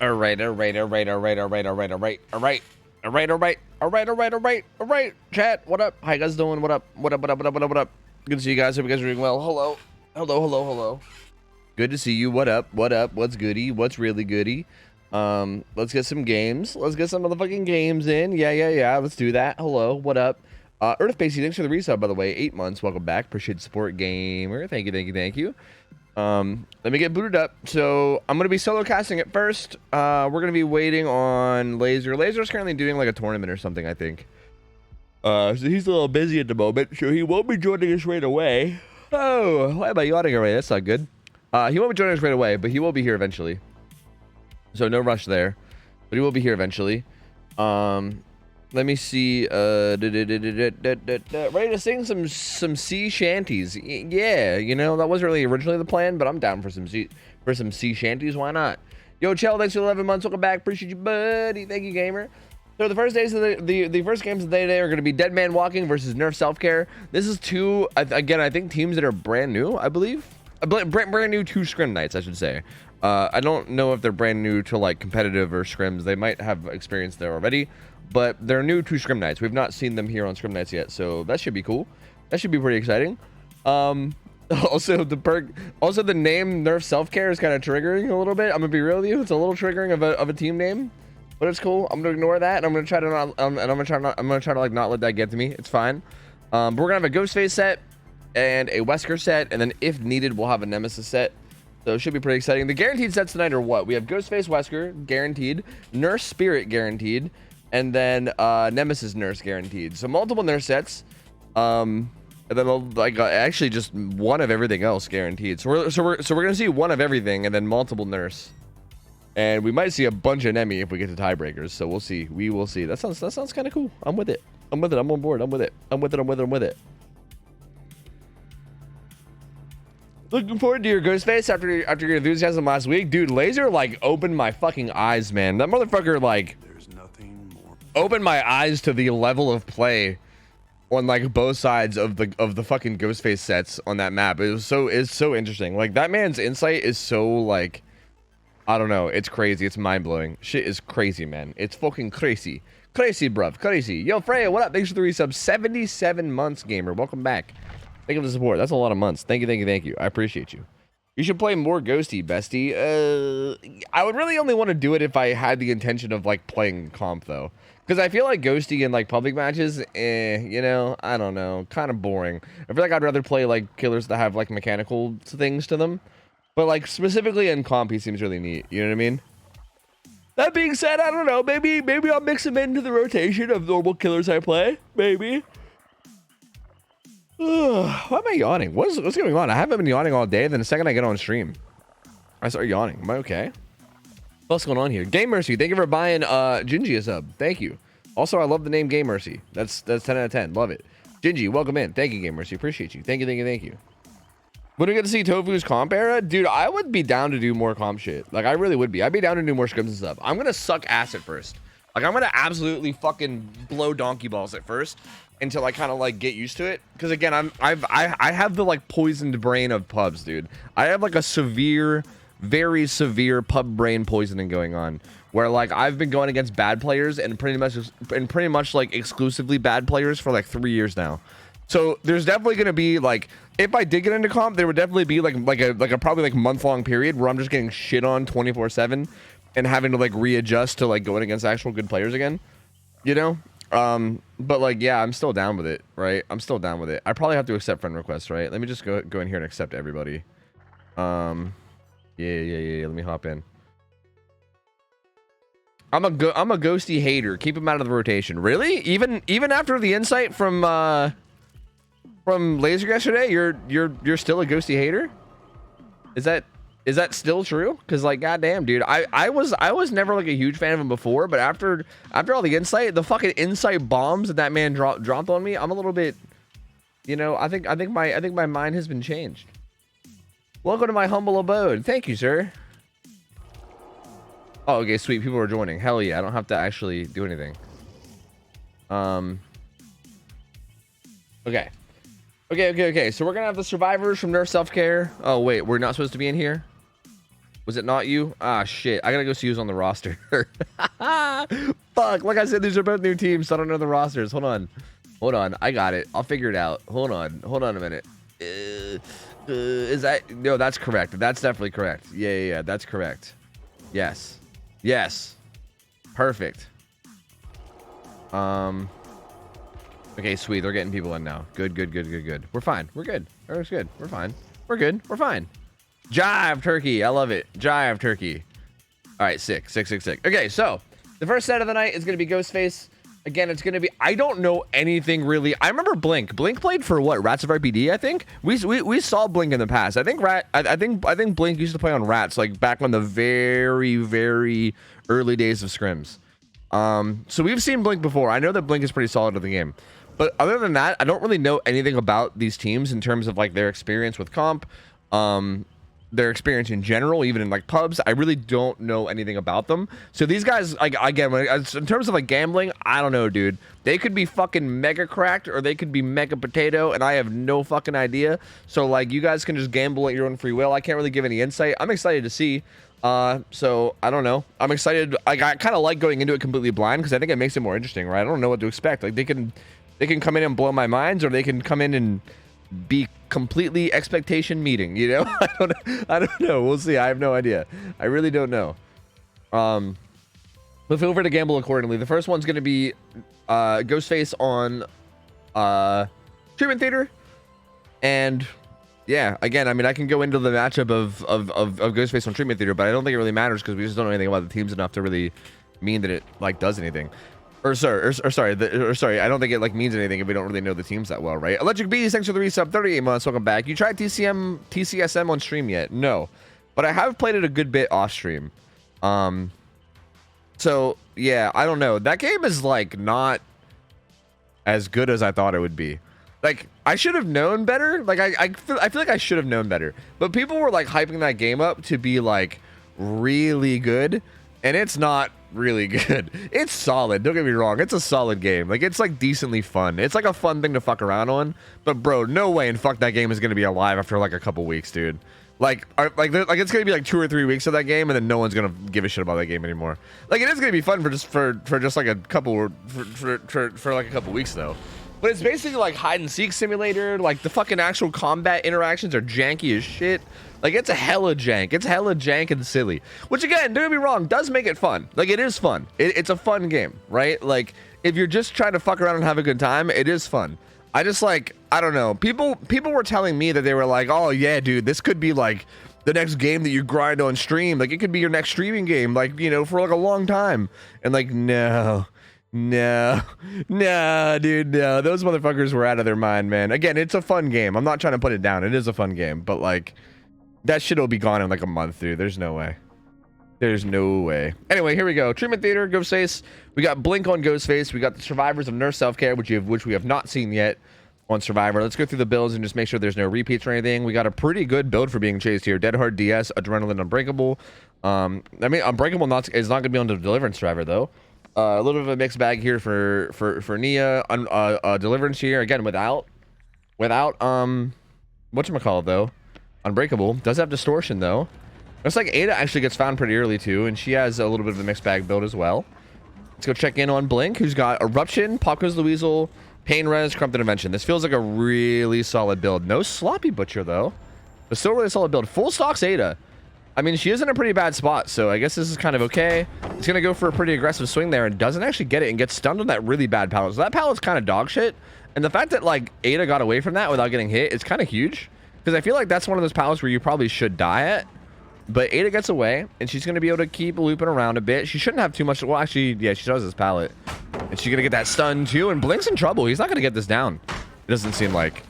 All right, all right, all right, all right, all right, all right, all right, all right, all right, all right, all right, all right, all right, all right. Chat, what up? How you guys doing? What up? What up? What up? What up? What up? What up? Good to see you guys. Hope you guys are doing well. Hello, hello, hello, hello. Good to see you. What up? What up? What's goody? What's really goody? Let's get some games. Let's get some motherfucking games in. Yeah. Let's do that. Hello, what up? Earth Basey, thanks for the resub, by the way. 8 months. Welcome back. Appreciate the support, gamer. Thank you, thank you, thank you. Let me get booted up. So I'm gonna be solo casting at first. We're gonna be waiting on Laser. Laser's currently doing like a tournament or something, I think. So he's a little busy at the moment, so he won't be joining us right away. Oh, why am I yawning already? That's not good. He won't be joining us right away, but he will be here eventually. So no rush there, but he will be here eventually. Let me see. Ready to sing some sea shanties? Yeah, you know that wasn't really originally the plan, but I'm down for some sea shanties. Why not? Yo, Chell, thanks for 11 months. Welcome back. Appreciate you, buddy. Thank you, gamer. So the first days of the first games of the day today are going to be Dead Man Walking versus Nerf Self Care. This is two again. I think teams that are brand new. I believe brand new to scrim nights, I should say. I don't know if they're brand new to like competitive or scrims. They might have experience there already, but they're new to scrim nights. We've not seen them here on scrim nights yet, so that should be cool. That should be pretty exciting. Also the name Nerf Self Care is kind of triggering a little bit. I'm gonna be real with you. It's a little triggering of a team name, but it's cool. I'm gonna ignore that, and I'm gonna try to not. I'm gonna try to like not let that get to me. It's fine. But we're gonna have a Ghostface set and a Wesker set, and then if needed, we'll have a Nemesis set. So it should be pretty exciting. The guaranteed sets tonight are what? We have Ghostface Wesker guaranteed, Nurse Spirit guaranteed, and then Nemesis Nurse guaranteed. So multiple Nurse sets, and then like actually just one of everything else guaranteed. So we're gonna see one of everything, and then multiple Nurse, and we might see a bunch of Nemi if we get to tiebreakers. So we'll see. We will see. That sounds kind of cool. I'm with it. I'm on board. I'm with it. Looking forward to your Ghostface after your enthusiasm last week. Dude, Laser like opened my fucking eyes, man. That motherfucker like there's nothing more opened my eyes to the level of play on like both sides of the fucking Ghostface sets on that map. It's so interesting. Like that man's insight is so like, I don't know, it's crazy. It's mind-blowing. Shit is crazy, man. It's fucking crazy. Crazy, bruv. Crazy. Yo, Freya, what up? Thanks for the resub. 77 months, gamer. Welcome back. Thank you for the support. That's a lot of months. Thank you. I appreciate you. You should play more Ghosty, bestie. I would really only want to do it if I had the intention of like playing comp though, because I feel like Ghosty in like public matches, you know, I don't know, kind of boring. I feel like I'd rather play like killers that have like mechanical things to them, but like specifically in comp, he seems really neat. You know what I mean? That being said, I don't know. Maybe I'll mix him into the rotation of normal killers I play. Maybe. Why am I yawning? What's going on? I haven't been yawning all day. Then the second I get on stream, I start yawning. Am I okay? What's going on here? Game Mercy, thank you for buying Gingy a sub. Thank you. Also, I love the name Game Mercy. That's 10 out of 10. Love it. Gingy, welcome in. Thank you, Game Mercy. Appreciate you. Thank you. When we get to see Tofu's comp era, dude, I would be down to do more comp shit. Like I really would be. I'd be down to do more scrims and stuff. I'm gonna suck ass at first. Like I'm gonna absolutely fucking blow donkey balls at first until I kind of like get used to it. Because again, I have the like poisoned brain of pubs, dude. I have like a very severe pub brain poisoning going on, where like I've been going against bad players and pretty much like exclusively bad players for like 3 years now. So there's definitely gonna be like, if I did get into comp, there would definitely be like a probably like month-long period where I'm just getting shit on 24/7 and having to like readjust to like going against actual good players again, you know. But like, yeah, I'm still down with it, right? I'm still down with it. I probably have to accept friend requests, right? Let me just go in here and accept everybody. Yeah. Let me hop in. I'm a ghosty hater. Keep him out of the rotation. Really? Even after the insight from Laser yesterday, you're still a ghosty hater? Is that still true? Because like, goddamn, dude, I was never like a huge fan of him before, but after all the insight, the fucking insight bombs that man dropped on me, I'm a little bit, you know, I think my mind has been changed. Welcome to my humble abode. Thank you, sir. Oh, okay, sweet. People are joining. Hell yeah, I don't have to actually do anything. Okay. So we're gonna have the survivors from Nerf Self Care. Oh wait, we're not supposed to be in here. Was it not you? Ah, shit. I gotta go see who's on the roster. Fuck. Like I said, these are both new teams, so I don't know the rosters. Hold on. Hold on. I got it. I'll figure it out. Hold on. Hold on a minute. Is that... No, that's correct. That's definitely correct. Yeah. That's correct. Yes. Yes. Perfect. Okay, sweet. They're getting people in now. Good. We're fine. We're good. Everything's good. We're fine. We're good. We're fine. Jive turkey. I love it. Jive turkey. All right, sick. Okay, so the first set of the night is going to be Ghostface. Again, it's going to be... I don't know anything really. I remember Blink. Blink played for what? Rats of RPD, I think? We saw Blink in the past. I think Blink used to play on Rats, like back on the very, very early days of Scrims. So we've seen Blink before. I know that Blink is pretty solid in the game. But other than that, I don't really know anything about these teams in terms of like their experience with comp, their experience in general, even in like pubs. I really don't know anything about them. So these guys, like, again, in terms of like gambling, I don't know, dude. They could be fucking mega cracked or they could be mega potato, and I have no fucking idea. So like, you guys can just gamble at your own free will. I can't really give any insight. I'm excited to see. So I don't know. I'm excited. I kind of like going into it completely blind because I think it makes it more interesting, right? I don't know what to expect. Like they can come in and blow my minds, or they can come in and be completely expectation meeting, you know? I don't know. We'll see. I have no idea. I really don't know. But feel free to gamble accordingly. The first one's going to be Ghostface on Treatment Theater. And yeah, again, I mean, I can go into the matchup of Ghostface on Treatment Theater, but I don't think it really matters because we just don't know anything about the teams enough to really mean that it like does anything. Sorry, I don't think it like means anything if we don't really know the teams that well, right? Electric Bees, thanks for the resub, 38 months, welcome back. You tried TCSM on stream yet? No, but I have played it a good bit off stream. So yeah, I don't know. That game is like not as good as I thought it would be. Like I should have known better. Like I feel like I should have known better. But people were like hyping that game up to be like really good, and it's not really good. It's solid, don't get me wrong. It's a solid game. Like it's like decently fun. It's like a fun thing to fuck around on. But bro, no way in fuck that game is gonna be alive after like a couple weeks, dude. Like it's gonna be like 2 or 3 weeks of that game, and then no one's gonna give a shit about that game anymore. Like it is gonna be fun for just like a couple for like a couple weeks though. But it's basically like hide and seek simulator. Like the fucking actual combat interactions are janky as shit. Like it's a hella jank. It's hella jank and silly. Which again, don't get me wrong, does make it fun. Like it is fun. It's a fun game, right? Like if you're just trying to fuck around and have a good time, it is fun. I just like, I don't know. People were telling me that they were like, oh yeah, dude, this could be like the next game that you grind on stream. Like it could be your next streaming game, like, you know, for like a long time. And like, no, dude, no. Those motherfuckers were out of their mind, man. Again, it's a fun game. I'm not trying to put it down. It is a fun game, but like, that shit will be gone in like a month, dude. There's no way. There's no way. Anyway, here we go. Treatment Theater, Ghostface. We got Blink on Ghostface. We got the Survivors of Nurse Self-Care, which we have not seen yet on Survivor. Let's go through the builds and just make sure there's no repeats or anything. We got a pretty good build for being chased here. Dead Hard DS, Adrenaline, Unbreakable. I mean, Unbreakable is not going to be on the Deliverance Survivor, though. A little bit of a mixed bag here for Nia. Deliverance here, again, without whatchamacallit, though. Unbreakable does have distortion though. Looks like Ada actually gets found pretty early too, and she has a little bit of a mixed bag build as well. Let's go check in on Blink, who's got Eruption, Pop Goes the Weasel, Pain Res, Corrupt Intervention. This feels like a really solid build. No Sloppy Butcher though, but still really solid build. Full stocks Ada. I mean, she is in a pretty bad spot, so I guess this is kind of okay. It's gonna go for a pretty aggressive swing there and doesn't actually get it and gets stunned on that really bad pallet. So that pallet's kind of dog shit, and the fact that like Ada got away from that without getting hit is kind of huge. Because I feel like that's one of those pallets where you probably should die at. But Ada gets away, and she's going to be able to keep looping around a bit. She shouldn't have too much. Well, actually, yeah, she does this pallet. And she's going to get that stun, too. And Blink's in trouble. He's not going to get this down. It doesn't seem like.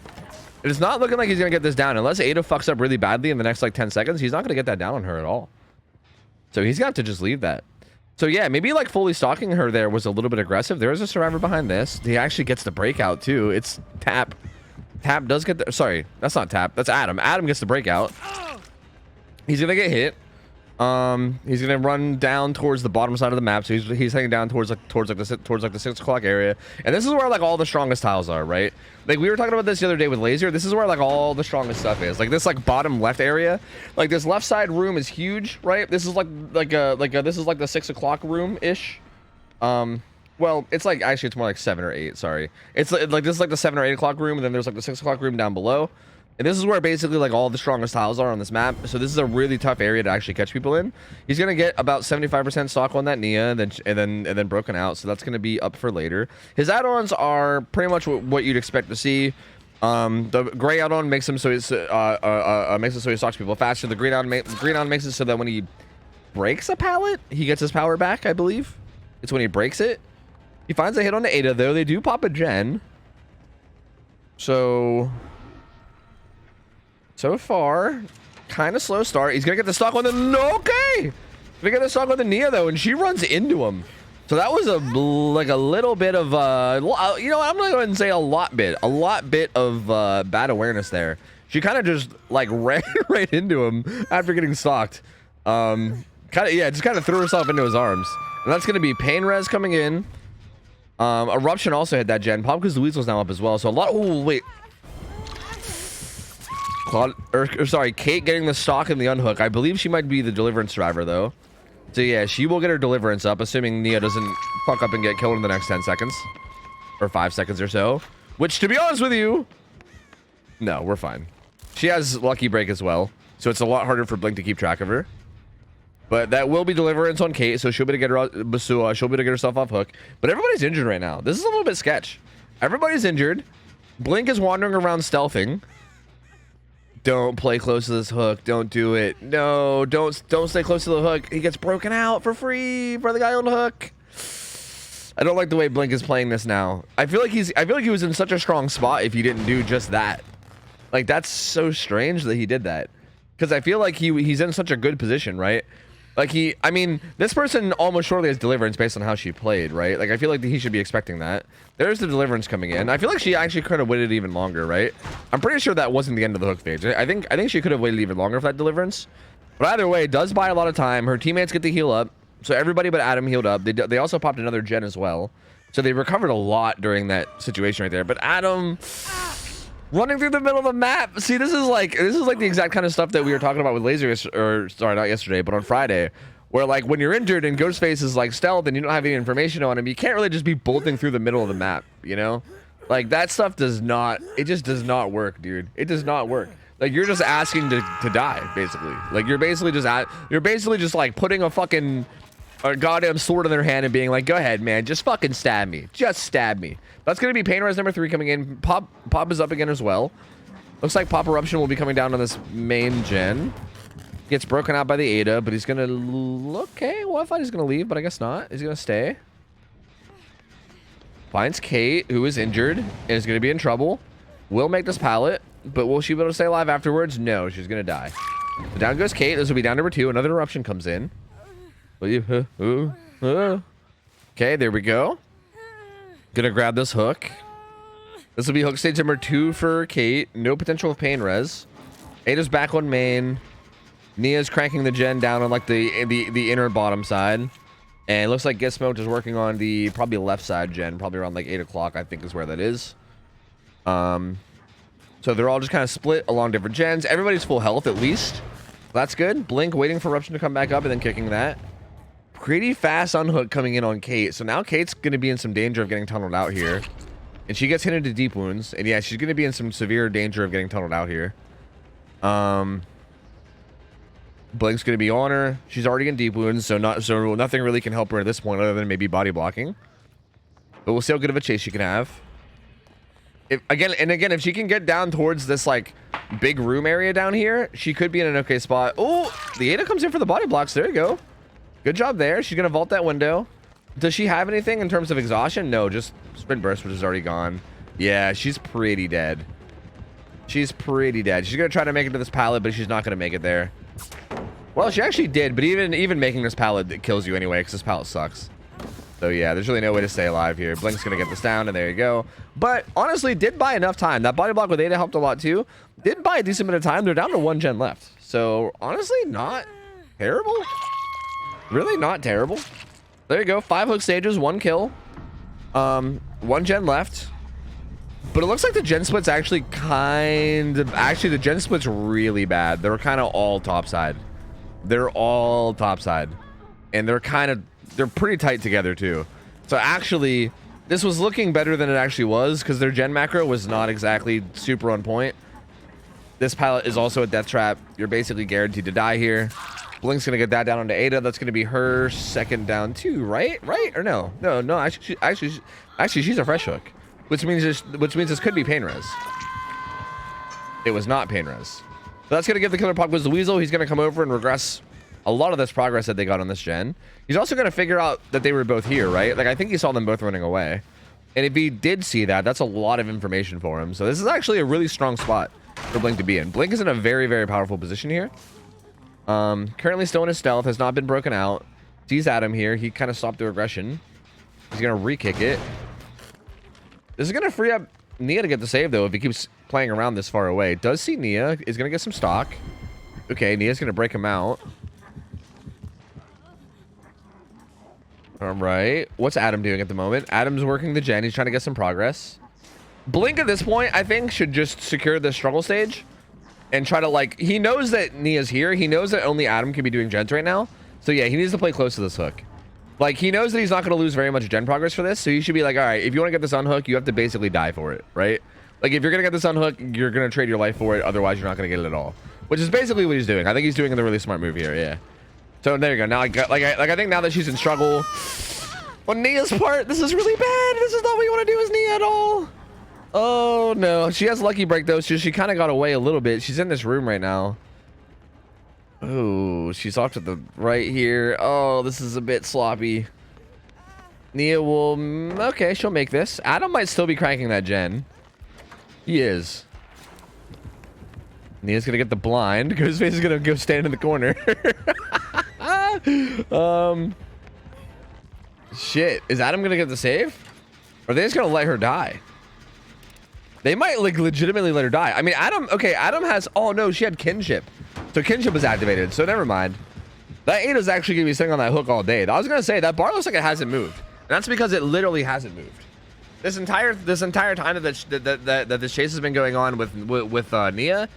It is not looking like he's going to get this down. Unless Ada fucks up really badly in the next, like, 10 seconds, he's not going to get that down on her at all. So he's got to just leave that. So, yeah, maybe, like, fully stalking her there was a little bit aggressive. There is a survivor behind this. He actually gets the breakout, too. It's Tap. Tap does get the... Sorry, that's not Tap. That's Adam. Adam gets the breakout. He's going to get hit. He's gonna run down towards the bottom side of the map, so he's heading down towards the 6 o'clock area, and this is where like all the strongest tiles are, right? Like we were talking about this the other day with laser. This is where like all the strongest stuff is. Like this like bottom left area, like this left side room is huge, right? This is this is like the 6 o'clock room ish. Well, it's like actually it's more like 7 or 8. Sorry, it's like this is like the 7 or 8 o'clock room, and then there's like the 6 o'clock room down below. And this is where basically like all the strongest tiles are on this map. So this is a really tough area to actually catch people in. He's gonna get about 75% stock on that Nia, and then broken out. So that's gonna be up for later. His add-ons are pretty much what you'd expect to see. The gray add-on makes him so he's makes it so he stalks people faster. The green on makes it so that when he breaks a pallet, he gets his power back. I believe it's when he breaks it. He finds a hit on the Ada though. They do pop a gen. So far, kind of slow start. He's gonna get the stock on the okay. Gonna get the stock on the Nia though, and she runs into him. So that was a little bit of you know, I'm not going to say a lot bit of bad awareness there. She kind of just like ran right into him after getting stalked. Just kind of threw herself into his arms, and that's gonna be pain res coming in. Eruption also hit that gen. Pop because the weasel's now up as well. So a lot. Oh wait. Sorry, Kate getting the stock and the unhook. I believe she might be the deliverance driver though. So yeah, she will get her deliverance up, assuming Nia doesn't fuck up and get killed in the next 10 seconds. Or 5 seconds or so. Which, to be honest with you, no, we're fine. She has Lucky Break as well, so it's a lot harder for Blink to keep track of her. But that will be deliverance on Kate, so she'll be able to get she'll be able to get herself off hook. But everybody's injured right now. This is a little bit sketch. Everybody's injured. Blink is wandering around stealthing. Don't play close to this hook. Don't do it. No, don't stay close to the hook. He gets broken out for free for the guy on the hook. I don't like the way Blink is playing this now. I feel like he was in such a strong spot if he didn't do just that. Like that's so strange that he did that. Because I feel like he's in such a good position, right? Like I mean, this person almost surely has deliverance based on how she played, right? Like I feel like he should be expecting that. There's the deliverance coming in. I feel like she actually could have waited even longer, right? I'm pretty sure that wasn't the end of the hook phase. I think she could have waited even longer for that deliverance. But either way, it does buy a lot of time. Her teammates get to heal up. So everybody but Adam healed up. They also popped another gen as well. So they recovered a lot during that situation right there. But Adam running through the middle of the map. See, this is like the exact kind of stuff that we were talking about with Laser, or sorry, not yesterday, but on Friday, where like when you're injured and Ghostface is like stealth and you don't have any information on him, you can't really just be bolting through the middle of the map, you know? Like that stuff does not work, dude. It does not work. Like you're just asking to die, basically. Like you're basically just like putting a goddamn sword in their hand and being like, go ahead, man, just fucking stab me. Just stab me. That's going to be Pain Res number 3 coming in. Pop is up again as well. Looks like Pop Eruption will be coming down on this main gen. Gets broken out by the Ada, but he's going to... Okay, well, I thought he's going to leave, but I guess not. He's going to stay. Finds Kate, who is injured, and is going to be in trouble. Will make this pallet, but will she be able to stay alive afterwards? No, she's going to die. So down goes Kate. This will be down number 2. Another Eruption comes in. Okay, there we go. Gonna grab this hook. This will be hook stage number 2 for Kate. No potential of pain res. Ada's back on main. Nia's cranking the gen down on like the inner bottom side. And it looks like Gizmo is working on the probably left side gen, probably around like 8 o'clock, I think is where that is. So they're all just kind of split along different gens. Everybody's full health at least. That's good. Blink waiting for Eruption to come back up and then kicking that. Pretty fast unhook coming in on Kate. So now Kate's going to be in some danger of getting tunneled out here. And she gets hit into deep wounds. And yeah, she's going to be in some severe danger of getting tunneled out here. Blink's going to be on her. She's already in deep wounds, so nothing really can help her at this point other than maybe body blocking. But we'll see how good of a chase she can have. If she can get down towards this like big room area down here, she could be in an okay spot. Oh, the Ada comes in for the body blocks. There you go. Good job there. She's going to vault that window. Does she have anything in terms of exhaustion? No, just sprint burst, which is already gone. Yeah, she's pretty dead. She's pretty dead. She's going to try to make it to this pallet, but she's not going to make it there. Well, she actually did, but even making this pallet, it kills you anyway, because this pallet sucks. So yeah, there's really no way to stay alive here. Blink's going to get this down, and there you go. But honestly, did buy enough time. That body block with Ada helped a lot too. Did buy a decent bit of time. They're down to 1 gen left. So honestly, not terrible. Really not terrible. There you go. 5 hook stages, 1 kill. 1 gen left. But it looks like the gen split's actually the gen split's really bad. They're kind of all topside. They're all topside. And they're pretty tight together too. So actually, this was looking better than it actually was because their gen macro was not exactly super on point. This pilot is also a death trap. You're basically guaranteed to die here. Blink's gonna get that down onto Ada. That's gonna be her second down too, right? Right or no? No. Actually, she's a fresh hook. Which means this could be pain res. It was not pain res. So that's gonna give the killer Pop Quiz the Weasel. He's gonna come over and regress a lot of this progress that they got on this gen. He's also gonna figure out that they were both here, right? Like I think he saw them both running away. And if he did see that, that's a lot of information for him. So this is actually a really strong spot for Blink to be in. Blink is in a very, very powerful position here. Currently still in his stealth, has not been broken out. Sees Adam here. He kind of stopped the aggression. He's gonna re-kick it. This is going to free up Nia to get the save, though, if he keeps playing around this far away. Does see Nia. Is going to get some stock. Okay, Nia's going to break him out. All right. What's Adam doing at the moment? Adam's working the gen. He's trying to get some progress. Blink at this point, I think, should just secure the struggle stage and try to, like... He knows that Nia's here. He knows that only Adam can be doing gens right now. So, yeah, he needs to play close to this hook. Like, he knows that he's not going to lose very much gen progress for this, so you should be like, all right, if you want to get this unhook, you have to basically die for it, right? Like, if you're going to get this unhook, you're going to trade your life for it, otherwise you're not going to get it at all. Which is basically what he's doing. I think he's doing the really smart move here, yeah. So, there you go. Now, I think now that she's in struggle, on Nia's part, this is really bad. This is not what you want to do as Nia at all. Oh, no. She has Lucky Break, though, so she kind of got away a little bit. She's in this room right now. Oh, she's off to the right here. Oh, this is a bit sloppy. Nia will... Okay, she'll make this. Adam might still be cranking that gen. He is. Nia's gonna get the blind. Ghostface is gonna go stand in the corner. Shit. Is Adam gonna get the save? Or are they just gonna let her die? They might, like, legitimately let her die. I mean, Adam... Okay, Adam has... Oh, no, she had kinship. So kinship was activated, so never mind. That Ada's actually gonna be sitting on that hook all day. I was gonna say that bar looks like it hasn't moved, and that's because it literally hasn't moved. This entire time that this chase has been going on with Nia,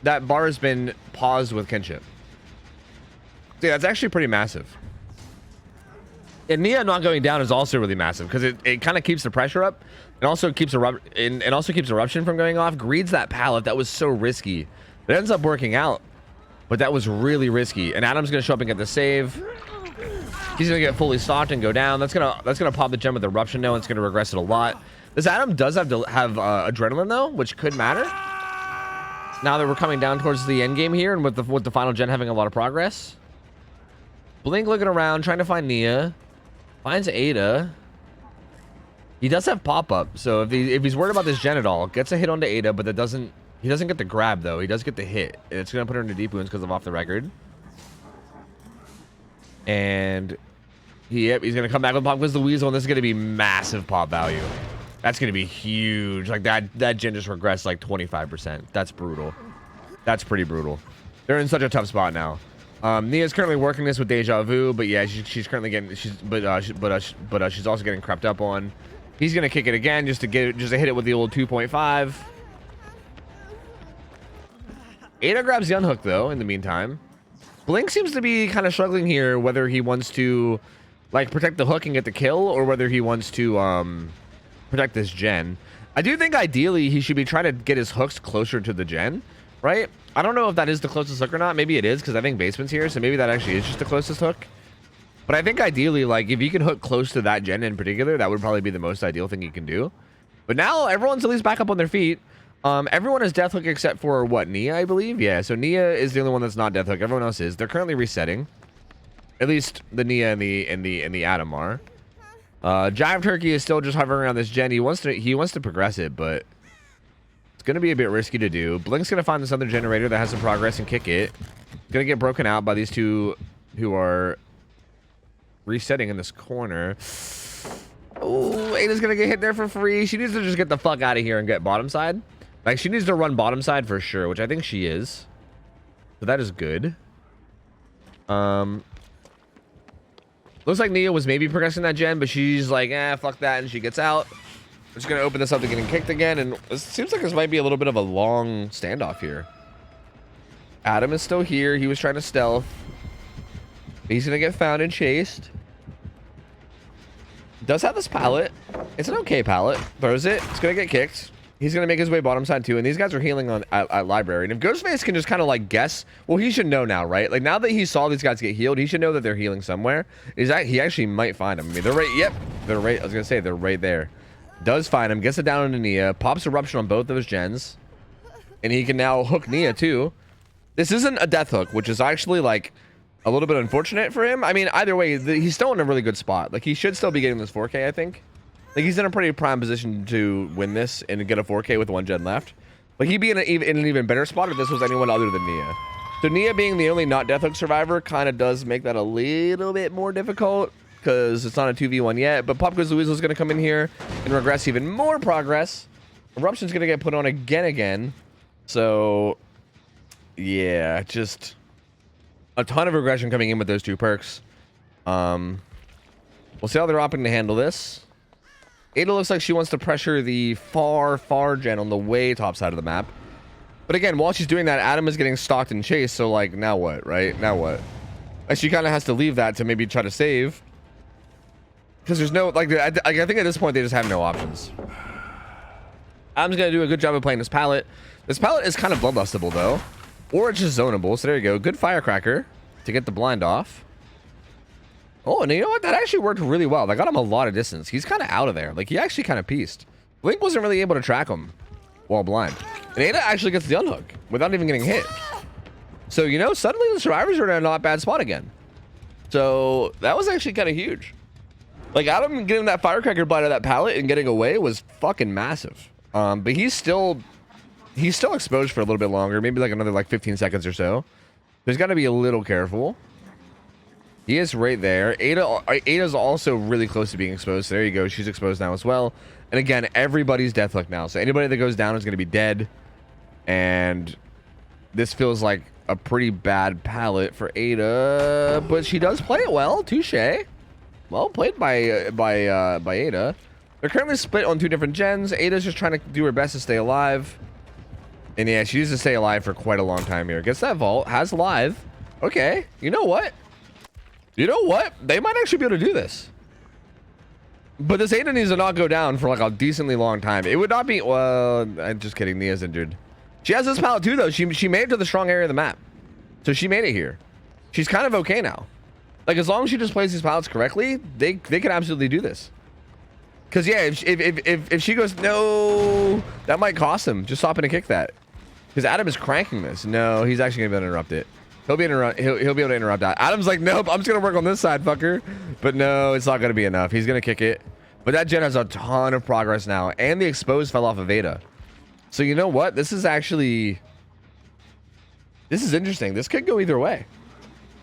that bar has been paused with kinship. See, that's actually pretty massive. And Nia not going down is also really massive because it kind of keeps the pressure up, and also keeps eruption from going off. Greed's that pallet that was so risky. It ends up working out. But that was really risky, and Adam's gonna show up and get the save. He's gonna get fully stocked and go down. That's gonna pop the gem with eruption now. It's gonna regress it a lot. This Adam does have adrenaline though, which could matter. Now that we're coming down towards the end game here, and with the final gen having a lot of progress. Blink looking around, trying to find Nia. Finds Ada. He does have pop up, so if he's worried about this gen at all, gets a hit onto Ada, but that doesn't. He doesn't get the grab, though. He does get the hit. It's going to put her into deep wounds because of off the record. And he's going to come back with Pop Quiz the Weasel, and this is going to be massive pop value. That's going to be huge. Like, that gen just regressed like 25%. That's brutal. That's pretty brutal. They're in such a tough spot now. Nia's currently working this with Deja Vu, but yeah, she's currently getting... she's also getting crept up on. He's going to kick it again just to hit it with the old 2.5. Ada grabs the unhook, though, in the meantime. Blink seems to be kind of struggling here, whether he wants to, like, protect the hook and get the kill, or whether he wants to, protect this gen. I do think, ideally, he should be trying to get his hooks closer to the gen, right? I don't know if that is the closest hook or not. Maybe it is, because I think Basement's here, so maybe that actually is just the closest hook. But I think, ideally, like, if you can hook close to that gen in particular, that would probably be the most ideal thing you can do. But now, everyone's at least back up on their feet. Everyone is death hook except for what, Nia, I believe. Yeah, so Nia is the only one that's not death hook. Everyone else is. They're currently resetting. At least the Nia and the Adam are. Jive Turkey is still just hovering around this gen. He wants to progress it, but it's gonna be a bit risky to do. Blink's gonna find this other generator that has some progress and kick it. Gonna get broken out by these two who are resetting in this corner. Oh, Ada's gonna get hit there for free. She needs to just get the fuck out of here and get bottom side. Like, she needs to run bottom side for sure, which I think she is. So that is good. Looks like Nia was maybe progressing that gen, but she's like, fuck that, and she gets out. I'm just gonna open this up to getting kicked again, and it seems like this might be a little bit of a long standoff here. Adam is still here. He was trying to stealth. He's gonna get found and chased. Does have this pallet. It's an okay pallet. Throws it. It's gonna get kicked. He's gonna make his way bottom side too, and these guys are healing on at library. And if Ghostface can just kind of like guess, well, he should know now, right? Like now that he saw these guys get healed, he should know that they're healing somewhere. He actually might find them. I mean, they're right. Yep, they're right. I was gonna say they're right there. Does find him. Gets it down into Nia. Pops eruption on both those gens, and he can now hook Nia too. This isn't a death hook, which is actually like a little bit unfortunate for him. I mean, either way, he's still in a really good spot. Like he should still be getting this 4K, I think. Like he's in a pretty prime position to win this and get a 4K with one gen left. Like he'd be in an even better spot if this was anyone other than Nia. So Nia being the only not death hook survivor kind of does make that a little bit more difficult because it's not a 2v1 yet. But Pop Goes the Weasel's going to come in here and regress even more progress. Eruption's going to get put on again. So yeah, just a ton of regression coming in with those two perks. We'll see how they're opting to handle this. Ada looks like she wants to pressure the far gen on the way top side of the map. But again, while she's doing that, Adam is getting stalked and chased. So like, now what, right? Now what? Like she kind of has to leave that to maybe try to save. Because there's no, like, I think at this point, they just have no options. Adam's going to do a good job of playing this pallet. This pallet is kind of bloodlustable though. Or it's just zonable. So there you go. Good firecracker to get the blind off. Oh, and you know what? That actually worked really well. That got him a lot of distance. He's kind of out of there. Like, he actually kind of pieced. Link wasn't really able to track him while blind. And Ada actually gets the unhook without even getting hit. So, you know, suddenly the survivors are in a not bad spot again. So, that was actually kind of huge. Like, Adam getting that firecracker blind out of that pallet and getting away was fucking massive. But he's still exposed for a little bit longer. Maybe like another, like, 15 seconds or so. There's got to be a little careful. He is right there. Ada's also really close to being exposed. So there you go. She's exposed now as well. And again, everybody's death hook now. So anybody that goes down is going to be dead. And this feels like a pretty bad pallet for Ada. But she does play it well. Touche. Well played by Ada. They're currently split on two different gens. Ada's just trying to do her best to stay alive. And yeah, she needs to stay alive for quite a long time here. Gets that vault. Has live. Okay. You know what? You know what? They might actually be able to do this. But this Ada needs to not go down for like a decently long time. It would not be... Well, I'm just kidding. Nia's injured. She has this pallet too, though. She made it to the strong area of the map. So she made it here. She's kind of okay now. Like, as long as she just plays these pallets correctly, they can absolutely do this. Because, yeah, if she goes... No, that might cost him. Just stopping to kick that. Because Adam is cranking this. No, he's actually going to be able to interrupt it. He'll be able to interrupt that. Adam's like, nope, I'm just gonna work on this side, fucker. But no, it's not gonna be enough. He's gonna kick it. But that gen has a ton of progress now, and the exposed fell off of Ada. So you know what? This is interesting. This could go either way.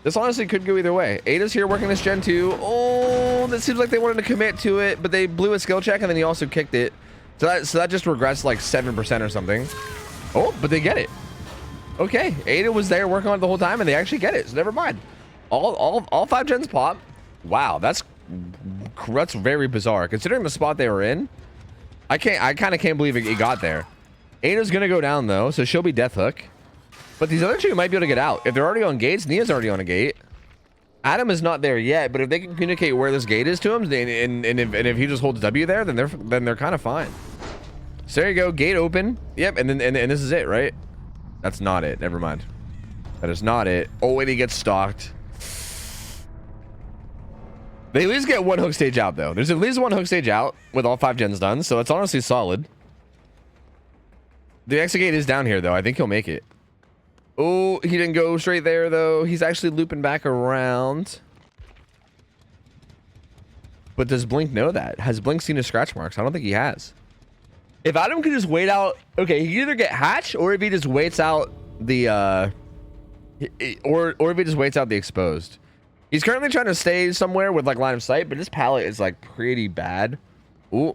This honestly could go either way. Ada's here working this gen too. Oh, that seems like they wanted to commit to it, but they blew a skill check, and then he also kicked it. So that just regressed like 7% or something. Oh, but they get it. Okay, Ada was there working on it the whole time, and they actually get it. So never mind. All 5 gens pop. Wow, that's very bizarre considering the spot they were in. I kind of can't believe it got there. Ada's gonna go down though, so she'll be death hook. But these other two might be able to get out if they're already on gates. Nia's already on a gate. Adam is not there yet, but if they can communicate where this gate is to him, and if he just holds W there, then they're kind of fine. So there you go, gate open. Yep, and this is it, right? That's not it. Never mind. That is not it. Oh, and he gets stalked. They at least get one hook stage out, though. There's at least one hook stage out with all 5 gens done, so it's honestly solid. The exit gate is down here, though. I think he'll make it. Oh, he didn't go straight there, though. He's actually looping back around. But does Blink know that? Has Blink seen his scratch marks? I don't think he has. If Adam could just wait out, okay, he can either get hatch or if he just waits out the or if he just waits out the exposed. He's currently trying to stay somewhere with like line of sight, but his pallet is like pretty bad. Ooh.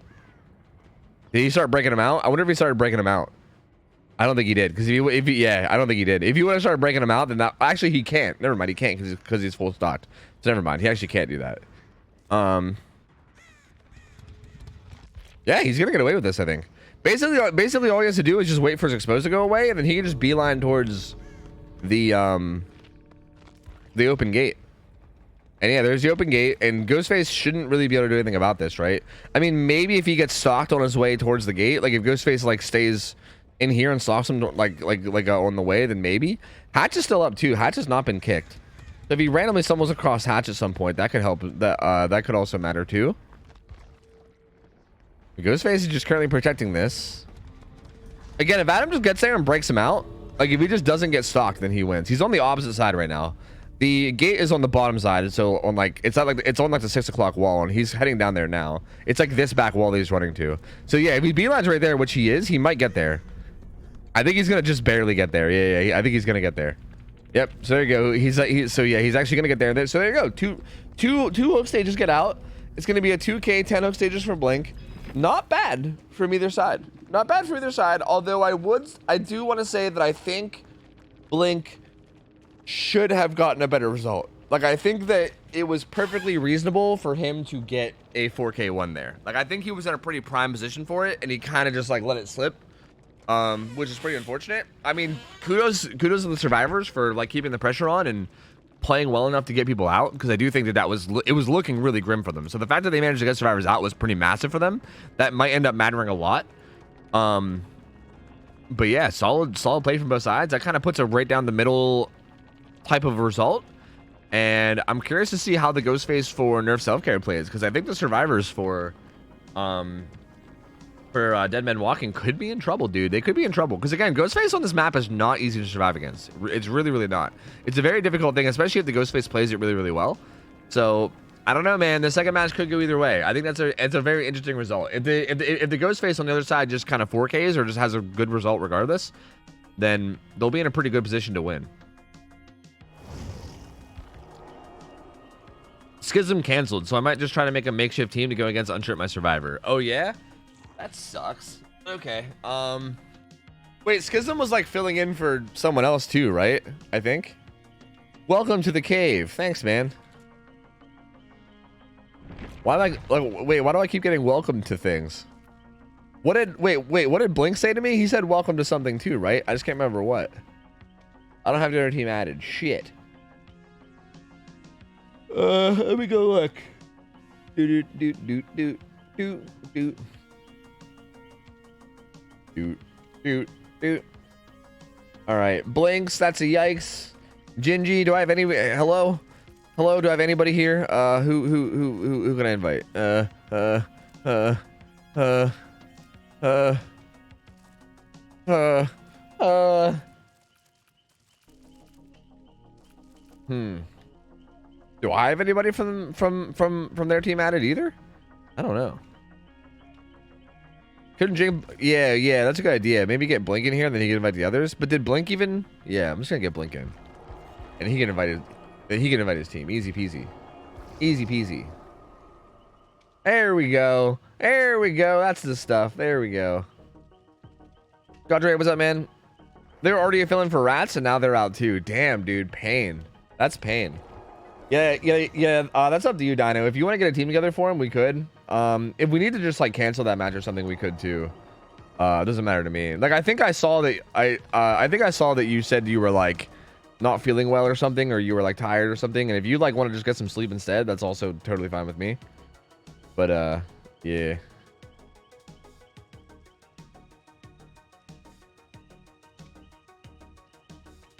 Did he start breaking him out? I wonder if he started breaking him out. I don't think he did, because yeah, I don't think he did. If you would have started breaking him out, then that actually he can't. Never mind, he can't because he's full stocked. So never mind, he actually can't do that. Yeah, he's gonna get away with this, I think. Basically, all he has to do is just wait for his exposed to go away, and then he can just beeline towards the open gate. And yeah, there's the open gate, and Ghostface shouldn't really be able to do anything about this, right? I mean, maybe if he gets stalked on his way towards the gate, like if Ghostface like stays in here and stalks him like on the way, then maybe. Hatch is still up too. Hatch has not been kicked. So if he randomly stumbles across Hatch at some point, that could help. That could also matter too. Ghostface is just currently protecting this. Again, if Adam just gets there and breaks him out, like if he just doesn't get stalked, then he wins. He's on the opposite side right now. The gate is on the bottom side, so on like it's on like the 6 o'clock wall, and he's heading down there now. It's like this back wall that he's running to. So yeah, if he beelines right there, which he is, he might get there. I think he's gonna just barely get there. Yeah, I think he's gonna get there. Yep. So there you go. He's actually gonna get there. So there you go. Two hook stages get out. It's gonna be a 2K 10 hook stages for Blink. Not bad from either side. Not bad from either side. Although I do want to say that I think Blink should have gotten a better result. Like I think that it was perfectly reasonable for him to get a 4K one there. Like I think he was in a pretty prime position for it, and he kind of just like let it slip. Which is pretty unfortunate. I mean, kudos to the survivors for like keeping the pressure on and playing well enough to get people out, because I do think that it was looking really grim for them. So the fact that they managed to get survivors out was pretty massive for them. That might end up mattering a lot. But yeah, solid play from both sides. That kind of puts a right down the middle type of result. And I'm curious to see how the Ghostface for Nerf Self-Care plays, because I think the survivors for Dead Men Walking could be in trouble, dude. They could be in trouble, because again, Ghostface on this map is not easy to survive against. It's really, really not. It's a very difficult thing, especially if the Ghostface plays it really, really well. So I don't know, man. The second match could go either way. I think it's a very interesting result. If the Ghostface on the other side just kind of 4Ks or just has a good result regardless, then they'll be in a pretty good position to win. Schism canceled, so I might just try to make a makeshift team to go against Unshirt My Survivor. Oh yeah? That sucks. Okay. Wait, Schism was like filling in for someone else too, right? I think. Welcome to the cave. Thanks, man. Wait, why do I keep getting welcome to things? What did Blink say to me? He said welcome to something too, right? I just can't remember what. I don't have the other team added. Shit. Let me go look. All right, Blinks, that's a yikes. Gingy, do I have any? Hello, do I have anybody here? Who can I invite? Do I have anybody from their team added either? I don't know. Couldn't Jing? Yeah, that's a good idea. Maybe get Blink in here, and then he can invite the others. But did Blink even? Yeah, I'm just gonna get Blink in, and he can invite his team. Easy peasy, easy peasy. There we go. There we go. That's the stuff. There we go. Godre, what's up, man? They're already filling for rats, and now they're out too. Damn, dude, pain. That's pain. Yeah. That's up to you, Dino. If you want to get a team together for him, we could. If we need to just like cancel that match or something, we could too. It doesn't matter to me. Like I think I saw that I think I saw that you said you were like not feeling well or something, or you were like tired or something. And if you like want to just get some sleep instead, that's also totally fine with me. But yeah.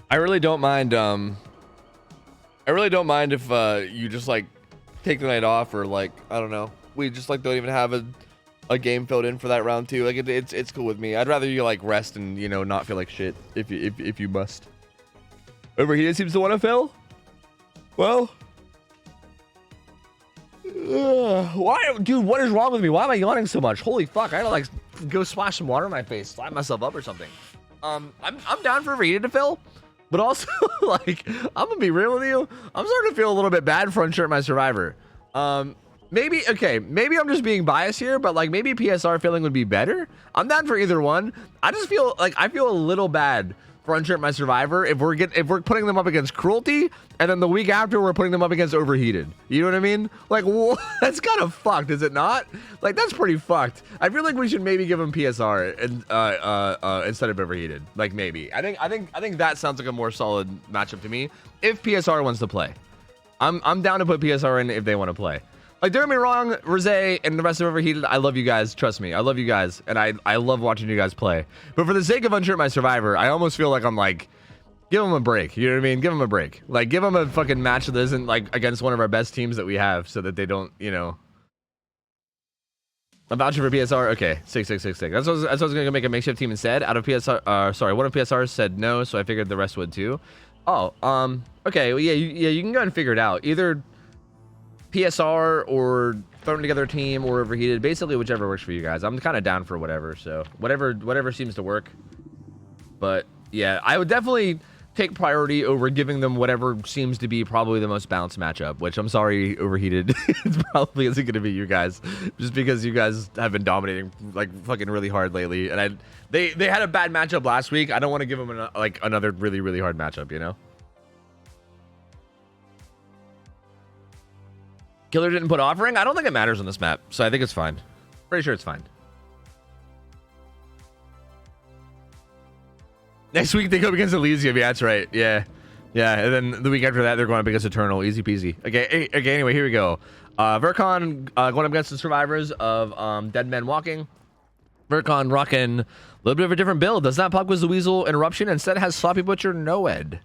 I really don't mind if you just like take the night off, or like I don't know, we just like don't even have a game filled in for that round too. Like it's cool with me. I'd rather you like rest and, you know, not feel like shit if you must. Overheated seems to want to fill. Well, why, dude? What is wrong with me? Why am I yawning so much? Holy fuck! I gotta like go splash some water in my face, slap myself up or something. I'm down for overheated to fill. But also, like, I'm gonna be real with you. I'm starting to feel a little bit bad for Unshirt My Survivor. Maybe, okay, maybe I'm just being biased here, but like maybe PSR feeling would be better. I'm down for either one. I just feel like I feel a little bad for Unshirt My Survivor if we're putting them up against Cruelty, and then the week after we're putting them up against Overheated. You know what I mean? Like, that's kind of fucked, is it not? Like, that's pretty fucked. I feel like we should maybe give them PSR and instead of Overheated. Like, maybe. I think that sounds like a more solid matchup to me if PSR wants to play. I'm down to put PSR in if they want to play. Like, don't get me wrong, Rose and the rest of Overheated, I love you guys. Trust me, I love you guys, and I love watching you guys play. But for the sake of Unshirt My Survivor, I almost feel like I'm like, give them a break. You know what I mean? Give them a break. Like, give them a fucking match that isn't like against one of our best teams that we have, so that they don't, you know. I'm vouching for PSR. Okay, 6. That's what I was gonna make a makeshift team instead. Out of PSR, sorry, one of PSR said no, so I figured the rest would too. Oh, okay, well, yeah, you can go and figure it out. Either PSR or throwing together a team or Overheated, basically whichever works for you guys. I'm kind of down for whatever, so whatever seems to work. But yeah, I would definitely take priority over giving them whatever seems to be probably the most balanced matchup, which I'm sorry, Overheated, it probably isn't going to be you guys, just because you guys have been dominating like fucking really hard lately, and they had a bad matchup last week. I don't want to give them another really hard matchup, you know. Killer didn't put offering. I don't think it matters on this map, so I think it's fine. Pretty sure it's fine. Next week they go up against Elysium. Yeah, that's right. Yeah. And then the week after that they're going up against Eternal. Easy peasy. Okay. Anyway, here we go. Vercon going up against the survivors of Dead Men Walking. Vercon rocking a little bit of a different build. Does not pop with the Weasel Interruption. Instead has Sloppy Butcher Noed.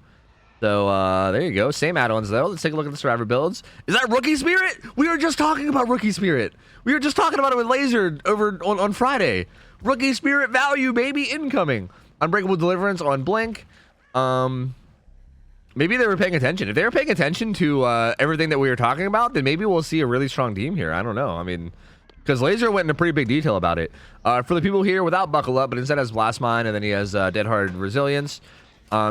So, there you go. Same add-ons, though. Let's take a look at the survivor builds. Is that Rookie Spirit? We were just talking about Rookie Spirit. We were just talking about it with Laser over on Friday. Rookie Spirit value, baby, incoming. Unbreakable Deliverance on Blink. Maybe they were paying attention. If they were paying attention to everything that we were talking about, then maybe we'll see a really strong team here. I don't know. I mean, because Laser went into pretty big detail about it. For the people here without Buckle Up, but instead has Blast Mine, and then he has Dead Hard Resilience.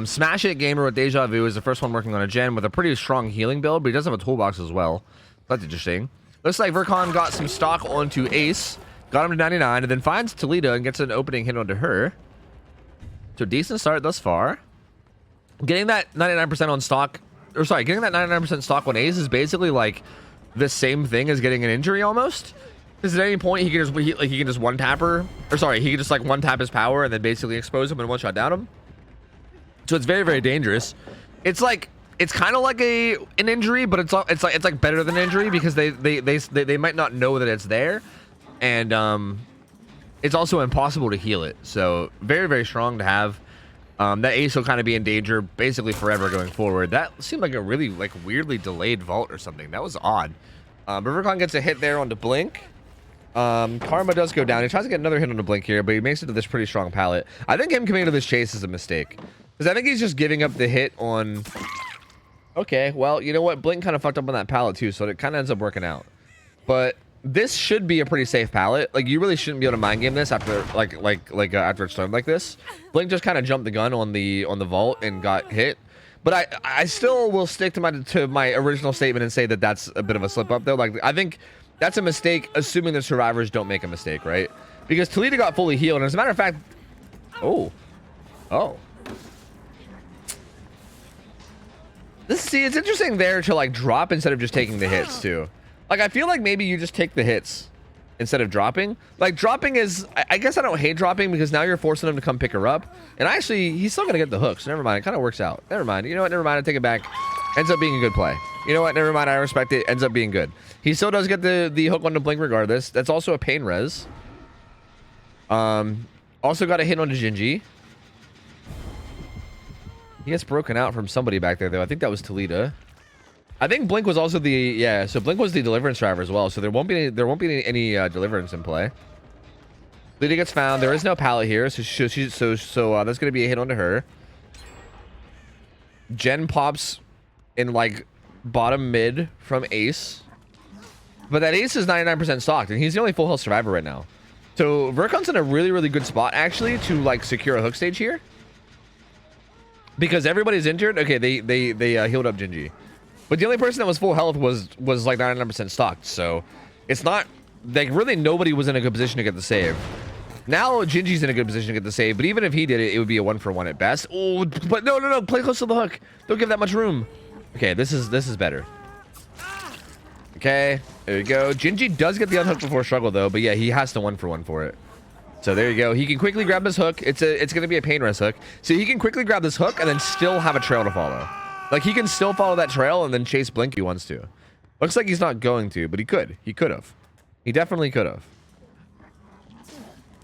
Smash It Gamer with Deja Vu is the first one working on a gen with a pretty strong healing build, but he does have a toolbox as well. That's interesting. Looks like Vercon got some stock onto Ace, got him to 99, and then finds Toledo and gets an opening hit onto her. So decent start thus far. Getting that 99% on stock, or sorry, getting that 99% stock on Ace is basically like the same thing as getting an injury almost. Because at any point he can just one tap her, or sorry, he can just like one tap his power and then basically expose him and one shot down him. So it's very dangerous. It's kind of like an injury, but it's like better than injury because they might not know that it's there, and it's also impossible to heal it. So very strong to have. That Ace will kind of be in danger basically forever going forward. That seemed like a really weirdly delayed vault or something. That was odd. Vercon gets a hit there onto Blink. Karma does go down. He tries to get another hit on the Blink here, but he makes it to this pretty strong pallet. I think him coming to this chase is a mistake. Because I think he's just giving up the hit on... Okay, well, you know what? Blink kind of fucked up on that pallet too, so it kind of ends up working out. But this should be a pretty safe pallet. Like, you really shouldn't be able to mind game this after after it's stormed like this. Blink just kind of jumped the gun on the vault and got hit. But I still will stick to my original statement and say that that's a bit of a slip up though. Like, I think that's a mistake, assuming the survivors don't make a mistake, right? Because Toledo got fully healed, and as a matter of fact... Oh. See, it's interesting there to like drop instead of just taking the hits too. Like, I feel like maybe you just take the hits instead of dropping. Like, dropping is, I guess I don't hate dropping because now you're forcing him to come pick her up. And actually, he's still gonna get the hook, so never mind. It kind of works out. Never mind. You know what? Never mind. I take it back. Ends up being a good play. You know what? Never mind. I respect it. Ends up being good. He still does get the hook on the Blink regardless. That's also a pain res. Also got a hit on the Gingy. He gets broken out from somebody back there, though. I think that was Toledo. I think Blink was also the... so Blink was the Deliverance driver as well, so there won't be any Deliverance in play. Toledo gets found. There is no pallet here, so that's going to be a hit onto her. Jen pops in, like, bottom mid from Ace. But that Ace is 99% stocked, and he's the only full health survivor right now. So Vercon's in a really good spot, actually, to, like, secure a hook stage here. Because everybody's injured. Okay, they healed up Gingy. But the only person that was full health was like 99% stocked. So it's not like really nobody was in a good position to get the save. Now Gingy's in a good position to get the save, but even if he did it, it would be a 1-for-1 at best. Oh, but no, play close to the hook. Don't give that much room. Okay, this is better. Okay, there you go. Gingy does get the unhook before struggle though, but yeah, he has to 1-for-1 for it. So there you go. He can quickly grab this hook. It's gonna be a pain res hook. So he can quickly grab this hook and then still have a trail to follow. Like he can still follow that trail and then chase Blink if he wants to. Looks like he's not going to, but he could. He could have. He definitely could have.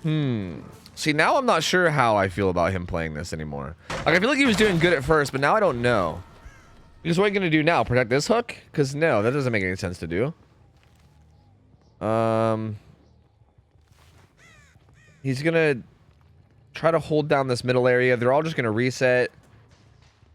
See, now I'm not sure how I feel about him playing this anymore. Like, I feel like he was doing good at first, but now I don't know. Because what are you going to do now? Protect this hook? Because no, that doesn't make any sense to do. He's going to try to hold down this middle area. They're all just going to reset.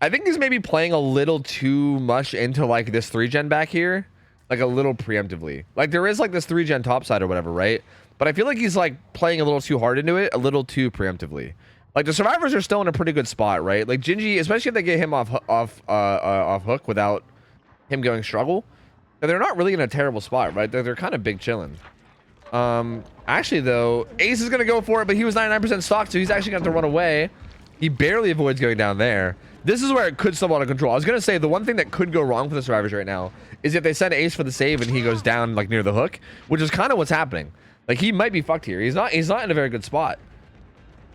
I think he's maybe playing a little too much into, like, this 3-gen back here. Like, a little preemptively. Like, there is, like, this 3-gen topside or whatever, right? But I feel like he's like playing a little too hard into it, a little too preemptively. Like the survivors are still in a pretty good spot, right? Like Gingy, especially if they get him off hook without him going struggle, they're not really in a terrible spot, right? They're kind of big chilling. Actually though, Ace is gonna go for it, but he was 99% stocked, so he's actually gonna have to run away. He barely avoids going down there. This is where it could stumble out of control. I was gonna say the one thing that could go wrong for the survivors right now is if they send Ace for the save and he goes down like near the hook, which is kind of what's happening. Like he might be fucked here. He's not in a very good spot.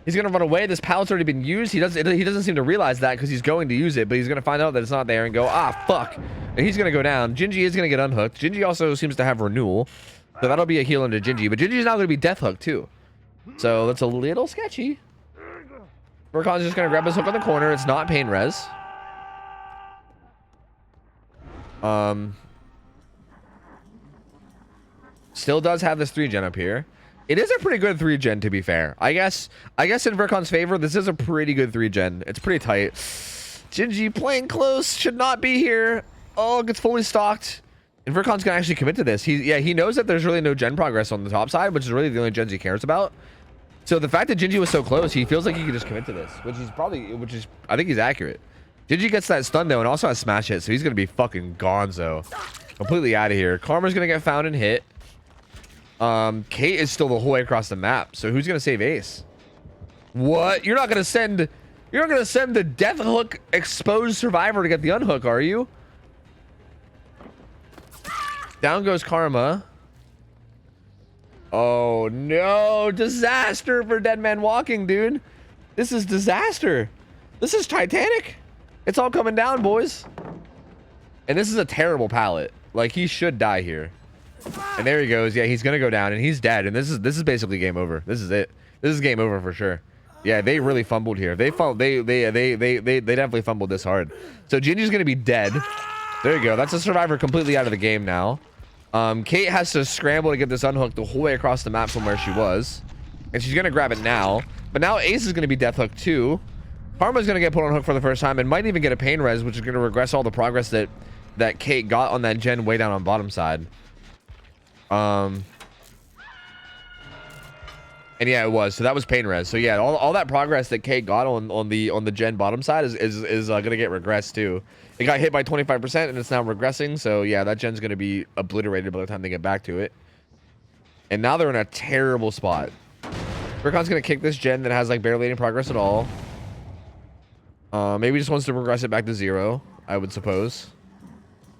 He's gonna run away. This pallet's already been used. He doesn't seem to realize that because he's going to use it, but he's gonna find out that it's not there and go, ah, fuck. And he's gonna go down. Gingy is gonna get unhooked. Gingy also seems to have renewal, so that'll be a heal into Gingy. But Gingy's now gonna be death hooked too, so that's a little sketchy. Furcon's just gonna grab his hook on the corner. It's not pain res. Still does have this 3-gen up here. It is a pretty good 3-gen, to be fair. I guess in Vercon's favor, this is a pretty good 3-gen. It's pretty tight. Gingy playing close, should not be here. Oh, gets fully stocked. And Vercon's gonna actually commit to this. He knows that there's really no gen progress on the top side, which is really the only gens he cares about. So the fact that Gingy was so close, he feels like he could just commit to this, which is I think he's accurate. Gingy gets that stun though, and also has smash hit, so he's gonna be fucking gonzo. Completely out of here. Karma's gonna get found and hit. Kate is still the whole way across the map, so who's gonna save Ace? What? You're not gonna send the death hook exposed survivor to get the unhook, are you? Down goes Karma. Oh no, disaster for Dead Man Walking, dude. This is disaster. This is Titanic. It's all coming down, boys. And this is a terrible pallet. Like he should die here. And there he goes. Yeah, he's gonna go down, and he's dead. And this is basically game over. This is it. This is game over for sure. Yeah, they really fumbled here. They definitely fumbled this hard. So Gingy's gonna be dead. There you go. That's a survivor completely out of the game now. Kate has to scramble to get this unhooked the whole way across the map from where she was, and she's gonna grab it now. But now Ace is gonna be death hooked too. Karma's gonna get put on hook for the first time and might even get a pain res, which is gonna regress all the progress that Kate got on that gen way down on bottom side. And yeah, it was. So that was pain res. So yeah, all that progress that Kate got on the gen bottom side is gonna get regressed too. It got hit by 25% and it's now regressing. So yeah, that gen's gonna be obliterated by the time they get back to it. And now they're in a terrible spot. Vercon's gonna kick this gen that has like barely any progress at all. Maybe he just wants to regress it back to 0, I would suppose.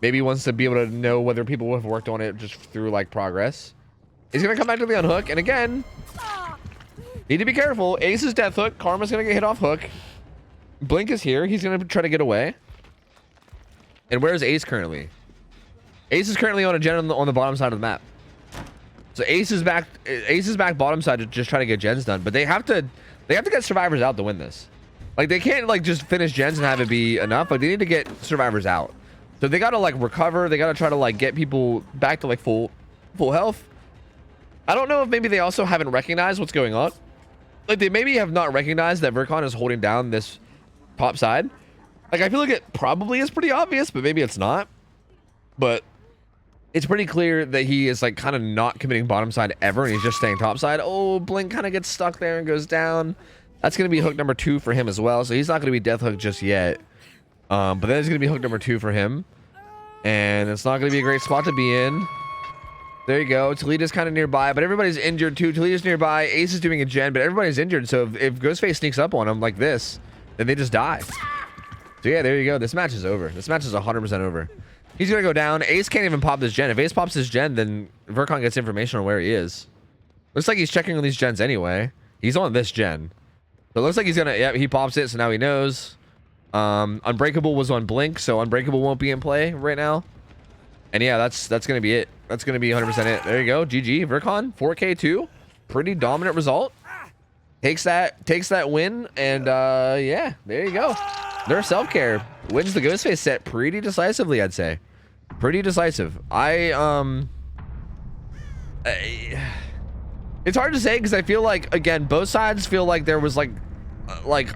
Maybe he wants to be able to know whether people have worked on it just through like progress. He's gonna come back to the unhook, and again, need to be careful. Ace is death hook. Karma's gonna get hit off hook. Blink is here. He's gonna try to get away. And where is Ace currently? Ace is currently on a gen on the bottom side of the map. So Ace is back. Ace is back bottom side to just try to get gens done. But they have to get survivors out to win this. Like they can't like just finish gens and have it be enough. Like they need to get survivors out. So they gotta like recover. They gotta try to like get people back to like full health. I don't know if maybe they also haven't recognized what's going on. Like they maybe have not recognized that Vercon is holding down this top side. Like I feel like it probably is pretty obvious, but maybe it's not. But it's pretty clear that he is like kind of not committing bottom side ever, and he's just staying top side. Oh, Blink kind of gets stuck there and goes down. That's gonna be hook number 2 for him as well. So he's not gonna be death hook just yet. But then it's gonna be hook number 2 for him. And it's not going to be a great spot to be in. There you go. Toledo's kind of nearby, but everybody's injured too. Toledo's nearby. Ace is doing a gen, but everybody's injured. So if Ghostface sneaks up on them like this, then they just die. So yeah, there you go. This match is over. This match is 100% over. He's going to go down. Ace can't even pop this gen. If Ace pops this gen, then Vercon gets information on where he is. Looks like he's checking on these gens anyway. He's on this gen. So it looks like he's going to... Yeah, he pops it, so now he knows. Unbreakable was on Blink, so Unbreakable won't be in play right now. And yeah, that's going to be it. That's going to be 100% it. There you go. GG. Vercon, 4K2. Pretty dominant result. Takes that win, and yeah, there you go. Their self-care wins the Ghostface set pretty decisively, I'd say. Pretty decisive. It's hard to say because I feel like, again, both sides feel like there was like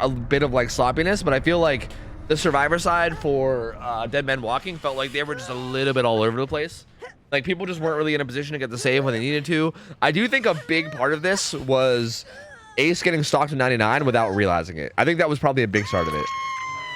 a bit of like sloppiness, but I feel like the Survivor side for Dead Men Walking felt like they were just a little bit all over the place. Like, people just weren't really in a position to get the save when they needed to. I do think a big part of this was Ace getting stalked to 99 without realizing it. I think that was probably a big start of it.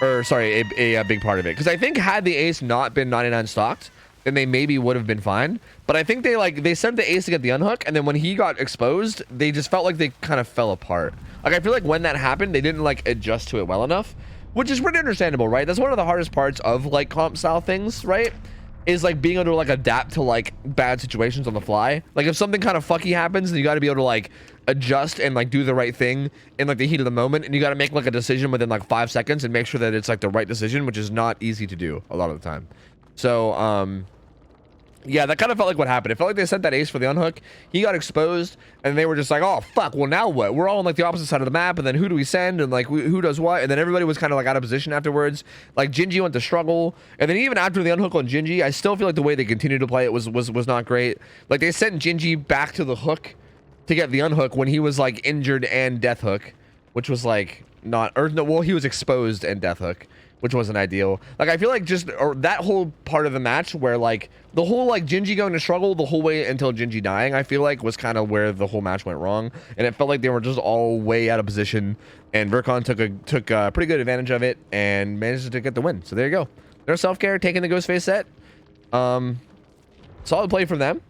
Or, sorry, a big part of it. Because I think had the Ace not been 99 stalked, then they maybe would have been fine. But I think they sent the Ace to get the unhook, and then when he got exposed, they just felt like they kind of fell apart. Like, I feel like when that happened, they didn't, like, adjust to it well enough. Which is pretty understandable, right? That's one of the hardest parts of, like, comp style things, right? Is like being able to like adapt to like bad situations on the fly. Like if something kind of fucky happens, then you got to be able to like adjust and like do the right thing in like the heat of the moment, and you got to make like a decision within like 5 seconds and make sure that it's like the right decision, which is not easy to do a lot of the time. So yeah, that kind of felt like what happened. It felt like they sent that Ace for the unhook. He got exposed, and they were just like, oh, fuck, well, now what? We're all on, like, the opposite side of the map, and then who do we send? And, like, who does what? And then everybody was kind of, like, out of position afterwards. Like, Gingy went to struggle. And then even after the unhook on Gingy, I still feel like the way they continued to play it was not great. Like, they sent Gingy back to the hook to get the unhook when he was, like, injured and death hook, which was, like, not... Or, no, well, he was exposed and death hook, which wasn't ideal. Like, I feel like just that whole part of the match where, like, the whole, like, Gingy going to struggle the whole way until Gingy dying, I feel like was kind of where the whole match went wrong. And it felt like they were just all way out of position. And Vercon took a pretty good advantage of it and managed to get the win. So there you go. Their self-care, taking the Ghostface set. Solid play from them.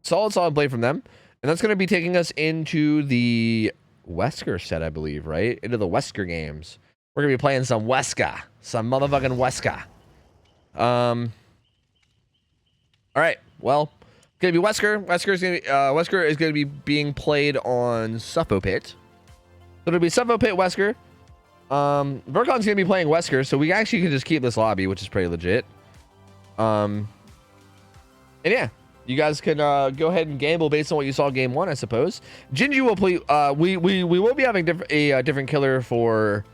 Solid play from them. And that's going to be taking us into the Wesker set, I believe, right? Into the Wesker games. We're going to be playing some Wesker. Some motherfucking Wesker. All right. Well, it's going to be Wesker. Wesker is going to be being played on Suffopit. So it'll be Suffopit Wesker. Vercon's going to be playing Wesker, so we actually can just keep this lobby, which is pretty legit. And yeah, you guys can go ahead and gamble based on what you saw game 1, I suppose. Gingy will play. We will be having a different killer for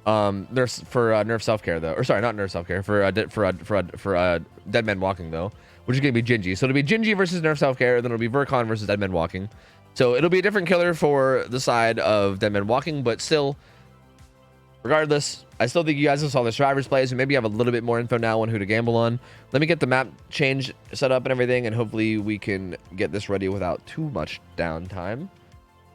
nerf self-care though, or sorry, not nerf self-care, for Dead Men Walking though, which is gonna be Gingy. So it'll be Gingy versus nerf self-care, then it'll be Vercon versus Dead Men Walking. So it'll be a different killer for the side of Dead Men Walking, but still, regardless, I still think you guys saw the Survivors plays, and maybe you have a little bit more info now on who to gamble on. Let me get the map change set up and everything, and hopefully we can get this ready without too much downtime.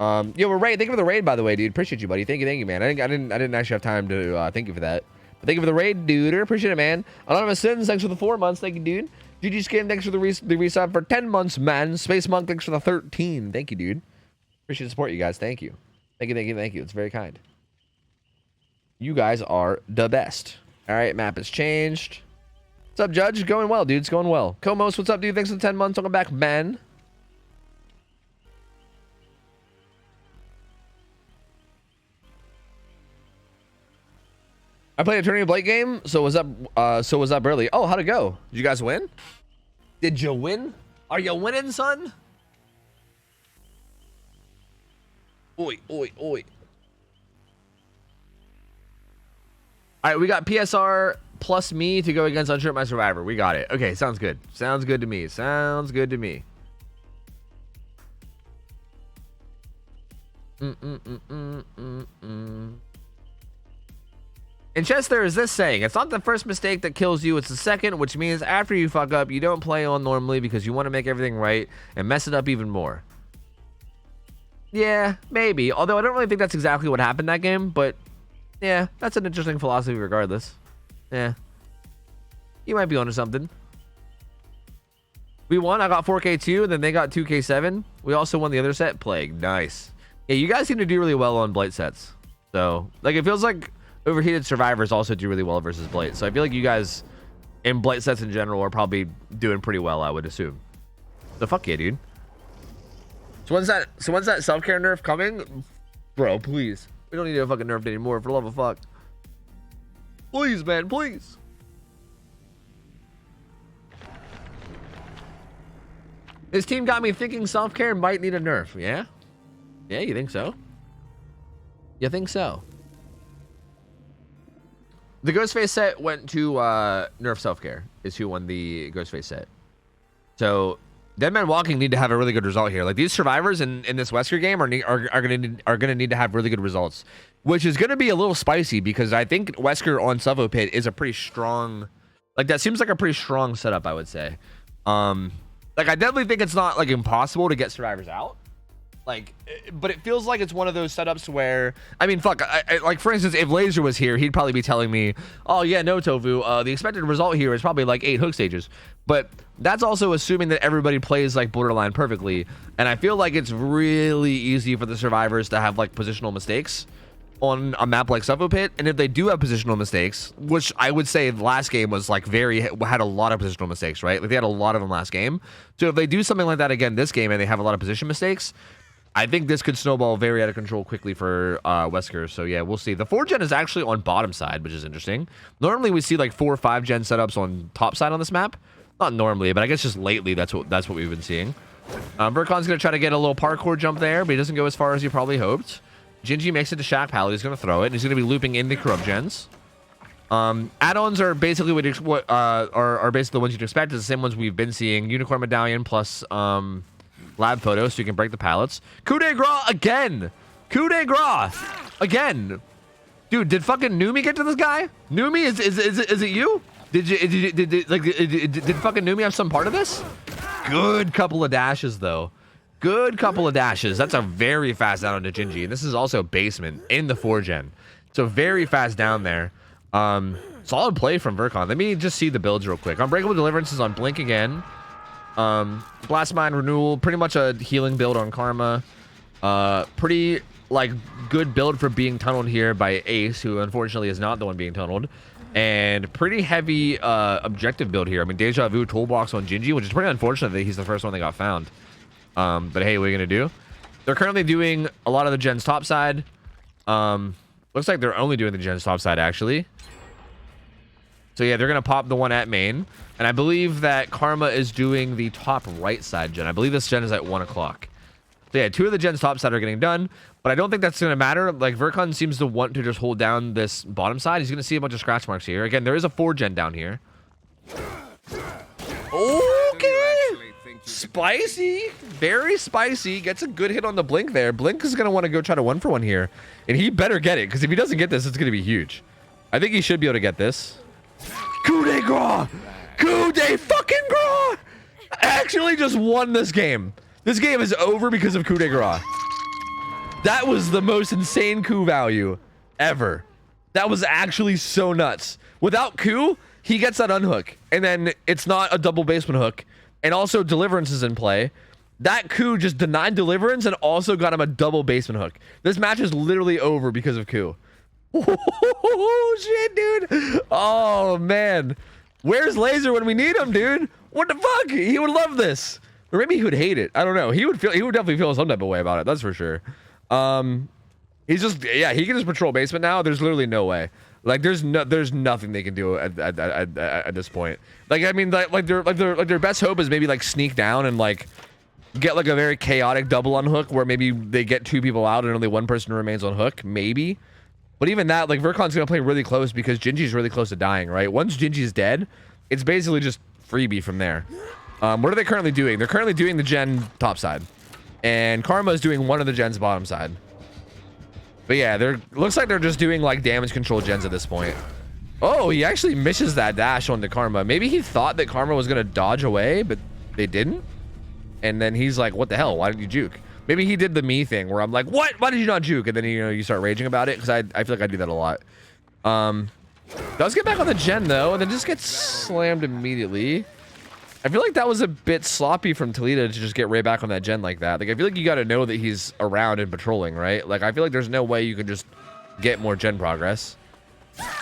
Yo, we're right. Thank you for the raid, by the way, dude. Appreciate you, buddy. Thank you, man. I didn't actually have time to thank you for that. But thank you for the raid, dude. Appreciate it, man. Anonymous Sins, thanks for the 4 months. Thank you, dude. GG Skin, thanks for the resub for 10 months, man. Space Monk, thanks for the 13. Thank you, dude. Appreciate the support, you guys. Thank you. Thank you. It's very kind. You guys are the best. All right, map has changed. What's up, Judge? Going well, dude. It's going well. Komos, what's up, dude? Thanks for the 10 months. Welcome back, man. I played a Attorney Blake game, so was up early. Oh, how'd it go? Did you guys win? Did you win? Are you winning, son? Oi. All right, we got PSR plus me to go against Unshirt My Survivor. We got it. Okay, sounds good. Sounds good to me. In chess, there is this saying: it's not the first mistake that kills you, it's the second, which means after you fuck up, you don't play on normally because you want to make everything right and mess it up even more. Yeah, maybe. Although I don't really think that's exactly what happened that game, but yeah, that's an interesting philosophy regardless. Yeah. You might be onto something. We won. I got 4K2, and then they got 2K7. We also won the other set. Plague. Nice. Yeah, you guys seem to do really well on Blight sets. So, like, it feels like Overheated Survivors also do really well versus Blight. So I feel like you guys in Blight sets in general are probably doing pretty well, I would assume. So fuck yeah, dude. So when's that self-care nerf coming? Bro, please. We don't need a fucking nerf anymore, for the love of fuck. Please, man, please. This team got me thinking self-care might need a nerf. Yeah? Yeah, you think so? You think so? The Ghostface set went to nerf self-care, is who won the Ghostface set. So Dead Man Walking need to have a really good result here. Like, these survivors in this Wesker game are gonna need to have really good results, which is gonna be a little spicy because I think Wesker on Savo Pit is a pretty strong, like, that seems like a pretty strong setup, I would say. Like, I definitely think it's not like impossible to get survivors out. Like, but it feels like it's one of those setups where, I mean, fuck, like, for instance, if Laser was here, he'd probably be telling me, oh yeah, no, Tofu, the expected result here is probably like 8 hook stages. But that's also assuming that everybody plays like borderline perfectly. And I feel like it's really easy for the survivors to have like positional mistakes on a map like Suffolk Pit. And if they do have positional mistakes, which I would say the last game was like had a lot of positional mistakes, right? Like, they had a lot of them last game. So if they do something like that again this game and they have a lot of position mistakes, I think this could snowball very out of control quickly for Wesker. So yeah, we'll see. The 4-gen is actually on bottom side, which is interesting. Normally we see like 4 or 5-gen setups on top side on this map. Not normally, but I guess just lately that's what we've been seeing. Vercon's gonna try to get a little parkour jump there, but he doesn't go as far as he probably hoped. Gingy makes it to Shack Pallet. He's gonna throw it, and he's gonna be looping in the corrupt gens. Add-ons are basically what are basically the ones you'd expect. It's the same ones we've been seeing. Unicorn Medallion plus lab photo, so you can break the pallets. Coup de grace again! Coup de grace again! Dude, did fucking Numi get to this guy? Numi, is it you? Did fucking Numi have some part of this? Good couple of dashes though. Good couple of dashes. That's a very fast down onto Gingy. And this is also basement in the 4-gen. So very fast down there. Solid play from Vercon. Let me just see the builds real quick. Unbreakable Deliverance is on Blink again. Blast Mine Renewal, pretty much a healing build on Karma. Pretty like good build for being tunneled here by Ace, who unfortunately is not the one being tunneled. And pretty heavy objective build here. I mean, Deja Vu toolbox on Gingy, which is pretty unfortunate that he's the first one that got found. But hey, what are you gonna do? They're currently doing a lot of the gens topside. Looks like they're only doing the gens topside actually. So yeah, they're gonna pop the one at main, and I believe that Karma is doing the top right side gen. I believe this gen is at 1 o'clock. So yeah, 2 of the gens topside are getting done, but I don't think that's gonna matter. Like, Vercon seems to want to just hold down this bottom side. He's gonna see a bunch of scratch marks here. Again, there is a 4-gen down here. Okay. Spicy, very spicy. Gets a good hit on the Blink there. Blink is gonna want to go try to 1-for-1 here, and he better get it, because if he doesn't get this, it's gonna be huge. I think he should be able to get this. Coup de grace! Coup de fucking grace! Actually just won this game. This game is over because of coup de grace. That was the most insane coup value ever. That was actually so nuts. Without coup, he gets that unhook, and then it's not a double basement hook, and also Deliverance is in play. That coup just denied Deliverance and also got him a double basement hook. This match is literally over because of coup. Oh shit, dude. Oh man, where's Laser when we need him, dude? What the fuck? He would love this, or maybe he would hate it. I don't know. He would definitely feel some type of way about it, that's for sure. He's just, yeah, he can just patrol basement now. There's literally no way. Like, there's nothing they can do at this point. Like, I mean, like their best hope is maybe like sneak down and like get like a very chaotic double unhook where maybe they get 2 people out and only 1 person remains on hook, maybe. But even that, like, Vercon's gonna play really close because Gingy's really close to dying, right? Once Gingy's dead, it's basically just freebie from there. What are they currently doing? They're currently doing the gen top side, and Karma is doing one of the gens bottom side. But yeah, looks like they're just doing like damage control gens at this point. Oh, he actually misses that dash onto Karma. Maybe he thought that Karma was gonna dodge away, but they didn't. And then he's like, "What the hell? Why didn't you juke?" Maybe he did the me thing where I'm like, "What? Why did you not juke?" And then you start raging about it, because I feel like I do that a lot. Does get back on the gen though, and then just gets slammed immediately. I feel like that was a bit sloppy from Toledo to just get right back on that gen like that. Like, I feel like you got to know that he's around and patrolling, right? Like, I feel like there's no way you can just get more gen progress.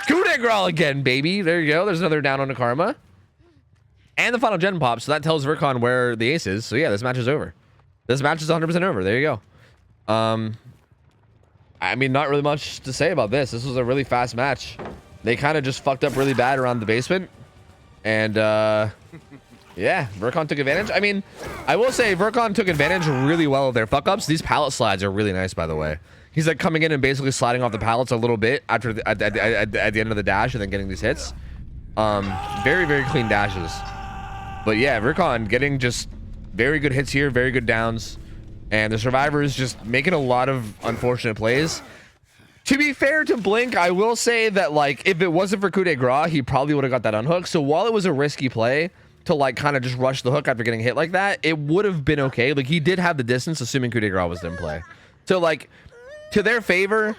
Coup de grace again, baby. There you go. There's another down on the karma. And the final gen pop, so that tells Vercon where the ace is. So yeah, this match is over. This match is 100% over. There you go. I mean, not really much to say about this. This was a really fast match. They kind of just fucked up really bad around the basement. And, yeah, Vercon took advantage. I mean, I will say Vercon took advantage really well of their fuck-ups. These pallet slides are really nice, by the way. He's, like, coming in and basically sliding off the pallets a little bit after at the end of the dash and then getting these hits. Very, very clean dashes. But, yeah, Vercon getting just very good hits here, very good downs. And the survivors just making a lot of unfortunate plays. To be fair to Blink, I will say that, like, if it wasn't for coup de grace, he probably would have got that unhook. So while it was a risky play to, like, kind of just rush the hook after getting hit like that, it would have been okay. Like, he did have the distance, assuming coup de grace was in play. So, like, to their favor,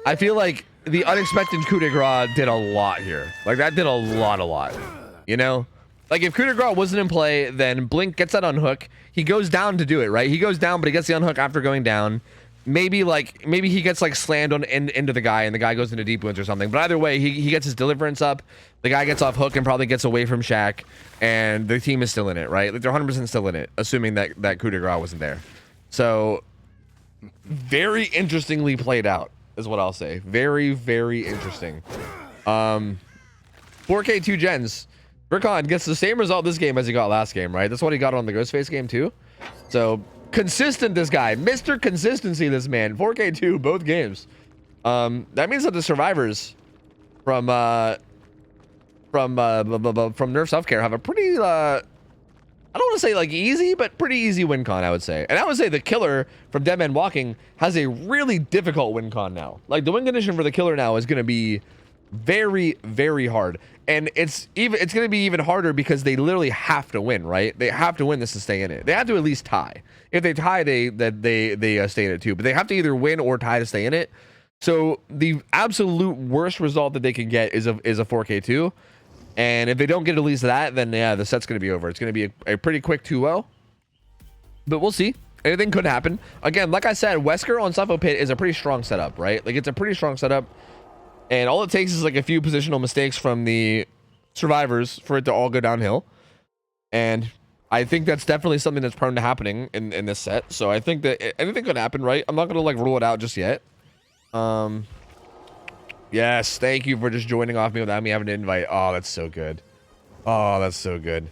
I feel like the unexpected coup de grace did a lot here. Like, that did a lot. You know? Like, if coup de grace wasn't in play, then Blink gets that unhook. He goes down to do it, right? He goes down, but he gets the unhook after going down. Maybe he gets, like, slammed on into the guy, and the guy goes into deep wounds or something. But either way, he gets his deliverance up. The guy gets off hook and probably gets away from Shaq, and the team is still in it, right? Like, they're 100% still in it, assuming that coup de grace wasn't there. So, very interestingly played out, is what I'll say. Very, very interesting. 4K 2 gens. Vercon gets the same result this game as he got last game, right? That's what he got on the Ghostface game too. So consistent, this guy, Mr. Consistency, this man. 4K2 both games. That means that the survivors from Nerf Self-Care have a pretty I don't want to say like easy, but pretty easy win con, I would say. And I would say the killer from Dead Man Walking has a really difficult win con now. Like, the win condition for the killer now is going to be very, very hard. And it's going to be even harder because they literally have to win, right? They have to win this to stay in it. They have to at least tie. If they tie, they stay in it too. But they have to either win or tie to stay in it. So the absolute worst result that they can get is a 4K2. And if they don't get at least that, then yeah, the set's going to be over. It's going to be a pretty quick 2-0. But we'll see. Anything could happen. Again, like I said, Wesker on Suffolk Pit is a pretty strong setup, right? Like, it's a pretty strong setup. And all it takes is like a few positional mistakes from the survivors for it to all go downhill. And I think that's definitely something that's prone to happening in this set. So I think that anything could happen, right? I'm not going to like rule it out just yet. Yes, thank you for just joining off me without me having to invite. Oh, that's so good. Oh, that's so good.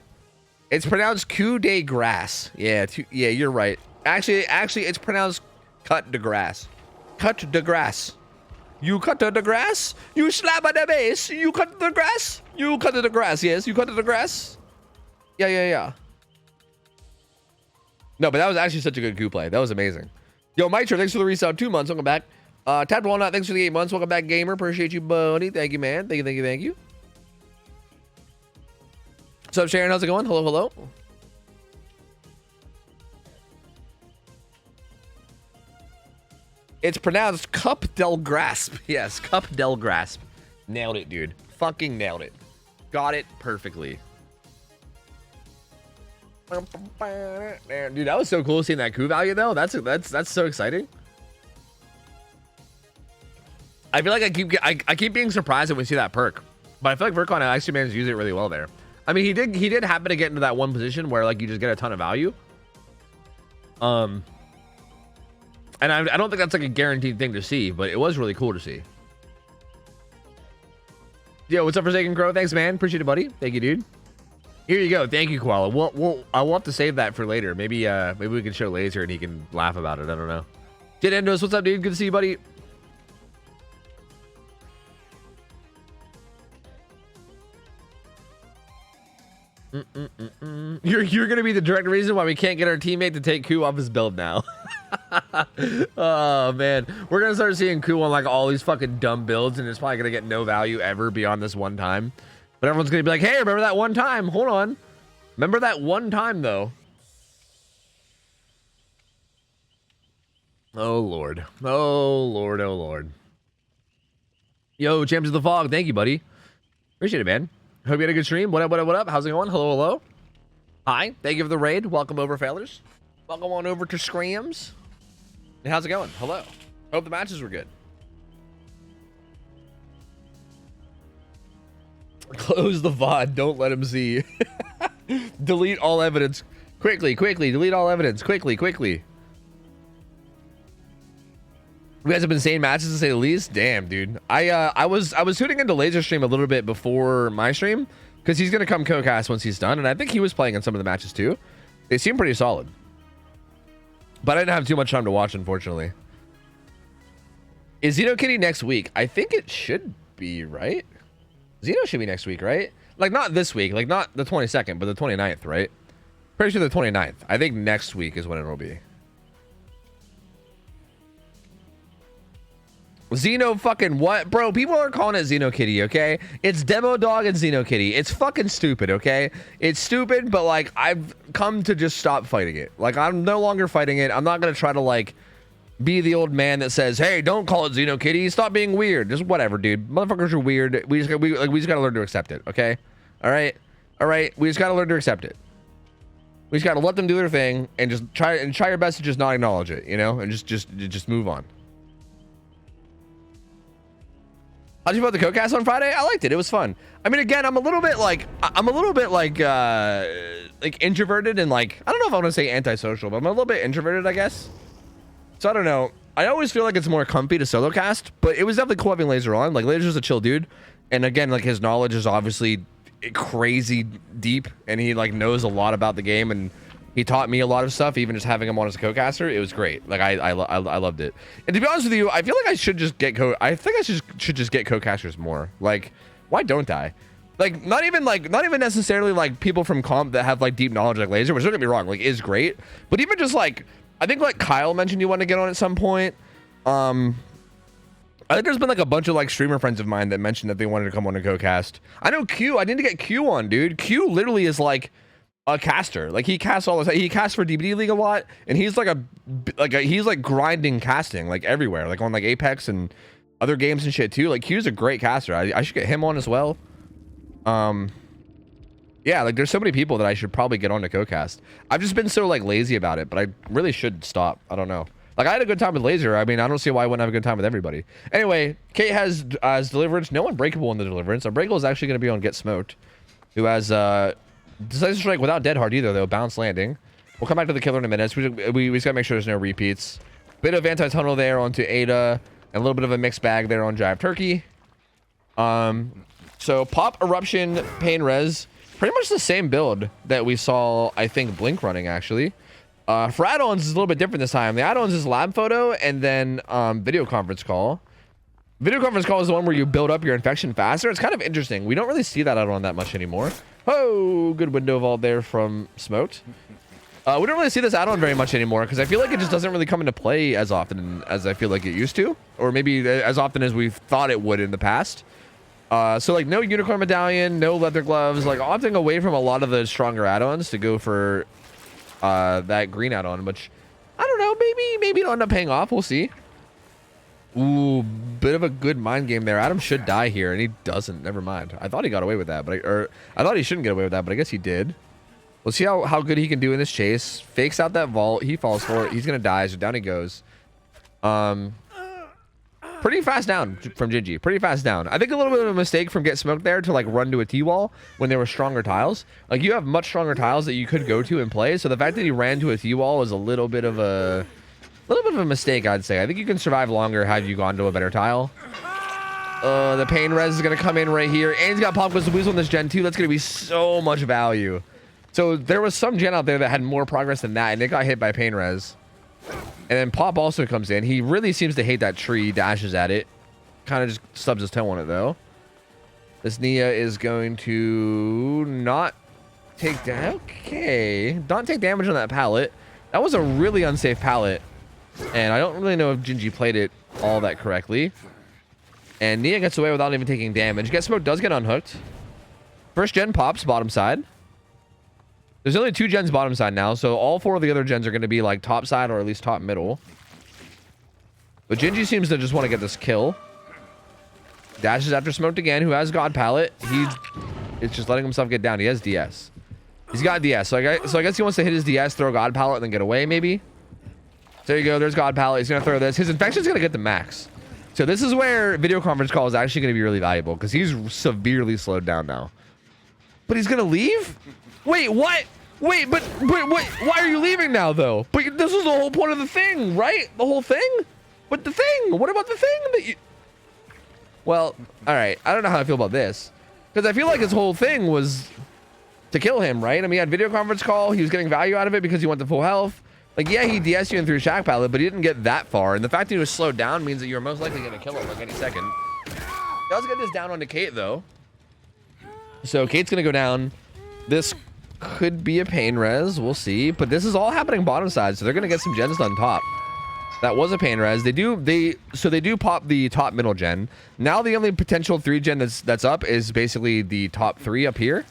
It's pronounced coup de grace. Yeah, yeah, you're right. Actually, it's pronounced cut de grass. Cut de grass. You cut the grass? You slap at the base? You cut the grass? You cut the grass, yes. You cut the grass? Yeah. No, but that was actually such a good coup play. That was amazing. Yo, Mitra, thanks for the resub. 2 months. Welcome back. Tapped Walnut, thanks for the 8 months. Welcome back, Gamer. Appreciate you, buddy. Thank you, man. Thank you. What's up, Sharon? How's it going? Hello. It's pronounced Cup del Grasp. Yes, Cup del Grasp. Nailed it, dude. Fucking nailed it. Got it perfectly. Dude, that was so cool seeing that coup value though. That's so exciting. I feel like I keep being surprised when we see that perk, but I feel like Vercon actually managed to use it really well there. I mean, he did happen to get into that one position where like you just get a ton of value. And I don't think that's like a guaranteed thing to see, but it was really cool to see. Yo, what's up, Forsaken Crow? Thanks, man. Appreciate it, buddy. Thank you, dude. Here you go. Thank you, Koala. I will have to save that for later. Maybe we can show Laser and he can laugh about it. I don't know. Jid Endos, what's up, dude? Good to see you, buddy. You're gonna be the direct reason why we can't get our teammate to take Ku off his build now. Oh man, we're gonna start seeing Ku on like all these fucking dumb builds, and it's probably gonna get no value ever beyond this one time. But everyone's gonna be like, hey, remember that one time? Hold on, remember that one time though. Oh lord, oh lord, oh lord. Yo, Champs of the Fog, thank you, buddy. Appreciate it, man. Hope you had a good stream. What up? How's it going? Hello. Hi, thank you for the raid. Welcome over, fellas. Welcome on over to SCRIMS. And how's it going? Hello. Hope the matches were good. Close the VOD. Don't let him see. Delete all evidence. Quickly, quickly. Delete all evidence. Quickly, quickly. We guys have insane matches to say the least. Damn, dude. I was tuning into Laser stream a little bit before my stream because he's gonna come co-cast once he's done, and I think he was playing in some of the matches too. They seem pretty solid, but I didn't have too much time to watch, unfortunately. Is Xeno Kitty next week? I think it should be, right? Xeno should be next week, right? Like not this week, like not the 22nd, but the 29th, right? Pretty sure the 29th. I think next week is when it will be. Xeno fucking what? Bro, people are calling it Xeno Kitty, okay? It's Demo Dog and Xeno Kitty. It's fucking stupid, okay? It's stupid, but like I've come to just stop fighting it. Like I'm no longer fighting it. I'm not gonna try to like be the old man that says, hey, don't call it Xeno Kitty. Stop being weird. Just whatever, dude. Motherfuckers are weird. We just gotta learn to accept it, okay? All right? All right? We just gotta learn to accept it. We just gotta let them do their thing and just try your best to just not acknowledge it, you know? And just move on. How'd you vote the co-cast on Friday? I liked it. It was fun. I mean, again, I'm a little bit like introverted and like, I don't know if I want to say antisocial, but I'm a little bit introverted, I guess. So I don't know. I always feel like it's more comfy to solo cast, but it was definitely cool having Laser on. Like Laser's a chill dude. And again, like his knowledge is obviously crazy deep and he like knows a lot about the game and he taught me a lot of stuff, even just having him on as a co-caster. It was great. Like I loved it. And to be honest with you, I feel like I should just get should just get co-casters more. Like, why don't I? Like, not even necessarily like people from comp that have like deep knowledge like Laser, which don't get me wrong, like is great. But even just like, I think like Kyle mentioned you want to get on at some point. I think there's been like a bunch of like streamer friends of mine that mentioned that they wanted to come on a co-cast. I know Q. I need to get Q on, dude. Q literally is like a caster. Like he casts all the time. He casts for DBD League a lot, and he's he's like grinding casting like everywhere, like on like Apex and other games and shit too. Like Q's a great caster. I should get him on as well. Yeah, like there's so many people that I should probably get on to co-cast. I've just been so like lazy about it, but I really should stop. I don't know. Like I had a good time with Laser. I mean, I don't see why I wouldn't have a good time with everybody. Anyway, Kate has Deliverance. No Unbreakable in the Deliverance. Unbreakable is actually going to be on Get Smoked, who has Decisive Strike without Dead Hard either, though. Bounce Landing. We'll come back to the killer in a minute. We just got to make sure there's no repeats. Bit of anti-tunnel there onto Ada, and a little bit of a mixed bag there on Jive Turkey. So Pop, Eruption, Pain Res. Pretty much the same build that we saw, I think, Blink running, actually. For add-ons, it's a little bit different this time. The add-ons is Lab Photo and then Video Conference Call. Video Conference Call is the one where you build up your infection faster. It's kind of interesting. We don't really see that add-on that much anymore. Oh, good window vault there from Smoked. We don't really see this add-on very much anymore because I feel like it just doesn't really come into play as often as I feel like it used to. Or maybe as often as we thought it would in the past. So like no Unicorn Medallion, no Leather Gloves, like opting away from a lot of the stronger add-ons to go for that green add-on, which I don't know, maybe it'll end up paying off. We'll see. Ooh, bit of a good mind game there. Adam should die here, and he doesn't. Never mind. I thought he got away with that, but I thought he shouldn't get away with that, but I guess he did. We'll see how good he can do in this chase. Fakes out that vault. He falls for it. He's gonna die, so down he goes. Pretty fast down from Gingy. Pretty fast down. I think a little bit of a mistake from Get Smoked there to like run to a T-wall when there were stronger tiles. Like you have much stronger tiles that you could go to and play. So the fact that he ran to a T-wall is a little bit of a mistake, I'd say. I think you can survive longer had you gone to a better tile. The Pain Res is gonna come in right here, and he's got Pop Quiz Weasel in this gen too. That's gonna be so much value. So there was some gen out there that had more progress than that, and it got hit by Pain Res. And then Pop also comes in. He really seems to hate that tree, dashes at it. Kind of just stubs his toe on it, though. This Nia is going to not take damage. Okay. Don't take damage on that pallet. That was a really unsafe pallet. And I don't really know if Gingy played it all that correctly. And Nia gets away without even taking damage. Get Smoke does get unhooked. First gen Pops, bottom side. There's only 2 gens bottom side now, so all 4 of the other gens are going to be like top side or at least top middle. But Gingy seems to just want to get this kill. Dashes after Smoked again, who has God Palette. It's just letting himself get down. He has DS. He's got DS. So I guess he wants to hit his DS, throw God Pallet, and then get away, maybe. There you go. There's God Pallet. He's going to throw this. His infection's going to get the max. So this is where video conference call is actually going to be really valuable because he's severely slowed down now. But he's going to leave? Wait, what? Wait, but wait, why are you leaving now, though? But this was the whole point of the thing, right? The whole thing? But the thing? What about the thing that you... Well, all right. I don't know how I feel about this. Because I feel like his whole thing was to kill him, right? I mean, he had video conference call. He was getting value out of it because he went to full health. Like, yeah, he DS'd you in through Shack Pallet, but he didn't get that far. And the fact that he was slowed down means that you're most likely going to kill him like any second. Let's get this down onto Kate, though. So Kate's going to go down. This could be a pain res. We'll see. But this is all happening bottom side, so they're going to get some gens done top. That was a pain res. They do pop the top middle gen. Now the only potential 3 gen that's up is basically the top 3 up here.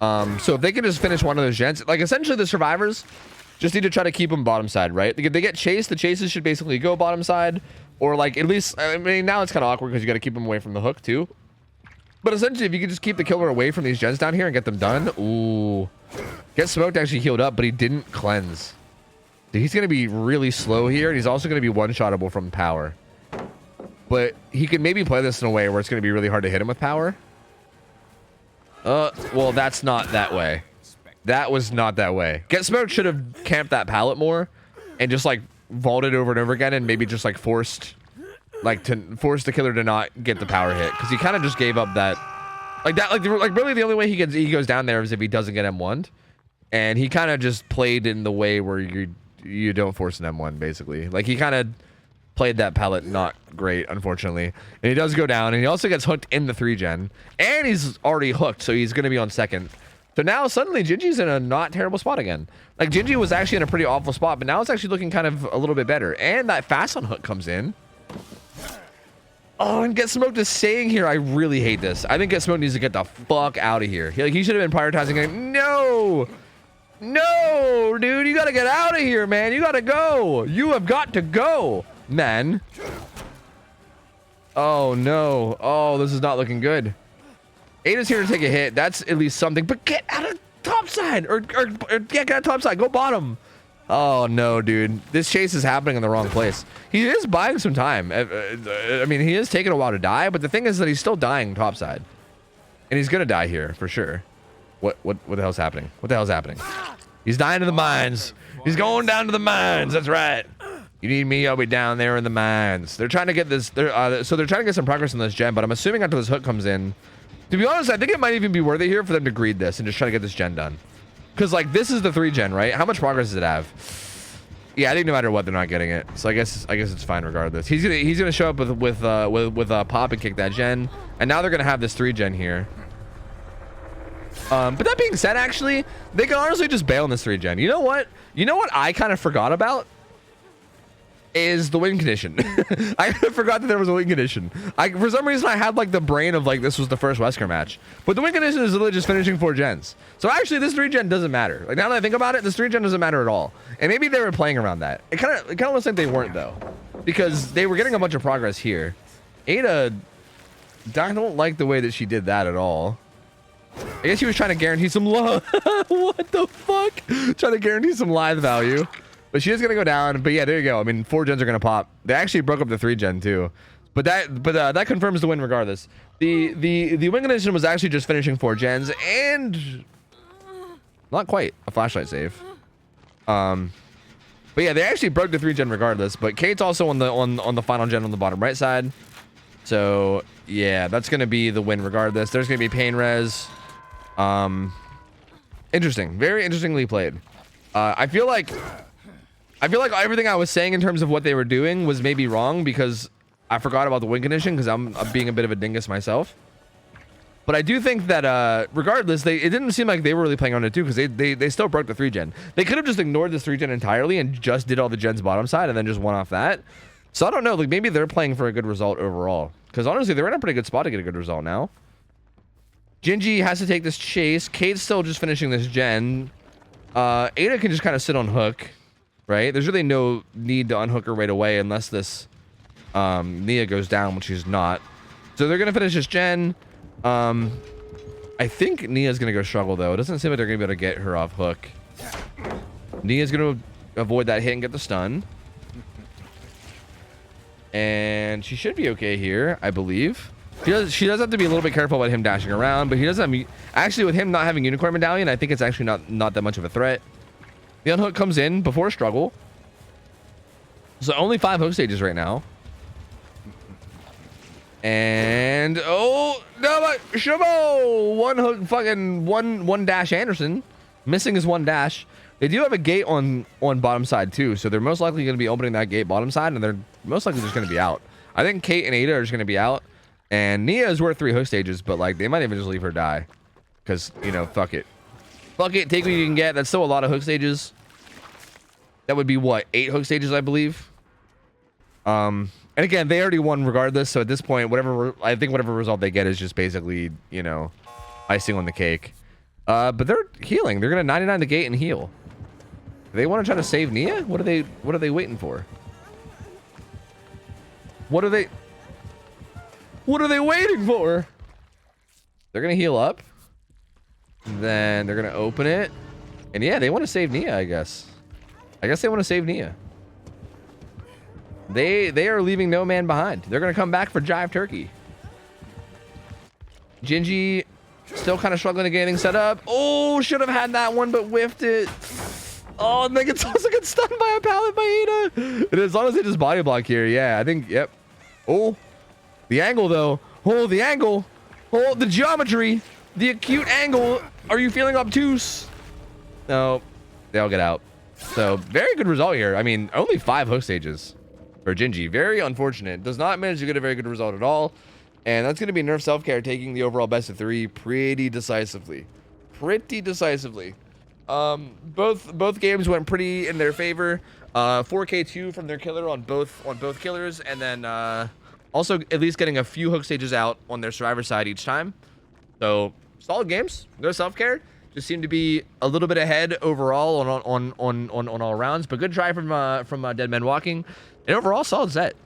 So if they can just finish one of those gens, like essentially the survivors just need to try to keep them bottom side, right? They get chased. The chases should basically go bottom side, or like at least, I mean, now it's kind of awkward because you got to keep them away from the hook too. But essentially, if you could just keep the killer away from these gens down here and get them done, ooh, Get Smoked actually healed up, but he didn't cleanse. Dude, he's going to be really slow here, and he's also going to be one-shottable from power. But he could maybe play this in a way where it's going to be really hard to hit him with power. Well, that's not that way. That was not that way. Get Smoked should have camped that pallet more and just like vaulted over and over again and maybe just like forced the killer to not get the power hit, because he kind of just gave up that like really the only way he goes down there is if he doesn't get M1'd, and he kind of just played in the way where you don't force an M1 basically. Like he kind of played that pallet not great, unfortunately, and he does go down, and he also gets hooked in the 3 gen, and he's already hooked, so he's going to be on second. So now suddenly Gingy's in a not terrible spot again. Like Gingy was actually in a pretty awful spot, but now it's actually looking kind of a little bit better. And that fast on hook comes in. Oh, and Get Smoked is staying here. I really hate this. I think Get Smoked needs to get the fuck out of here. He should have been prioritizing it. No! No, dude, you gotta get out of here, man. You gotta go. You have got to go, man. Oh, no. Oh, this is not looking good. Ada's here to take a hit. That's at least something. But get out of top side. Or get out of top side. Go bottom. Oh, no, dude. This chase is happening in the wrong place. He is buying some time. I mean, he is taking a while to die. But the thing is that he's still dying top side. And he's going to die here for sure. What the hell's happening? What the hell's happening? He's dying to the mines. He's going down to the mines. That's right. You need me, I'll be down there in the mines. They're trying to get this. So they're trying to get some progress on this gen. But I'm assuming after this hook comes in, to be honest, I think it might even be worth it here for them to greed this and just try to get this gen done. Because, like, this is the 3 gen, right? How much progress does it have? Yeah, I think no matter what, they're not getting it. So I guess it's fine regardless. He's gonna show up with pop and kick that gen, and now they're gonna have this 3 gen here. But that being said, actually, they can honestly just bail on this 3 gen. You know what? You know what I kind of forgot about? Is the win condition. I forgot that there was a win condition. For some reason, I had like the brain of like this was the first Wesker match, but the win condition is literally just finishing 4 gens. So actually, this 3 gen doesn't matter. Like now that I think about it, this 3 gen doesn't matter at all. And maybe they were playing around that. It kind of looks like they weren't though, because they were getting a bunch of progress here. Ada, I don't like the way that she did that at all. I guess she was trying to guarantee some love. What the fuck? Trying to guarantee some live value. But she is gonna go down. But yeah, there you go. I mean, 4 gens are gonna pop. They actually broke up the 3 gen too. But that confirms the win regardless. The win condition was actually just finishing 4 gens and not quite a flashlight save. But yeah, they actually broke the 3 gen regardless. But Kate's also on the final gen on the bottom right side. So yeah, that's gonna be the win regardless. There's gonna be pain res. Interesting, very interestingly played. I feel like everything I was saying in terms of what they were doing was maybe wrong because I forgot about the win condition because I'm being a bit of a dingus myself. But I do think that regardless, it didn't seem like they were really playing on it too, because they still broke the 3 gen. They could have just ignored this 3 gen entirely and just did all the gens bottom side and then just won off that. So I don't know, like maybe they're playing for a good result overall, because honestly they're in a pretty good spot to get a good result now. Gingy has to take this chase. Kate's still just finishing this gen. Ada can just kind of sit on hook, right? There's really no need to unhook her right away unless this Nia goes down, which she's not. So they're gonna finish this gen. I I think Nia's gonna go struggle though. It doesn't seem like they're gonna be able to get her off hook. Nia's gonna avoid that hit and get the stun. And she should be okay here, I believe. She does have to be a little bit careful about him dashing around, but he doesn't have, actually with him not having Unicorn Medallion, I think it's actually not that much of a threat. The unhook comes in before struggle. So only 5 hook stages right now. And oh no, but Shabo! One hook, fucking one dash Anderson. Missing his 1 dash. They do have a gate on bottom side too, so they're most likely going to be opening that gate bottom side, and they're most likely just going to be out. I think Kate and Ada are just going to be out, and Nia is worth 3 hook stages, but like they might even just leave her die, because you know, fuck it, take what you can get. That's still a lot of hook stages. That would be what, 8 hook stages, I believe. And again, they already won regardless, so at this point, whatever result they get is just basically, you know, icing on the cake. But they're healing. They're gonna 99 the gate and heal. They want to try to save Nia? What are they waiting for? What are they waiting for? They're gonna heal up. Then they're gonna open it. And yeah, they want to save Nia, I guess. I guess they want to save Nia. They are leaving no man behind. They're gonna come back for Jive Turkey. Gingy still kind of struggling to get anything set up. Oh, should have had that one, but whiffed it. Oh, and then gets also gets stunned by a pallet by Ada. And as long as they just body block here, yeah, I think, yep. Oh, the angle though. Oh, the angle. Oh, the geometry. The acute angle. Are you feeling obtuse? No, they all get out. So very good result here. I mean, only 5 hook stages for Gingy. Very unfortunate. Does not manage to get a very good result at all. And that's going to be Nerf Self-Care taking the overall best of 3 pretty decisively. Both games went pretty in their favor. 4K2 from their killer on both killers, and then also at least getting a few hook stages out on their survivor side each time. So solid games. No Self-Care. Just seemed to be a little bit ahead overall on all rounds, but good try from Dead Men Walking. And overall, solid set.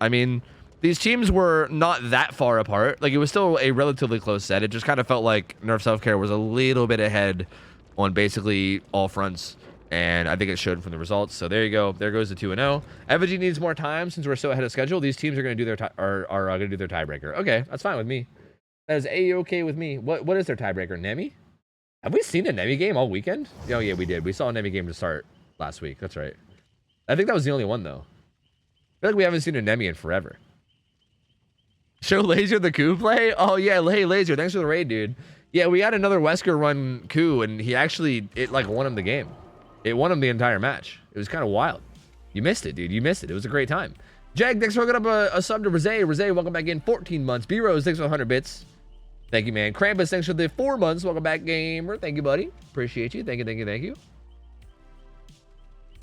I mean, these teams were not that far apart. Like, it was still a relatively close set. It just kind of felt like Nerf Self-Care was a little bit ahead on basically all fronts, and I think it showed from the results. So there you go. There goes the 2-0. Effigy needs more time since we're so ahead of schedule. These teams are going to do their going to do their tiebreaker. Okay, that's fine with me. That is a-okay with me. What is their tiebreaker? Nemi? Have we seen a Nemi game all weekend? Oh yeah, we did. We saw a Nemi game to start last week. That's right. I think that was the only one though. I feel like we haven't seen a Nemi in forever. Show Laser the coup play? Oh yeah, hey Laser, thanks for the raid, dude. Yeah, we had another Wesker run coup, and he actually, it like won him the game. It won him the entire match. It was kind of wild. You missed it, dude. You missed it. It was a great time. Jag, thanks for hooking up a sub to Rosé. Rosé, welcome back in. 14 months. B-Rose, thanks for 100 bits. Thank you, man. Krampus, thanks for the 4 months. Welcome back, gamer. Thank you, buddy. Appreciate you. Thank you.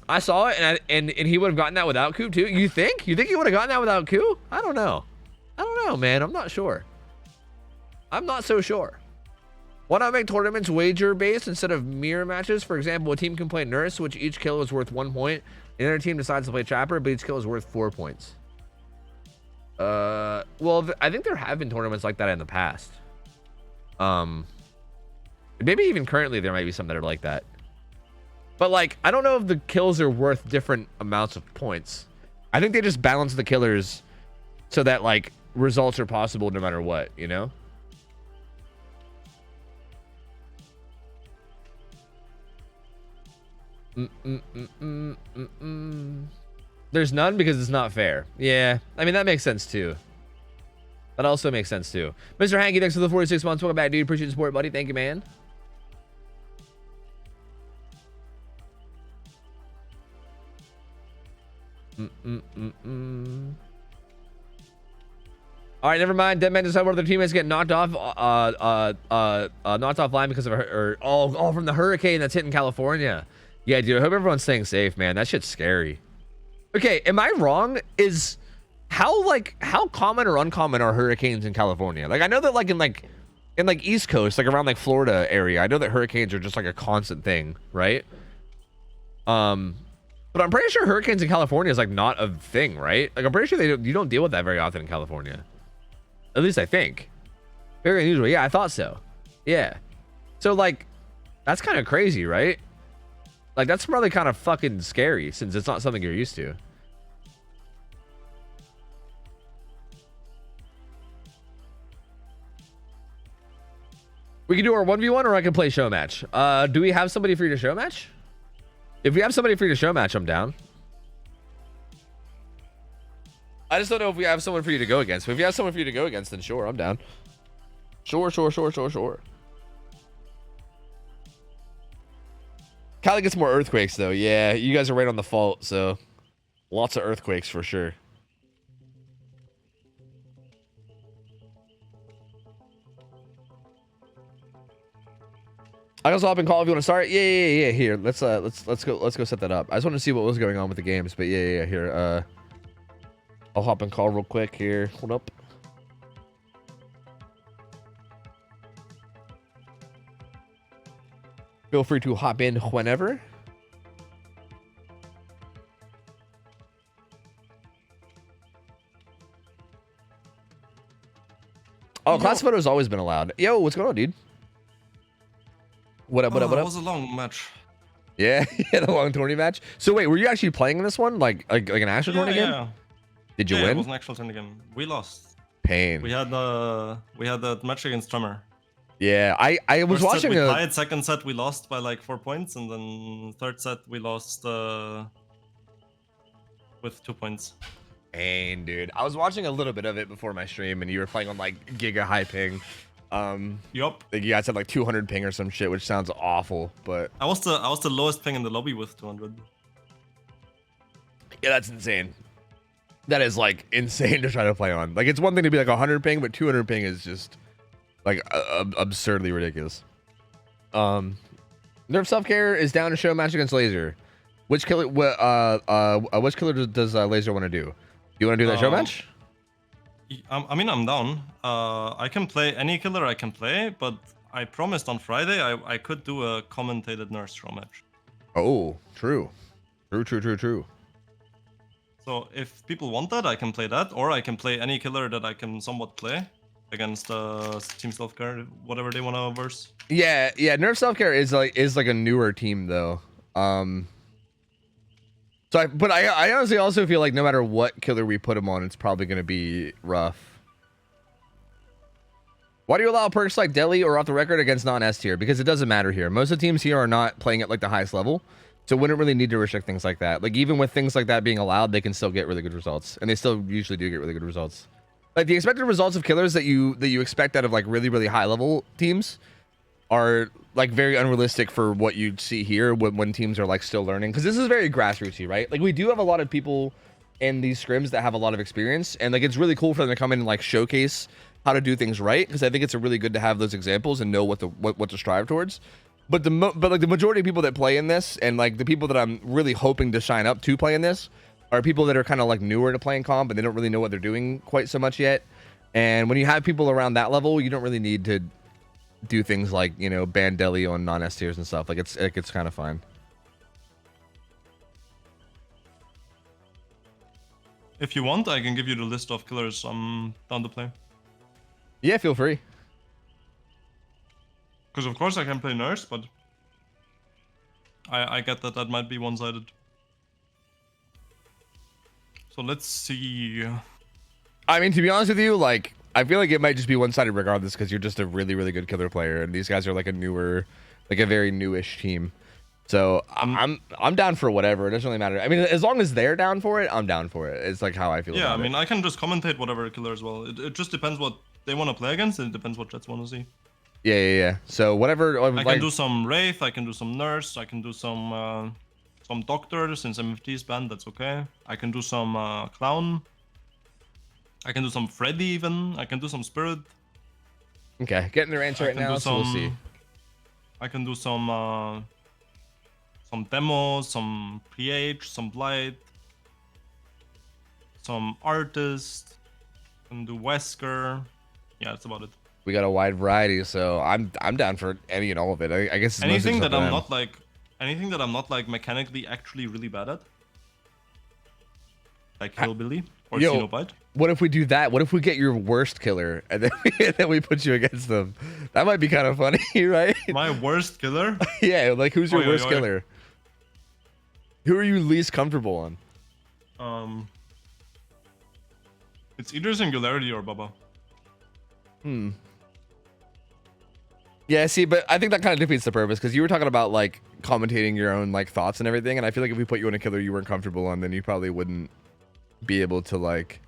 I saw it, and he would have gotten that without coup, too. You think? You think he would have gotten that without coup? I don't know. Man. I'm not sure. I'm not so sure. Why not make tournaments wager-based instead of mirror matches? For example, a team can play Nurse, which each kill is worth 1 point. Another team decides to play Trapper, but each kill is worth 4 points. Well, I think there have been tournaments like that in the past. Maybe even currently there might be some that are like that. But, like, I don't know if the kills are worth different amounts of points. I think they just balance the killers so that, like, results are possible no matter what, you know? There's none because it's not fair. Yeah, I mean, that makes sense too. That also makes sense too. Mr. Hanky, thanks for the 46 months. Welcome back, dude. Appreciate the support, buddy. Thank you, man. All right, never mind. Dead Man decided one of their teammates get knocked off line because of all from the hurricane that's hitting California. Yeah, dude, I hope everyone's staying safe, man. That shit's scary. Okay, am I wrong? Is how common or uncommon are hurricanes in California? Like, I know that like in East Coast, like around like Florida area, I know that hurricanes are just like a constant thing, right? But I'm pretty sure hurricanes in California is like not a thing, right? Like, I'm pretty sure you don't deal with that very often in California. At least I think. Very unusual. Yeah, I thought so. Yeah. So like, that's kind of crazy, right? Like that's probably kind of fucking scary since it's not something you're used to. We can do our 1v1 or I can play show match. Do we have somebody free to show match? If we have somebody free to show match, I'm down. I just don't know if we have someone for you to go against. But if you have someone for you to go against, then sure, I'm down. Sure. Cali gets more earthquakes though. Yeah, you guys are right on the fault, so lots of earthquakes for sure. I also hop in call if you want to start. Yeah. Here, let's go set that up. I just want to see what was going on with the games, but yeah. Here, I'll hop in call real quick here. Hold up. Feel free to hop in whenever. Oh, class photo has always been allowed. Yo, what's going on, dude? What up? It was a long match. Yeah, the long tourney match. So wait, were you actually playing in this one, like an actual tourney game? Yeah. Did you win? It was an actual tourney game. We lost. Pain. We had that match against Tremor. Yeah, I was First watching set we tied, second set we lost by like 4 points, and then third set we lost with 2 points. Pain, dude. I was watching a little bit of it before my stream, and you were playing on like giga high ping. Yup. Like you guys had like 200 ping or some shit, which sounds awful, but I was the lowest ping in the lobby with 200. Yeah, that's insane. That is like insane to try to play on. Like it's one thing to be like 100 ping, but 200 ping is just like absurdly ridiculous. Nerf self-care is down to show match against Laser. Which killer? Which killer does Laser want to do? Do you want to do that show match? I mean, I'm down. I can play any killer I can play, but I promised on Friday I could do a commentated nurse show match. Oh, true. True. So if people want that, I can play that, or I can play any killer that I can somewhat play against Team Self-Care, whatever they want to verse. Yeah. Nerf Self-Care is like a newer team though. So I honestly also feel like no matter what killer we put him on, it's probably going to be rough. Why do you allow perks like Deli or off the record against non-S tier? Because it doesn't matter here. Most of the teams here are not playing at like the highest level. So wouldn't really need to restrict things like that. Like even with things like that being allowed, they can still get really good results. And they still usually do get really good results. Like the expected results of killers that you expect out of like really high level teams are like very unrealistic for what you'd see here when teams are like still learning. Because this is very grassrootsy, right? Like we do have a lot of people in these scrims that have a lot of experience. And like it's really cool for them to come in and like showcase how to do things right. Because I think it's really good to have those examples and know what to strive towards. But like the majority of people that play in this, and like the people that I'm really hoping to shine up to play in this, are people that are kind of like newer to playing comp and they don't really know what they're doing quite so much yet. And when you have people around that level, you don't really need to do things like, you know, ban Deli on non-S tiers and stuff. Like it's kind of fine. If you want, I can give you the list of killers I'm down to play. Yeah, feel free. Because of course I can play nurse, but I get that might be one-sided. So let's see. I mean, to be honest with you, like I feel like it might just be one-sided regardless, because you're just a really good killer player, and these guys are like a very newish team. So I'm down for whatever. It doesn't really matter. I mean, as long as they're down for it, I'm down for it. It's like how I feel. Yeah, about I mean, it. I can just commentate whatever killer as well. It just depends what they want to play against, and it depends what Jets want to see. Yeah. So whatever. I can do some Wraith, I can do some Nurse, I can do some Doctor, since MFT is banned, that's okay. I can do some Clown. I can do some Freddy even. I can do some Spirit. Okay, getting their answer right now, so we'll see. I can do some Demo, some PH, some Blight, some Artist, I can do Wesker. Yeah, that's about it. We got a wide variety, so I'm down for any and all of it. I guess it's anything that I'm not like mechanically actually really bad at, like Hillbilly or Xenobite. What if we do that? What if we get your worst killer and then we put you against them? That might be kind of funny, right? My worst killer? Yeah, like who's your Oi, oi, worst oi. killer? Who are you least comfortable on? It's either Singularity or Bubba. Yeah, see, but I think that kind of defeats the purpose because you were talking about like commentating your own like thoughts and everything, and I feel like if we put you on a killer you weren't comfortable on, then you probably wouldn't be able to like.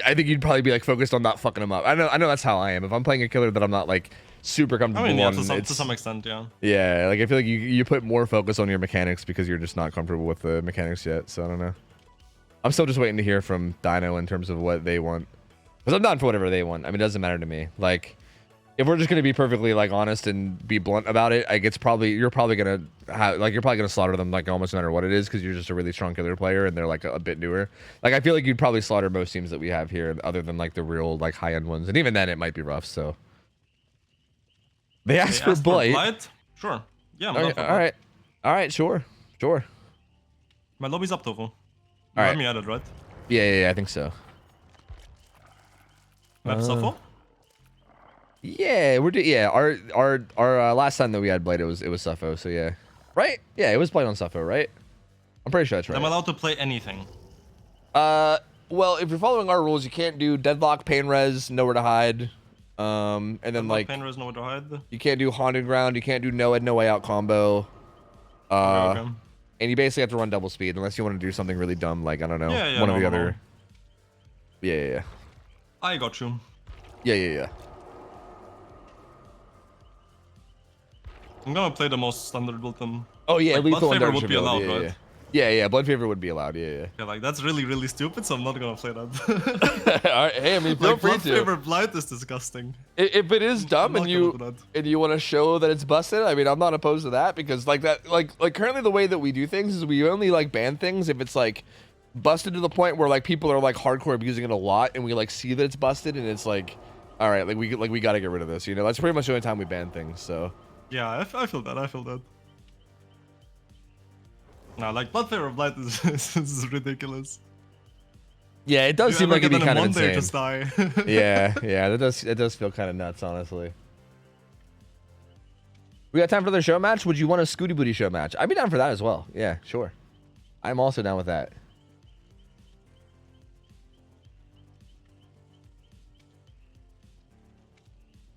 I think you'd probably be like focused on not fucking him up. I know that's how I am. If I'm playing a killer that I'm not like super comfortable I mean, yeah, on, to some extent, yeah. Yeah, like I feel like you put more focus on your mechanics because you're just not comfortable with the mechanics yet. So I don't know. I'm still just waiting to hear from Dino in terms of what they want. Because I'm down for whatever they want. I mean, it doesn't matter to me. Like, if we're just gonna be perfectly like honest and be blunt about it, like you're probably gonna slaughter them like almost no matter what it is because you're just a really strong killer player and they're like a bit newer. Like I feel like you'd probably slaughter most teams that we have here, other than like the real like high end ones, and even then it might be rough. So they asked for Blight. Sure. Yeah. All right. Sure. My lobby's up, Tofu. All right. Me added, right? Yeah. I think so. Map Suffolk? Yeah, our last time that we had Blight, it was Suffo, so yeah. Right? Yeah, it was Blight on Suffo, right? I'm pretty sure that's right. I'm allowed to play anything. Well, if you're following our rules, you can't do Deadlock, Pain Res, Nowhere to Hide. And then Deadlock, like Pain Res, Nowhere to Hide. You can't do Haunted Ground, you can't do No Ed, No Way Out combo. Okay. And you basically have to run double speed unless you want to do something really dumb, like I don't know, one of the other. Yeah. I got you. Yeah. I'm gonna play the most standard build then. Oh yeah, like, lethal Blood Favor and would be allowed, right? Yeah. Blood Favor would be allowed. Yeah. Yeah, like that's really stupid, so I'm not gonna play that. All right, hey, I mean, feel like, free Blood to. Favor Blight is disgusting. If it is dumb and you want to show that it's busted, I mean, I'm not opposed to that because like currently the way that we do things is we only like ban things if it's like busted to the point where like people are like hardcore abusing it a lot and we like see that it's busted and it's like, all right, we got to get rid of this. You know, that's pretty much the only time we ban things. So. Yeah, I feel that. Nah, like Blood Favor Blight is ridiculous. Yeah, it does seem like it'd be kind of insane. Just die. yeah, that does feel kind of nuts, honestly. We got time for another show match? Would you want a Scooty Booty show match? I'd be down for that as well. Yeah, sure. I'm also down with that.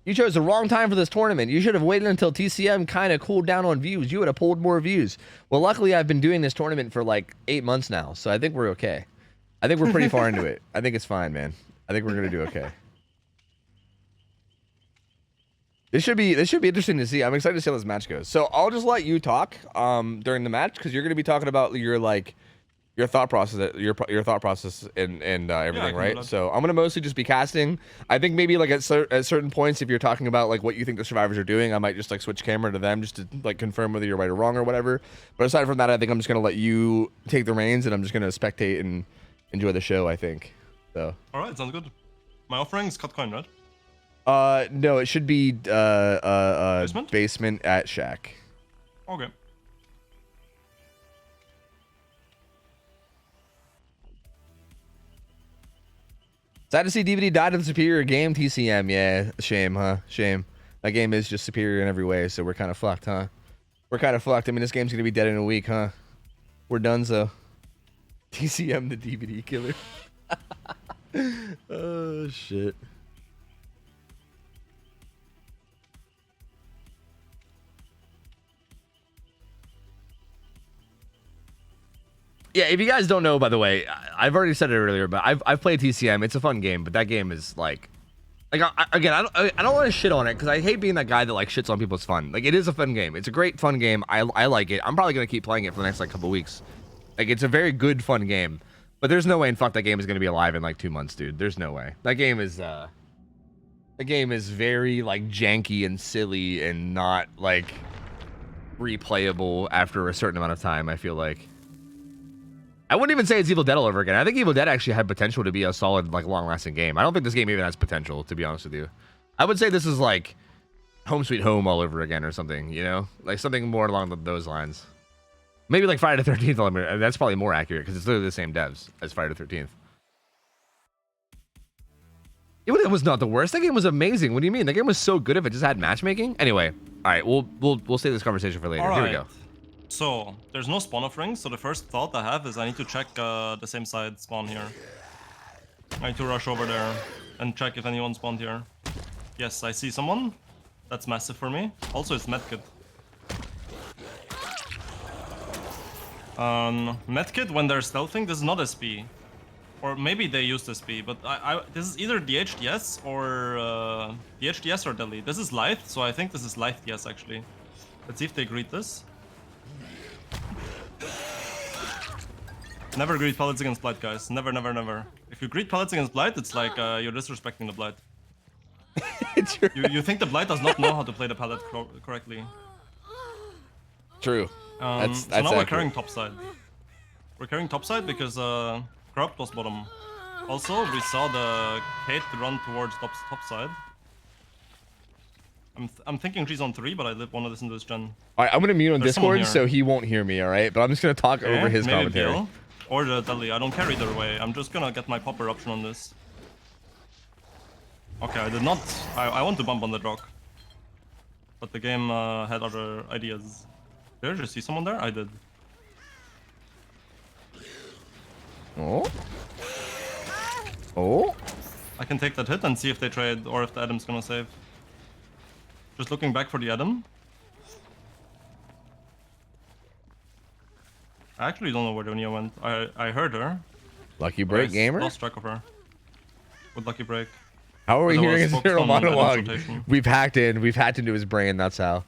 You chose the wrong time for this tournament. You should have waited until TCM kind of cooled down on views. You would have pulled more views. Well, luckily, I've been doing this tournament for like 8 months now, so I think we're okay. I think we're pretty far into it. I think it's fine, man. I think we're gonna do okay. This should be interesting to see. I'm excited to see how this match goes. So I'll just let you talk during the match because you're gonna be talking about your thought process, your thought process and everything, right? So I'm gonna mostly just be casting. I think maybe like at certain points, if you're talking about like what you think the survivors are doing, I might just like switch camera to them just to like confirm whether you're right or wrong or whatever. But aside from that, I think I'm just gonna let you take the reins and I'm just gonna spectate and enjoy the show. I think so. All right, sounds good. My offering is cut coin, right? No, it should be basement at Shack. Okay. Sad to see DVD died in the superior game, TCM. Yeah, shame, huh? Shame. That game is just superior in every way, so we're kind of fucked, huh? We're kind of fucked. I mean, this game's gonna be dead in a week, huh? We're done, so. TCM, the DVD killer. Oh, shit. Yeah, if you guys don't know, by the way, I've already said it earlier, but I've played TCM. It's a fun game, but that game is like I don't want to shit on it because I hate being that guy that like shits on people's fun. Like it is a fun game. It's a great fun game. I like it. I'm probably gonna keep playing it for the next like couple weeks. Like it's a very good fun game, but there's no way in fuck that game is gonna be alive in like 2 months, dude. There's no way. That game is very like janky and silly and not like replayable after a certain amount of time. I feel like. I wouldn't even say it's Evil Dead all over again. I think Evil Dead actually had potential to be a solid, like, long-lasting game. I don't think this game even has potential, to be honest with you. I would say this is, like, Home Sweet Home all over again or something, you know? Like, something more along those lines. Maybe, like, Friday the 13th. That's probably more accurate, because it's literally the same devs as Friday the 13th. It was not the worst. That game was amazing. What do you mean? That game was so good if it just had matchmaking. Anyway, all right, we'll save this conversation for later. All Here right. we go. So there's no spawn of rings. So the first thought I have is I need to check the same side spawn here. I need to rush over there and check if anyone spawned here. Yes, I see someone. That's massive for me. Also, it's medkit. Medkit, when they're stealthing, this is not SP. Or maybe they used SP, but this is either the HDS or the HDS or Deli. This is Lithe, so I think this is Lithe DS actually. Let's see if they greet this. Never greet pellets against Blight, guys. Never, never, never. If you greet pellets against Blight, it's like you're disrespecting the Blight. True. You think the Blight does not know how to play the pallet correctly. True. So now we're carrying topside. We're carrying topside because Corrupt was bottom. Also, we saw the Kate run towards topside. I'm thinking she's on 3, but I want to listen to this gen. All right, I'm gonna mute on There's someone Discord here. so he won't hear me. All right, but I'm just gonna talk over his maybe commentary. Bill or the Deli. I don't care either way. I'm just gonna get my pop eruption on this. Okay, I did not. I want to bump on the rock, but the game had other ideas. Did I just see someone there? I did. Oh. Oh. I can take that hit and see if they trade or if the Adam's gonna save. Just looking back for the Adam. I actually don't know where Donia went. I heard her. Lucky break, gamer. Lost track of her. With Lucky Break. How are we But I hearing was his focused internal on Adam's monologue? rotation. We've hacked into his brain. That's how.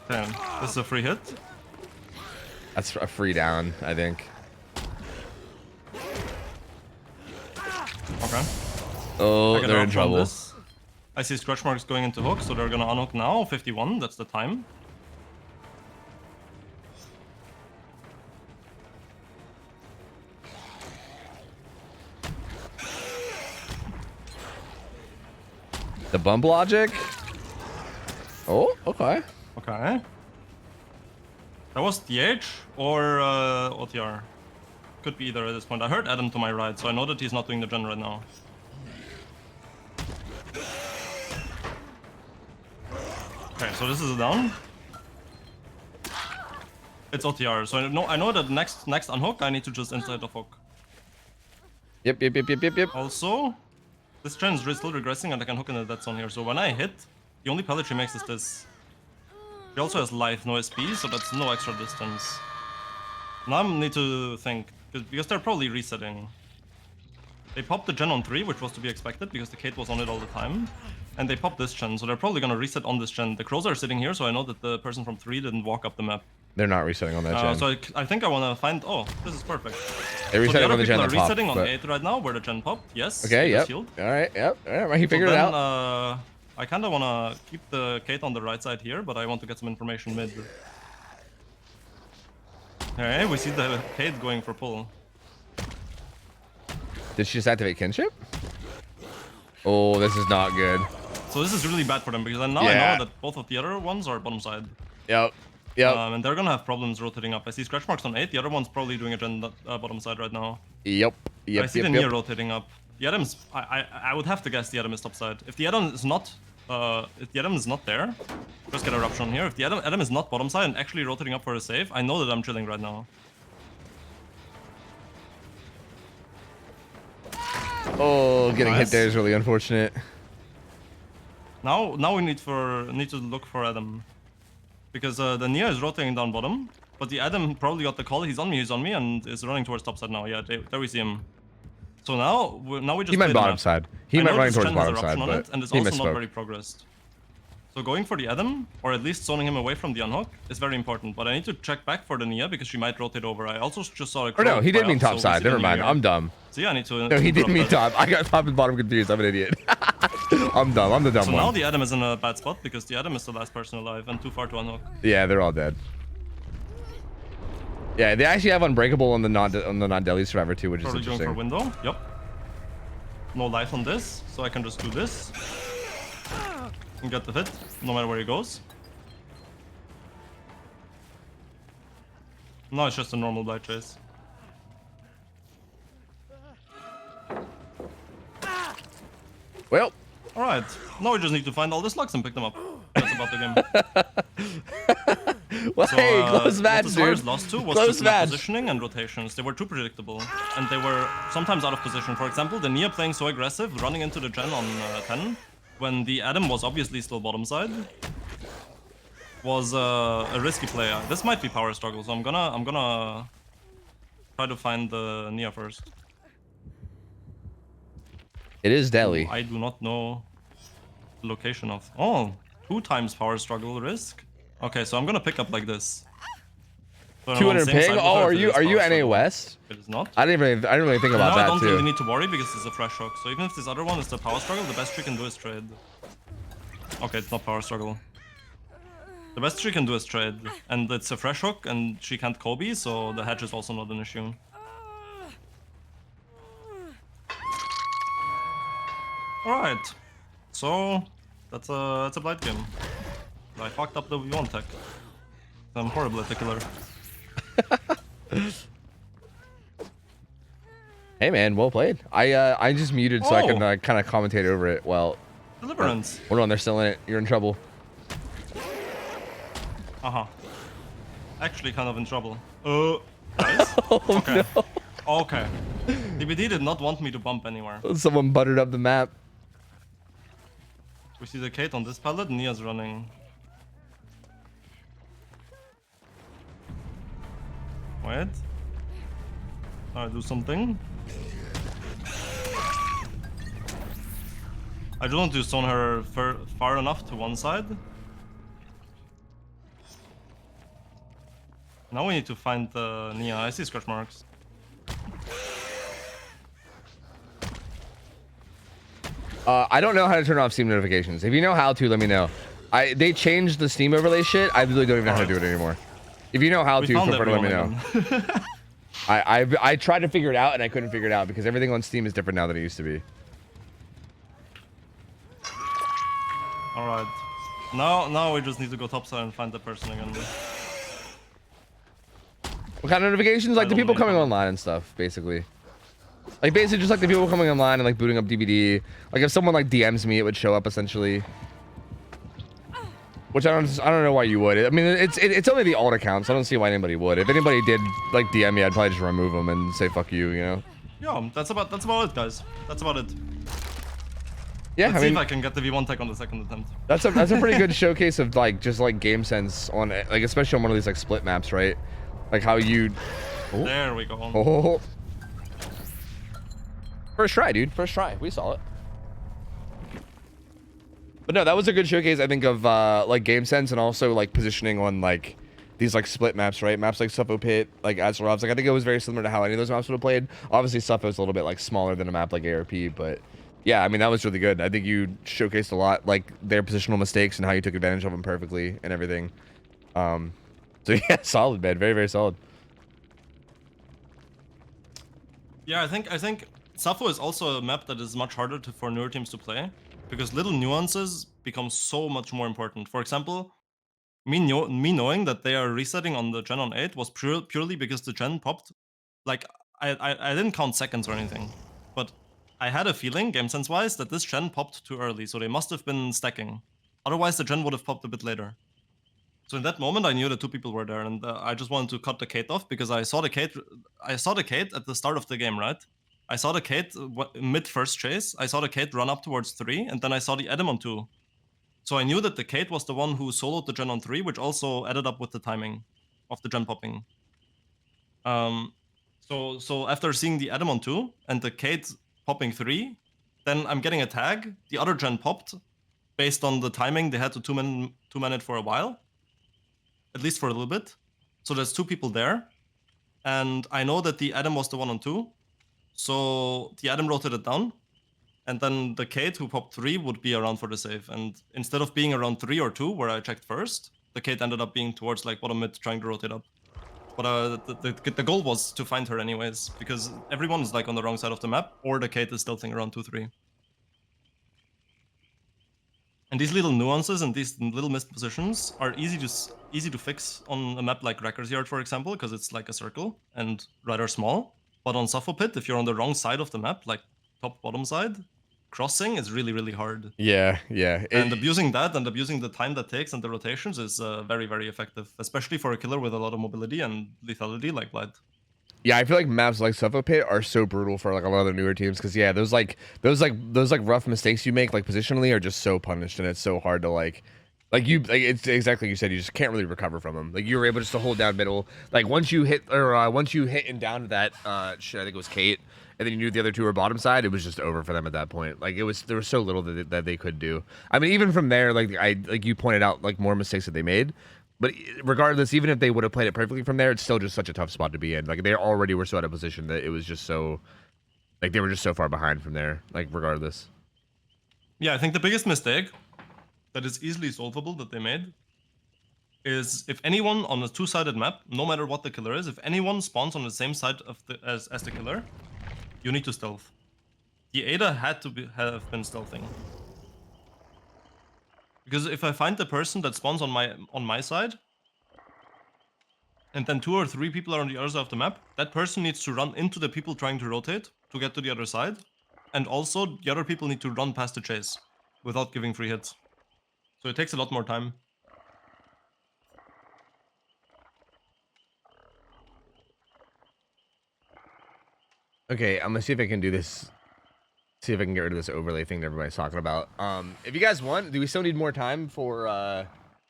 Damn, this is a free hit. That's a free down, I think. Okay. Oh, I can they're in off on trouble. this. I see scratch marks going into hook, so they're gonna unhook now. 51, that's the time. The bump logic. Oh, okay. Okay. That was DH or OTR. Could be either at this point. I heard Adam to my right, so I know that he's not doing the gen right now. Okay, so this is a down. It's OTR, so I know that next unhook I need to just inside the hook. Yep. Also, this gen is still regressing and I can hook in the dead zone here. So when I hit, the only pellet she makes is this. She also has life, no SP, so that's no extra distance. Now I need to think, because they're probably resetting. They popped the gen on 3, which was to be expected because the Kate was on it all the time. And they popped this gen, so they're probably gonna reset on this gen. The crows are sitting here, so I know that the person from 3 didn't walk up the map. They're not resetting on that gen. So I think I wanna find. Oh, this is perfect. They're resetting so on the gen are that popped, resetting on but... 8 right now, where the gen popped. Yes. Okay. Yep. Shield. All right. Yep. All right. He figured So it then, out. I kind of want to keep the Kate on the right side here, but I want to get some information mid. Okay, we see the Kate going for pull. Did she just activate kinship? Oh, this is not good. So this is really bad for them because now I know that both of the other ones are bottom side. Yep. And they're gonna have problems rotating up. I see scratch marks on 8. The other one's probably doing a gen bottom side right now. Yep. I see the Nia rotating up. The Adam's. I would have to guess the Adam is top side. If the Adam is not, there, just get eruption on here. If the Adam is not bottom side and actually rotating up for a save, I know that I'm chilling right now. Oh, getting hit there is really unfortunate. Now we need to look for Adam, because the Nia is rotating down bottom, but the Adam probably got the call. He's on me, and is running towards top side now. Yeah, there we see him. So now we just. He meant bottom side. He meant running towards bottom side, but and it's he also misspoke. not very progressed. So going for the Adam, or at least zoning him away from the unhook, is very important. But I need to check back for the Nia because she might rotate over. I also just saw a. Or no, he did mean top side. Never mind. I'm dumb. So yeah, I need to. No, he didn't mean top. I got top and bottom confused. I'm an idiot. I'm dumb. I'm the dumb so one. So now the Adam is in a bad spot because the Adam is the last person alive and too far to unhook. Yeah, they're all dead. Yeah, they actually have unbreakable on the non-Delhi survivor too, which Probably is interesting. Going for window. Yep. No life on this, so I can just do this. And get the hit, no matter where he goes. No, it's just a normal blight chase. Well, All right. Now we just need to find all the slugs and pick them up. That's about the game. well, So, hey, close match, what the dude. Sires lost to was Close just map match. positioning and rotations. They were too predictable, and they were sometimes out of position. For example, the Nia playing so aggressive, running into the Gen on 10, when the Adam was obviously still bottom side, was a risky play. This might be power struggle, so I'm gonna try to find the Nia first. It is Delhi. I do not know the location of. Oh, 2 times power struggle risk. Okay, so I'm gonna pick up like this. So I'm on the 200 same ping. side with Oh, her are if it you is NA power struggle. West? It is not. I didn't really think about Now that I don't too. really need to worry because it's a fresh hook. So even if this other one is the power struggle, the best she can do is trade. Okay, it's not power struggle. The best she can do is trade, and it's a fresh hook, and she can't Kobe, so the hedge is also not an issue. Alright, so that's a blind game. I fucked up the V1 tech. I'm horrible at the killer. Hey man, well played. I just muted so I can Oh. kind of commentate over it. Well, Deliverance. hold on, they're still in it. You're in trouble. Uh-huh. Actually kind of in trouble. Guys? Oh Okay. Okay. DBD did not want me to bump anywhere. no! Someone buttered up the map. We see the Kate on this pallet, Nia's running. Wait. I do something. I don't want to stone her far enough to one side. Now we need to find Nia. I see scratch marks. I don't know how to turn off Steam notifications. If you know how to, let me know. They changed the Steam overlay shit. I really don't even know how to do it anymore. If you know how to, feel free to let me know. I tried to figure it out and I couldn't figure it out because everything on Steam is different now than it used to be. Alright. Now we just need to go topside and find the person again. What kind of notifications? Like the don't people know. coming online and stuff, basically. Like basically just like the people coming online and like booting up DVD. Like if someone like DMs me, it would show up essentially. Which I don't know why you would. I mean, it's only the alt accounts. I don't see why anybody would. If anybody did like DM me, I'd probably just remove them and say fuck you, you know. Yeah, that's about it, guys. That's about it. Yeah, Let's I see mean, if I can get the V1 tech on the second attempt. that's a pretty good showcase of like just like game sense on like especially on one of these like split maps, right? Like how you. Oh. There we go. Oh. First try, dude. First try. We saw it. But no, that was a good showcase, I think, of like game sense and also like positioning on like these like split maps, right? Maps like Suffo Pit, like Azerov's. Like I think it was very similar to how any of those maps would have played. Obviously, Suffo's a little bit like smaller than a map like ARP, but yeah, I mean that was really good. I think you showcased a lot, like their positional mistakes and how you took advantage of them perfectly and everything. So yeah, solid, man. Very, very solid. Yeah, I think Sappho is also a map that is much harder for newer teams to play because little nuances become so much more important. For example, me knowing that they are resetting on the gen on 8 was purely because the gen popped. Like I didn't count seconds or anything, but I had a feeling, game sense wise, that this gen popped too early, so they must have been stacking. Otherwise, the gen would have popped a bit later. So in that moment, I knew that 2 people were there, and I just wanted to cut the Kate off because I saw the Kate at the start of the game, right? I saw the Kate mid first chase. I saw the Kate run up towards 3, and then I saw the Adam on 2. So I knew that the Kate was the one who soloed the gen on 3, which also added up with the timing of the gen popping. So after seeing the Adam on 2 and the Kate popping 3, then I'm getting a tag. The other gen popped based on the timing. They had to two-man it for a while. At least for a little bit. So there's 2 people there. And I know that the Adam was the one on 2. So the Adam rotated down. And then the Kate who popped 3 would be around for the save. And instead of being around 3 or 2, where I checked first, the Kate ended up being towards like bottom mid trying to rotate up. But the goal was to find her anyways, because everyone is like on the wrong side of the map, or the Kate is stealthing around 2-3. And these little nuances and these little missed positions are easy to fix on a map like Wrecker's Yard, for example, because it's like a circle and rather small. But on Suffo Pit, if you're on the wrong side of the map, like top bottom side, crossing is really, really hard. Yeah, yeah. And abusing that and abusing the time that takes and the rotations is very, very effective, especially for a killer with a lot of mobility and lethality like Blight. Yeah, I feel like maps like Suffolk Pit are so brutal for like a lot of the newer teams because yeah, those rough mistakes you make like positionally are just so punished, and it's so hard to like it's exactly like you said, you just can't really recover from them. Like you were able just to hold down middle. Like once you hit and down to that shit, I think it was Kate, and then you knew the other two were bottom side, it was just over for them at that point. Like there was so little that they could do. I mean, even from there, like you pointed out, like more mistakes that they made. But regardless, even if they would have played it perfectly from there, it's still just such a tough spot to be in. Like they already were so out of position that it was just so, like they were just so far behind from there. Like regardless. Yeah, I think the biggest mistake that is easily solvable that they made is if anyone on a two-sided map, no matter what the killer is, if anyone spawns on the same side of as the killer, you need to stealth. The Ada had to have been stealthing. Because if I find the person that spawns on my side, and then 2 or 3 people are on the other side of the map, that person needs to run into the people trying to rotate to get to the other side, and also the other people need to run past the chase without giving free hits. So it takes a lot more time. Okay, I'm gonna see if I can do this. See if I can get rid of this overlay thing that everybody's talking about. If you guys want, do we still need more time for the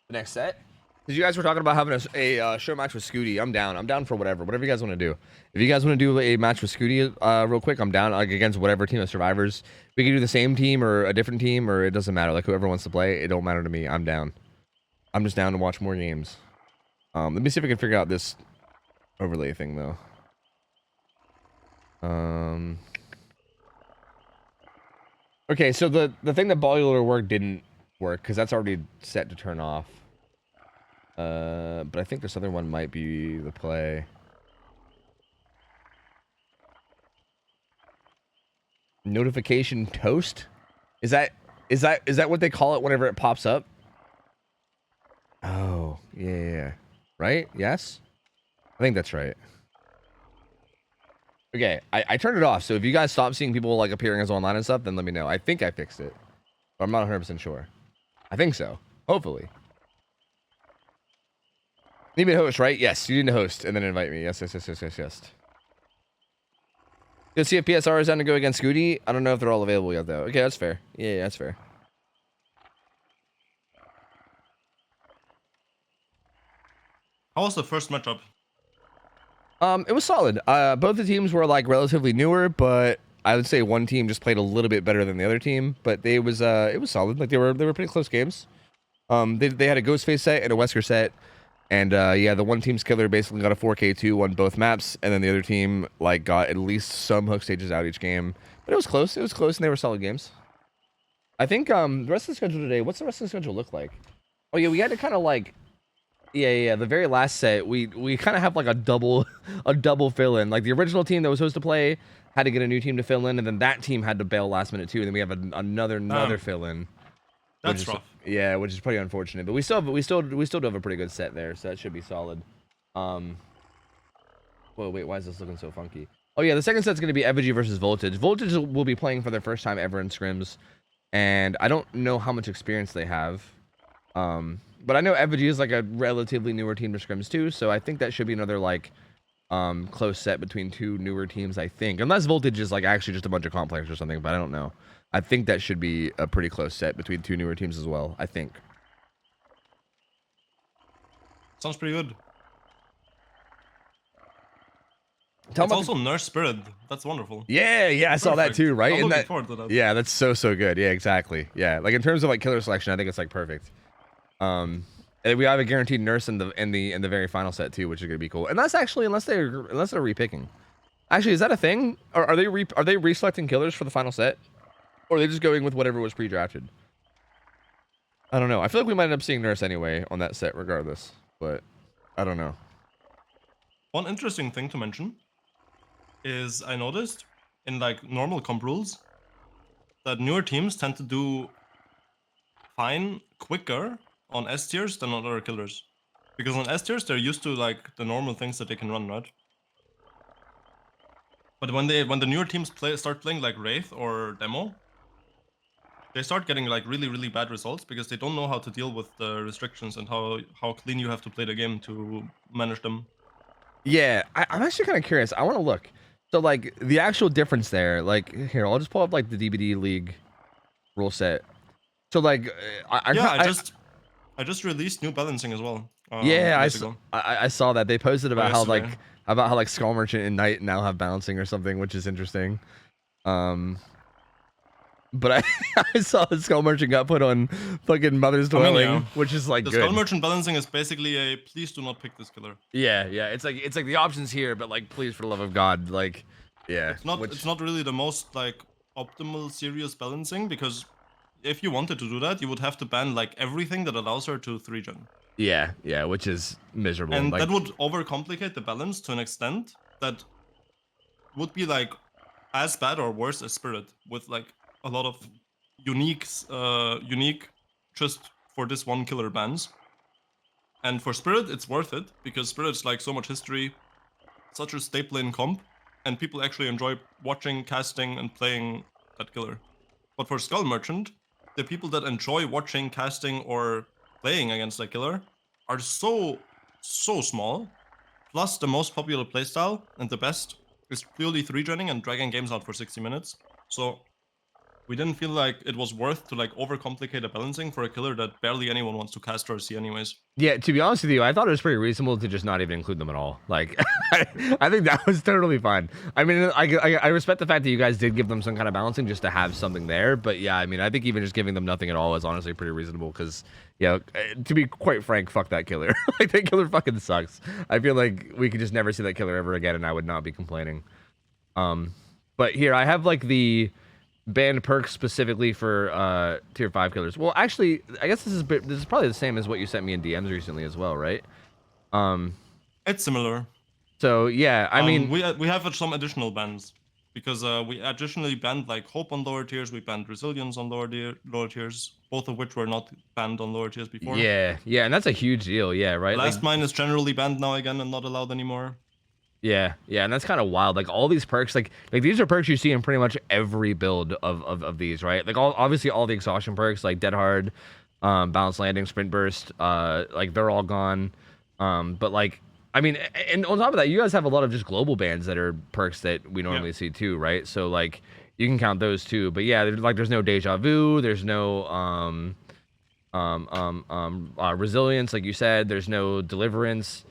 next set? Because you guys were talking about having a show match with Scooty. I'm down. I'm down for whatever you guys want to do. If you guys want to do a match with Scooty real quick, I'm down. Like against whatever team of survivors. We can do the same team or a different team, or it doesn't matter. Like whoever wants to play, it don't matter to me. I'm down. I'm just down to watch more games. Let me see if I can figure out this overlay thing though. Okay, so the thing that boiler work didn't work because that's already set to turn off. But I think this other one might be the play. Notification toast? Is that what they call it whenever it pops up? Oh, yeah. Right? Yes? I think that's right. Okay, I turned it off, so if you guys stop seeing people like appearing as online and stuff, then let me know. I think I fixed it. But I'm not 100% sure. I think so. Hopefully. Need me to host, right? Yes, you need to host and then invite me. Yes. You'll see if PSR is down to go against Scooty. I don't know if they're all available yet, though. Okay, that's fair. Yeah, that's fair. How was the first matchup? It was solid. Both the teams were like relatively newer, but I would say one team just played a little bit better than the other team. But it was solid. Like they were pretty close games. They had a Ghostface set and a Wesker set. And yeah, the one team's killer basically got a 4K2 on both maps, and then the other team like got at least some hook stages out each game. But it was close. It was close, and they were solid games. I think the rest of the schedule today. What's the rest of the schedule look like? Oh yeah, we had to kind of like, yeah. The very last set, we kind of have like a double fill in. Like the original team that was supposed to play had to get a new team to fill in, and then that team had to bail last minute too. And then we have another fill in. That's rough. Yeah, which is pretty unfortunate. But we still do have a pretty good set there, so that should be solid. Whoa, wait, why is this looking so funky? Oh yeah, the second set's gonna be Effigy versus Voltage. Voltage will be playing for their first time ever in scrims, and I don't know how much experience they have. But I know Effigy is like a relatively newer team to scrims too, so I think that should be another like close set between two newer teams, I think. Unless Voltage is like actually just a bunch of comp players or something, but I don't know. I think that should be a pretty close set between two newer teams as well, I think. Sounds pretty good. It's also Nurse Spirit. That's wonderful. Yeah, I saw that too, right? I'm looking forward to that. Yeah, that's so good. Yeah, exactly. Yeah, like in terms of like killer selection, I think it's like perfect. And we have a guaranteed nurse in the very final set too, which is gonna be cool. And that's actually unless they're repicking. Actually, is that a thing? Or are they reselecting killers for the final set? Or are they just going with whatever was pre-drafted? I don't know. I feel like we might end up seeing nurse anyway on that set regardless, but I don't know. One interesting thing to mention is I noticed in like normal comp rules that newer teams tend to do fine quicker on S tiers than on other killers. Because on S tiers they're used to like the normal things that they can run, right? But when the newer teams start playing like Wraith or Demo, they start getting like really bad results because they don't know how to deal with the restrictions and how clean you have to play the game to manage them. Yeah, I'm actually kind of curious. I want to look. So like the actual difference there, like here, I'll just pull up like the DBD League rule set. So like, I just released new balancing as well. Yeah, ago. I saw that they posted about how yesterday. like Skull Merchant and Knight now have balancing or something, which is interesting. But I saw the Skull Merchant got put on fucking Mother's Dwelling, which is like the good. Skull Merchant balancing is basically a please do not pick this killer. Yeah, it's like the options here, but like please for the love of God, like yeah. It's not really the most like optimal serious balancing because if you wanted to do that, you would have to ban like everything that allows her to 3-gen. Yeah, which is miserable. And like, that would overcomplicate the balance to an extent that would be like as bad or worse as Spirit, with like a lot of unique just for this one killer bans. And for Spirit, it's worth it because Spirit's like so much history, such a staple in comp, and people actually enjoy watching, casting, and playing that killer. But for Skull Merchant, the people that enjoy watching, casting, or playing against that killer are so small. Plus, the most popular playstyle and the best is purely 3-genning and dragging games out for 60 minutes. So we didn't feel like it was worth to like overcomplicate a balancing for a killer that barely anyone wants to cast or see anyways. Yeah, to be honest with you, I thought it was pretty reasonable to just not even include them at all. Like, I think that was totally fine. I mean, I respect the fact that you guys did give them some kind of balancing just to have something there. But yeah, I mean, I think even just giving them nothing at all is honestly pretty reasonable because, yeah, to be quite frank, fuck that killer. Like, that killer fucking sucks. I feel like we could just never see that killer ever again, and I would not be complaining. But here, I have, like, the banned perks specifically for tier 5 killers. Well, actually, I guess this is probably the same as what you sent me in DMs recently as well, right? It's similar. So yeah, I mean, we have some additional bans because we additionally banned like Hope on lower tiers. We banned Resilience on lower tiers, both of which were not banned on lower tiers before. Yeah, and that's a huge deal. Yeah, right. Last Mine is generally banned now again and not allowed anymore. Yeah, and that's kind of wild. Like all these perks, like these are perks you see in pretty much every build of these, right? Like obviously all the exhaustion perks, like Dead Hard, Balanced Landing, Sprint Burst, like they're all gone. But like, I mean, and on top of that, you guys have a lot of just global bans that are perks that we normally see too, right? So like, you can count those too. But yeah, there's no Deja Vu, there's no Resilience, like you said, there's no Deliverance.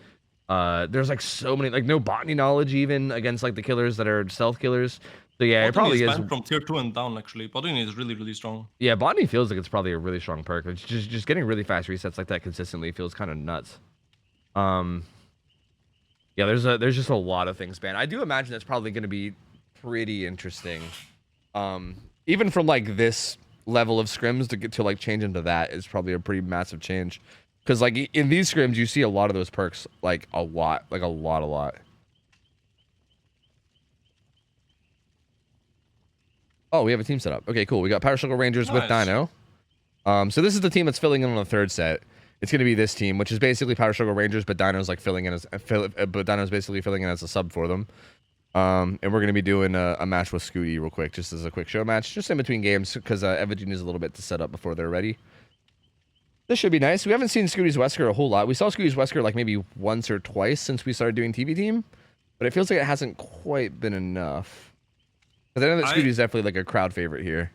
There's like so many, like no botany knowledge even against like the killers that are stealth killers. So yeah, botany it probably is from tier 2 and down actually. Botany is really strong. Yeah, botany feels like it's probably a really strong perk. It's just getting really fast resets like that consistently feels kind of nuts. Yeah, there's just a lot of things banned. I do imagine that's probably going to be pretty interesting. Even from like this level of scrims to get to like change into that is probably a pretty massive change. Because, like, in these scrims, you see a lot of those perks, like, a lot. Like, a lot. Oh, we have a team set up. Okay, cool. We got Power Struggle Rangers with Dino. So this is the team that's filling in on the third set. It's going to be this team, which is basically Power Struggle Rangers, but Dino's, like, Dino's basically filling in as a sub for them. And we're going to be doing a match with Scooty real quick, just as a quick show match, just in between games, because Everdeen needs a little bit to set up before they're ready. This should be nice. We haven't seen Scooty's Wesker a whole lot. We saw Scooty's Wesker like maybe once or twice since we started doing TV Team, but it feels like it hasn't quite been enough. But I know that Scooty's definitely like a crowd favorite here.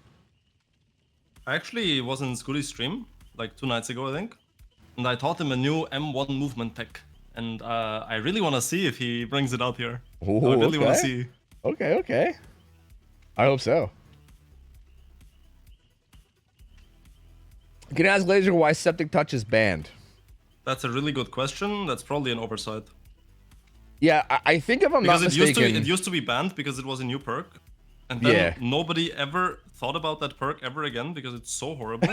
I actually was in Scooty's stream like 2 nights ago, I think, and I taught him a new M1 movement tech, and I really want to see if he brings it out here. Ooh, I really want to see. Okay. I hope so. Can I ask Laser why Septic Touch is banned? That's a really good question. That's probably an oversight. Yeah, I think if I'm not mistaken... it used to be banned because it was a new perk. And then nobody ever thought about that perk ever again because it's so horrible.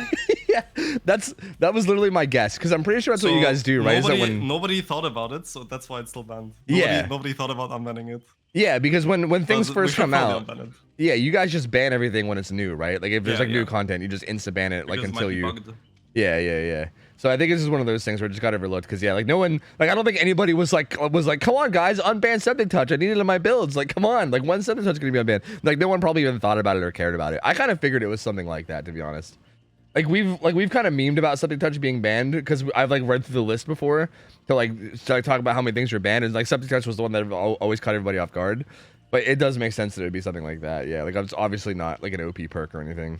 Yeah, that was literally my guess, because I'm pretty sure that's what you guys do, right? Nobody thought about it, so that's why it's still banned. Nobody thought about unbanning it. Yeah, because when things first come out, yeah, you guys just ban everything when it's new, right? Like if there's new content, you just insta ban it like until you. Bugged. Yeah. So I think it's just one of those things where it just got overlooked because yeah, like no one, like I don't think anybody was like, come on guys, unban septic touch. I need it in my builds. Like come on, like one septic touch is gonna be unbanned. Like no one probably even thought about it or cared about it. I kind of figured it was something like that, to be honest. Like we've kind of memed about septic touch being banned because I've like read through the list before to talk about how many things are banned, and like septic touch was the one that always caught everybody off guard. But it does make sense that it'd be something like that. Yeah, like it's obviously not like an OP perk or anything.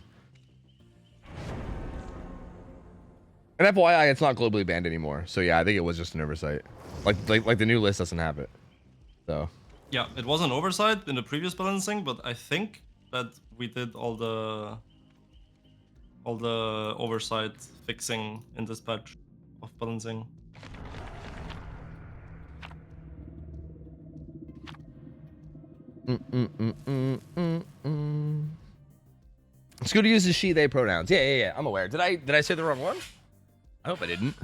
And FYI, it's not globally banned anymore. So yeah, I think it was just an oversight. Like the new list doesn't have it. So. Yeah, it was an oversight in the previous balancing, but I think that we did all the oversight fixing in this patch of balancing. Scooter uses she, they pronouns. Yeah. I'm aware. Did I say the wrong one? I hope I didn't.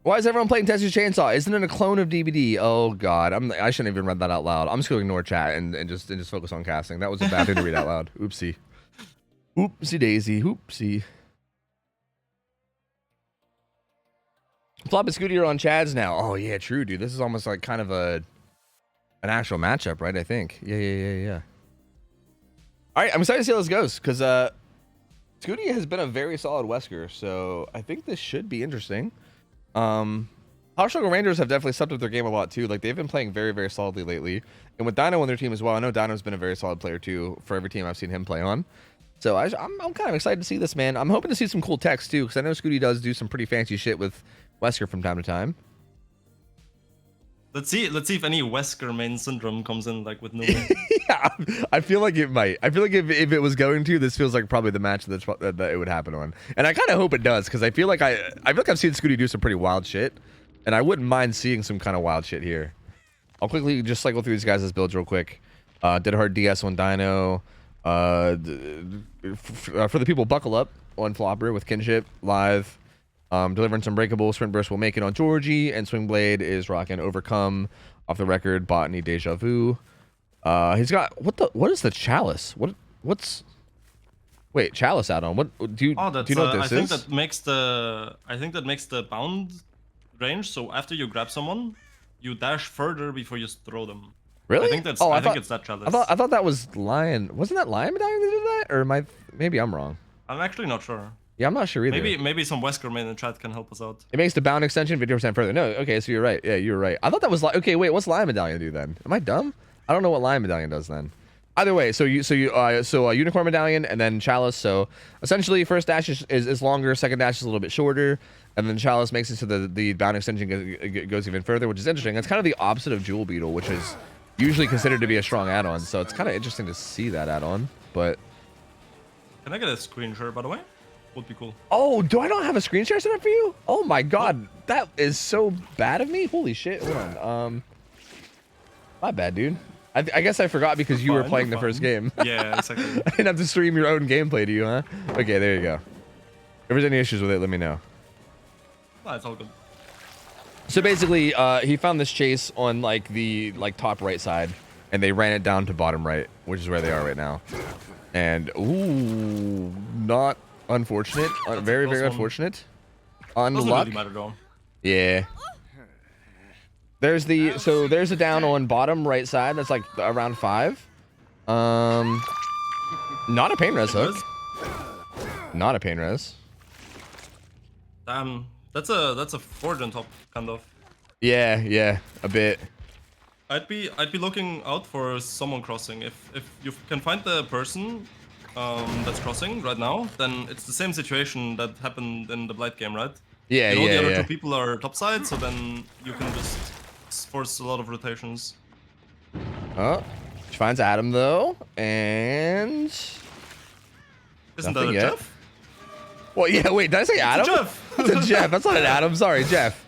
Why is everyone playing Texas Chainsaw? Isn't it a clone of DBD? Oh god, I shouldn't even read that out loud. I'm just gonna ignore chat and just focus on casting. That was a bad thing to read out loud. Oopsie. Oopsie daisy. Oopsie. Flop and Scooter, you're on Chads now. Oh yeah, true, dude. This is almost like kind of an actual matchup, right? I think. Yeah. All right, I'm excited to see how this goes because Scooty has been a very solid Wesker, so I think this should be interesting. Hot Struggle Rangers have definitely stepped up their game a lot too. Like they've been playing very, very solidly lately, and with Dino on their team as well. I know Dino's been a very solid player too for every team I've seen him play on. So I'm kind of excited to see this, man. I'm hoping to see some cool text too, because I know Scooty does do some pretty fancy shit with Wesker from time to time. Let's see if any Wesker main syndrome comes in like with no. Yeah, I feel like it might. I feel like if it was going to, this feels like probably the match that it would happen on. And I kind of hope it does, because I feel like I've seen Scooty do some pretty wild shit, and I wouldn't mind seeing some kind of wild shit here. I'll quickly just cycle through these guys' builds real quick. Did a hard DS on Dino. For the people, buckle up on Flopper with Kinship live. Delivering some breakable. Sprint Burst will make it on Georgie, and Swing Blade is rocking Overcome off the record. Botany Deja Vu. He's got what is the Chalice? What's wait, Chalice add-on? What do you know what this I think is? that makes the bound range. So after you grab someone, you dash further before you throw them. Really? I think that's. I think it's that Chalice. I thought that was Lion. Wasn't that Lion Medallion that did that? Or maybe I'm wrong. I'm actually not sure. Yeah, I'm not sure either. Maybe some Wesker main in chat can help us out. It makes the bound extension 50% further. No, okay, so you're right. Yeah, you're right. I thought that was okay. Wait, what's Lion Medallion do then? Am I dumb? I don't know what Lion Medallion does then. Either way, so Unicorn Medallion and then Chalice. So essentially, first dash is longer, second dash is a little bit shorter, and then Chalice makes it so the bound extension goes even further, which is interesting. It's kind of the opposite of Jewel Beetle, which is usually considered to be a strong add-on. So it's kind of interesting to see that add-on. But can I get a screen share, by the way? Would be cool. Oh, do I not have a screen share set up for you? Oh my god, that is so bad of me. Holy shit. Hold on. My bad, dude. I guess I forgot because you were playing the first game. Yeah, exactly. I didn't have to stream your own gameplay to you, huh? Okay, there you go. If there's any issues with it, let me know. Oh, it's all good. So basically, he found this chase on the top right side, and they ran it down to bottom right, which is where they are right now. And ooh, not unfortunate. Very, very unfortunate. Unluck. Really yeah. There's a down on bottom right side. That's like around 5. Not a pain res hook. Not a pain res. Damn, that's a forge on top, kind of. Yeah, a bit. I'd be looking out for someone crossing. If you can find the person that's crossing right now, then it's the same situation that happened in the Blight game, right? Yeah, the other two people are topside, so then you can just force a lot of rotations. Oh, she finds Adam though, and isn't that a Jeff? Well, yeah. Wait, did I say Adam? It's a Jeff. It's a Jeff. That's not an Adam. Sorry, Jeff.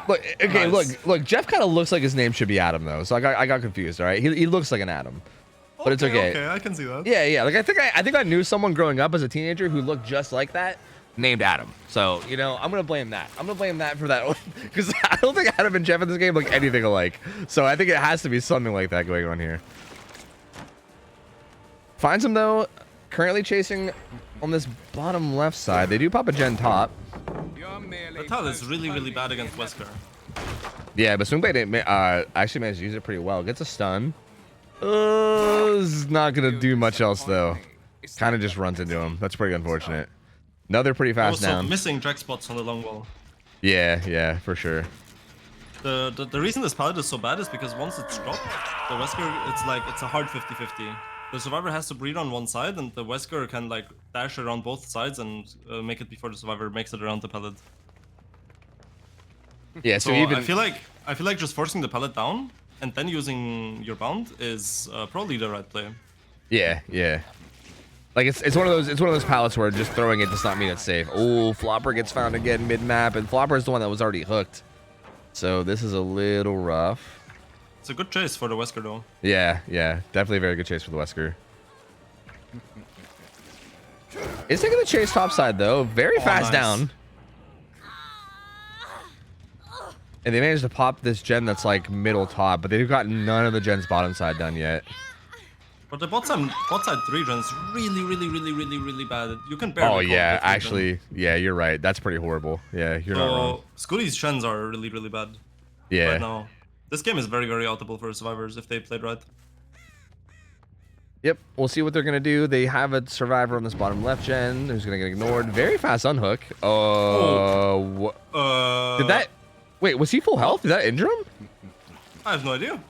Look, okay, Nice. look. Jeff kind of looks like his name should be Adam though, so I got confused. All right, he looks like an Adam, but it's okay. Okay, I can see that. Yeah. Like I think I knew someone growing up as a teenager who looked just like that, named Adam. So I'm gonna blame that. I'm gonna blame that for that because I don't think Adam and Jeff in this game look anything alike. So I think it has to be something like that going on here. Finds him though. Currently chasing on this bottom left side. They do pop a gen top. That tile is really, really bad against Wesker. Yeah, but Swingblade actually managed to use it pretty well. Gets a stun. Is not going to do much else, though. Kind of just runs into him. That's pretty unfortunate. Another pretty fast Also down. missing drag spots on the long wall. Yeah, for sure. The reason this pallet is so bad is because once it's dropped, the Wesker, it's a hard 50-50. The survivor has to breed on one side, and the Wesker can like dash around both sides and make it before the survivor makes it around the pallet. Yeah, so I even feel like just forcing the pallet down and then using your bound is probably the right play. yeah. Like it's one of those pallets where just throwing it does not mean it's safe. Oh, Flopper gets found again mid map, and Flopper is the one that was already hooked. So this is a little rough. It's a good chase for the Wesker though. Yeah, definitely a very good chase for the Wesker. It's taking the chase topside though, very fast nice. down. And they managed to pop this gen that's like middle top, but they've got none of the gens bottom side done yet. But the bot side 3 gen is really bad. You can barely. Oh yeah, call it actually, yeah, you're right. That's pretty horrible. Yeah, you're not wrong. Scooty's gens are really bad. Yeah. Right now, this game is very outable for survivors if they played right. Yep, we'll see what they're gonna do. They have a survivor on this bottom left gen who's gonna get ignored. Very fast unhook. Did that? Wait, was he full health? Did that injure him? I have no idea.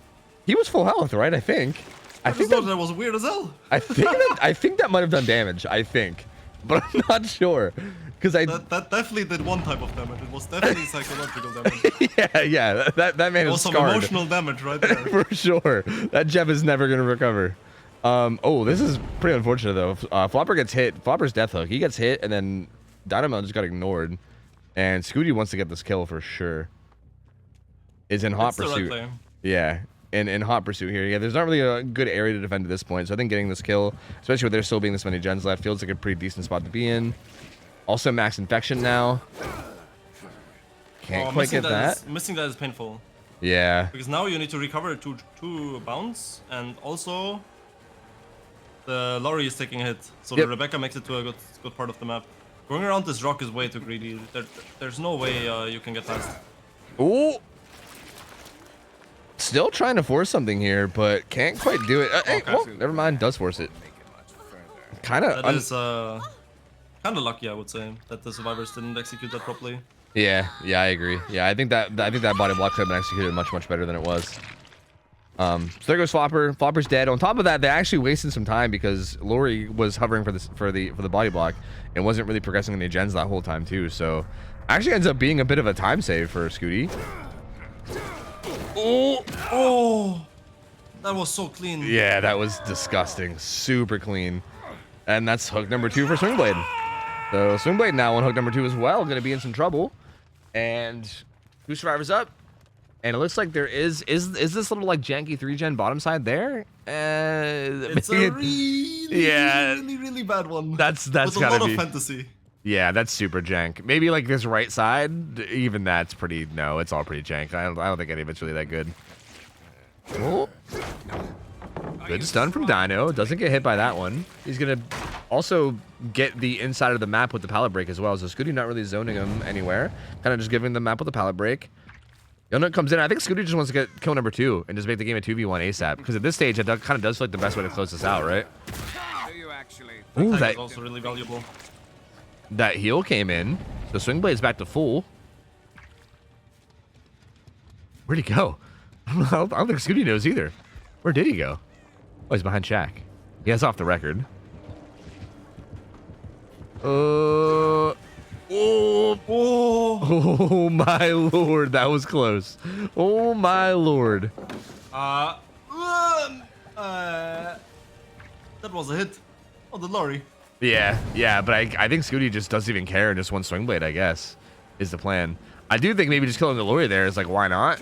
He was full health, right? I think. I think that was weird as hell. I think that might have done damage. I think, but I'm not sure because that definitely did one type of damage. It was definitely psychological damage. yeah. That man is some scarred. Emotional damage right there. For sure. That Jeff is never gonna recover. Oh, this is pretty unfortunate though. Flopper gets hit. Flopper's death hook. He gets hit, and then Dynamo just got ignored. And Scooty wants to get this kill for sure. Is in hot pursuit. Right, yeah. In hot pursuit here. Yeah, there's not really a good area to defend at this point, so I think getting this kill, especially with there still being this many gens left, feels like a pretty decent spot to be in. Also max infection now. Can't quite get that. Missing that is painful. Yeah. Because now you need to recover two bounds, and also the lorry is taking a hit, so the Rebecca makes it to a good part of the map. Going around this rock is way too greedy. There's no way you can get past. Ooh. Still trying to force something here, but can't quite do it. Hey, well, never mind. Does force it. Kind of. That is kind of lucky, I would say, that the survivors didn't execute that properly. Yeah, I agree. Yeah, I think that body block could have been executed much better than it was. So there goes Flopper. Flopper's dead. On top of that, they actually wasted some time because Lori was hovering for the body block and wasn't really progressing any gens that whole time too. So actually ends up being a bit of a time save for Scooty. Oh, that was so clean. Yeah, that was disgusting. Super clean. And that's hook number 2 for Swingblade. So Swingblade now on hook number 2 as well, going to be in some trouble. And 2 survivors up. And it looks like there is this little like janky 3-gen bottom side there? It's a really bad one. That's with gotta a lot be of fantasy. Yeah, that's super jank. Maybe like this right side, even that's pretty. No, it's all pretty jank. I don't think any of it's really that good. Oh. Good stun from Dino. Doesn't get hit by that one. He's gonna also get the inside of the map with the pallet break as well. So Scooty not really zoning him anywhere. Kind of just giving the map with the pallet break. Yonut comes in. I think Scooty just wants to get kill number 2 and just make the game a 2v1 ASAP. Because at this stage, it kind of does feel like the best way to close this out, right? Ooh, that is also really valuable. That heal came in. So Swingblade's back to full. Where'd he go? I don't think Scooty knows either. Where did he go? Oh, he's behind Shaq. He has off the record. Oh, my lord. That was close. Oh, my lord. That was a hit. Oh, the lorry. Yeah, but I think Scooty just doesn't even care and just wants Swingblade, I guess, is the plan. I do think maybe just killing the lorry there is like, why not?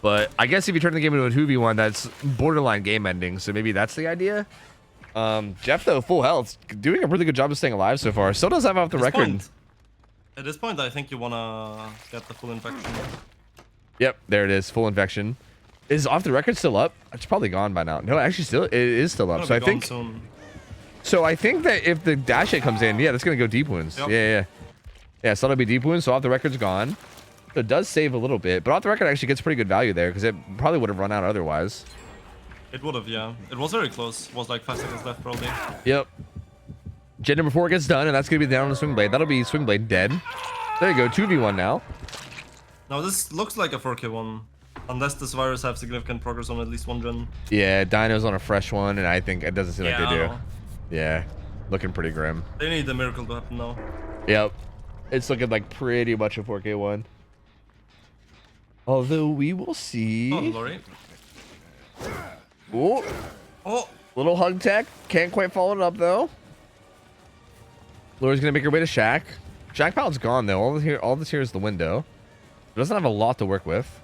But I guess if you turn the game into a 2v1, that's borderline game ending, so maybe that's the idea. Jeff, though, full health, doing a really good job of staying alive so far. Still does have off the record. At this point, I think you want to get the full infection. Yep, there it is, full infection. Is off the record still up? It's probably gone by now. No, actually, it is still up. So I think So I think that if the dash hit comes in, yeah, that's gonna go deep wounds. Yep. Yeah, so that'll be deep wounds, so off the record's gone. So it does save a little bit, but off the record actually gets pretty good value there because it probably would have run out otherwise. It would have, yeah. It was very close. It was like 5 seconds left, probably. Yep. Gen number 4 gets done, and that's gonna be down on the swing blade. That'll be swing blade dead. There you go, 2v1 now. Now this looks like a 4K one, unless the survivors have significant progress on at least one gen. Yeah, Dino's on a fresh one, and I think it doesn't seem like they do. Yeah, looking pretty grim. They need the miracle to happen now. Yep. It's looking like pretty much a 4K one. Although we will see. Oh, Lori. Ooh. Oh. Little hug tech. Can't quite follow it up though. Lori's gonna make her way to Shack. Shack Pallet's gone though. All this here is the window. It doesn't have a lot to work with.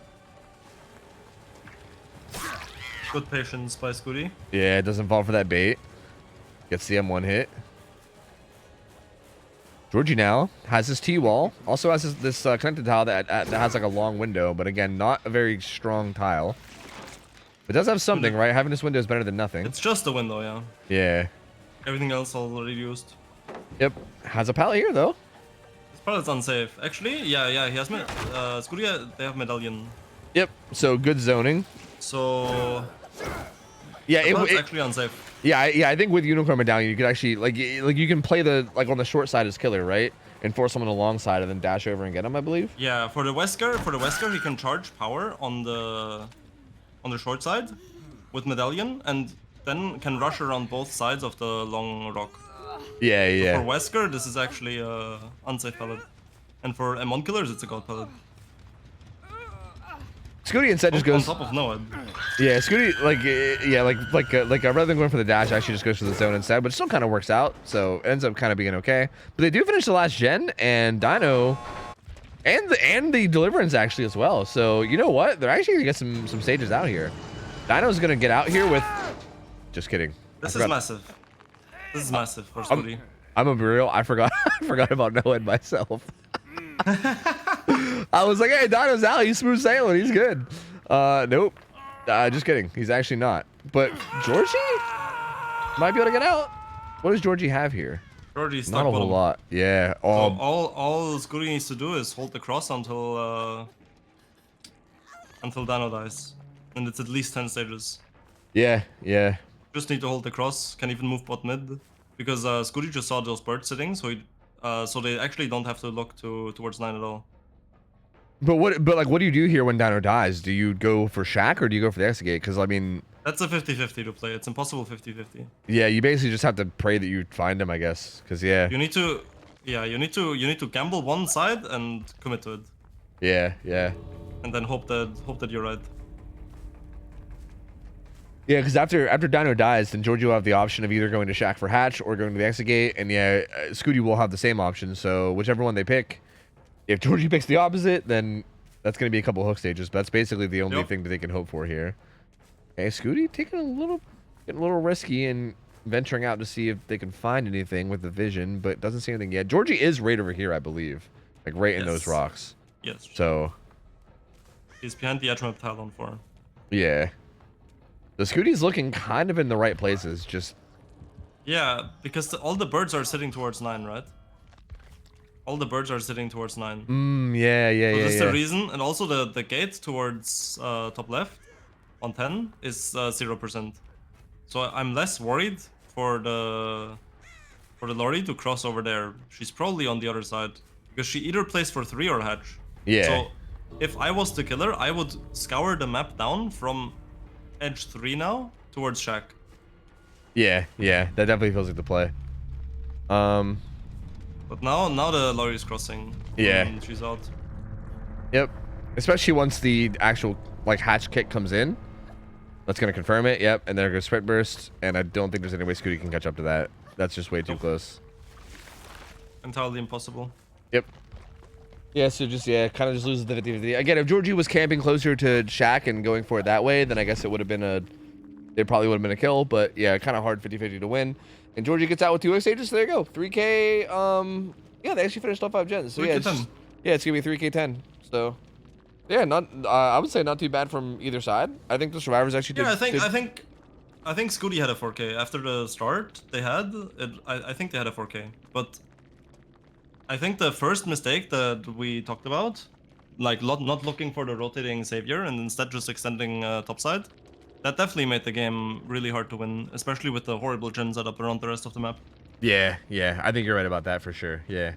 Good patience by Scooty. Yeah, it doesn't fall for that bait. Gets the M1 hit. Georgie now has his T-wall. Also has this connected tile that has like a long window, but again, not a very strong tile. It does have something, right? Having this window is better than nothing. It's just a window, yeah. Yeah. Everything else already used. Yep. Has a pallet here though. This pallet's unsafe. Actually, yeah, he has Scooty, they have medallion. Yep. So good zoning. So yeah, it's actually unsafe. Yeah, I think with Unicorn Medallion, you could actually like you can play the on the short side as killer, right? And force him on the long side and then dash over and get him, I believe. Yeah, for the Wesker, he can charge power on the short side with medallion, and then can rush around both sides of the long rock. Yeah. So for Wesker, this is actually a unsafe pellet, and for M1 killers, it's a gold pellet. Scooty instead just goes on top of Noah. Yeah, Scooty rather than going for the dash, actually just goes for the zone instead, but it still kind of works out. So it ends up kind of being okay. But they do finish the last gen, and Dino, and the Deliverance actually as well. So you know what? They're actually gonna get some stages out here. Dino's gonna get out here with. Just kidding. This is massive. This is massive for Scooty. I'm a real. I forgot. I forgot about Noah and myself. I was like, hey, Dino's out. He's smooth sailing. He's good. Nope. Just kidding. He's actually not. But Georgie might be able to get out. What does Georgie have here? Georgie's not a whole lot. Yeah. So all Scooty needs to do is hold the cross until Dino dies, and it's at least 10 stages. Yeah. Just need to hold the cross. Can even move bot mid, because Scooty just saw those birds sitting, so they actually don't have to look towards 9 at all. But what do you do here when Dino dies? Do you go for Shack or do you go for the Exegate? Because I mean, that's a 50-50 to play. It's impossible 50-50. Yeah, you basically just have to pray that you find him, I guess. Because yeah. You need to gamble one side and commit to it. Yeah. And then hope that you're right. Yeah, because after Dino dies, then Georgie will have the option of either going to Shack for Hatch or going to the Exegate, and yeah, Scooty will have the same option. So whichever one they pick. If Georgie picks the opposite, then that's going to be a couple hook stages. But that's basically the only thing that they can hope for here. Okay, Scooty getting a little risky and venturing out to see if they can find anything with the vision, but doesn't see anything yet. Georgie is right over here, I believe, like right in those rocks. Yes. So he's behind the edge map tile on 4. Yeah. The Scooty's looking kind of in the right places. Just. Yeah, because all the birds are sitting towards 9, right? All the birds are sitting towards 9. Yeah. So that's the reason, and also the gate towards top left on 10 is 0%. So I'm less worried for the Lori to cross over there. She's probably on the other side because she either plays for 3 or Hatch. Yeah. So if I was the killer, I would scour the map down from edge 3 now towards Shack. Yeah. That definitely feels like the play. But now the Lori's crossing. Yeah. And she's out. Yep. Especially once the actual hatch kick comes in. That's gonna confirm it. Yep. And there goes sprint burst. And I don't think there's any way Scooty can catch up to that. That's just way too close. Entirely impossible. Yep. Yeah, so kind of just loses the 50-50. Again, if Georgie was camping closer to Shack and going for it that way, then I guess it would have been it probably would have been a kill, but yeah, kind of hard 50-50 to win. And Georgie gets out with 2 stages, so there you go. 3K, yeah, they actually finished top 5 gens. So yeah, it's gonna be 3K10. So yeah, I would say not too bad from either side. I think the survivors actually did. Yeah, I I think Scooty had a 4K after the start. They had it. I think they had a 4K, but I think the first mistake that we talked about, like not looking for the rotating savior and instead just extending topside, that definitely made the game really hard to win, especially with the horrible gen setup around the rest of the map. Yeah, yeah, I think you're right about that for sure. Yeah.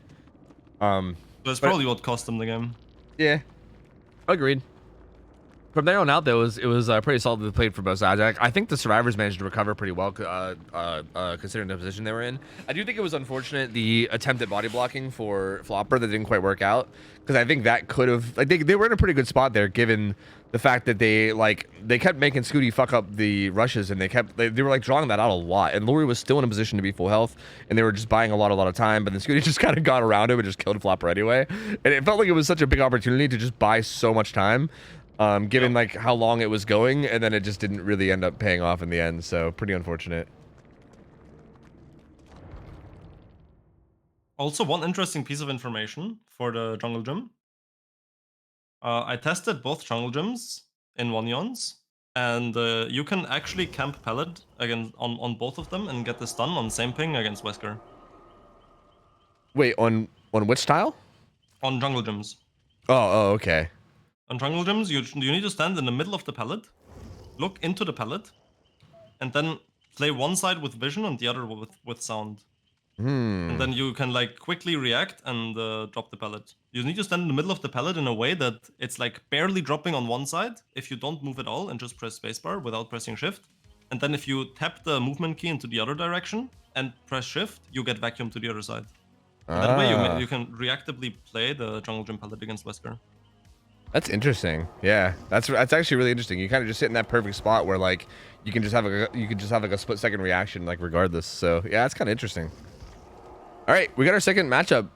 That's But probably what cost them the game. yeah, agreed. From there on out, though, it was pretty solidly played for both sides. I think the survivors managed to recover pretty well, considering the position they were in. I do think it was unfortunate the attempt at body blocking for Flopper that didn't quite work out, because I think that could have, like, they were in a pretty good spot there, given the fact that they kept making Scooty fuck up the rushes, and they were like drawing that out a lot. And Lori was still in a position to be full health, and they were just buying a lot of time. But then Scooty just kind of got around him and just killed Flopper anyway. And it felt like it was such a big opportunity to just buy so much time. Given like how long it was going, and then it just didn't really end up paying off in the end, so pretty unfortunate. Also, one interesting piece of information for the jungle gym. I tested both jungle gyms in 1-yons, and you can actually camp pellet again on both of them and get the stun on same ping against Wesker. Wait, on which tile? On jungle gyms. Oh, okay. On jungle gyms, you need to stand in the middle of the pallet, look into the pallet, and then play one side with vision and the other with sound. And then you can like quickly react and drop the pallet. You need to stand in the middle of the pallet in a way that it's like barely dropping on one side if you don't move at all and just press spacebar without pressing shift. And then if you tap the movement key into the other direction and press shift, you get vacuum to the other side. And that way you can reactively play the jungle gym pallet against Wesker. That's interesting. Yeah, that's actually really interesting. You kind of just sit in that perfect spot where like you can just have like a split-second reaction like regardless. So yeah, that's kind of interesting. All right, we got our second matchup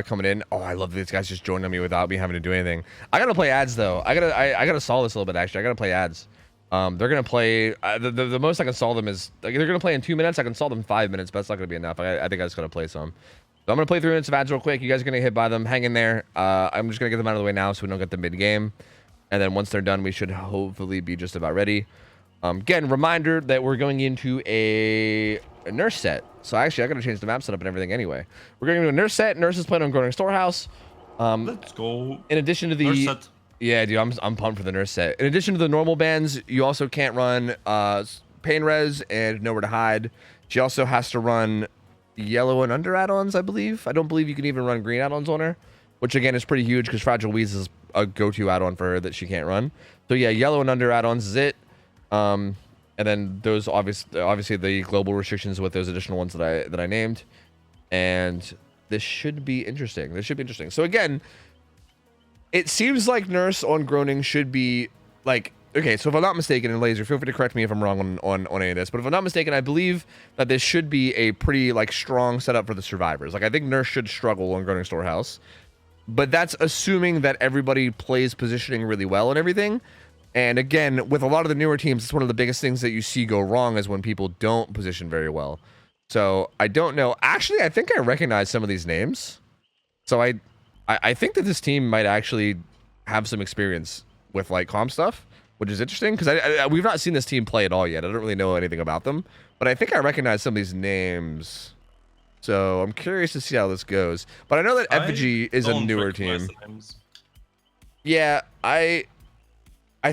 coming in. Oh, I love these guys just joining me without me having to do anything. I gotta play ads though. I gotta solve this a little bit actually. I gotta play ads. They're gonna play the most I can solve them is like, they're gonna play in 2 minutes. I can solve them 5 minutes, but that's not gonna be enough. I think I just gotta play some. So I'm going to play 3 minutes of ads real quick. You guys are going to get hit by them. Hang in there. I'm just going to get them out of the way now so we don't get the mid-game. And then once they're done, we should hopefully be just about ready. Again, reminder that we're going into a nurse set. So actually, I got to change the map setup and everything anyway. We're going into a nurse set. Nurse is playing on Growing Storehouse. Let's go. In addition to the... Nurse set. Yeah, dude, I'm pumped for the nurse set. In addition to the normal bans, you also can't run Pain Res and Nowhere to Hide. She also has to run yellow and under add-ons, I believe. I don't believe you can even run green add-ons on her, which again is pretty huge because Fragile Wheeze is a go-to add-on for her that she can't run. So yeah, yellow and under add-ons is it. And then those obviously the global restrictions with those additional ones that I named. And this should be interesting. So again, it seems like Nurse on Groaning should be like, okay, so if I'm not mistaken, and Laser, feel free to correct me if I'm wrong on any of this, but if I'm not mistaken, I believe that this should be a pretty like strong setup for the survivors. Like I think Nurse should struggle on Groaning Storehouse, but that's assuming that everybody plays positioning really well and everything. And again, with a lot of the newer teams, it's one of the biggest things that you see go wrong is when people don't position very well. So I don't know. Actually, I think I recognize some of these names. So I think that this team might actually have some experience with like comm stuff, which is interesting because we've not seen this team play at all yet. I don't really know anything about them, but I think I recognize some of these names. So I'm curious to see how this goes. But I know that Effigy is a newer team. Yeah, I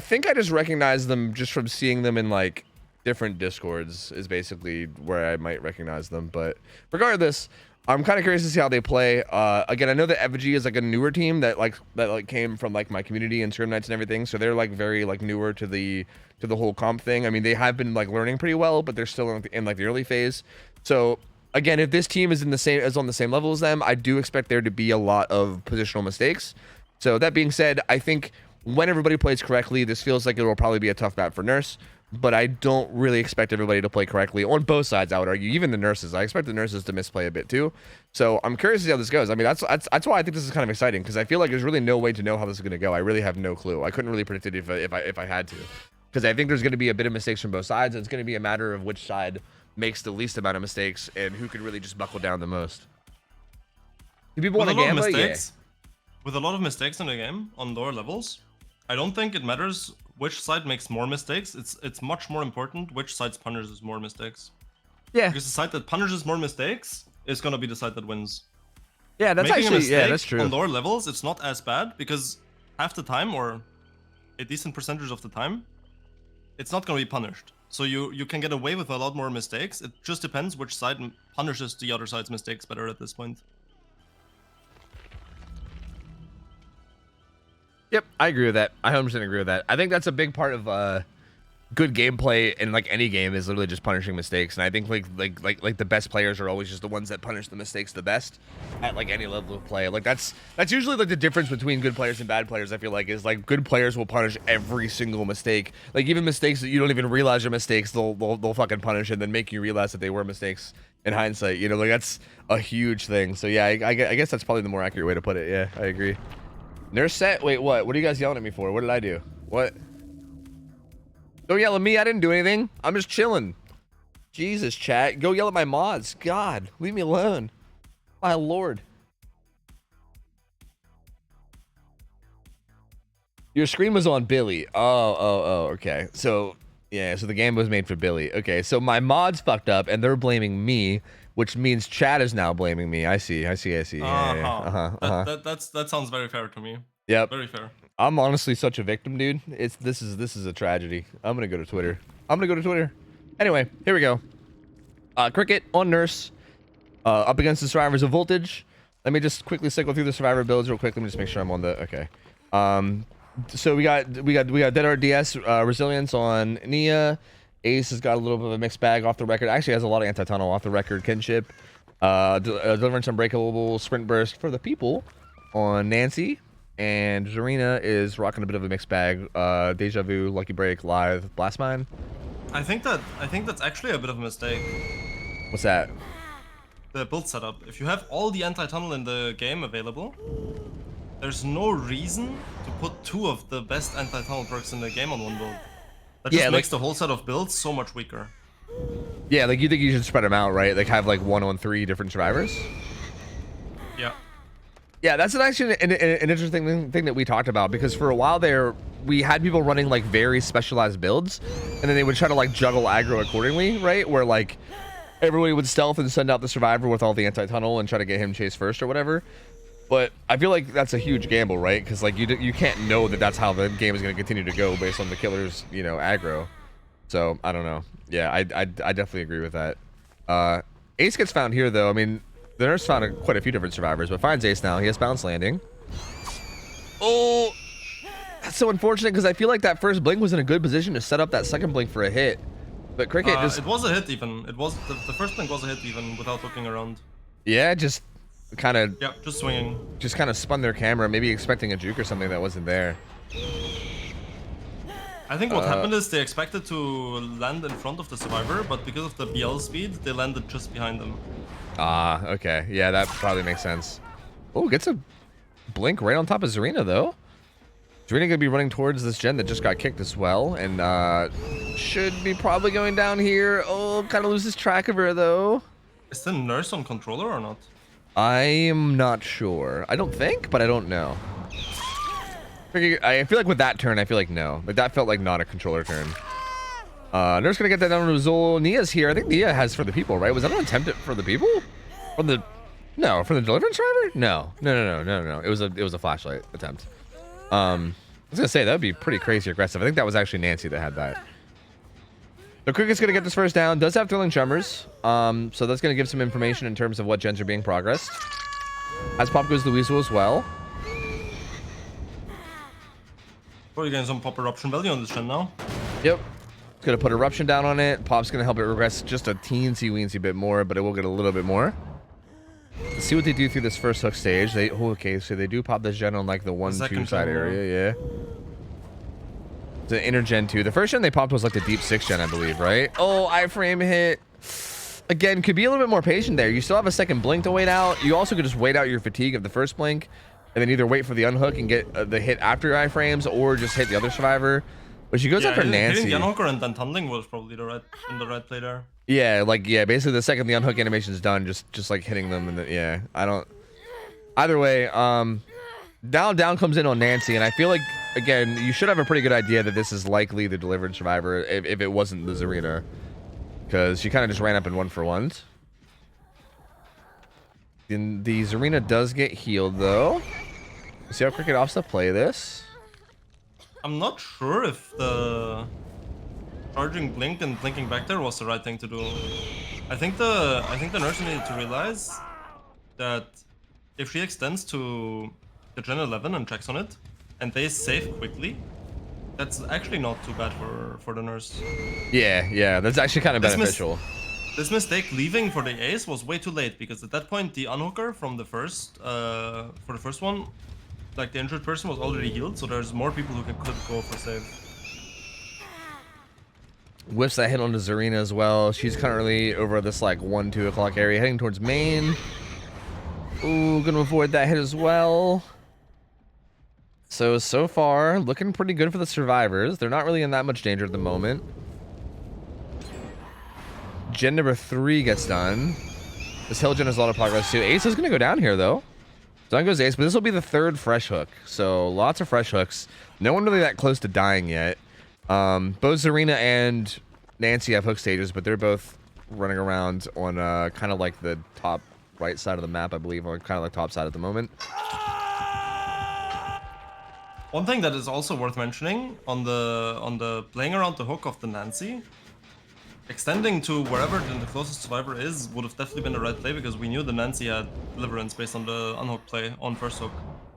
think I just recognize them just from seeing them in like different Discords is basically where I might recognize them. But regardless, I'm kind of curious to see how they play. Again, I know that Effigy is like a newer team that came from like my community and Scrim Nights and everything. So they're like very like newer to the whole comp thing. I mean, they have been like learning pretty well, but they're still in like the early phase. So again, if this team is on the same level as them, I do expect there to be a lot of positional mistakes. So that being said, I think when everybody plays correctly, this feels like it will probably be a tough map for Nurse. But I don't really expect everybody to play correctly on both sides, I would argue. Even the nurses. I expect the nurses to misplay a bit too. So I'm curious to see how this goes. I mean, that's why I think this is kind of exciting, because I feel like there's really no way to know how this is going to go. I really have no clue. I couldn't really predict it if I had to. Because I think there's going to be a bit of mistakes from both sides, and it's going to be a matter of which side makes the least amount of mistakes and who could really just buckle down the most. Do people want to gamble? Yeah. With a lot of mistakes in the game on lower levels, I don't think it matters which side makes more mistakes. It's much more important which side punishes more mistakes. Yeah. Because the side that punishes more mistakes is gonna be the side that wins. Yeah, that's Making actually, a mistake that's true. on lower levels, it's not as bad because half the time, or a decent percentage of the time, it's not gonna be punished. So you can get away with a lot more mistakes. It just depends which side punishes the other side's mistakes better at this point. Yep, I agree with that. I 100% agree with that. I think that's a big part of good gameplay in like any game is literally just punishing mistakes. And I think like the best players are always just the ones that punish the mistakes the best at like any level of play. Like that's usually like the difference between good players and bad players. I feel like is like good players will punish every single mistake. Like even mistakes that you don't even realize are mistakes, they'll fucking punish and then make you realize that they were mistakes in hindsight. You know, like that's a huge thing. So yeah, I guess that's probably the more accurate way to put it. Yeah, I agree. Nurse set? Wait, what? What are you guys yelling at me for? What did I do? What? Don't yell at me. I didn't do anything. I'm just chilling. Jesus, chat. Go yell at my mods. God, leave me alone. My lord. Your screen was on Billy. Oh, okay. So, yeah, so the game was made for Billy. Okay, so my mods fucked up and they're blaming me, which means chat is now blaming me. I see. Yeah. That sounds very fair to me. Yep. Very fair. I'm honestly such a victim, dude. This is a tragedy. I'm gonna go to Twitter. Anyway, here we go. Cricket on Nurse, up against the survivors of Voltage. Let me just quickly cycle through the survivor builds real quick. Let me just make sure I'm on the okay. So we got Dead RDS resilience on Nia. Ace has got a little bit of a mixed bag off the record. Actually has a lot of anti-tunnel off the record. Kinship, Deliverance Unbreakable, Sprint Burst for the people on Nancy. And Zarina is rocking a bit of a mixed bag. Deja Vu, Lucky Break, Live, Blast Mine. I think that's actually a bit of a mistake. What's that? The build setup. If you have all the anti-tunnel in the game available, there's no reason to put 2 of the best anti-tunnel perks in the game on one build. That just makes the whole set of builds so much weaker. Yeah, like you think you should spread them out, right? Like have like 1 on 3 different survivors? Yeah. Yeah, that's actually an interesting thing that we talked about, because for a while there, we had people running like very specialized builds, and then they would try to like juggle aggro accordingly, right? Where like everybody would stealth and send out the survivor with all the anti-tunnel and try to get him chased first or whatever. But I feel like that's a huge gamble, right? Because like you can't know that that's how the game is going to continue to go based on the killer's, you know, aggro. So I don't know. Yeah, I definitely agree with that. Ace gets found here though. I mean, the Nurse found quite a few different survivors, but finds Ace now. He has bounce landing. Oh, that's so unfortunate because I feel like that first blink was in a good position to set up that second blink for a hit. But Cricket just... It was a hit even. It was the first blink was a hit even without looking around. Yeah, just kind of... Yeah, just swinging. Just kind of spun their camera, maybe expecting a juke or something that wasn't there. I think what happened is they expected to land in front of the survivor, but because of the BL speed, they landed just behind them. Ah, okay. Yeah, that probably makes sense. Oh, gets a blink right on top of Zarina, though. Zarina going to be running towards this gen that just got kicked as well, and should be probably going down here. Oh, kind of loses track of her, though. Is the Nurse on controller or not? I am not sure. I don't think, but I don't know. I feel like with that turn, I feel like no. Like that felt like not a controller turn. Nurse gonna get that down to Zol. Nia's here. I think Nia has for the people, right? Was that an attempt for the people? From the from the Deliverance driver? No. It was a flashlight attempt. I was gonna say that would be pretty crazy aggressive. I think that was actually Nancy that had that. So Cricket's gonna get this first down. Does have Thrilling Tremors. So that's gonna give some information in terms of what gens are being progressed. As Pop goes the Weasel as well. Probably getting some pop eruption value on this gen now. Yep. It's gonna put eruption down on it. Pop's gonna help it regress just a teensy bit more, but it will get a little bit more. Let's see what they do through this first hook stage. Okay, so they do pop this gen on like the 1-2 side area, yeah. The inner gen 2. The first gen they popped was like the deep 6 gen, I believe, right? Oh, iframe hit. Again, could be a little bit more patient there. You still have a second blink to wait out. You also could just wait out your fatigue of the first blink, and then either wait for the unhook and get the hit after your iframes, or just hit the other survivor. But she goes after Nancy. Hitting the unhooker and then tunneling was probably the right play there. Yeah, basically the second the unhook animation is done, just like hitting them, and I don't. Either way, down comes in on Nancy, and I feel like again, you should have a pretty good idea that this is likely the delivered survivor if it wasn't the Zarina. Because she kind of just ran up in 1-for-1s. The Zarina does get healed, though. See how Cricket opts to play this? I'm not sure if the charging blink and blinking back there was the right thing to do. I think the nurse needed to realize that if she extends to the Gen 11 and checks on it, and they save quickly, that's actually not too bad for the nurse. Yeah, that's actually kind of beneficial. This mistake leaving for the ace was way too late, because at that point the unhooker from the first, for the first one, like the injured person was already healed, so there's more people who could go for save. Whiffs that hit onto Zarina as well. She's currently over this like 1-2 o'clock area, heading towards main. Ooh, gonna avoid that hit as well. So far, looking pretty good for the survivors. They're not really in that much danger at the moment. Gen number 3 gets done. This hill gen has a lot of progress too. Ace is gonna go down here though. Down goes Ace, but this will be the 3rd fresh hook. So lots of fresh hooks. No one really that close to dying yet. Both Zarina and Nancy have hook stages, but they're both running around on kind of like the top right side of the map, I believe, or kind of like top side at the moment. One thing that is also worth mentioning on the playing around the hook of the Nancy, extending to wherever the closest survivor is would have definitely been the right play, because we knew the Nancy had deliverance based on the unhook play on first hook.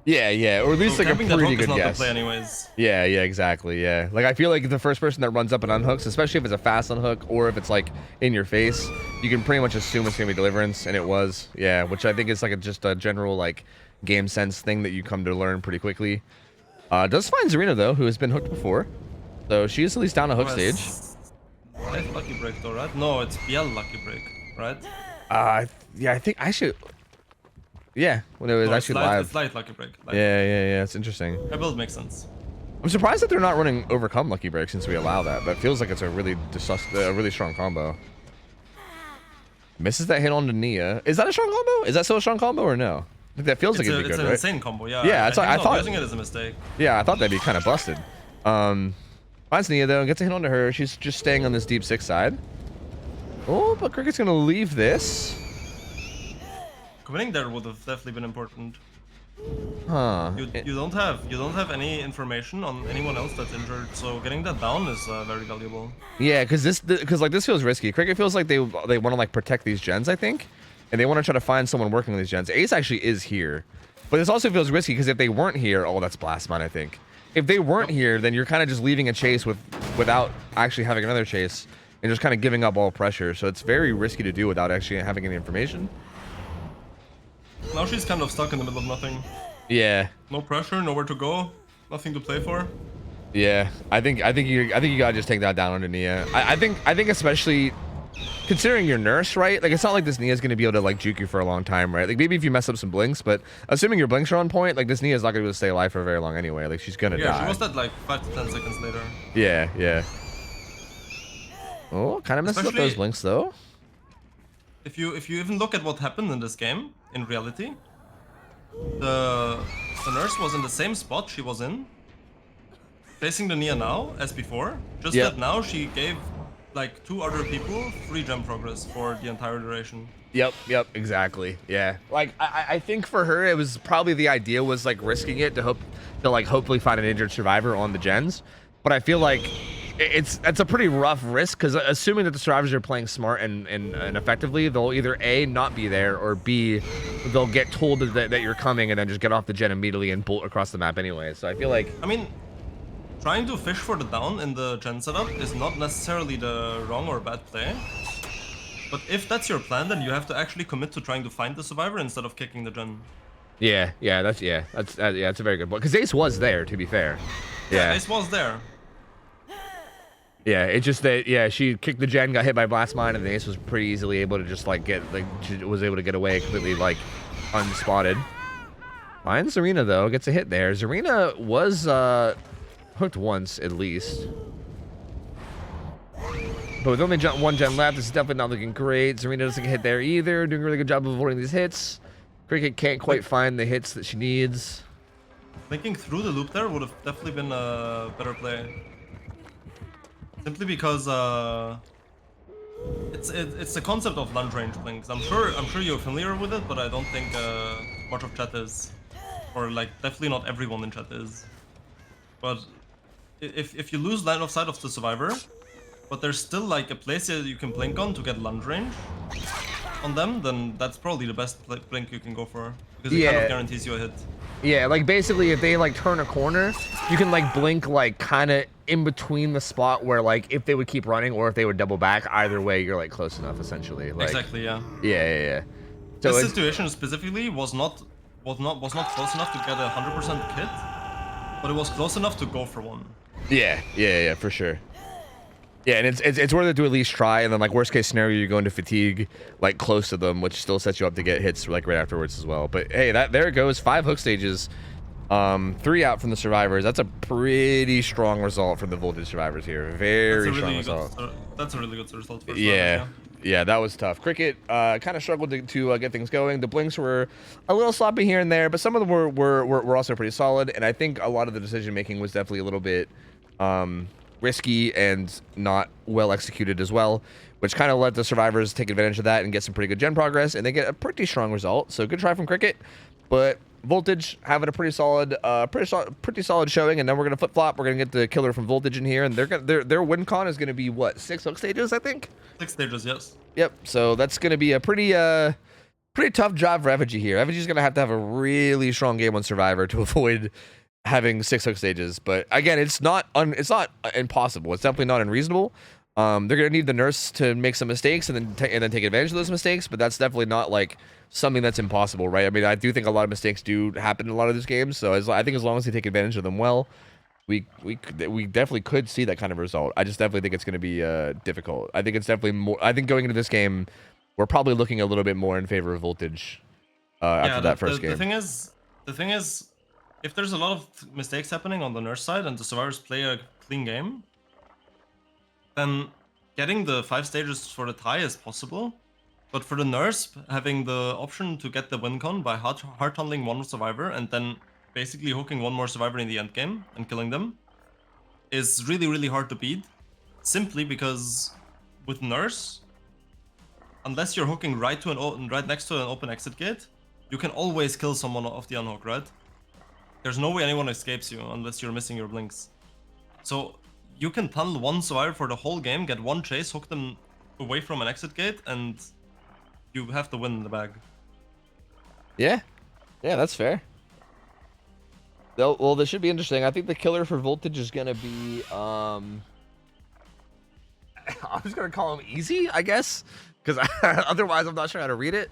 Yeah, or at least so like a pretty that hook good is not guess. the play anyways. Yeah, exactly. Yeah, like I feel like the first person that runs up and unhooks, especially if it's a fast unhook or if it's like in your face, you can pretty much assume it's gonna be deliverance, and it was. Yeah, which I think is like just a general like game sense thing that you come to learn pretty quickly. Does find Zarina though, who has been hooked before, so she's at least down a hook stage. Light lucky break though, right? No, it's BL lucky break, right? Yeah, I think I should. Yeah, when it was actually live. It's light lucky break. Yeah, it's interesting. That build makes sense. I'm surprised that they're not running overcome lucky break since we allow that, but it feels like it's a really strong combo. Misses that hit onto Nia. Is that a strong combo? Is that still a strong combo or no? I think that feels like it'd be good, right? It's an insane combo, yeah. Yeah, I thought using it as a mistake. Yeah, I thought that'd be kind of busted. Finds Nia though, gets a hit onto her. She's just staying on this deep 6 side. Oh, but Cricket's gonna leave this. Committing there would have definitely been important. Huh. You don't have any information on anyone else that's injured, so getting that down is very valuable. Yeah, because this feels risky. Cricket feels like they want to like protect these gens, I think, and they want to try to find someone working on these gens. Ace actually is here, but this also feels risky because if they weren't here, oh, that's Blast Mine, I think. If they weren't here, then you're kind of just leaving a chase without actually having another chase, and just kind of giving up all pressure. So it's very risky to do without actually having any information. Now she's kind of stuck in the middle of nothing. Yeah. No pressure, nowhere to go, nothing to play for. Yeah, I think you gotta just take that down under Nia. I think especially considering your nurse, right? Like it's not like this Nia's gonna be able to like juke you for a long time, right? Like maybe if you mess up some blinks, but assuming your blinks are on point, like this Nia's not gonna be able to stay alive for very long anyway. Like she's gonna die. Yeah, she was dead like 5 to 10 seconds later. Yeah. Oh, kind of messes up those blinks though. If you even look at what happened in this game, in reality, the nurse was in the same spot she was in, facing the Nia now as before. Just that now she gave like 2 other people free gem progress for the entire duration. Yep, exactly. Yeah. Like I think for her it was probably the idea was like risking it to hopefully find an injured survivor on the gens. But I feel like it's a pretty rough risk because assuming that the survivors are playing smart and effectively, they'll either A, not be there, or B, they'll get told that you're coming and then just get off the gen immediately and bolt across the map anyway. So I feel like, I mean, trying to fish for the down in the gen setup is not necessarily the wrong or bad play. But if that's your plan, then you have to actually commit to trying to find the survivor instead of kicking the gen. Yeah, that's a very good point. Because Ace was there, to be fair. Yeah, Ace was there. Yeah, it's just that she kicked the gen, got hit by Blast Mine, and the Ace was pretty easily able to just she was able to get away completely unspotted. Finds Zarina though, gets a hit there. Zarina was hooked once at least. But with only 1 gen left, this is definitely not looking great. Zarina doesn't get hit there either, doing a really good job of avoiding these hits. Cricket can't quite find the hits that she needs. Blinking through the loop there would have definitely been a better play. Simply because it's the concept of lunge range blinks. I'm sure you're familiar with it, but I don't think much of chat is, or like definitely not everyone in chat is. But if you lose line of sight of the survivor, but there's still like a place that you can blink on to get lunge range on them, then that's probably the best blink you can go for, because it kind of guarantees you a hit. Yeah, like basically if they like turn a corner, you can like blink like kind of in between the spot where like if they would keep running or if they would double back, either way you're like close enough essentially. Like, exactly, yeah. Yeah. So this situation specifically was not close enough to get a 100% hit, but it was close enough to go for one. Yeah, for sure. Yeah, and it's worth it to at least try, and then like worst case scenario, you go into fatigue like close to them, which still sets you up to get hits like right afterwards as well. But hey, there it goes, 5 hook stages, 3 out from the survivors. That's a pretty strong result from the Voltage survivors here. Very strong result. That's a really good result for survivors, yeah, that was tough. Cricket kind of struggled to get things going. The blinks were a little sloppy here and there, but some of them were also pretty solid. And I think a lot of the decision making was definitely a little bit risky and not well executed as well, which kind of let the survivors take advantage of that and get some pretty good gen progress, and they get a pretty strong result. So good try from Cricket, but Voltage having a pretty solid showing, and then we're gonna flip flop. We're gonna get the killer from Voltage in here, and their win con is gonna be what, 6 hook stages, I think. 6 stages, yes. Yep. So that's gonna be a pretty tough job for Effigy here. Effigy's gonna have to have a really strong game on Survivor to avoid having 6 hook stages. But again, it's not impossible. It's definitely not unreasonable. They're gonna need the nurse to make some mistakes and then take advantage of those mistakes, but that's definitely not like something that's impossible, right? I mean, I do think a lot of mistakes do happen in a lot of these games, so I think as long as they take advantage of them well, we definitely could see that kind of result. I just definitely think it's going to be difficult. I think it's definitely more. I think going into this game, we're probably looking a little bit more in favor of Voltage after that first game. The thing is, if there's a lot of mistakes happening on the nurse side and the survivors play a clean game, then getting the 5 stages for the tie is possible. But for the nurse, having the option to get the win con by hard tunneling one survivor and then basically hooking one more survivor in the end game and killing them is really, really hard to beat. Simply because with nurse, unless you're hooking right next to an open exit gate, you can always kill someone off the unhook, right? There's no way anyone escapes you unless you're missing your blinks. So you can tunnel one survivor for the whole game, get one chase, hook them away from an exit gate, and you have the win in the bag. Yeah, that's fair. Well, this should be interesting. I think the killer for Voltage is gonna be I'm just gonna call him Easy, I guess, because otherwise I'm not sure how to read it.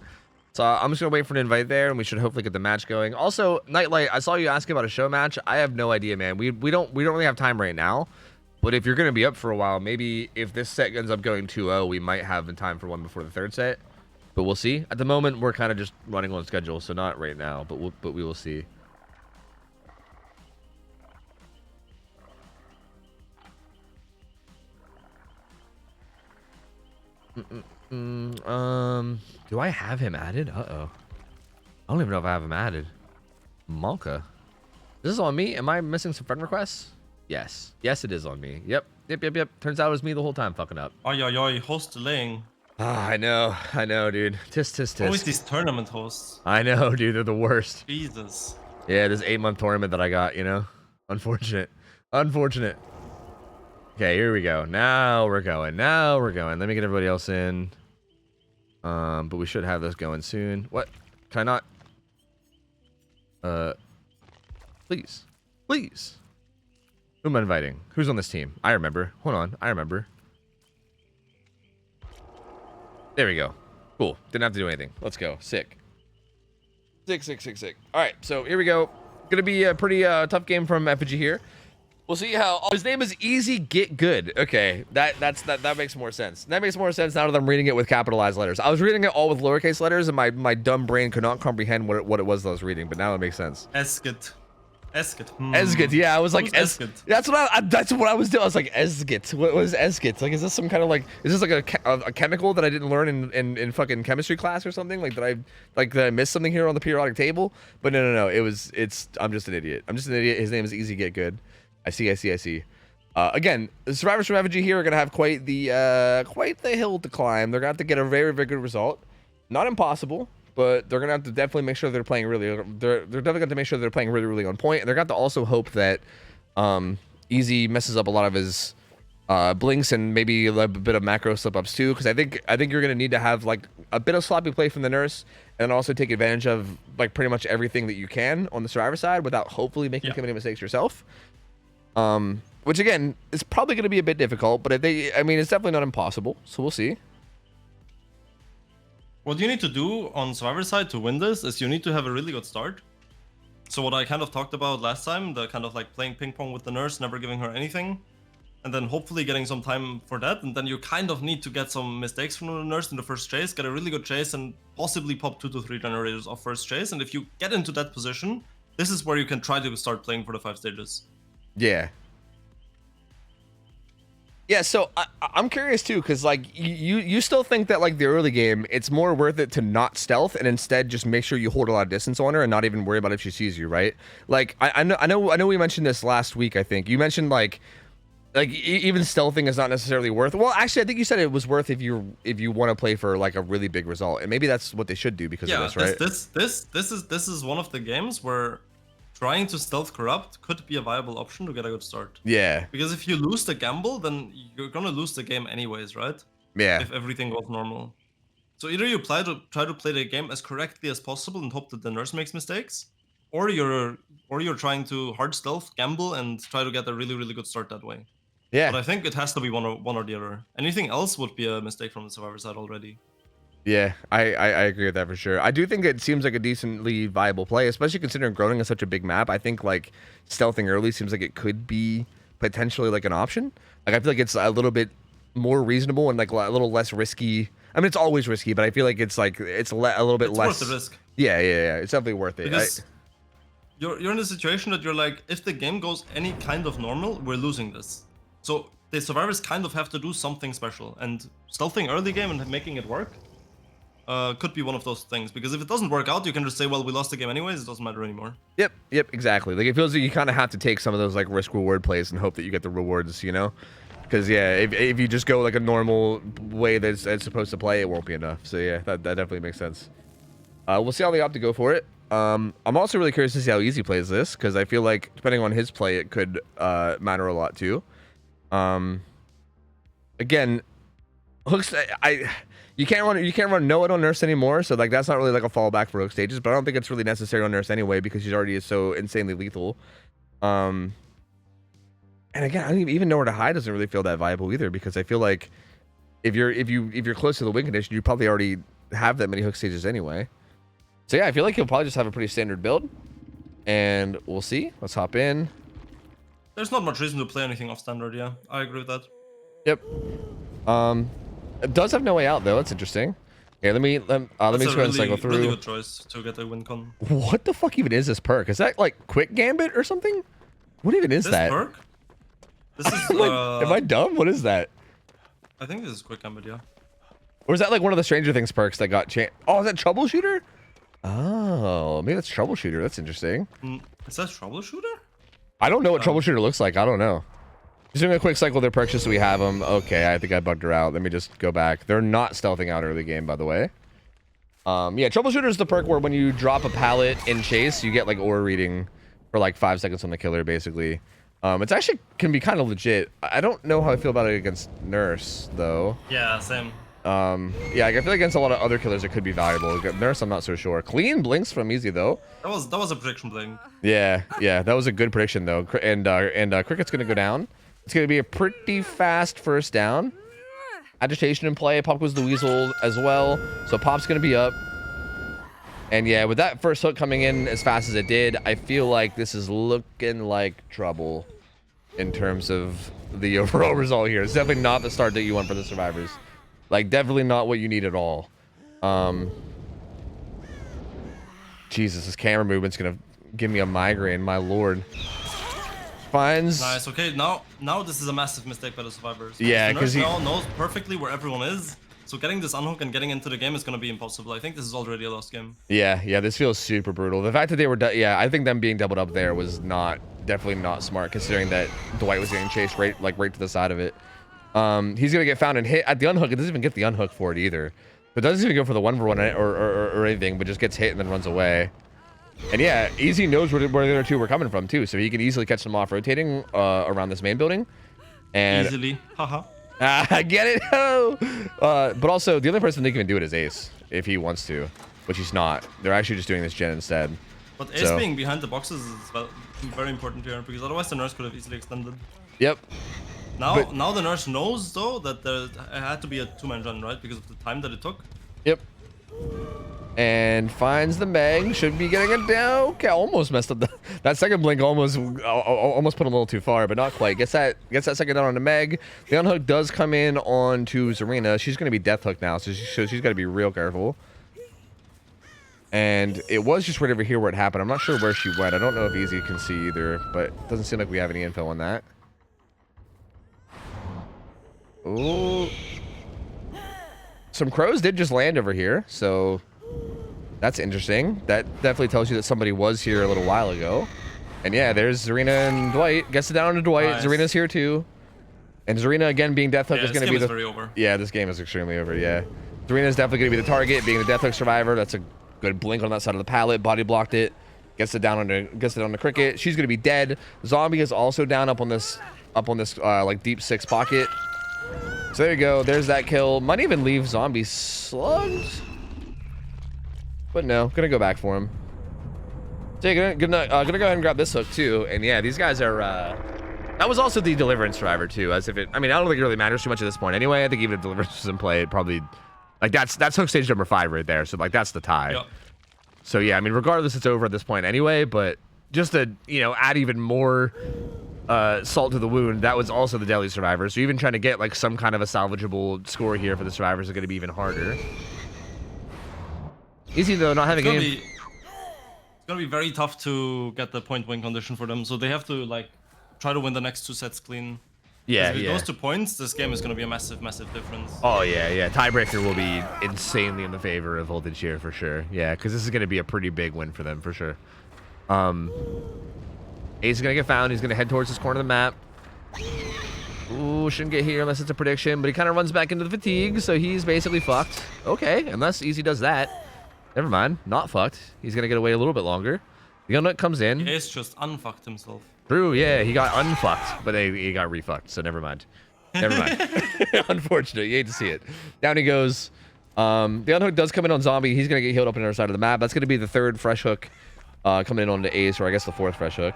So I'm just gonna wait for an invite there, and we should hopefully get the match going. Also, Nightlight, I saw you asking about a show match. I have no idea, man. We don't really have time right now. But if you're gonna be up for a while, maybe if this set ends up going 2-0, we might have the time for one before the third set. But we'll see. At the moment, we're kind of just running on schedule, so not right now. But we will see. Do I have him added? I don't even know if I have him added. Malka. This is on me? Am I missing some friend requests? Yes, it is on me. Yep. Turns out it was me the whole time fucking up. Oi, host delaying. Ah, I know, dude. Tisk. Always these tournament hosts. I know, dude. They're the worst. Jesus. Yeah, this 8-month tournament that I got, you know? Unfortunate. Okay, here we go. Now we're going. Let me get everybody else in. But we should have this going soon. What? Can I not? Please. Who am I inviting? Who's on this team? I remember. Hold on. I remember. There we go. Cool. Didn't have to do anything. Let's go. Sick. All right, so here we go. Gonna be a pretty tough game from Effigy here. We'll see how. Oh, his name is Easy Get Good. Okay, that makes more sense. That makes more sense now that I'm reading it with capitalized letters. I was reading it all with lowercase letters, and my dumb brain could not comprehend what it was that I was reading. But now it makes sense. Esket. Esgit. Esgit, yeah, I was like, Esgit. that's what I was doing. I was like, Esgit. What was Esgit? Like, is this some kind of like, is this like a chemical that I didn't learn in fucking chemistry class or something? Like that I missed something here on the periodic table? But no. I'm just an idiot. His name is Easy Get Good. I see. Again, the survivors from Effigy here are gonna have quite the hill to climb. They're gonna have to get a very, very good result. Not impossible, but they're gonna have to definitely make sure they're playing really. They're definitely going to make sure they're playing really, really on point. And they're going to also hope that Easy messes up a lot of his blinks and maybe a bit of macro slip ups too. Because I think you're going to need to have like a bit of sloppy play from the nurse, and also take advantage of like pretty much everything that you can on the survivor side without hopefully making too many mistakes yourself. Which again is probably going to be a bit difficult, but I mean, it's definitely not impossible. So we'll see. What you need to do on survivor side to win this is you need to have a really good start. So what I kind of talked about last time, the kind of like playing ping pong with the nurse, never giving her anything, and then hopefully getting some time for that, and then you kind of need to get some mistakes from the nurse in the first chase, get a really good chase, and possibly pop 2 to 3 generators off first chase. And if you get into that position, this is where you can try to start playing for the 5 stages. Yeah. Yeah, so I'm curious too, because like you still think that like the early game, it's more worth it to not stealth and instead just make sure you hold a lot of distance on her and not even worry about if she sees you, right? Like I know we mentioned this last week. I think you mentioned like even stealthing is not necessarily worth. Well, actually, I think you said it was worth if you want to play for like a really big result, and maybe that's what they should do because of this, right? This is one of the games where trying to stealth corrupt could be a viable option to get a good start. Yeah. Because if you lose the gamble, then you're gonna lose the game anyways, right? Yeah. If everything goes normal. So either you try to play the game as correctly as possible and hope that the nurse makes mistakes, or you're trying to hard stealth, gamble, and try to get a really, really good start that way. Yeah. But I think it has to be one or the other. Anything else would be a mistake from the survivor side already. Yeah, I agree with that for sure. I do think it seems like a decently viable play, especially considering Groningen is such a big map. I think like stealthing early seems like it could be potentially like an option. Like I feel like it's a little bit more reasonable and like a little less risky. I mean, it's always risky, but I feel like it's a little bit less. It's worth the risk. Yeah. It's definitely worth it. Because you're in a situation that you're like, if the game goes any kind of normal, we're losing this. So the survivors kind of have to do something special, and stealthing early game and making it work could be one of those things. Because if it doesn't work out, you can just say, well, we lost the game anyways, it doesn't matter anymore. Yep, exactly. Like it feels like you kind of have to take some of those like risk reward plays and hope that you get the rewards, you know? Because yeah, if you just go like a normal way that's supposed to play, it won't be enough. So yeah, that definitely makes sense. We'll see how they opt to go for it. I'm also really curious to see how Easy plays this, because I feel like depending on his play, it could matter a lot too. Again, hooks. You can't run no on Nurse anymore, so like that's not really like a fallback for hook stages. But I don't think it's really necessary on Nurse anyway because she's already so insanely lethal. And again, I don't even know where to hide doesn't really feel that viable either, because I feel like if you're close to the win condition, you probably already have that many hook stages anyway. So yeah, I feel like he'll probably just have a pretty standard build, and we'll see. Let's hop in. There's not much reason to play anything off standard. Yeah, I agree with that. Yep. It does have no way out though. That's interesting. Okay, let me just go ahead and cycle through. Really good choice to get a win con. What the fuck even is this perk? Is that like quick gambit or something? What even is that? Perk? This is am I dumb? What is that? I think this is quick gambit, yeah. Or is that like one of the Stranger Things perks that got oh, is that Troubleshooter? Oh, maybe that's Troubleshooter. That's interesting. Is that Troubleshooter? I don't know what Troubleshooter looks like. I don't know. Just doing a quick cycle of their perks just so we have them. Okay, I think I bugged her out. Let me just go back. They're not stealthing out early game, by the way. Yeah, Troubleshooter is the perk where when you drop a pallet in chase, you get like aura reading for like 5 seconds on the killer, basically. It's actually can be kind of legit. I don't know how I feel about it against Nurse, though. Yeah, same. Yeah, I feel like against a lot of other killers, it could be valuable. Nurse, I'm not so sure. Clean blinks from Easy, though. That was a prediction blink. Yeah, that was a good prediction, though. And Cricket's going to go down. It's going to be a pretty fast first down. Agitation in play. Pop goes the Weasel as well. So Pop's going to be up. And yeah, with that first hook coming in as fast as it did, I feel like this is looking like trouble in terms of the overall result here. It's definitely not the start that you want for the survivors. Like, definitely not what you need at all. Jesus, this camera movement's going to give me a migraine, my lord. Finds. Nice. Okay, now this is a massive mistake by the survivors. Yeah, because he now knows perfectly where everyone is. So getting this unhook and getting into the game is gonna be impossible. I think this is already a lost game. Yeah, this feels super brutal. The fact that they were, yeah, I think them being doubled up there was definitely not smart, considering that Dwight was getting chased right to the side of it. He's gonna get found and hit at the unhook. It doesn't even get the unhook for it either. It doesn't even go for the 1v1 or anything, but just gets hit and then runs away. And yeah, Easy knows where the other two were coming from too, so he can easily catch them off rotating around this main building. And easily, haha. I get it. But also, the only person that can even do it is Ace, if he wants to, which he's not. They're actually just doing this gen instead. But Ace being behind the boxes is very important here, because otherwise the nurse could have easily extended. Yep. Now the nurse knows though that there had to be a 2-man gen, right? Because of the time that it took. Yep. And finds the Meg. Should be getting it down. Okay, almost messed up. That second blink almost put him a little too far, but not quite. Gets that second down on the Meg. The unhook does come in onto Zarina. She's going to be death hooked now, so she's got to be real careful. And it was just right over here where it happened. I'm not sure where she went. I don't know if Easy can see either, but it doesn't seem like we have any info on that. Ooh. Some crows did just land over here, so that's interesting. That definitely tells you that somebody was here a little while ago. And yeah, there's Zarina and Dwight. Gets it down to Dwight. Nice. Zarina's here too. And Zarina, again, being death hook is going to be the... very over. Yeah, this game is extremely over, yeah. Zarina's definitely going to be the target, being the death hook survivor. That's a good blink on that side of the pallet. Body blocked it. Gets it down on the cricket. She's going to be dead. Zombie is also down up on this like deep 6 pocket. So there you go. There's that kill. Might even leave Zombie slugged. But no, gonna go back for him. So yeah, gonna go ahead and grab this hook too. And yeah, these guys are. That was also the Deliverance survivor too. As if it. I mean, I don't think it really matters too much at this point. Anyway, I think even if Deliverance was in play, it probably, like that's hook stage number 5 right there. So like that's the tie. Yep. So yeah, I mean, regardless, it's over at this point anyway. But just to add even more salt to the wound, that was also the Deli survivor. So even trying to get like some kind of a salvageable score here for the survivors is going to be even harder. Easy though, not having any. It's gonna be very tough to get the point win condition for them, so they have to like try to win the next 2 sets clean. Yeah, if it goes to points, this game is gonna be a massive difference. Oh yeah. Tiebreaker will be insanely in the favor of Voltage here for sure. Yeah, because this is gonna be a pretty big win for them for sure. Ace is gonna get found. He's gonna head towards this corner of the map. Ooh, shouldn't get here unless it's a prediction, but he kind of runs back into the fatigue, so he's basically fucked. Okay, unless Easy does that. Never mind, not fucked. He's gonna get away a little bit longer. The unhook comes in. Ace just unfucked himself. True, yeah, he got unfucked, but he got refucked, so never mind. Never mind. Unfortunate, you hate to see it. Down he goes. The unhook does come in on Zombie. He's gonna get healed up on the other side of the map. That's gonna be the 3rd fresh hook coming in on the Ace, or I guess the 4th fresh hook.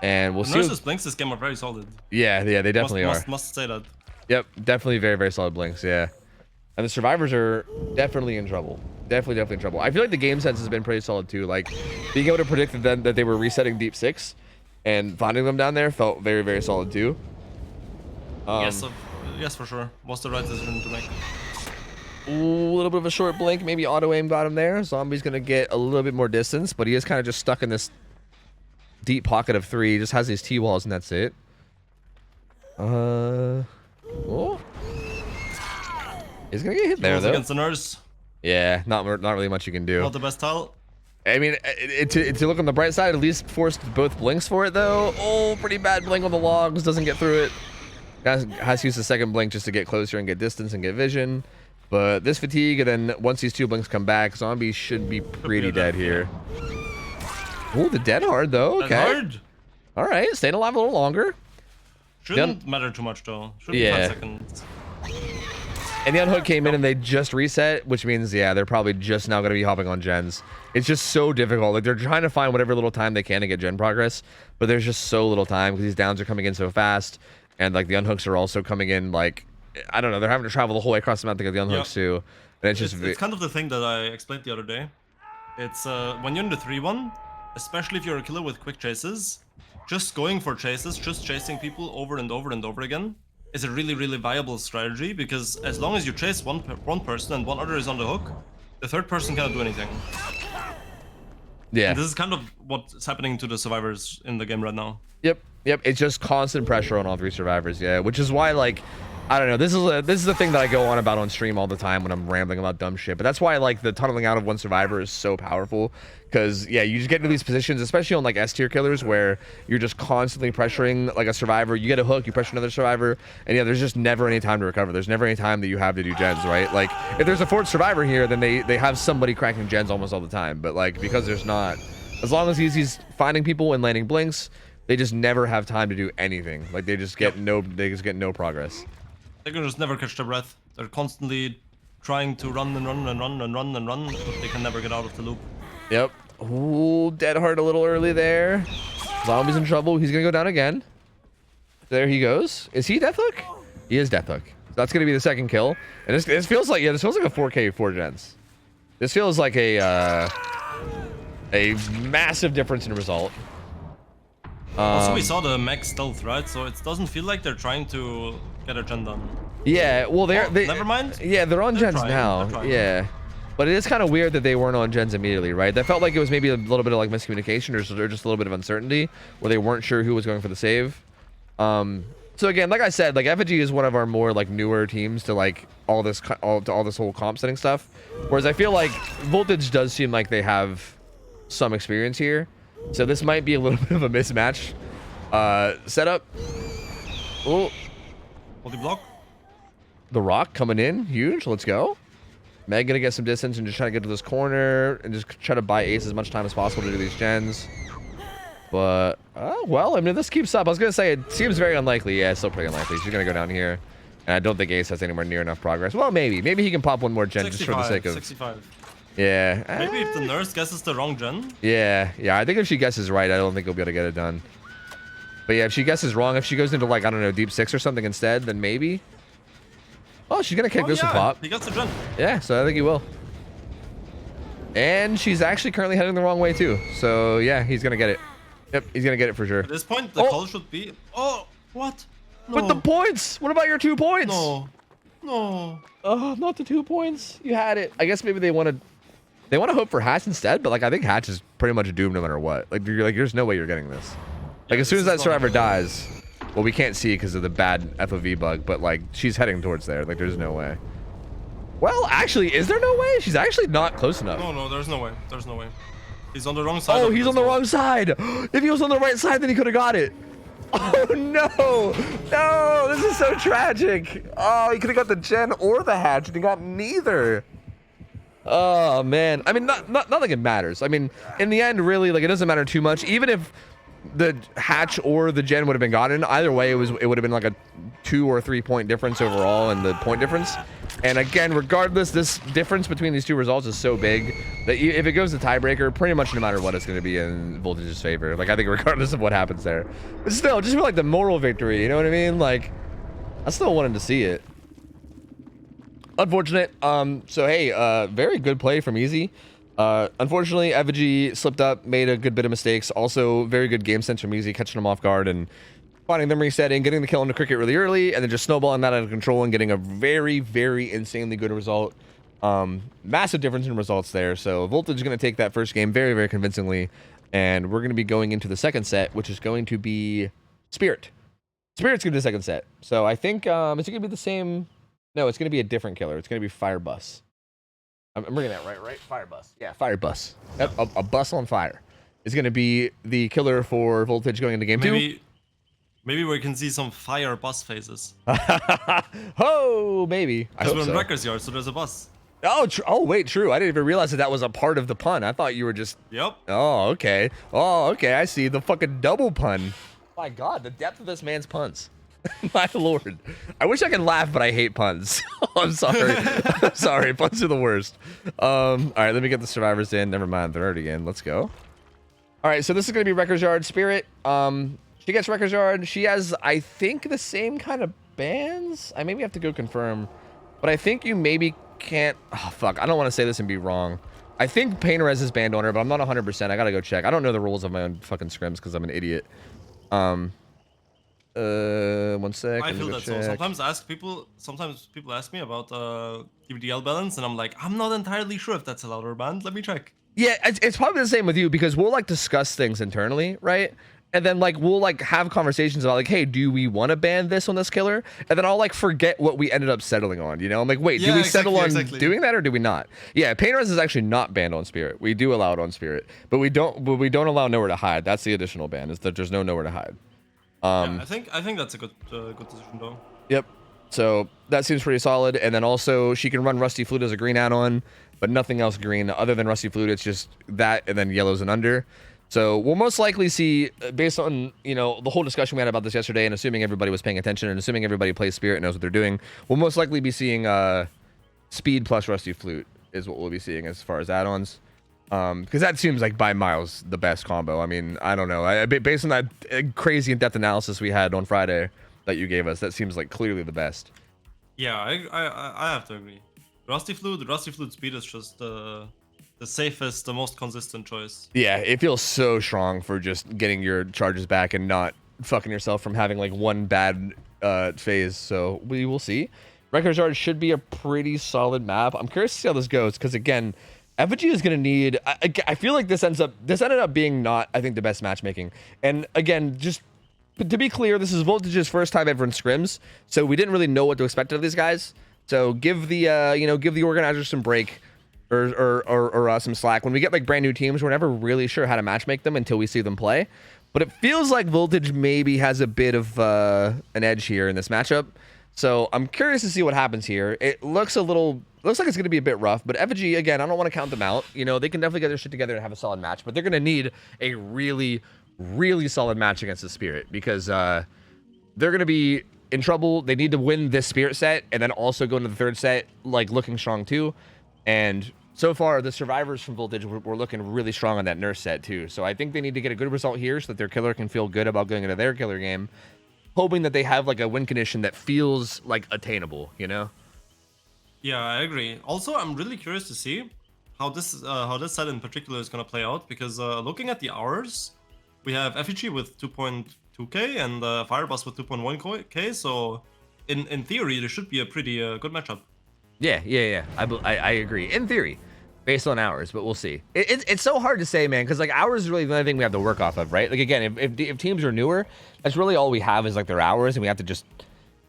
And we'll see. Nurse's blinks this game are very solid. Yeah, they definitely are. Must say that. Yep, definitely very, very solid blinks, yeah. And the survivors are definitely in trouble. Definitely in trouble. I feel like the game sense has been pretty solid too. Like being able to predict that they were resetting deep 6 and finding them down there felt very, very solid too. Yes, for sure. Was the right decision to make. Ooh, a little bit of a short blink. Maybe auto aim got him there. Zombie's gonna get a little bit more distance, but he is kind of just stuck in this deep pocket of 3. He just has these T-walls and that's it. Oh. He's gonna get hit there though. Against the nurse. Yeah, not really much you can do. Not the best tile. I mean, to look on the bright side, at least forced both blinks for it though. Oh, pretty bad blink on the logs. Doesn't get through it. Has to use the 2nd blink just to get closer and get distance and get vision. But this fatigue, and then once these 2 blinks come back, Zombie should be pretty dead here. Oh, the dead hard though. Okay. Hard. All right, staying alive a little longer. Shouldn't matter too much though. Should be 5 seconds. And the unhook came in and they just reset, which means, yeah, they're probably just now going to be hopping on gens. It's just so difficult. Like, they're trying to find whatever little time they can to get gen progress, but there's just so little time because these downs are coming in so fast. And, like, the unhooks are also coming in, like, I don't know, they're having to travel the whole way across the map to get the unhooks, too. And it's just... It's kind of the thing that I explained the other day. It's, when you're in the 3-1, especially if you're a killer with quick chases, just going for chases, just chasing people over and over and over again, is a really, really viable strategy, because as long as you chase one person and one other is on the hook, the 3rd person cannot do anything. Yeah. And this is kind of what's happening to the survivors in the game right now. Yep. It's just constant pressure on all 3 survivors. Yeah, which is why, like, I don't know. This is the thing that I go on about on stream all the time when I'm rambling about dumb shit. But that's why, like, the tunneling out of 1 survivor is so powerful. Because, yeah, you just get into these positions, especially on, like, S tier killers, where you're just constantly pressuring, like, a survivor. You get a hook, you pressure another survivor, and, yeah, there's just never any time to recover. There's never any time that you have to do gens, right? Like, if there's a 4th survivor here, then they have somebody cracking gens almost all the time. But, like, because there's not, as long as he's finding people and landing blinks, they just never have time to do anything. Like, they just get no progress. They can just never catch their breath. They're constantly trying to run and run and run and run and run, but they can never get out of the loop. Yep. Ooh, dead heart a little early there. Zombie's in trouble. He's gonna go down again. There he goes. Is he Deathhook? He is Deathhook. So that's gonna be the 2nd kill. And this feels like, yeah, this feels like a 4K 4 gens. This feels like a massive difference in result. Also, we saw the max stealth, right? So it doesn't feel like they're trying to get a gen done. Yeah, well, they never mind. Yeah, they're on gens now. Yeah. But it is kind of weird that they weren't on gens immediately, right? That felt like it was maybe a little bit of like miscommunication or just a little bit of uncertainty where they weren't sure who was going for the save. So again, like I said, like Effigy is one of our more like newer teams to like all this whole comp setting stuff. Whereas I feel like Voltage does seem like they have some experience here. So this might be a little bit of a mismatch setup. Oh, Multi-block. The Rock coming in, huge. Let's go. Meg gonna get some distance and just try to get to this corner and just try to buy Ace as much time as possible to do these gens. But, well, I mean, if this keeps up, I was gonna say it seems very unlikely. Yeah, it's still pretty unlikely. She's gonna go down here. And I don't think Ace has anywhere near enough progress. Well, maybe. Maybe he can pop one more gen 65, just for the sake of... 65. Yeah. Maybe if the nurse guesses the wrong gen. Yeah. I think if she guesses right, I don't think he'll be able to get it done. But yeah, if she guesses wrong, if she goes into like, I don't know, deep 6 or something instead, then maybe. Oh, she's gonna kick this and pop. He got the gen. Yeah, so I think he will. And she's actually currently heading the wrong way too. So yeah, he's gonna get it. Yep, he's gonna get it for sure. At this point, the call should be... Oh, what? No. With the points! What about your 2 points? No. Oh, not the 2 points. You had it. I guess maybe they want to hope for Hatch instead, but like I think Hatch is pretty much doomed no matter what. Like you're like, there's no way you're getting this. Like as soon as that survivor dies, well, we can't see because of the bad FOV bug, but like she's heading towards there. Like there's no way. Well, actually, is there no way? She's actually not close enough. No, there's no way. There's no way. He's on the wrong side. Oh, he's on the wrong side. If he was on the right side, then he could have got it. Oh no, this is so tragic. Oh, he could have got the gen or the hatch, and he got neither. Oh man, I mean, not like it matters. I mean, in the end, really, like it doesn't matter too much. Even if the hatch or the gen would have been gotten, either way, it would have been like a 2 or 3 point difference overall in the point difference. And again, regardless, this difference between these 2 results is so big that if it goes to tiebreaker, pretty much no matter what, it's going to be in Voltage's favor. Like, I think regardless of what happens there. But still, just feel like the moral victory, you know what I mean? Like, I still wanted to see it. Unfortunate. So, hey, very good play from Easy. Unfortunately, Effigy slipped up, made a good bit of mistakes. Also, very good game sense from Easy, catching them off guard and finding them resetting, getting the kill on the cricket really early, and then just snowballing that out of control and getting a very, very insanely good result. Massive difference in results there. So Voltage is going to take that first game very, very convincingly, and we're going to be going into the second set, which is going to be Spirit. Spirit's going to be the second set. So I think it's going to be the same. No, it's going to be a different killer. It's going to be Firebus. I'm reading that right? Firebus. Yeah, Firebus. Yep, a bus on fire is going to be the killer for Voltage going into game 2. Maybe we can see some fire bus phases. Oh, maybe. Because we're in Wrecker's Yard, so there's a bus. Oh, wait, true. I didn't even realize that was a part of the pun. I thought you were just... Yep. Oh, okay. Oh, okay, I see. The fucking double pun. My God, the depth of this man's puns. My lord. I wish I could laugh, but I hate puns. I'm sorry. I'm sorry. Puns are the worst. All right, let me get the survivors in. Never mind, they're already in. Let's go. All right, so this is going to be Wrecker's Yard. Spirit. She gets Wrecker's Yard. She has, I think, the same kind of bans. I maybe have to go confirm. But I think you maybe can't... Oh, fuck. I don't want to say this and be wrong. I think Painterez is banned on her, but I'm not 100%. I got to go check. I don't know the rules of my own fucking scrims because I'm an idiot. 1 sec. I feel that so. Sometimes people ask me about DVDL balance, and I'm like, I'm not entirely sure if that's allowed or banned. Let me check. Yeah, it's probably the same with you because we'll like discuss things internally, right? And then like we'll like have conversations about like, hey, do we want to ban this on this killer? And then I'll like forget what we ended up settling on. You know, I'm like, wait, do we settle on doing that or do we not? Yeah, pain res is actually not banned on Spirit. We do allow it on Spirit, but we don't allow nowhere to hide. That's the additional ban, is that there's no nowhere to hide. Yeah, I think that's a good decision though. Yep. So that seems pretty solid. And then also she can run Rusty Flute as a green add-on, but nothing else green other than Rusty Flute. It's just that and then yellows and under. So we'll most likely see, based on, you know, the whole discussion we had about this yesterday, and assuming everybody was paying attention and assuming everybody plays Spirit and knows what they're doing, we'll most likely be seeing Speed plus Rusty Flute is what we'll be seeing as far as add-ons. Because that seems like by miles the best combo. I mean, I don't know. Based on that crazy in-depth analysis we had on Friday that you gave us, that seems like clearly the best. Yeah, I have to agree. Rusty Flute speed is just the safest, the most consistent choice. Yeah, it feels so strong for just getting your charges back and not fucking yourself from having like one bad phase. So we will see. Record Charge should be a pretty solid map. I'm curious to see how this goes because again, Effigy is going to need. I feel like this ended up being not, I think, the best matchmaking. And again, just to be clear, this is Voltage's first time ever in scrims, so we didn't really know what to expect of these guys. So give the give the organizers some break or some slack. When we get like brand new teams, we're never really sure how to matchmake them until we see them play. But it feels like Voltage maybe has a bit of an edge here in this matchup. So I'm curious to see what happens here. It looks like it's going to be a bit rough, but Effigy, again, I don't want to count them out. You know, they can definitely get their shit together and have a solid match, but they're going to need a really, really solid match against the Spirit because they're going to be in trouble. They need to win this Spirit set and then also go into the third set, like, looking strong too. And so far, the survivors from Voltage were looking really strong on that nurse set too. So I think they need to get a good result here so that their killer can feel good about going into their killer game, hoping that they have like a win condition that feels like attainable, you know? Yeah, I agree. Also, I'm really curious to see how this set in particular is gonna play out because looking at the hours, we have Effigy with 2.2k and Fireboss with 2.1k. So in theory, there should be a pretty good matchup. Yeah. I agree in theory, based on hours, but we'll see. It's so hard to say, man, because like hours is really the only thing we have to work off of, right? Like again, if teams are newer, that's really all we have is like their hours, and we have to just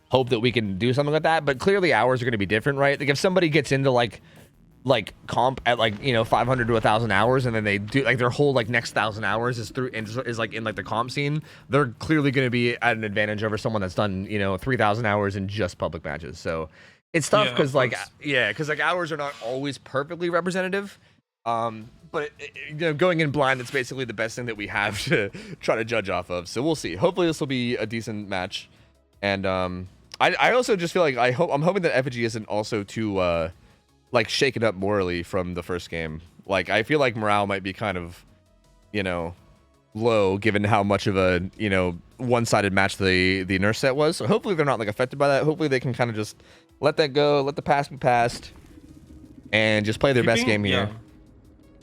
hope that we can do something like that. But clearly hours are going to be different, right? Like if somebody gets into like comp at like, you know, 500 to 1,000 hours, and then they do like their whole like next 1,000 hours is like in like the comp scene, they're clearly going to be at an advantage over someone that's done, you know, 3,000 hours in just public matches. So it's tough because because like hours are not always perfectly representative. But you know, going in blind, that's basically the best thing that we have to try to judge off of. So we'll see. Hopefully this will be a decent match. And I also just feel like I'm hoping that Effigy isn't also too like shaken up morally from the first game. Like I feel like morale might be kind of, you know, low given how much of a, you know, one-sided match the nurse set was. So hopefully they're not like affected by that. Hopefully they can kind of just let that go, let the past be past, and just play their best game here. Yeah.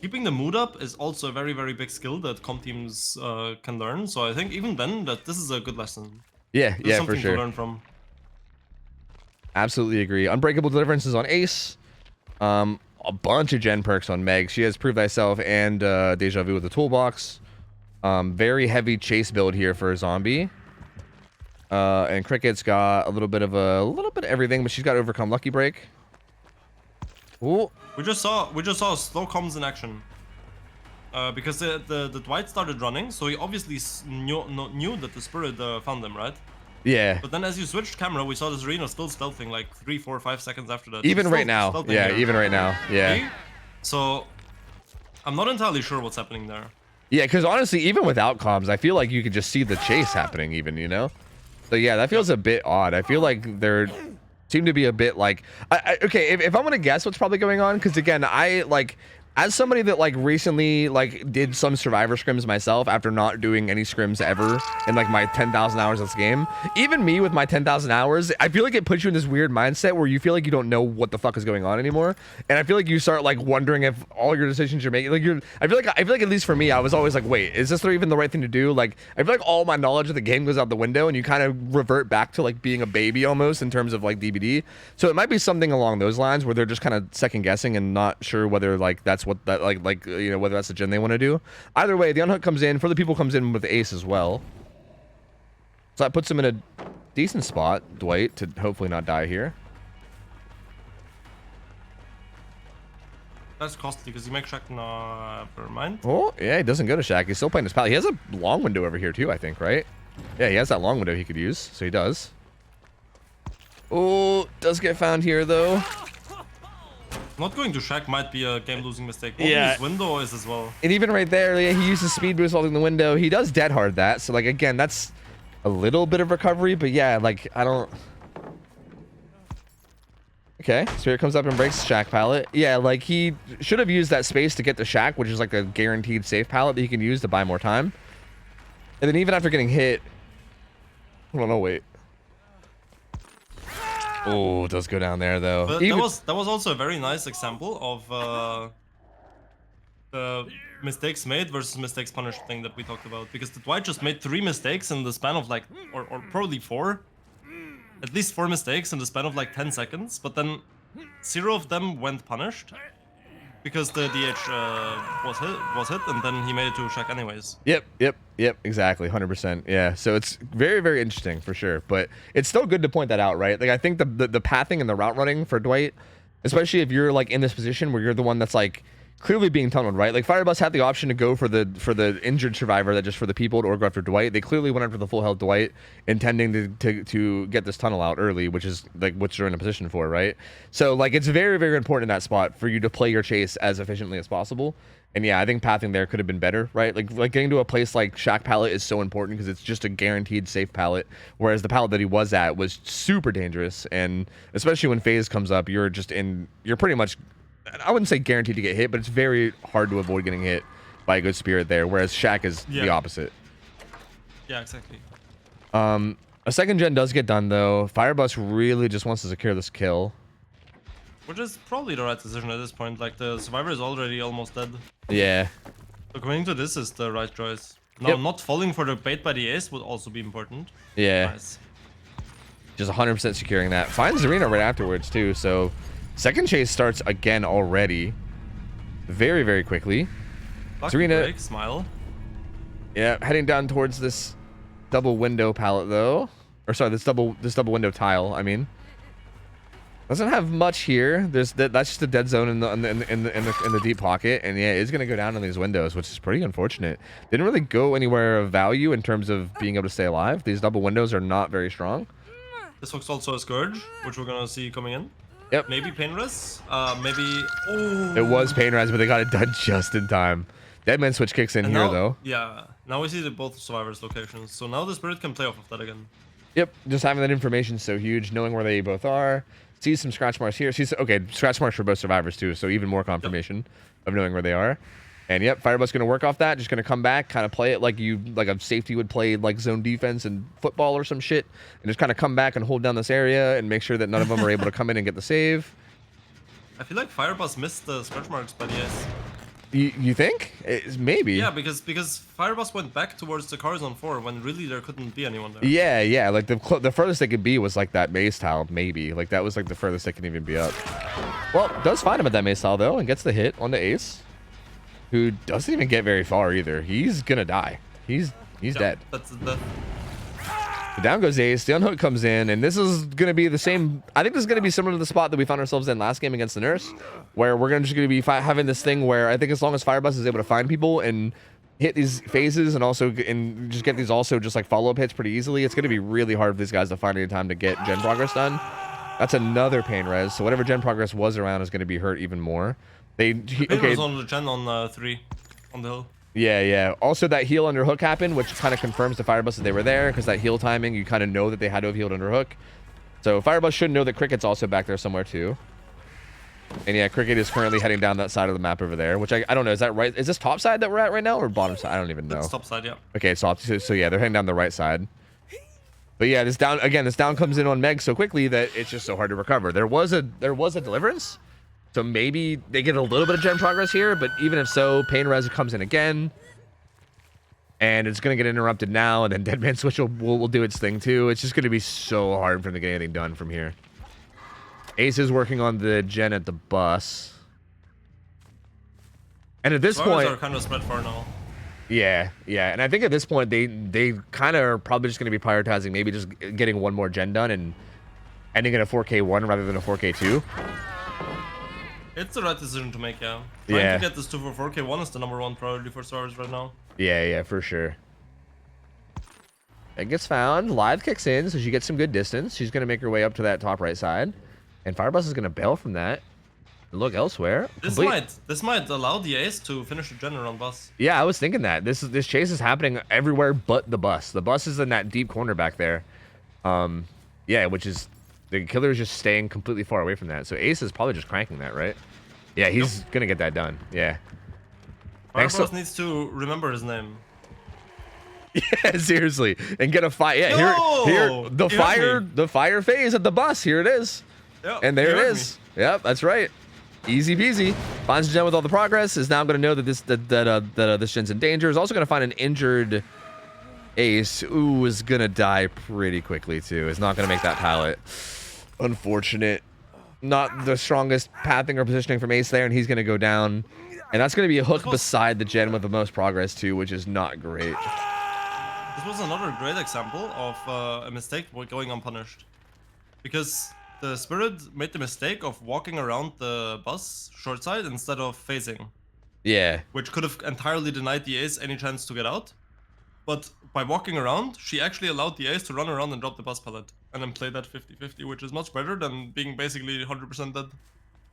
Keeping the mood up is also a very, very big skill that comp teams can learn. So I think even then that this is a good lesson. Yeah, There's for sure. To learn from. Absolutely agree. Unbreakable Deliverance is on Ace. A bunch of gen perks on Meg. She has Prove Thyself and Deja Vu with the toolbox. Very heavy chase build here for a zombie. And Cricket's got a little bit of everything, but she's got Overcome Lucky Break. Ooh. We just saw slow comms in action. Because the Dwight started running, so he obviously knew that the Spirit found them, right? Yeah. But then as you switched camera, we saw this Reno still stealthing like 3, 4, 5 seconds after that. Even right now. Yeah, even right now. Yeah. Okay? So I'm not entirely sure what's happening there. Yeah, because honestly, even without comms, I feel like you could just see the chase happening even, you know? So yeah, that feels a bit odd. I feel like there seem to be a bit like... okay, if I'm going to guess what's probably going on, because again, I like... As somebody that like recently like did some survivor scrims myself after not doing any scrims ever in like my 10,000 hours of this game, even me with my 10,000 hours, I feel like it puts you in this weird mindset where you feel like you don't know what the fuck is going on anymore, and I feel like you start like wondering if all your decisions you're making, like I feel like at least for me, I was always like, wait, is this even the right thing to do? Like I feel like all my knowledge of the game goes out the window, and you kind of revert back to like being a baby almost in terms of like DBD. So it might be something along those lines where they're just kind of second guessing and not sure whether like that's that's what that like you know, whether that's the gen they want to do. Either way, the unhook comes in. For the people comes in with the ace as well. So that puts him in a decent spot, Dwight, to hopefully not die here. That's costly because he makes Shack. No, never mind. Oh, yeah, he doesn't go to Shack. He's still playing his pallet. He has a long window over here too, I think, right? Yeah, he has that long window he could use, so he does. Oh, does get found here though. Not going to Shack might be a game-losing mistake. Yeah. His window is as well. And even right there, yeah, he uses speed boost holding the window. He does dead hard that, so like again, that's a little bit of recovery, but yeah, like I don't. Okay, Spirit comes up and breaks Shack pallet. Yeah, like he should have used that space to get the Shack, which is like a guaranteed safe pallet that he can use to buy more time. And then even after getting hit, hold on, no wait. Oh, it does go down there though. But Even... that was also a very nice example of the mistakes made versus mistakes punished thing that we talked about. Because the Dwight just made 3 mistakes in the span of like, or probably 4. At least 4 mistakes in the span of like 10 seconds, but then 0 of them went punished because the DH was hit, and then he made it to Shack anyways. Yep, exactly, 100%. Yeah, so it's very, very interesting for sure, but it's still good to point that out, right? Like I think the pathing and the route running for Dwight, especially if you're like in this position where you're the one that's like clearly being tunneled, right? Like Firebus had the option to go for the injured survivor, that just for the people, or go after Dwight. They clearly went after the full health Dwight, intending to get this tunnel out early, which is like what you're in a position for, right? So like it's very, very important in that spot for you to play your chase as efficiently as possible. And yeah, I think pathing there could have been better, right? Like getting to a place like Shack pallet is so important because it's just a guaranteed safe pallet, whereas the pallet that he was at was super dangerous, and especially when phase comes up, you're pretty much, I wouldn't say guaranteed to get hit, but it's very hard to avoid getting hit by a good Spirit there, whereas Shack is the opposite. Yeah, exactly. A second gen does get done though. Firebus really just wants to secure this kill. Which is probably the right decision at this point. Like the survivor is already almost dead. Yeah. So going to this is the right choice. Now, not falling for the bait by the ace would also be important. Yeah. Nice. Just 100% securing that. Finds Arena right afterwards too, so second chase starts again already. Very, very quickly. Serena, break, smile. Yeah, heading down towards this double window pallet though. Or sorry, this double window tile, I mean. Doesn't have much here. That's just a dead zone in the deep pocket, and yeah, it's gonna go down on these windows, which is pretty unfortunate. Didn't really go anywhere of value in terms of being able to stay alive. These double windows are not very strong. This looks also a Scourge, which we're gonna see coming in. Yep. Maybe Pain Res. Maybe. Oh. It was Pain Res, but they got it done just in time. Deadman switch kicks in here though. Yeah. Now we see both survivors' locations, so now the Spirit can play off of that again. Yep. Just having that information is so huge, knowing where they both are. Sees some scratch marks here. Okay, scratch marks for both survivors too, so even more confirmation of knowing where they are. And yep, Firebus gonna work off that. Just gonna come back, kind of play it like a safety would play like zone defense in football or some shit, and just kind of come back and hold down this area and make sure that none of them are able to come in and get the save. I feel like Firebus missed the scratch marks by the ace. You think? Maybe. Yeah, because Firebus went back towards the car zone 4 when really there couldn't be anyone there. Yeah. Like the furthest they could be was like that maze tile, maybe. Like that was like the furthest they can even be up. Well, does find him at that maze tile though, and gets the hit on the ace, who doesn't even get very far either. He's gonna die. He's dead. That's the. Down goes ace. The unhook comes in, and this is gonna be the same. I think this is gonna be similar to the spot that we found ourselves in last game against the nurse, where we're just gonna be having this thing where I think as long as Firebus is able to find people and hit these phases and just get these just like follow-up hits pretty easily, it's gonna be really hard for these guys to find any time to get gen progress done. That's another pain res, so whatever gen progress was around is gonna be hurt even more. Pain was on the gen on 3 on the hill. Yeah. Also, that heal under hook happened, which kind of confirms to Firebus that they were there, because that heal timing, you kind of know that they had to have healed under hook. So Firebus should know that Cricket's also back there somewhere too. And yeah, Cricket is currently heading down that side of the map over there, which I don't know. Is that right? Is this top side that we're at right now, or bottom side? I don't even know. It's top side, yeah. Okay, it's top. So yeah, they're heading down the right side. But yeah, this down comes in on Meg so quickly that it's just so hard to recover. There was a deliverance. So maybe they get a little bit of gen progress here, but even if so, Pain Res comes in again. And it's going to get interrupted now, and then Deadman Switch will do its thing too. It's just going to be so hard for them to get anything done from here. Ace is working on the gen at the bus. And at this Survivors point, are kind of spread far now. yeah, and I think at this point they kind of are probably just going to be prioritizing maybe just getting one more gen done and ending in a 4K1 rather than a 4K2. It's the right decision to make, yeah. Trying to get this to for 4K1 is the #1 priority for Survivors right now. Yeah, for sure. It gets found. Live kicks in, so she gets some good distance. She's going to make her way up to that top right side. And Firebus is going to bail from that. And look elsewhere. This might allow the ace to finish the gen around bus. Yeah, I was thinking that. This chase is happening everywhere but the bus. The bus is in that deep corner back there. Yeah, which is... The killer is just staying completely far away from that. So Ace is probably just cranking that, right? Yeah, he's going to get that done. Yeah. Firebus needs to remember his name. Yeah, seriously, and get a fire. Yeah, no! here, the fire phase at the bus. Here it is, yep, and there it is. Yep, that's right. Easy peasy. Finds a gen with all the progress. Is now going to know that this gen's in danger. Is also going to find an injured Ace. Ooh, is going to die pretty quickly too. Is not going to make that pallet. Unfortunate. Not the strongest pathing or positioning from Ace there, and he's going to go down. And that's going to be a hook beside the gen with the most progress too, which is not great. This was another great example of a mistake going unpunished. Because the Spirit made the mistake of walking around the bus short side instead of phasing. Yeah. Which could have entirely denied the Ace any chance to get out. But by walking around, she actually allowed the Ace to run around and drop the bus pallet. And then play that 50-50, which is much better than being basically 100% dead.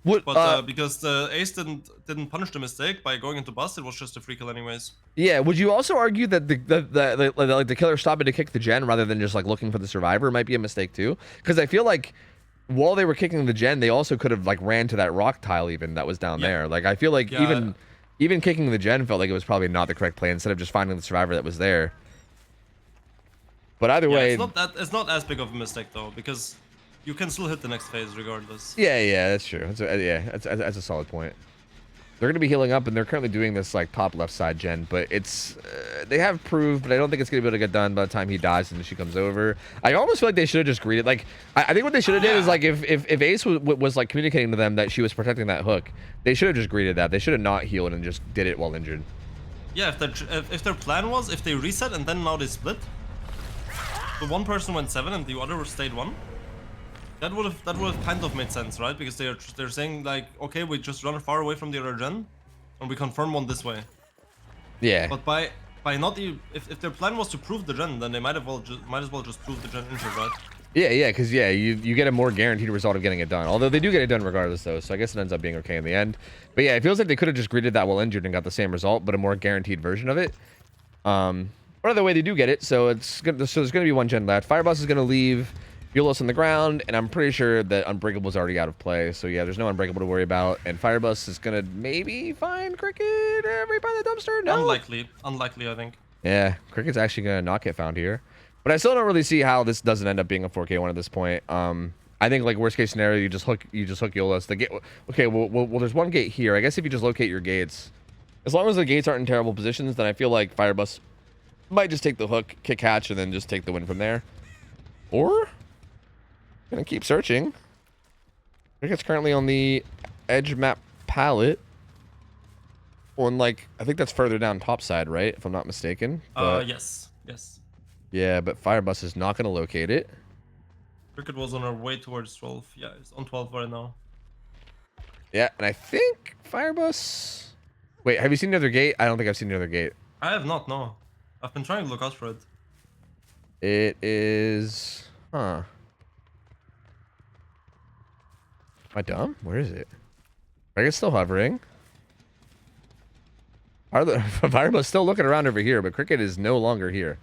But because the Ace didn't punish the mistake by going into bus, it was just a free kill anyways. Yeah, would you also argue that the killer stopping to kick the gen rather than just like looking for the survivor might be a mistake too? Because I feel like while they were kicking the gen, they also could have like ran to that rock tile even that was down there. Like I feel like even kicking the gen felt like it was probably not the correct play instead of just finding the survivor that was there. But either way, it's not as big of a mistake though, because you can still hit the next phase regardless. Yeah, that's true. That's a solid point. They're going to be healing up, and they're currently doing this like top left side gen, but it's they have proved, but I don't think it's going to be able to get done by the time he dies and she comes over. I almost feel like they should have just greeted. Like I think what they should have did is like if Ace was like communicating to them that she was protecting that hook, they should have just greeted that. They should have not healed and just did it while injured. Yeah, if their plan was if they reset and then now they split, the one person went 7 and the other stayed 1. That would have kind of made sense, right? Because they're saying like, okay, we just run far away from the other gen, and we confirm one this way. Yeah. But by not if their plan was to prove the gen, then they might as well just prove the gen injured, right? Yeah, because you get a more guaranteed result of getting it done. Although they do get it done regardless, though. So I guess it ends up being okay in the end. But yeah, it feels like they could have just greeted that while injured and got the same result, but a more guaranteed version of it. But either way, they do get it. So it's good. So there's going to be one gen left. Fireboss is going to leave Bulos on the ground, and I'm pretty sure that Unbreakable is already out of play. So yeah, there's no Unbreakable to worry about. And Firebus is gonna maybe find Cricket right by the dumpster. No, unlikely, I think. Yeah, Cricket's actually gonna not get found here. But I still don't really see how this doesn't end up being a 4K1 at this point. I think like worst case scenario, you just hook Yolas. The gate. Okay, well, there's one gate here. I guess if you just locate your gates, as long as the gates aren't in terrible positions, then I feel like Firebus might just take the hook, kick hatch, and then just take the win from there. Or gonna keep searching. Cricket's currently on the edge map palette. On like, I think that's further down top side, right? If I'm not mistaken. But, yes. Yeah, but Firebus is not gonna locate it. Cricket was on her way towards 12. Yeah, it's on 12 right now. Yeah, and I think Firebus. Wait, have you seen the other gate? I don't think I've seen the other gate. I have not. No, I've been trying to look out for it. It is. Huh. Am I dumb? Where is it? Cricket's still hovering. Firebus still looking around over here, but Cricket is no longer here.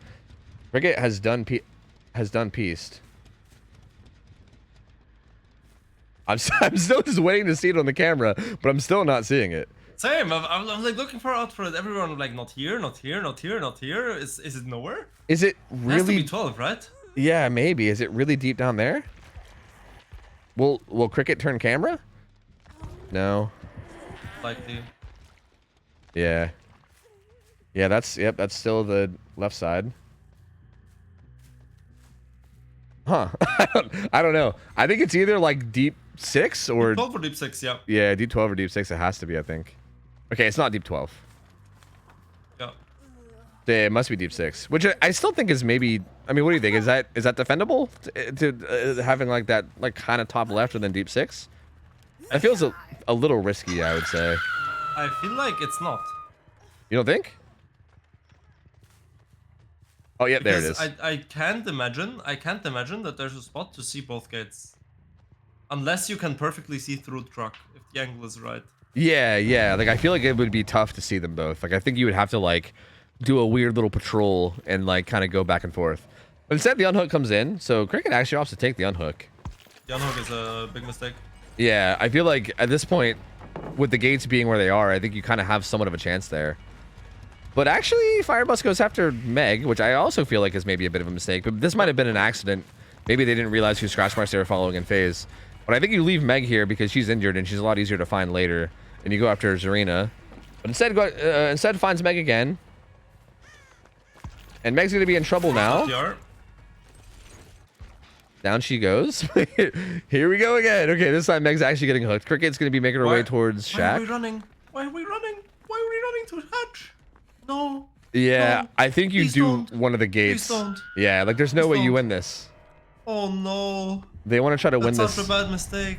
Cricket has done pieced. I'm still just waiting to see it on the camera, but I'm still not seeing it. Same. I'm like looking out for it. Everyone like not here. Is it nowhere? Is it really? It has to be 12, right? Yeah, maybe. Is it really deep down there? Will Cricket turn camera? No. Likely. Yeah. Yeah, that's still the left side. Huh. I don't know. I think it's either like deep 6 or deep 12 or deep 6, yeah. Yeah, deep 12 or deep 6 it has to be, I think. Okay, it's not deep 12. Yeah. It must be deep 6, which I still think is maybe. I mean, what do you think? Is that defendable to having like that like kind of top left and then deep 6? It feels a little risky, I would say. I feel like it's not. You don't think? Oh yeah, there it Because is. I can't imagine that there's a spot to see both gates. Unless you can perfectly see through the truck, if the angle is right. Yeah. Like I feel like it would be tough to see them both. Like I think you would have to like do a weird little patrol and like kind of go back and forth. But instead, the unhook comes in, so Cricket actually opts to take the unhook. The unhook is a big mistake. Yeah, I feel like at this point, with the gates being where they are, I think you kind of have somewhat of a chance there. But actually, Firebus goes after Meg, which I also feel like is maybe a bit of a mistake. But this might have been an accident. Maybe they didn't realize who scratch marks they were following in phase. But I think you leave Meg here because she's injured and she's a lot easier to find later. And you go after Zarina. But instead finds Meg again. And Meg's going to be in trouble now. Down she goes. Here we go again. Okay, this time Meg's actually getting hooked. Cricket's going to be making her way towards Shack. Why are we running? Why are we running? Why are we running to Hatch? No. Yeah, no. I think you Please do don't. one of the gates. Please don't. Yeah, like there's no Please way you don't. win this. Oh no. They want to try to win That's this. such a bad mistake.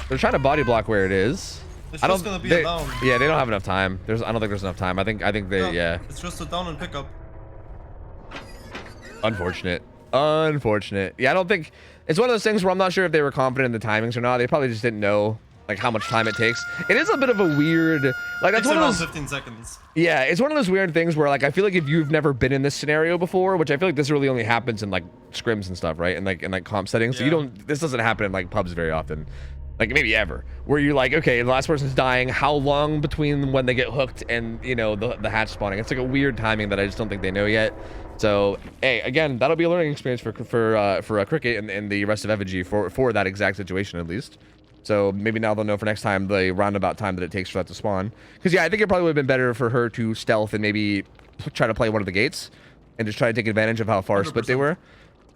They're trying to body block where it is. It's just gonna be a down. Yeah, they don't have enough time. I don't think there's enough time. I think they yeah. It's just a down and pick up. Unfortunate. Yeah, I don't think it's one of those things where I'm not sure if they were confident in the timings or not. They probably just didn't know like how much time it takes. It is a bit of a weird like that's It's one of around those 15 seconds. Yeah, it's one of those weird things where like I feel like if you've never been in this scenario before, which I feel like this really only happens in like scrims and stuff, right? And like in like comp settings. So this doesn't happen in like pubs very often. Like maybe ever, where you're like, okay, the last person's dying. How long between when they get hooked and you know the hatch spawning? It's like a weird timing that I just don't think they know yet. So hey, again, that'll be a learning experience for Cricket and the rest of Effigy for that exact situation at least. So maybe now they'll know for next time the roundabout time that it takes for that to spawn. Because yeah, I think it probably would have been better for her to stealth and maybe try to play one of the gates and just try to take advantage of how far 100%. split they were.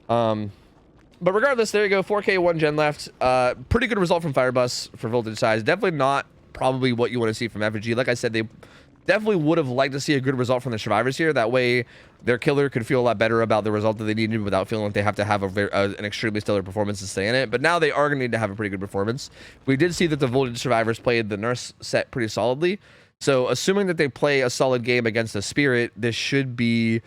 But regardless, there you go. 4K, 1 gen left. Pretty good result from Firebus for voltage size. Definitely not probably what you want to see from Effigy. Like I said, they definitely would have liked to see a good result from the survivors here. That way, their killer could feel a lot better about the result that they needed without feeling like they have to have an extremely stellar performance to stay in it. But now they are going to need to have a pretty good performance. We did see that the voltage survivors played the nurse set pretty solidly. So assuming that they play a solid game against the spirit, this should be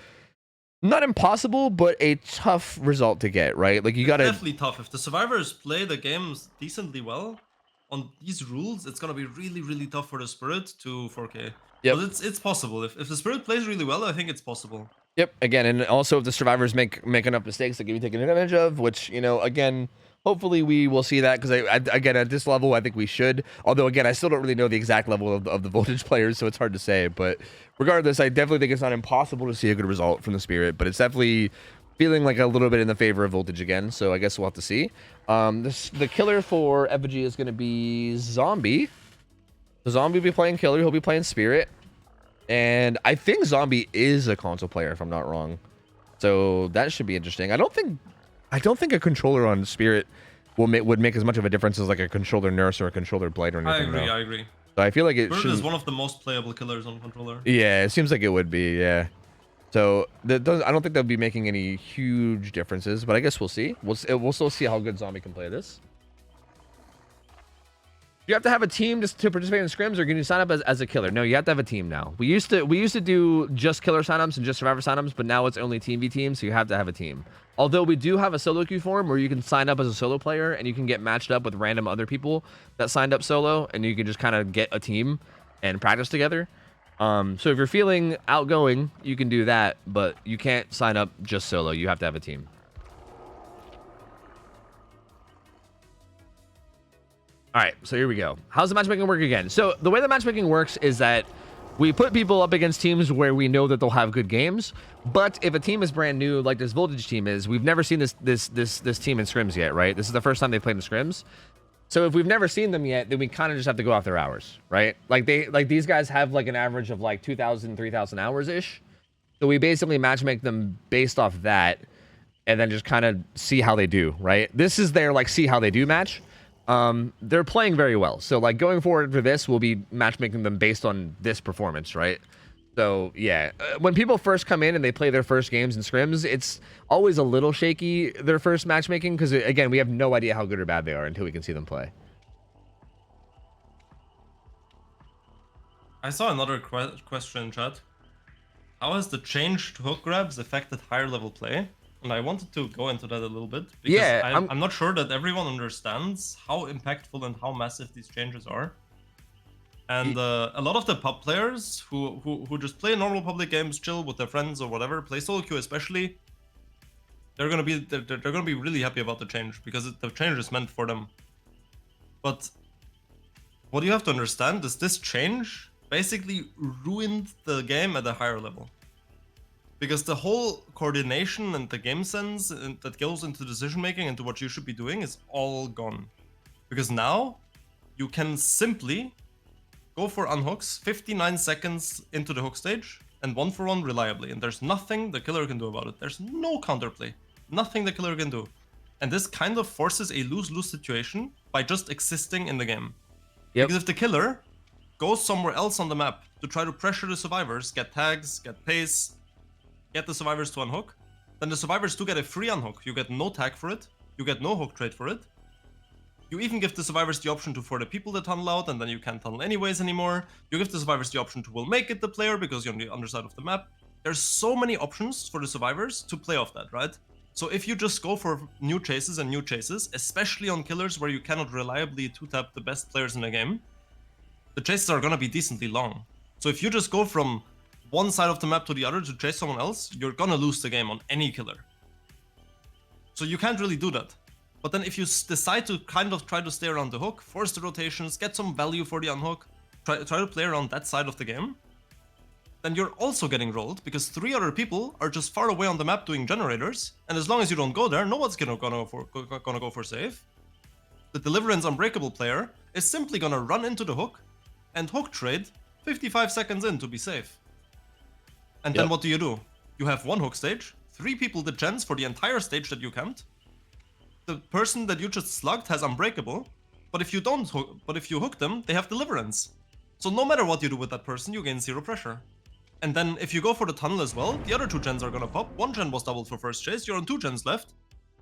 not impossible, but a tough result to get, right? Like you got to definitely tough. If the survivors play the games decently well on these rules, it's gonna be really, really tough for the spirit to 4K. Yep. But it's possible. If the spirit plays really well, I think it's possible. Yep. Again, and also if the survivors make enough mistakes that can be taken advantage of, which you know, again, hopefully we will see that because again at this level I think we should. Although again, I still don't really know the exact level of the voltage players, so it's hard to say. But regardless, I definitely think it's not impossible to see a good result from the spirit, but it's definitely feeling like a little bit in the favor of voltage again. So I guess we'll have to see. The killer for Effigy is going to be Zombie. The Zombie will be playing killer. He'll be playing spirit. And I think Zombie is a console player, if I'm not wrong. So that should be interesting. I don't think a controller on Spirit would make as much of a difference as like a controller nurse or a controller blade or anything. I agree. So I feel like it Spirit is one of the most playable killers on controller. Yeah, it seems like it would be. Yeah. So I don't think they'll be making any huge differences, but I guess we'll see. We'll still see how good Zombie can play this. You have to have a team just to participate in scrims, or can you sign up as a killer? No, you have to have a team now. We used to do just killer signups and just survivor signups, but now it's only team v team, so you have to have a team. Although we do have a solo queue form where you can sign up as a solo player and you can get matched up with random other people that signed up solo, and you can just kind of get a team and practice together. So if you're feeling outgoing, you can do that, but you can't sign up just solo. You have to have a team. All right, so here we go. How's the matchmaking work again? So the way the matchmaking works is that we put people up against teams where we know that they'll have good games. But if a team is brand new, like this voltage team is, we've never seen this team in scrims yet, right? This is the first time they played in scrims. So if we've never seen them yet, then we kind of just have to go off their hours, right? Like these guys have like an average of like 2,000, 3,000 hours ish. So we basically matchmake them based off that, and then just kind of see how they do, right? This is their like see how they do match. they're playing very well. So like going forward for this, we'll be matchmaking them based on this performance, right? So yeah, when people first come in and they play their first games in scrims, it's always a little shaky, their first matchmaking, because again, we have no idea how good or bad they are until we can see them play. I saw another question in chat. How has the change to hook grabs affected higher level play? And I wanted to go into that a little bit, because Yeah, I'm not sure that everyone understands how impactful and how massive these changes are. And a lot of the pub players who just play normal public games, chill with their friends or whatever, play solo queue especially, they're gonna be really happy about the change, because the change is meant for them. But what you have to understand is this change basically ruined the game at a higher level. Because the whole coordination and the game sense that goes into decision making and to what you should be doing is all gone. Because now you can simply go for unhooks 59 seconds into the hook stage and 1-for-1 reliably, and there's nothing the killer can do about it. There's no counterplay, nothing the killer can do. And this kind of forces a lose-lose situation by just existing in the game. Yep. Because if the killer goes somewhere else on the map to try to pressure the survivors, get tags, get pace, get the survivors to unhook, then the survivors do get a free unhook. You get no tag for it, you get no hook trade for it. You even give the survivors the option to for the people that tunnel out, and then you can't tunnel anyways anymore. You give the survivors the option to will make it the player because you're on the underside of the map. There's so many options for the survivors to play off that, right? So if you just go for new chases and new chases, especially on killers where you cannot reliably two-tap the best players in the game, the chases are gonna be decently long. So if you just go from one side of the map to the other to chase someone else, you're gonna lose the game on any killer. So you can't really do that. But then if you decide to kind of try to stay around the hook, force the rotations, get some value for the unhook, try to play around that side of the game, then you're also getting rolled, because 3 other people are just far away on the map doing generators, and as long as you don't go there, no one's gonna go for save. The Deliverance Unbreakable player is simply gonna run into the hook and hook trade 55 seconds in to be safe. And then what do? You have 1 hook stage, 3 people did gens for the entire stage that you camped. The person that you just slugged has Unbreakable, but if you hook them, they have Deliverance. So no matter what you do with that person, you gain 0 pressure. And then if you go for the tunnel as well, the other 2 gens are gonna pop. 1 gen was doubled for first chase, you're on 2 gens left,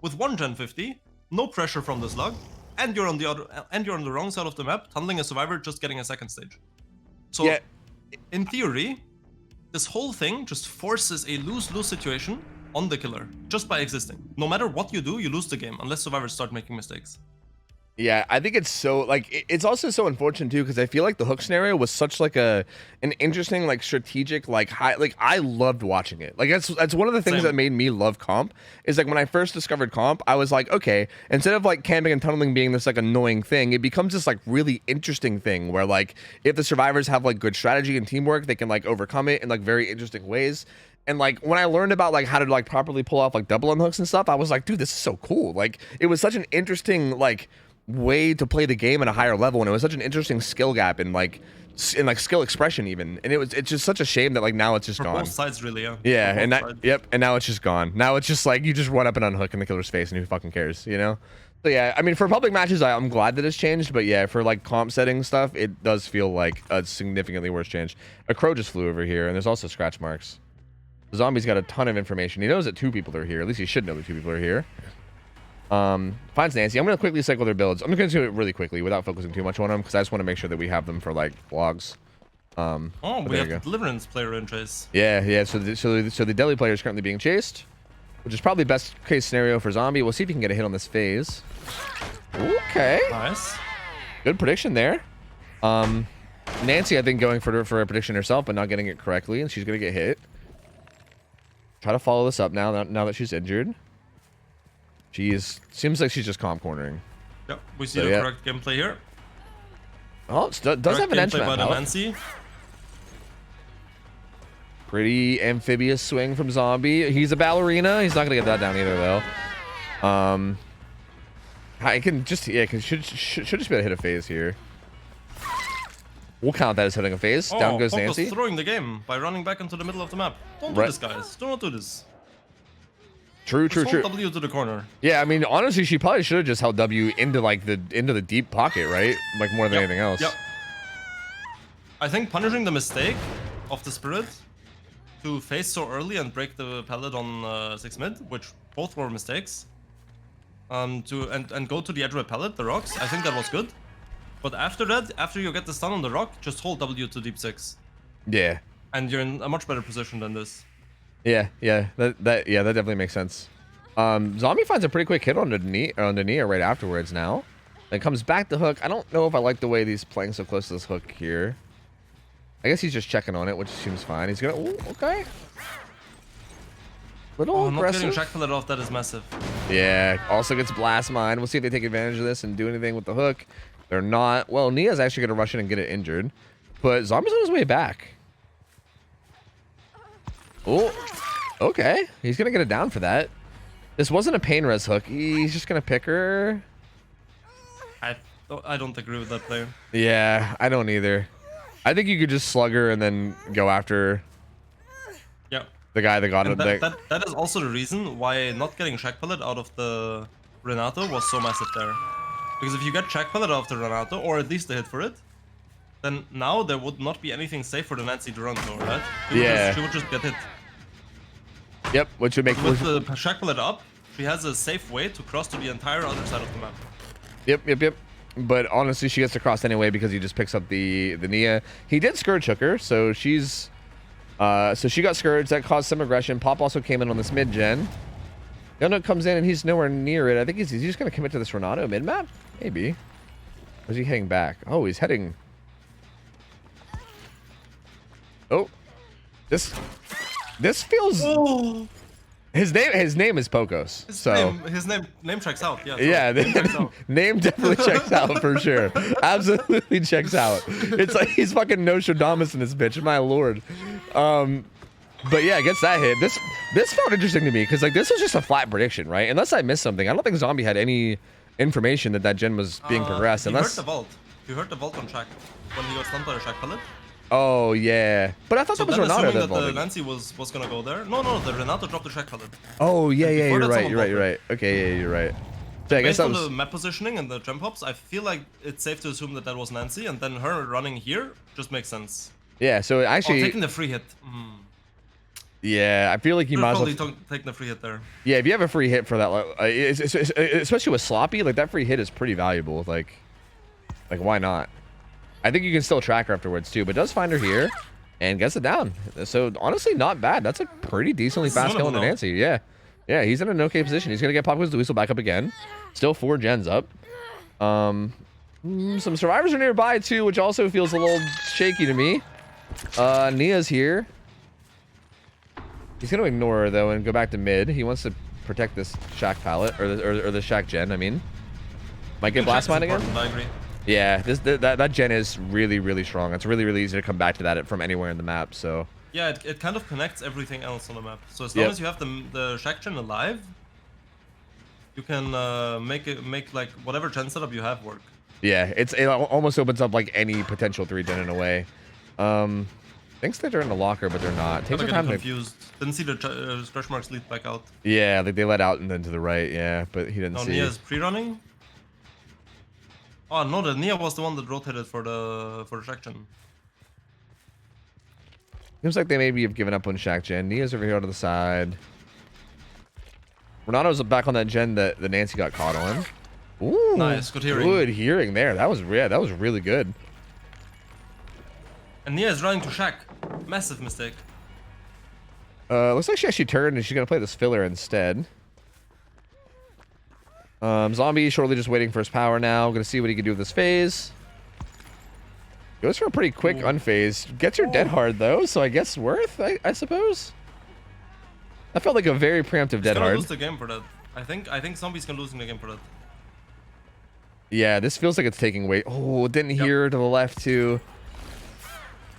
with 1 gen 50, no pressure from the slug, and you're on the wrong side of the map, tunneling a survivor, just getting a second stage. So yeah, in theory, this whole thing just forces a lose-lose situation on the killer, just by existing. No matter what you do, you lose the game, unless survivors start making mistakes. Yeah, I think it's so, like, it's also so unfortunate too, because I feel like the hook scenario was such like an interesting, like, strategic, like, high, like, I loved watching it. Like, that's one of the things that made me love comp, is like when I first discovered comp, I was like, okay, instead of like camping and tunneling being this like annoying thing, it becomes this like really interesting thing where like if the survivors have like good strategy and teamwork, they can like overcome it in like very interesting ways. And like when I learned about like how to like properly pull off like double unhooks and stuff, I was like, dude, this is so cool. Like it was such an interesting like way to play the game at a higher level, and it was such an interesting skill gap in like skill expression even, and it's just such a shame that like now it's just gone. Both sides really, and now it's just gone. Now it's just like you just run up and unhook in the killer's face and who fucking cares, you know? So yeah, I mean for public matches I'm glad that it's changed, but yeah, for like comp setting stuff it does feel like a significantly worse change. A crow just flew over here, and there's also scratch marks. The zombie's got a ton of information. He knows that 2 people are here. At least he should know that 2 people are here. Finds Nancy. I'm going to quickly cycle their builds. I'm going to do it really quickly without focusing too much on them, because I just want to make sure that we have them for like vlogs. We have the Deliverance player in chase. Yeah. So the Deli player is currently being chased, which is probably best case scenario for zombie. We'll see if he can get a hit on this phase. Okay. Nice. Good prediction there. Nancy, I think, going for a prediction herself, but not getting it correctly, and she's going to get hit. Try to follow this up now that she's injured. Seems like she's just comp cornering. Yep, we see the correct gameplay here. Oh, it does have an edge map. Nancy. Pretty amphibious swing from zombie. He's a ballerina. He's not gonna get that down either though. I can just should just be able to hit a phase here. We'll count that as hitting a phase. Down goes Nancy. Throwing the game by running back into the middle of the map. Don't do this, guys. Do not do this. True. Just hold W to the corner. Yeah, I mean, honestly, she probably should have just held W into like the deep pocket, right? Like more than anything else. Yep. I think punishing the mistake of the spirit to face so early and break the pallet on 6 mid, which both were mistakes. And go to the edge of the pallet, the rocks. I think that was good. But after that, after you get the stun on the rock, just hold W to deep 6. Yeah. And you're in a much better position than this. Yeah. That definitely makes sense. Zombie finds a pretty quick hit on the Nia right afterwards now. Then comes back to hook. I don't know if I like the way he's playing so close to this hook here. I guess he's just checking on it, which seems fine. He's gonna... Ooh, okay. Little not aggressive. getting Shack Pallet off, that is massive. Yeah. Also gets Blast Mine. We'll see if they take advantage of this and do anything with the hook. They're not. Well, Nia's actually going to rush in and get it injured. But Zombie's on his way back. Oh. Okay. He's going to get it down for that. This wasn't a pain res hook. He's just going to pick her. I don't agree with that play. Yeah, I don't either. I think you could just slug her and then go after the guy that got it. That is also the reason why not getting Shack Pallet out of the Renato was so massive there. Because if you get Shack Pallet out of the Renato, or at least a hit for it, then now there would not be anything safe for the Nancy to run through, right? She would just get hit. Yep, which would make... With the Shack Pallet up, she has a safe way to cross to the entire other side of the map. Yep. But honestly, she gets to cross anyway because he just picks up the Nia. He did Scourge hook her, so she's... so she got Scourge. That caused some aggression. Pop also came in on this mid-gen. Gunnook comes in and he's nowhere near it. I think he's just going to commit to this Renato mid-map? Maybe. Or is he heading back? Oh, he's heading... Oh. This feels... Oh. His name is Pocos. His name checks out. Yeah. Yeah, name definitely checks out for sure. Absolutely checks out. It's like he's fucking Nostradamus in this bitch. My lord. But yeah, gets that hit. This felt interesting to me because like this was just a flat prediction, right? Unless I missed something. I don't think Zombie had any information that gen was being progressed. He heard the vault. He heard the vault on Shack when he got stunned by the Shack Pallet. Oh yeah, but I thought that was Renato that the Nancy was gonna go there. No, the Renato dropped the Shack Pallet. Oh yeah, you're right. Okay, yeah, you're right. So I guess based on the map positioning and the jump hops, I feel like it's safe to assume that was Nancy, and then her running here just makes sense. Yeah, so actually taking the free hit. Yeah, I feel like he might as well taking the free hit there. Yeah, if you have a free hit for that, especially with Sloppy, like that free hit is pretty valuable. Like why not? I think you can still track her afterwards too, but does find her here and gets it down. So honestly, not bad. That's a pretty decently fast kill on the Nancy. Yeah, he's in an okay position. He's gonna get Pop Quiz the Weasel back up again. Still 4 gens up. Some survivors are nearby too, which also feels a little shaky to me. Nia's here. He's gonna ignore her though and go back to mid. He wants to protect this Shack pallet or the Shack gen. I mean, might get Blast Mine again. I agree. Yeah, that gen is really strong. It's really easy to come back to that from anywhere in the map. So yeah, it kind of connects everything else on the map. So as long as you have the Shack gen alive, you can make like whatever gen setup you have work. Yeah, it almost opens up like any potential 3 gen in a way. Thinks that they're in the locker, but they're not. Takes some time. Confused. Didn't see the stretch marks lead back out. Yeah, they let out and then to the right. Yeah, but he didn't see. Nia's pre-running. Oh no, the Nia was the one that rotated for the Shack gen. Seems like they maybe have given up on Shack gen. Nia's over here to the side. Renato's back on that gen that the Nancy got caught on. Ooh, nice, good hearing. Good hearing there. That was really good. And Nia is running to Shack. Massive mistake. Looks like she actually turned and she's gonna play this filler instead. Zombie shortly just waiting for his power now. Gonna see what he can do with this phase. Goes for a pretty quick unphased. Gets her dead hard though, so I guess worth, I suppose. That felt like a very preemptive dead hard. Lose the game for that. I think Zombie's gonna lose the game for that. Yeah, this feels like it's taking weight. Oh, didn't hear to the left too.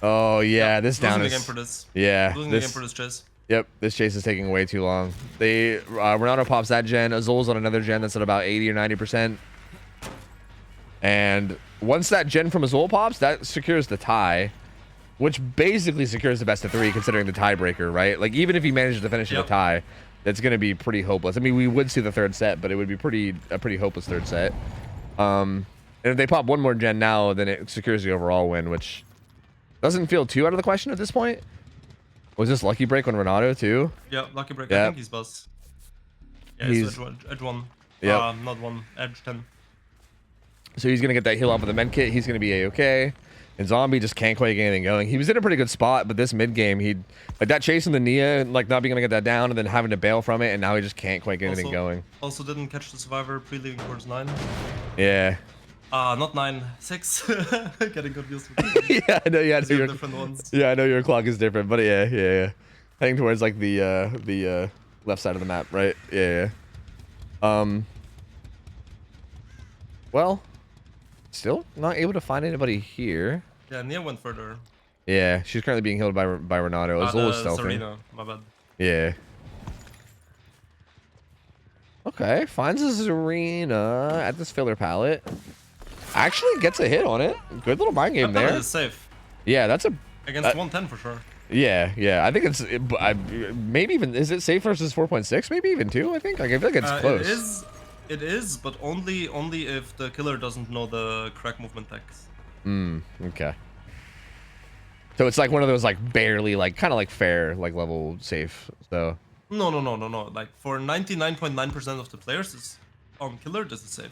Oh yeah, this down is. Losing the game for this. Yeah, losing the game for this chase. Yep, this chase is taking way too long. Renato pops that gen. Azul's on another gen that's at about 80 or 90%. And once that gen from Azul pops, that secures the tie, which basically secures the best of 3 considering the tiebreaker, right? Like even if he manages to finish in a tie, that's going to be pretty hopeless. I mean, we would see the third set, but it would be a pretty hopeless third set. And if they pop one more gen now, then it secures the overall win, which doesn't feel too out of the question at this point. Was this lucky break on Renato too? Yeah, lucky break. Yep. I think he's boss. Yeah, he's edge 1. Yeah. Not 1. Edge 10. So he's going to get that heal off of the med kit. He's going to be A-okay. And Zombie just can't quite get anything going. He was in a pretty good spot, but this mid game, he like that chasing the Nia, like not being able to get that down and then having to bail from it, and now he just can't quite get anything going. Also didn't catch the survivor pre-leaving towards 9. Yeah. Not 9, 6. Getting confused with Yeah, I know. Yeah, I know your different ones. Yeah, I know your clock is different, but yeah. Heading towards like the left side of the map, right? Yeah. Well, still not able to find anybody here. Yeah, Nia went further. Yeah, she's currently being healed by Renato. Azul is stealthing. Serena, my bad. Yeah. Okay, finds a Zarina at this filler pallet. Actually gets a hit on it. Good little mind game there. That is safe. Yeah, that's a... Against 110 for sure. Yeah. I think it's... maybe even... Is it safe versus 4.6? Maybe even 2, I think? Like, I feel like it's close. It is, but only if the killer doesn't know the crack movement text. Okay. So it's like one of those, like, barely, like, kind of like fair, like, level safe, so... No. Like, for 99.9% of the players, it's on killer, this is safe.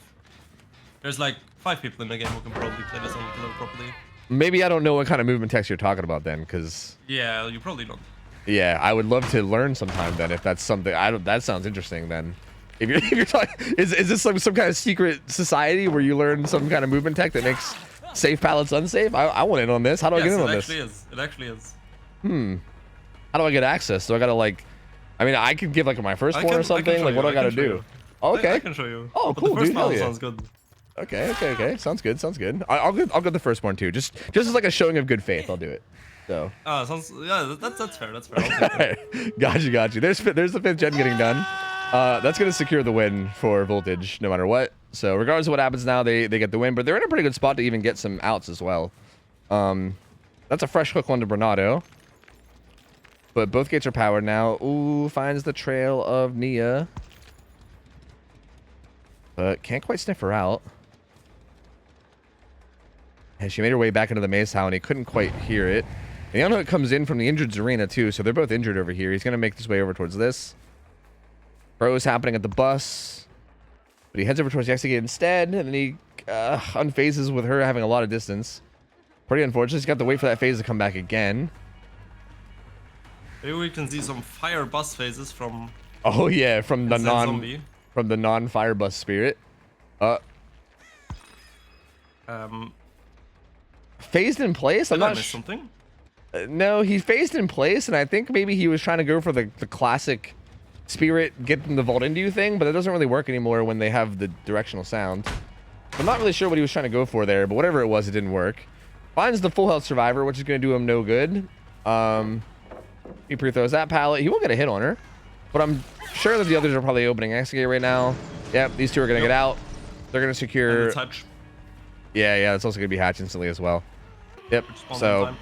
There's like 5 people in the game who can probably play this on killer properly. Maybe I don't know what kind of movement text you're talking about then, because... Yeah, you probably don't. Yeah, I would love to learn sometime then, if that's something... that sounds interesting then. If you're talking... Is this some kind of secret society where you learn some kind of movement tech that makes safe pallets unsafe? I want in on this. How do I get in on this? It actually is. How do I get access? Do I gotta like... I mean, I could give like my first one or something. Like, what do I gotta do? Oh, okay. I can show you. Oh, but cool, the first dude. Hell yeah. sounds good. Okay. Sounds good. I'll go the first one too. Just as like a showing of good faith, I'll do it. So. That's fair. That's fair. Got you. There's the 5th gen getting done. That's gonna secure the win for Voltage, no matter what. So regardless of what happens now, they get the win, but they're in a pretty good spot to even get some outs as well. That's a fresh hook one to Bernardo. But both gates are powered now. Ooh, finds the trail of Nia. But can't quite sniff her out. And she made her way back into the maze tower, and he couldn't quite hear it. And the unhook comes in from the injured Zarina, too, so they're both injured over here. He's going to make his way over towards this. Throw is happening at the bus. But he heads over towards the exit gate instead, and then he unphases with her having a lot of distance. Pretty unfortunate. He's got to wait for that phase to come back again. Maybe we can see some fire bus phases from... Oh, yeah, from the zombie. From the non-fire bus spirit. Phased in place? I'm not sure. Something? No, he phased in place, and I think maybe he was trying to go for the classic spirit, get them to vault into you thing, but it doesn't really work anymore when they have the directional sound. I'm not really sure what he was trying to go for there, but whatever it was, it didn't work. Finds the full health survivor, which is going to do him no good. He pre-throws that pallet. He will get a hit on her, but I'm sure that the others are probably opening exit gate right now. Yep, these two are going to get out. They're going to secure... Touch. Yeah, it's also going to be hatch instantly as well. Yep, so...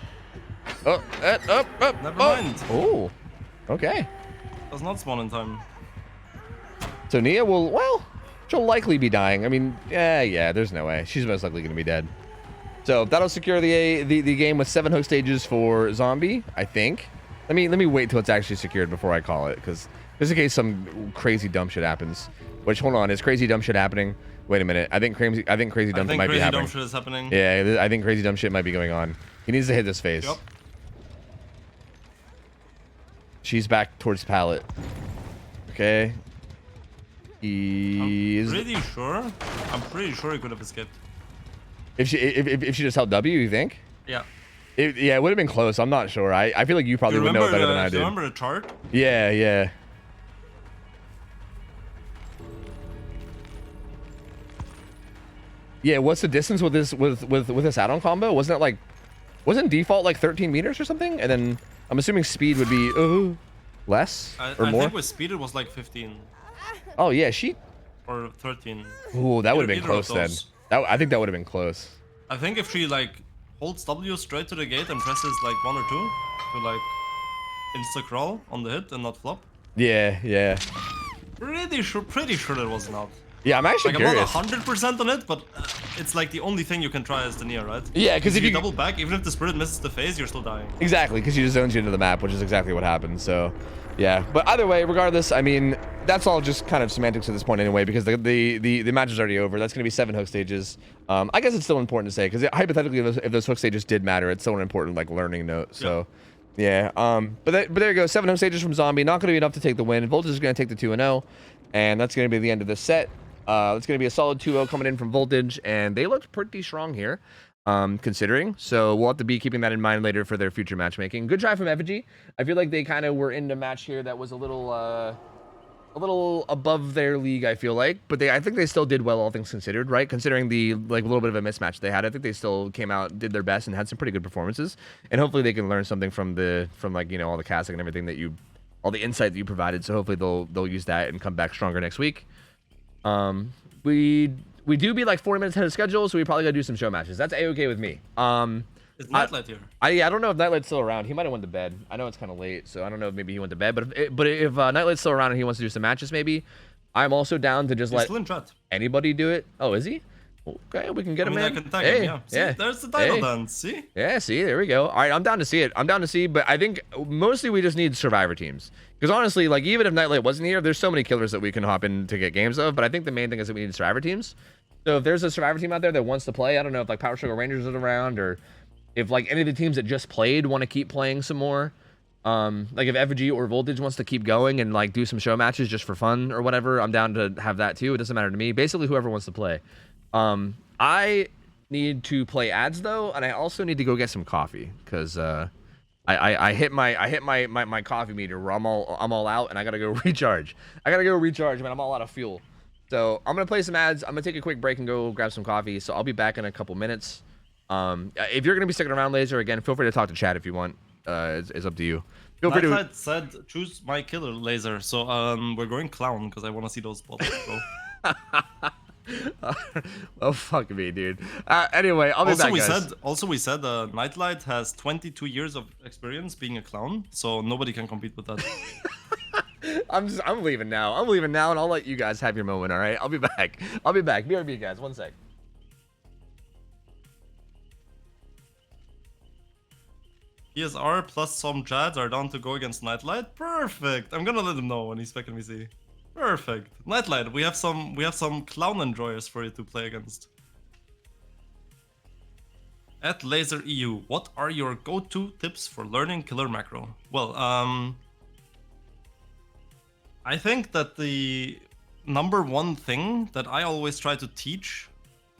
Never mind. Oh, okay. Does not spawn in time. So Nia will, well, she'll likely be dying. I mean, yeah, there's no way. She's most likely going to be dead. So that'll secure the game with 7 hook stages for Zombie, I think. Let me wait till it's actually secured before I call it, because just in case some crazy dumb shit happens. Which, hold on, is crazy dumb shit happening? Wait a minute. I think crazy dumb shit might be happening. Crazy dumb shit is happening. Yeah, I think crazy dumb shit might be going on. He needs to hit this phase. Yep. She's back towards pallet. Okay. I'm pretty sure he could have escaped. If she just held W, you think? Yeah. Yeah, it would have been close. I'm not sure. I feel like you probably would know better than I did. Do you remember the chart? Yeah. Yeah, what's the distance with this add-on combo? Wasn't default like 13 meters or something? And then I'm assuming speed would be less or more. I think with speed it was like 15. Oh yeah, or 13. Ooh, that would have been close then. I think that would have been close. I think if she like holds W straight to the gate and presses like 1 or 2 to like insta crawl on the hit and not flop. Yeah. Pretty sure it was not. Yeah, I'm actually Like, curious. I'm not 100% on it, but it's like the only thing you can try as the Nier, right? Yeah, because if you double back, even if the spirit misses the phase, you're still dying. Exactly, because she just zones you into the map, which is exactly what happened. So, yeah. But either way, regardless, I mean, that's all just kind of semantics at this point anyway, because the match is already over. That's going to be 7 hook stages. I guess it's still important to say, because hypothetically, if those hook stages did matter, it's still an important like learning note. So, yeah. But there you go. 7 hook stages from Zombie. Not going to be enough to take the win. Voltage is going to take the 2-0, and that's going to be the end of this set. It's going to be a solid 2-0 coming in from Voltage, and they looked pretty strong here. Considering, so we'll have to be keeping that in mind later for their future matchmaking. Good try from Effigy. I feel like they kind of were in a match here that was a little above their league, I feel like, but I think they still did well, all things considered, right? Considering the like little bit of a mismatch they had, I think they still came out, did their best, and had some pretty good performances. And hopefully they can learn something from like, you know, all the casting and everything that all the insight that you provided. So hopefully they'll use that and come back stronger next week. We do be like 40 minutes ahead of schedule, so we probably gotta do some show matches. That's a-okay with me. Is Nightlight here? I don't know if Nightlight's still around. He might have went to bed. I know it's kind of late, so I don't know if maybe he went to bed. But if Nightlight's still around and he wants to do some matches, maybe I'm also down to just let anybody do it. Oh, is he? Okay, we can get him in. I can tag him, yeah. See, there's the title dance, see? Yeah, see, there we go. All right, I'm down to see it. I'm down to see, but I think mostly we just need survivor teams. Because honestly, like, even if Nightlight wasn't here, there's so many killers that we can hop in to get games of, but I think the main thing is that we need survivor teams. So if there's a survivor team out there that wants to play, I don't know if like Power Struggle Rangers is around, or if like any of the teams that just played want to keep playing some more. Like if FG or Voltage wants to keep going and like do some show matches just for fun or whatever, I'm down to have that too. It doesn't matter to me. Basically, whoever wants to play. I need to play ads though, and I also need to go get some coffee because I hit my coffee meter where I'm all out, and I gotta go recharge. Man. I'm all out of fuel. So I'm gonna play some ads. I'm gonna take a quick break and go grab some coffee. So I'll be back in a couple minutes. If you're gonna be sticking around, Laser, again, feel free to talk to chat if you want. It's up to you. Feel free to. Said choose my killer, Laser. So we're going clown because I want to see those bottles, bro. Oh fuck me, dude. Anyway, I'll be back, guys. We said Nightlight has 22 years of experience being a clown, so nobody can compete with that. I'm leaving now. And I'll let you guys have your moment. All right, I'll be back. BRB, guys. 1 sec. ESR plus some Jads are down to go against Nightlight. Perfect. I'm gonna let him know when he's back in VC. Perfect. Nightlight, we have some clown enjoyers for you to play against. At Laser EU, what are your go-to tips for learning killer macro? Well, I think that the number one thing that I always try to teach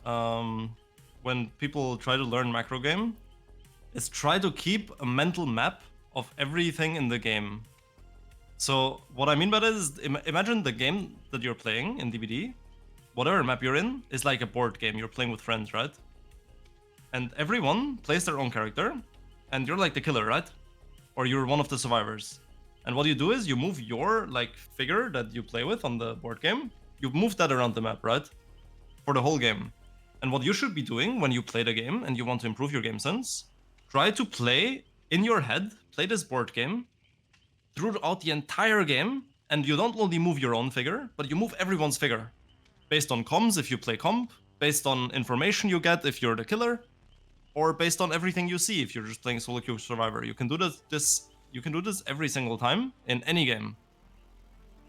when people try to learn macro game is try to keep a mental map of everything in the game. So what I mean by that is, imagine the game that you're playing in DBD, whatever map you're in, is like a board game. You're playing with friends, right? And everyone plays their own character, and you're like the killer, right? Or you're one of the survivors. And what you do is you move your like figure that you play with on the board game, you move that around the map, right? For the whole game. And what you should be doing when you play the game and you want to improve your game sense, try to play in your head, play this board game throughout the entire game, and you don't only move your own figure, but you move everyone's figure. Based on comms if you play comp, based on information you get if you're the killer, or based on everything you see if you're just playing solo queue survivor. You can do this every single time in any game.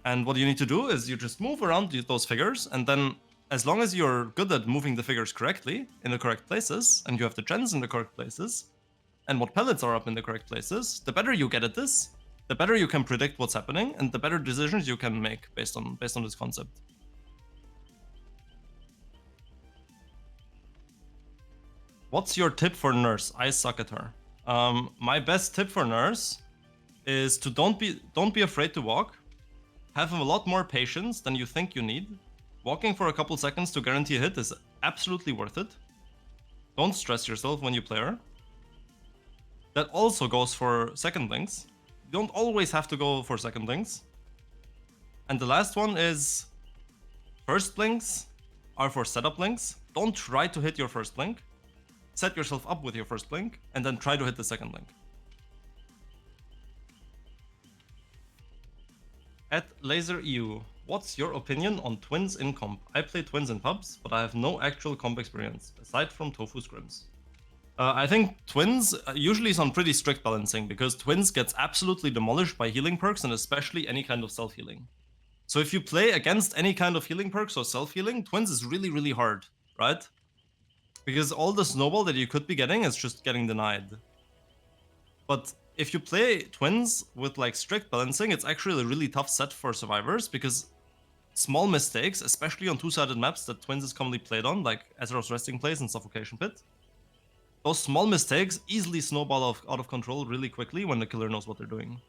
And what you need to do is you just move around those figures, and then as long as you're good at moving the figures correctly in the correct places, and you have the gens in the correct places, and what pellets are up in the correct places, the better you get at this, the better you can predict what's happening, and the better decisions you can make based on this concept. What's your tip for Nurse? I suck at her. My best tip for Nurse is to don't be afraid to walk. Have a lot more patience than you think you need. Walking for a couple seconds to guarantee a hit is absolutely worth it. Don't stress yourself when you play her. That also goes for second links. You don't always have to go for second links. And the last one is first links are for setup links. Don't try to hit your first link. Set yourself up with your first link and then try to hit the second link. At LaserEU, what's your opinion on twins in comp? I play twins in pubs, but I have no actual comp experience, aside from Tofu scrims. I think twins usually is on pretty strict balancing, because twins gets absolutely demolished by healing perks, and especially any kind of self-healing. So if you play against any kind of healing perks or self-healing, twins is really, really hard, right? Because all the snowball that you could be getting is just getting denied. But if you play twins with like strict balancing, it's actually a really tough set for survivors, because small mistakes, especially on two-sided maps that twins is commonly played on, like Azeroth's Resting Place and Suffocation Pit, those small mistakes easily snowball out of control really quickly when the killer knows what they're doing.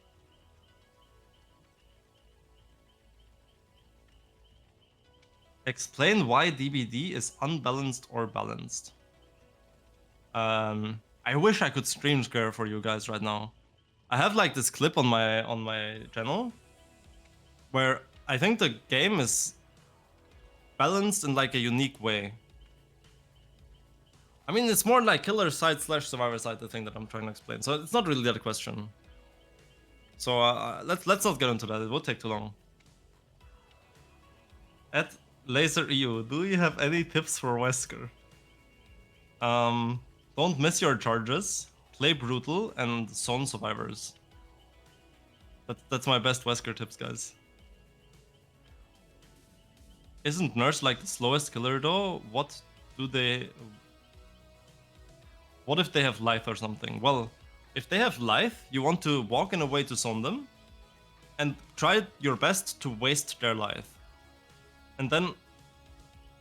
Explain why DBD is unbalanced or balanced. I wish I could stream share for you guys right now. I have like this clip on my channel where I think the game is balanced in like a unique way. I mean, it's more like killer side / survivor side, the thing that I'm trying to explain. So it's not really that question. So let's not get into that. It would take too long. At LaserEU, do you have any tips for Wesker? Don't miss your charges, play brutal, and zone survivors. That's my best Wesker tips, guys. Isn't Nurse like the slowest killer though? What if they have life or something? Well, if they have life, you want to walk in a way to zone them, and try your best to waste their life. And then,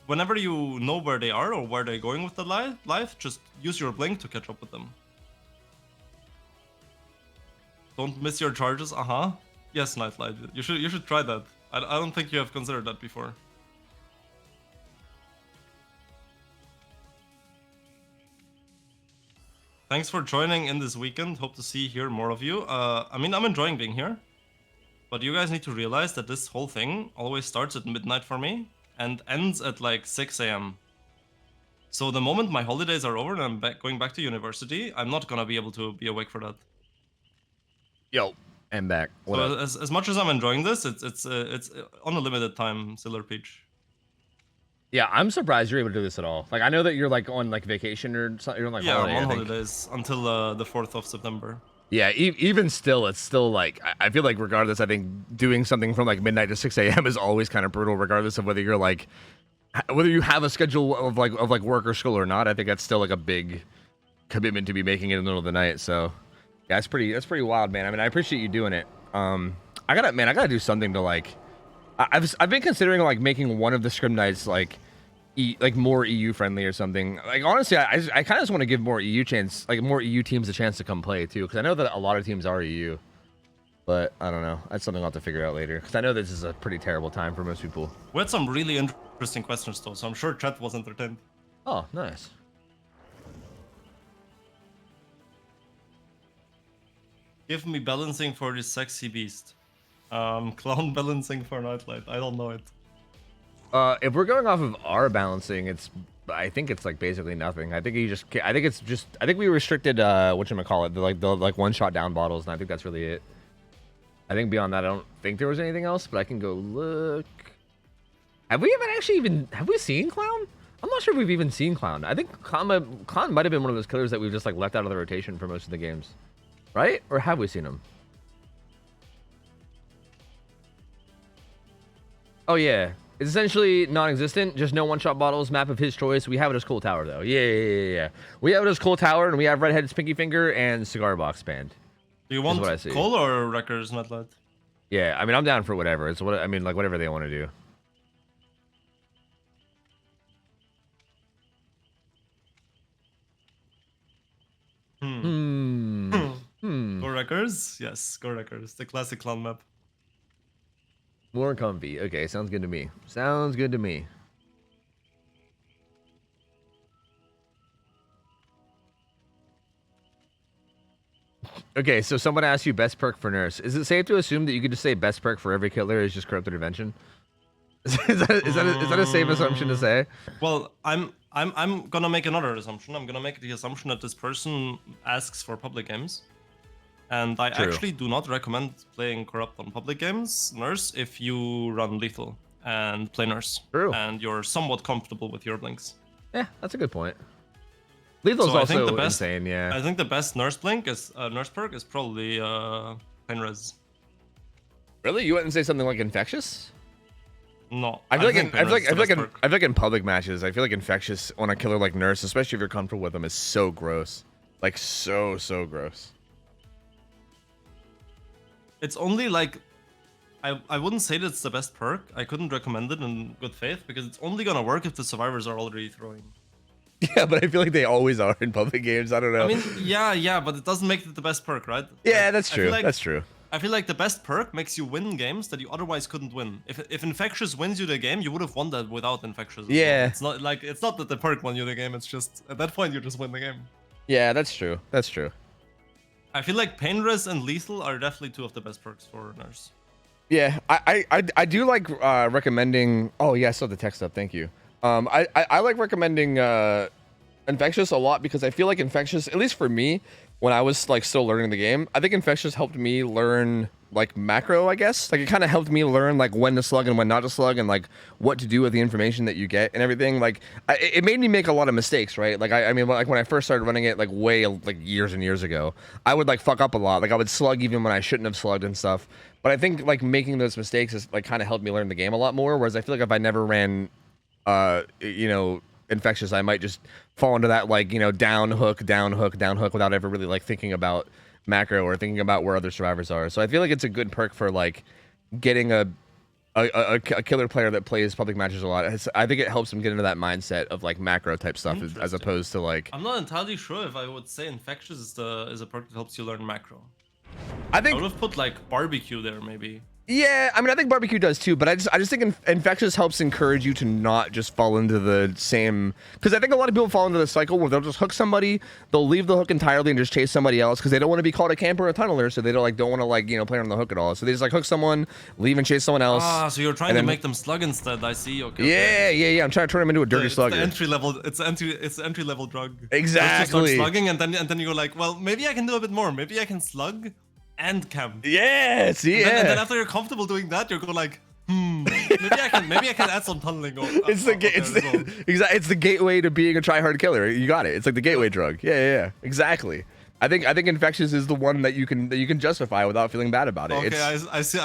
whenever you know where they are or where they're going with the life, just use your blink to catch up with them. Don't miss your charges, Yes, Nightlight, you should try that. I don't think you have considered that before. Thanks for joining in this weekend. Hope to hear more of you. I mean, I'm enjoying being here, but you guys need to realize that this whole thing always starts at midnight for me and ends at like 6 a.m. So the moment my holidays are over and I'm going back to university, I'm not gonna be able to be awake for that. Yo, I'm back. What so up? as much as I'm enjoying this, it's on a limited time, Silver Peach. Yeah, I'm surprised you're able to do this at all. Like, I know that you're like on like vacation or something. You're on like holiday, I'm on holidays until the 4th of September. Yeah, even still, it's still like I feel like regardless, I think doing something from like midnight to 6 a.m. is always kind of brutal, regardless of whether you're like whether you have a schedule of like work or school or not. I think that's still like a big commitment to be making it in the middle of the night. So yeah, that's pretty wild, man. I mean, I appreciate you doing it. I gotta do something to like. I've been considering like making one of the scrim nights like more EU friendly or something. Like honestly, I kind of just want to give more EU teams a chance to come play too, because I know that a lot of teams are EU, but I don't know. That's something I'll have to figure out later, because I know this is a pretty terrible time for most people. We had some really interesting questions though, so I'm sure chat was entertained. Oh, nice. Give me balancing for this sexy beast. Clown balancing for Nightlight. I don't know it. If we're going off of our balancing, I think it's like basically nothing. I think we restricted whatchamacallit, the one-shot down bottles, and I think that's really it. I think beyond that, I don't think there was anything else, but I can go look. Have we seen Clown? I'm not sure if we've even seen Clown. I think Clown might have been one of those killers that we've just like left out of the rotation for most of the games, right? Or have we seen him? Oh yeah, it's essentially non-existent. Just no one-shot bottles. Map of his choice. We have it as Cool Tower though. Yeah. We have it as Cool Tower, and we have Redhead's Pinky Finger and Cigar Box band. Do you want Cole or Wreckers, Nightlight? Yeah, I mean, I'm down for whatever. It's what I mean, like whatever they want to do. Go Wreckers? Yes, go Wreckers. The classic clown map. More comfy. Okay, sounds good to me. Sounds good to me. Okay, so someone asked you best perk for Nurse. Is it safe to assume that you could just say best perk for every killer is just Corrupted Intervention? is that a safe assumption to say? Well, I'm gonna make another assumption. I'm gonna make the assumption that this person asks for public games, And I True. actually do not recommend playing Corrupt on public games, Nurse, if you run Lethal and play Nurse. True. And you're somewhat comfortable with your blinks. Yeah, that's a good point. Lethal's So also insane, yeah. I think the best Nurse blink is Nurse perk is probably Pain Res. Really? You wouldn't say something like Infectious? No. I feel like in public matches, I feel like Infectious on a killer like Nurse, especially if you're comfortable with them, is so gross. Like so gross. It's only like I wouldn't say that it's the best perk. I couldn't recommend it in good faith because it's only gonna work if the survivors are already throwing. Yeah, but I feel like they always are in public games. I don't know. I mean, yeah, but it doesn't make it the best perk, right? Yeah, that's true. That's true. I feel like the best perk makes you win games that you otherwise couldn't win. If Infectious wins you the game, you would have won that without Infectious. Yeah. Well. It's not that the perk won you the game. It's just at that point you just win the game. Yeah, that's true. That's true. I feel like Pain Res and Lethal are definitely two of the best perks for Nurse. Yeah, I do like recommending. Oh yeah, I saw the text up. Thank you. I like recommending Infectious a lot because I feel like Infectious, at least for me, when I was like still learning the game, I think Infectious helped me learn like macro, I guess. Like it kind of helped me learn like when to slug and when not to slug and like what to do with the information that you get and everything. Like it made me make a lot of mistakes, right? Like I mean, like when I first started running it like way like years and years ago, I would like fuck up a lot. Like I would slug even when I shouldn't have slugged and stuff. But I think like making those mistakes has like kind of helped me learn the game a lot more. Whereas I feel like if I never ran, you know, Infectious, I might just fall into that like, you know, down hook without ever really like thinking about macro or thinking about where other survivors are. So I feel like it's a good perk for like getting a killer player that plays public matches a lot. I think it helps them get into that mindset of like macro type stuff as opposed to like. I'm not entirely sure if I would say Infectious is a perk that helps you learn macro. I would have put like Barbecue there maybe. Yeah, I mean, I think Barbecue does too, but I just think Infectious helps encourage you to not just fall into the same, because I think a lot of people fall into the cycle where they'll just hook somebody, they'll leave the hook entirely and just chase somebody else because they don't want to be called a camper or a tunneler, so they don't want to like, you know, play on the hook at all. So they just like hook someone, leave and chase someone else. Ah, so you're trying to make them slug instead. I see. Okay. Yeah. I'm trying to turn them into a dirty slugger. It's the entry level drug. Exactly. You start slugging and then you go like, well, maybe I can do a bit more. Maybe I can slug and camp. Yeah, see, and then after you're comfortable doing that, you go like, maybe I can add some tunneling. It's the gateway to being a try-hard killer. You got it. It's like the gateway drug. Yeah, exactly. I think Infectious is the one that you can justify without feeling bad about it. Okay, I see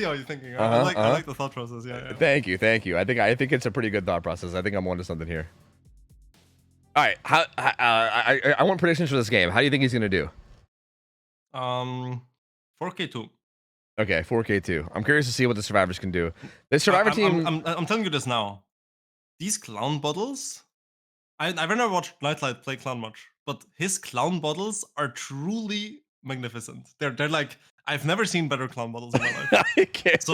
how you're thinking. I like the thought process. Yeah. Thank you. I think it's a pretty good thought process. I think I'm onto something here. All right, I want predictions for this game. How do you think he's gonna do? 4K2. Okay, 4K2. I'm curious to see what the survivors can do. The survivor team. I'm telling you this now. These clown bottles. I've never watched Nightlight play clown much, but his clown bottles are truly magnificent. They're like, I've never seen better clown bottles in my life. That's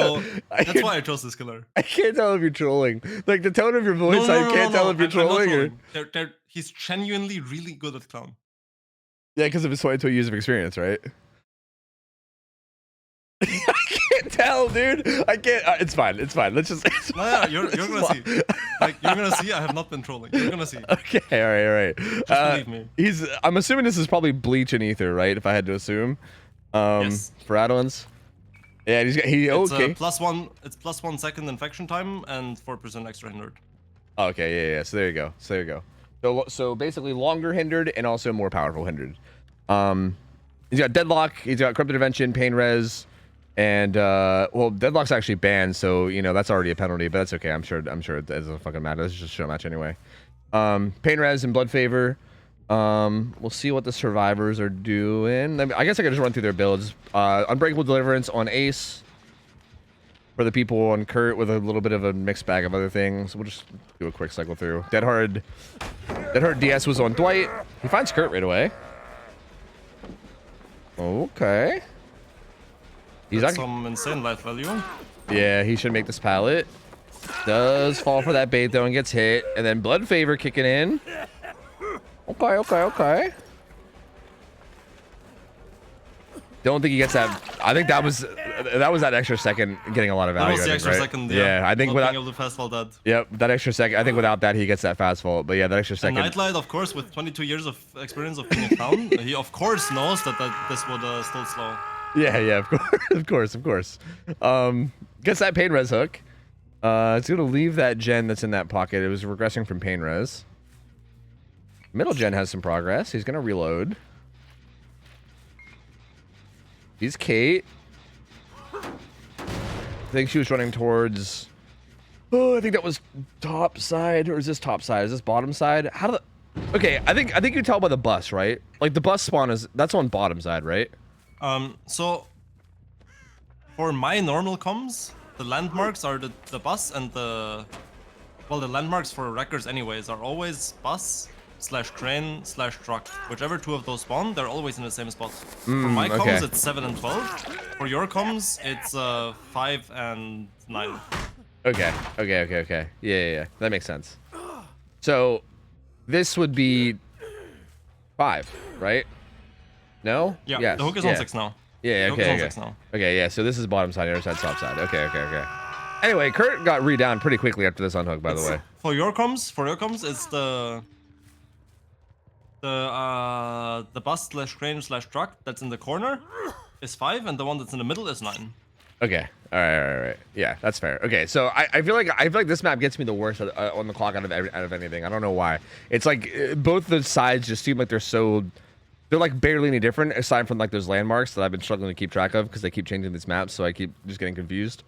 why I chose this killer. I can't tell if you're trolling. Like the tone of your voice, I can't tell if you're trolling. He's genuinely really good at clown. Yeah, because of his 22 years of experience, right? I can't tell, dude. I can't. It's fine. Let's just. No, you're gonna see. Like you're gonna see. I have not been trolling. You're gonna see. Okay. All right. Just believe me. I'm assuming this is probably Bleach and Ether, right? If I had to assume. Yes. For Adolins. Yeah. Okay. It's +1 second infection time and 4% extra hindered. Okay. Yeah. So there you go. So basically longer hindered and also more powerful hindered. He's got Deadlock. He's got Corrupt Intervention, Pain Res. And well, Deadlock's actually banned, so you know that's already a penalty, but that's okay. I'm sure it doesn't fucking matter. This is just a show match anyway. Pain Res and Blood Favor. We'll see what the survivors are doing. I guess I could just run through their builds. Unbreakable Deliverance on Ace. For the people on Kurt with a little bit of a mixed bag of other things. We'll just do a quick cycle through. Dead Hard DS was on Dwight. He finds Kurt right away. Okay. He's got some insane life value. Yeah, he should make this pallet. Does fall for that bait though and gets hit. And then Blood Favor kicking in. Okay. Don't think he gets that. I think that was that was that extra second getting a lot of That value. was the extra right? second. Yeah, I think not without. being able to fast vault that. Yep, that extra second. I think without that he gets that fast vault. But yeah, that extra And second. Nightlight, of course, with 22 years of experience of being a clown, he of course knows that this would still slow. Yeah, of course. Gets that pain res hook. It's gonna leave that gen that's in that pocket. It was regressing from pain res. Middle gen has some progress. He's gonna reload. He's Kate. I think she was running towards. Oh, I think that was top side, or is this top side? Is this bottom side? How do the? Okay, I think you tell by the bus, right? Like the bus spawn that's on bottom side, right? So for my normal comms, the landmarks are the bus and the landmarks for records anyways are always bus / crane / truck. Whichever two of those spawn, they're always in the same spot. For my comms, it's 7 and 12. For your comms, it's 5 and 9. Okay. Yeah. That makes sense. So this would be 5, right? No? Yeah, yes. the hook is on 6 now. Yeah, The hook is on 6 now. Okay, yeah, so this is bottom side, the other side's top side. Okay. Anyway, Kurt got re-down pretty quickly after this unhook, by the way. For your comms, it's the bus / crane / truck that's in the corner is 5, and the one that's in the middle is 9. Okay. All right. Yeah, that's fair. Okay, so I feel like this map gets me the worst on the clock out of anything. I don't know why. It's like both the sides just seem like they're like barely any different aside from like those landmarks that I've been struggling to keep track of because they keep changing these maps, so I keep just getting confused.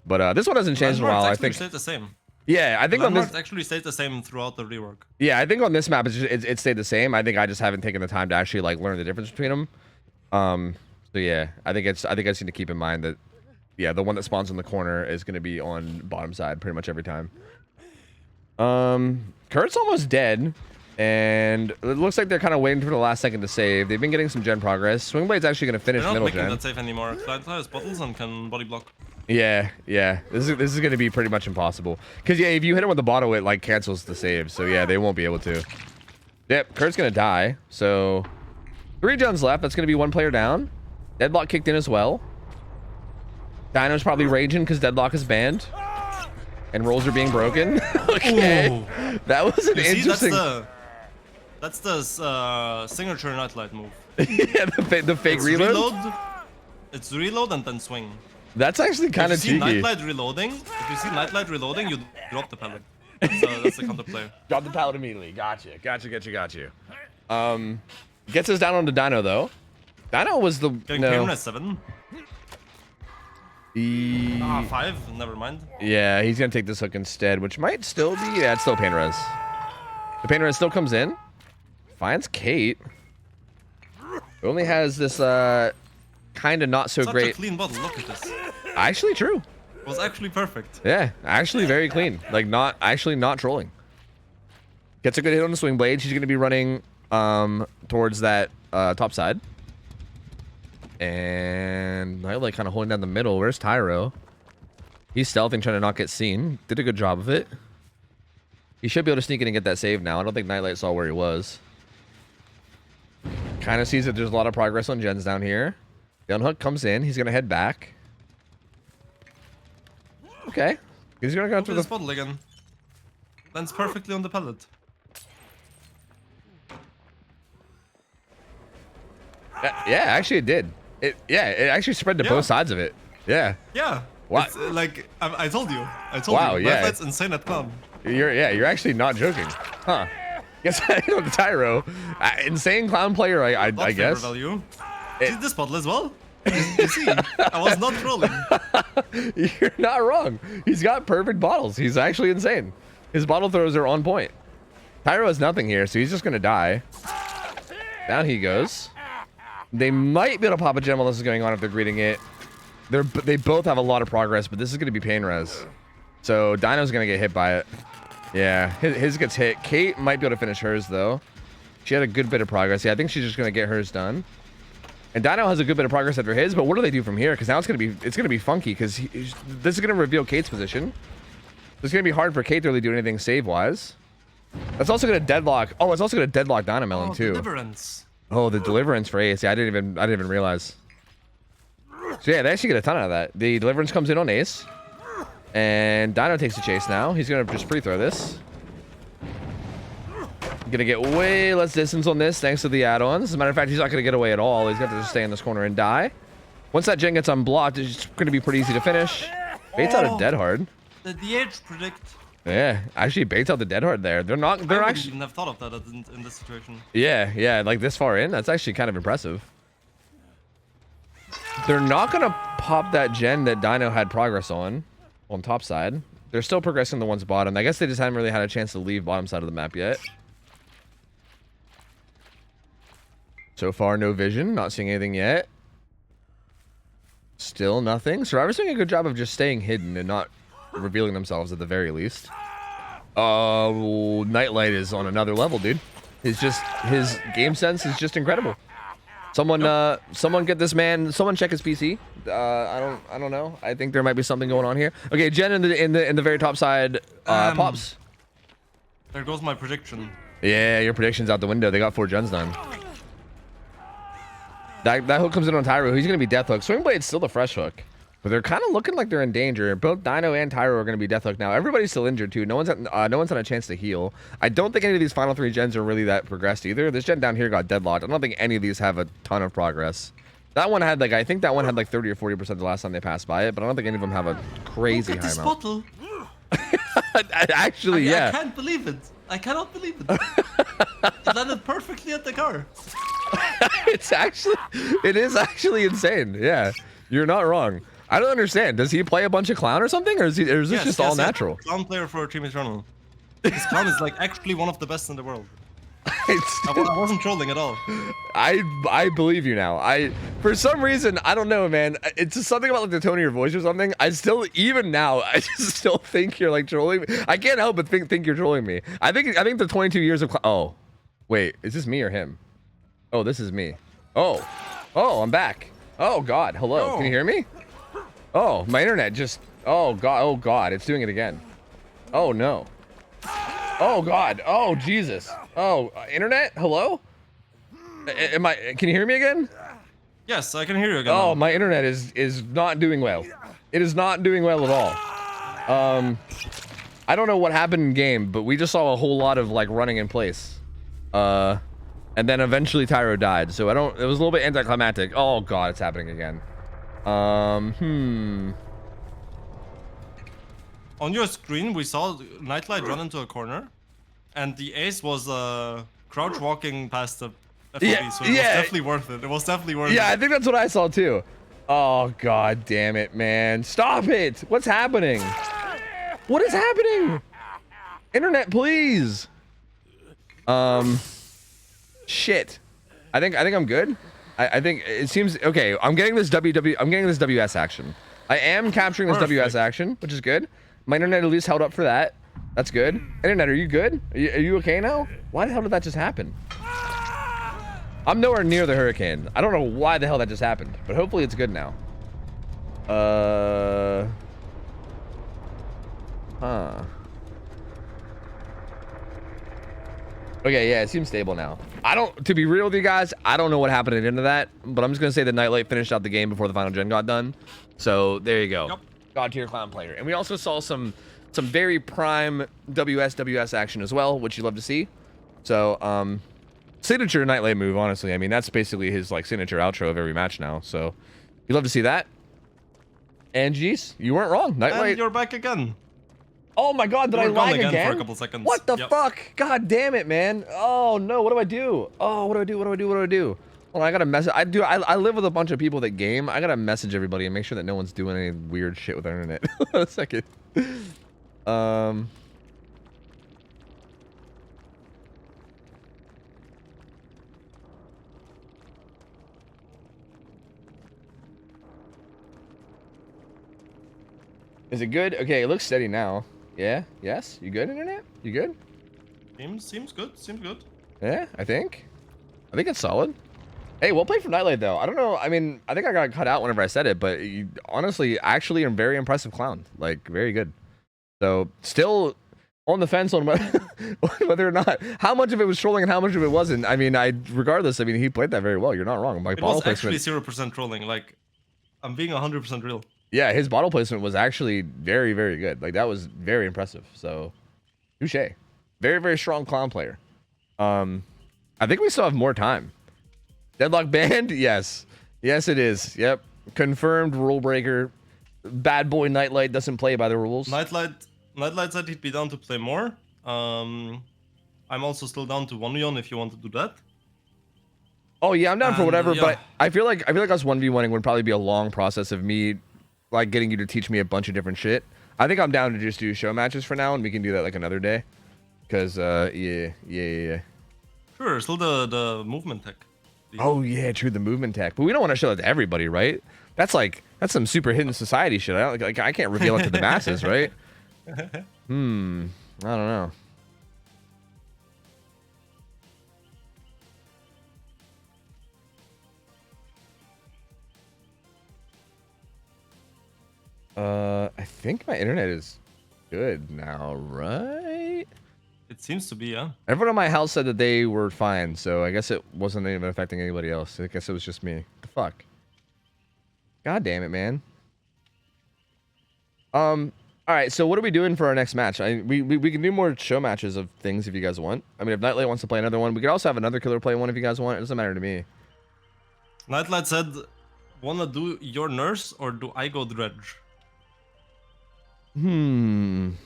But this one hasn't changed in a while. I think stayed the same. Yeah, I think on this actually stayed the same throughout the rework. Yeah, I think on this map it stayed the same. I think I just haven't taken the time to actually like learn the difference between them. So yeah, I think I just need to keep in mind that yeah, the one that spawns in the corner is going to be on bottom side pretty much every time. Kurt's almost dead, and it looks like they're kind of waiting for the last second to save. They've been getting some gen progress. Swingblade's actually going to finish middle gen. They're not making that save anymore. Client has bottles and can body block. Yeah. This is going to be pretty much impossible. Because yeah, if you hit him with the bottle, it like cancels the save. So yeah, they won't be able to. Yep, Kurt's going to die. So 3 gens left. That's going to be 1 player down. Deadlock kicked in as well. Dino's probably raging because Deadlock is banned. And rolls are being broken. Okay. Ooh. That was an interesting... That's the signature Nightlight move. Yeah, the fake reload? It's reload and then swing. That's actually kind of cheeky. If you see Nightlight reloading, you drop the pallet. That's the counterplay. Drop the pallet immediately. Got you. Gets us down onto Dino, though. Dino was the... Getting no. At 7. 5, never mind. Yeah, he's gonna take this hook instead, which might still be... Yeah, it's still pain res. The pain res still comes in. Finds Kate. Only has this kind of not so great... Such a clean bottle, look at this. Actually true. It was actually perfect. Yeah, actually very clean. Like not trolling. Gets a good hit on the swing blade. She's gonna be running towards that top side. And Nightlight kind of holding down the middle. Where's Tyro? He's stealthing, trying to not get seen. Did a good job of it. He should be able to sneak in and get that save now. I don't think Nightlight saw where he was. Kind of sees that there's a lot of progress on gens down here. The unhook comes in. He's going to head back. Okay. He's going to go through the... bottle again. Lands perfectly on the pallet. Yeah, actually it did. It actually spread to both sides of it. Yeah. Yeah. Wow. Like I told you. Wow, yeah. That's insane at clown. You're actually not joking. Huh. Guess I know the Tyro. Insane clown player, I guess. Value. See this bottle as well? You see, I was not trolling. You're not wrong. He's got perfect bottles. He's actually insane. His bottle throws are on point. Tyro has nothing here, so he's just gonna die. Down he goes. They might be able to pop a gem while this is going on if they're greeting it. They both have a lot of progress, but this is going to be pain res. So Dino's going to get hit by it. Yeah, his gets hit. Kate might be able to finish hers, though. She had a good bit of progress. Yeah, I think she's just going to get hers done. And Dino has a good bit of progress after his, but what do they do from here? Because now it's going to be funky, because this is going to reveal Kate's position. It's going to be hard for Kate to really do anything save-wise. That's also going to deadlock. Oh, it's also going to deadlock Dynamelon, too. Deliverance. Oh, the deliverance for Ace. Yeah, I didn't even realize. So yeah, they actually get a ton out of that. The Deliverance comes in on Ace. And Dino takes the chase now. He's going to just pre-throw this. Gonna get way less distance on this thanks to the add-ons. As a matter of fact, he's not gonna get away at all. He's got to just stay in this corner and die. Once that gen gets unblocked, it's gonna be pretty easy to finish. Baits out a dead hard. The DH predict. Yeah, actually baits out the dead hard there. They're not. They're I actually. wouldn't have thought of that in this situation. Yeah, like this far in, that's actually kind of impressive. They're not gonna pop that gen that Dino had progress on top side. They're still progressing the ones bottom. I guess they just haven't really had a chance to leave bottom side of the map yet. So far, no vision. Not seeing anything yet. Still nothing. Survivor's doing a good job of just staying hidden and not revealing themselves at the very least. Nightlight is on another level, dude. His game sense is just incredible. Someone get this man. Someone check his PC. I don't know. I think there might be something going on here. Okay, Jen in the very top side pops. There goes my prediction. Yeah, your prediction's out the window. They got 4 gens done. That hook comes in on Tyro. He's gonna be death hook. Swing Blade's still the fresh hook, but they're kind of looking like they're in danger. Both Dino and Tyro are gonna be death hook now. Everybody's still injured too. No one's had a chance to heal. I don't think any of these final 3 gens are really that progressed either. This gen down here got deadlocked. I don't think any of these have a ton of progress. That one had I think that one had like 30 or 40% the last time they passed by it, but I don't think any of them have a crazy Look at high this amount. bottle. Actually, yeah. I can't believe it. I cannot believe it. It landed perfectly at the car. It is actually insane. Yeah, you're not wrong. I don't understand. Does he play a bunch of clown or something, or is this just all natural? Clown player for Team Eternal. This clown is like actually one of the best in the world. I wasn't trolling at all. I believe you now. For some reason, I don't know, man. It's just something about like the tone of your voice or something. I still, even now, I just still think you're like trolling me. I can't help but think you're trolling me. I think the 22 years of oh, wait, is this me or him? Oh, this is me. Oh, I'm back. Oh God, hello. Oh. Can you hear me? Oh, my internet just. Oh God, it's doing it again. Oh no. Oh God. Oh Jesus. Oh, internet. Hello. Can you hear me again? Yes, I can hear you again. Oh, now. my internet is not doing well. It is not doing well at all. I don't know what happened in game, but we just saw a whole lot of like running in place. And then eventually Tyro died. So it was a little bit anticlimactic. Oh God, it's happening again. On your screen, we saw Nightlight run into a corner, and the ace was crouch walking past the FOD, so it was definitely worth it. It was definitely worth it. Yeah, I think that's what I saw too. Oh God damn it, man. Stop it. What's happening? What is happening? Internet, please. Shit. I think I'm good. I think it seems okay. I'm getting this WS action. I am capturing this WS action, which is good. My internet at least held up for that. That's good. Internet, are you good? Are you okay now? Why the hell did that just happen? I'm nowhere near the hurricane. I don't know why the hell that just happened, but hopefully it's good now. Okay, yeah, it seems stable now. To be real with you guys, I don't know what happened at the end of that, but I'm just gonna say that Nightlight finished out the game before the final gen got done. So there you go. Yep. God tier clown player. And we also saw some very prime WS action as well, which you love to see. So signature Nightlight move, honestly. I mean, that's basically his like signature outro of every match now. So you love to see that. And geez, you weren't wrong. Nightlight. And you're back again. Oh my God, did I lag again? For a couple seconds. What the fuck? God damn it, man. Oh no, what do I do? Oh, what do I do? Well, I gotta message. I live with a bunch of people that game. I gotta message everybody and make sure that no one's doing any weird shit with their internet. A second. Is it good? Okay, it looks steady now. Yeah? Yes? You good, internet? You good? Seems good. Seems good. Yeah, I think it's solid. Hey, well played from Nightlight, though. I don't know. I mean, I think I got cut out whenever I said it, but you, honestly, actually, a very impressive clown. Like, very good. So, still on the fence on whether or not, how much of it was trolling and how much of it wasn't. I mean, regardless, I mean, he played that very well. You're not wrong. It was actually 0% trolling. Like, I'm being 100% real. Yeah, his bottle placement was actually very, very good. Like, that was very impressive. So, touche. Very, very strong clown player. I think we still have more time. Deadlock banned? Yes. Yes, it is. Yep. Confirmed rule breaker. Bad boy Nightlight doesn't play by the rules. Nightlight said he'd be down to play more. I'm also still down to 1v1 if you want to do that. Oh yeah, I'm down for whatever, yeah. but I feel like us 1v1ing would probably be a long process of me like getting you to teach me a bunch of different shit. I think I'm down to just do show matches for now, and we can do that like another day. Cause yeah. Sure, still the movement tech. Oh yeah, true, the movement tech. But we don't want to show that to everybody, right? That's some super hidden society shit. I can't reveal it to the masses, right? I don't know. I think my internet is good now, right? It seems to be, yeah. Everyone in my house said that they were fine, so I guess it wasn't even affecting anybody else. I guess it was just me. The fuck? God damn it, man. All right, so what are we doing for our next match? We can do more show matches of things if you guys want. I mean, if Nightlight wants to play another one, we could also have another killer play one if you guys want. It doesn't matter to me. Nightlight said, wanna do your nurse or do I go dredge? I'm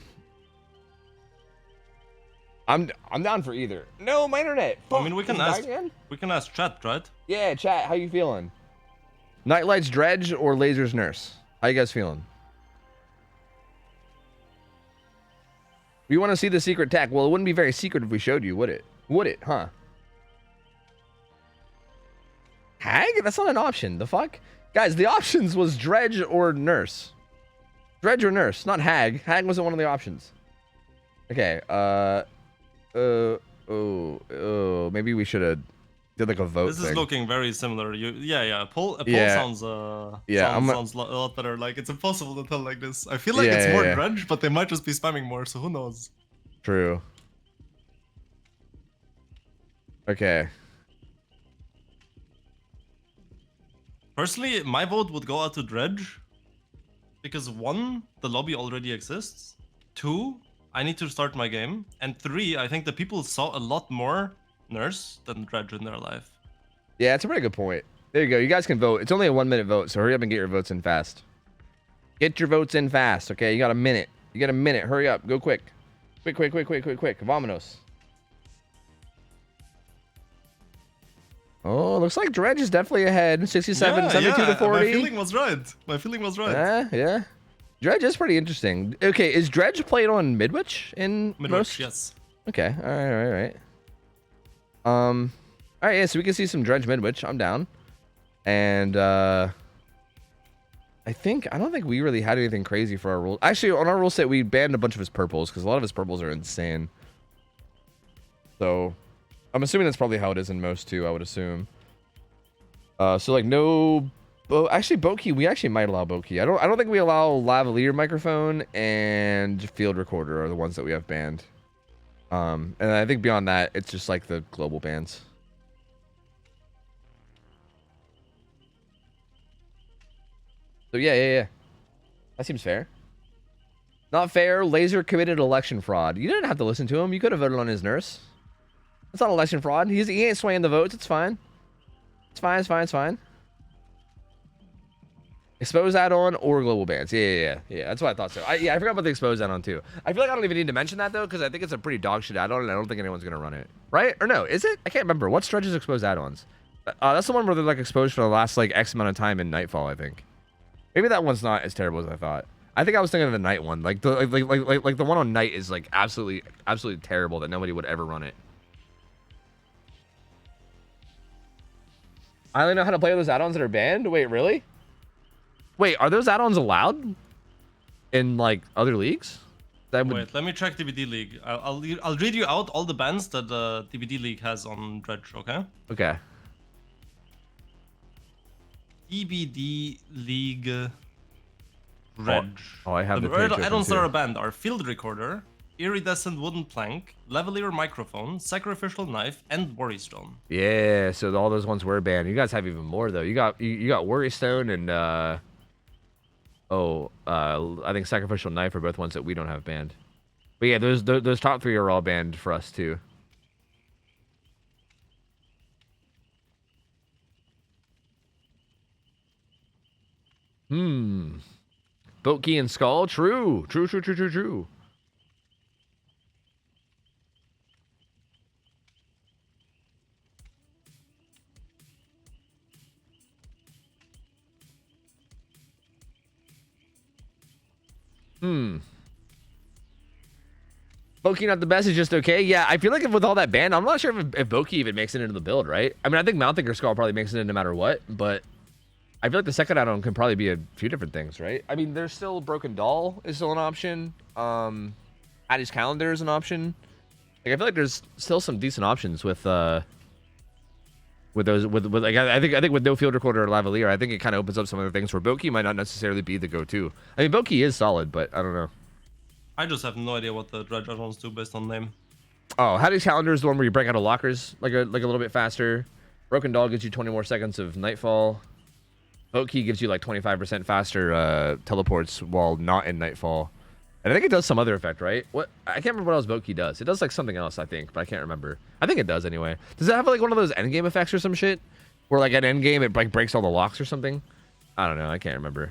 down for either. No, my internet. I mean, we can ask chat, right? Yeah, chat. How you feeling? Nightlight's dredge or Laser's nurse? How you guys feeling? We want to see the secret tech. Well, it wouldn't be very secret if we showed you, would it? Would it? Huh? Hag? That's not an option. The fuck? Guys, the options was dredge or nurse. Dredge or nurse, not hag. Hag wasn't one of the options. Okay. Maybe we should have did like a vote. This is looking very similar. A poll sounds sounds a lot better. Like, it's impossible to tell like this. I feel like it's more dredge, but they might just be spamming more, so who knows? True. Okay. Personally, my vote would go out to dredge. Because 1, the lobby already exists. 2, I need to start my game. And 3, I think the people saw a lot more nurse than dredge in their life. Yeah, it's a pretty good point. There you go. You guys can vote. It's only a 1-minute vote, so hurry up and get your votes in fast. Get your votes in fast, okay? You got a minute. You got a minute. Hurry up. Go quick. Quick. Vamonos. Oh, looks like Dredge is definitely ahead. 67, 72 to 40. My feeling was right. Yeah. Dredge is pretty interesting. Okay, is Dredge played on Midwich in most? Yes. Okay. All right. All right, yeah, so we can see some Dredge Midwich. I'm down. And I don't think we really had anything crazy for our rules. Actually, on our rule set, we banned a bunch of his purples because a lot of his purples are insane. So I'm assuming that's probably how it is in most too, I would assume. So like no, actually boat key, we actually might allow boat key. I don't think we allow lavalier microphone and field recorder are the ones that we have banned. And I think beyond that, it's just like the global bans. So yeah. That seems fair. Not fair. Laser committed election fraud. You didn't have to listen to him. You could have voted on his nurse. It's not election fraud. He ain't swaying the votes. It's fine. It's fine. Expose add-on or global bans. Yeah. That's what I thought so. I forgot about the expose add-on too. I feel like I don't even need to mention that though, because I think it's a pretty dog shit add-on, and I don't think anyone's gonna run it. Right? Or no? Is it? I can't remember. What's Dredge's expose add-ons? That's the one where they're like exposed for the last like X amount of time in Nightfall, I think. Maybe that one's not as terrible as I thought. I think I was thinking of the night one. Like the like the one on night is like absolutely terrible that nobody would ever run it. I only know how to play with those add-ons that are banned. Wait, really? Wait, are those add-ons allowed in like other leagues? Wait, let me check DBD League. I'll read you out all the bans that the DBD League has on Dredge. Okay. Okay. DBD League Dredge. Oh, I have the add-ons that are banned are Field Recorder, Iridescent Wooden Plank, Lavalier Microphone, Sacrificial Knife, and Worry Stone. Yeah, so all those ones were banned. You guys have even more though. You got Worry Stone and Oh, I think Sacrificial Knife are both ones that we don't have banned. But yeah, those top 3 are all banned for us too. Boat Key and Skull? True. True. Boki not the best, is just okay. Yeah, I feel like with all that ban, I'm not sure if Boki even makes it into the build, right? I mean, I think Mountthinker Skull probably makes it in no matter what, but I feel like the second add-on can probably be a few different things, right? I mean, there's still Broken Doll is still an option. Addie's Calendar is an option. Like, I feel like there's still some decent options with those with like I think with no field recorder or lavalier, I think it kind of opens up some other things where Boki might not necessarily be the go-to. I mean, Boki is solid, but I don't know. I just have no idea what the dredge add-ons do based on name. Oh, Hattie's Calendar is the one where you break out of lockers like a little bit faster. Broken Doll gives you 20 more seconds of Nightfall. Boat Key gives you like 25% faster teleports while not in Nightfall. And I think it does some other effect, right? What? I can't remember what else Boat Key does. It does like something else, I think, but I can't remember. I think it does anyway. Does it have like one of those endgame effects or some shit? Where like at endgame it like breaks all the locks or something? I don't know. I can't remember.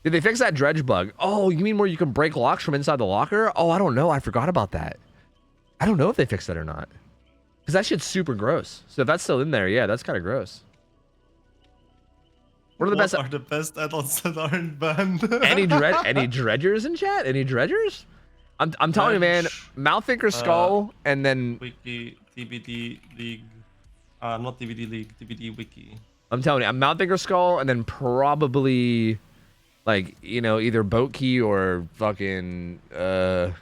Did they fix that dredge bug? Oh, you mean where you can break locks from inside the locker? Oh, I don't know. I forgot about that. I don't know if they fixed that or not. Because that shit's super gross. So if that's still in there, yeah, that's kind of gross. What are the best add-ons that aren't banned? any dredgers in chat? Any dredgers? I'm telling you, man. Mountthinker Skull and then Wiki DBD League. Not DBD League. DBD Wiki. I'm telling you, I'm Mountthinker Skull and then probably like, you know, either Boat Key or fucking Hattie's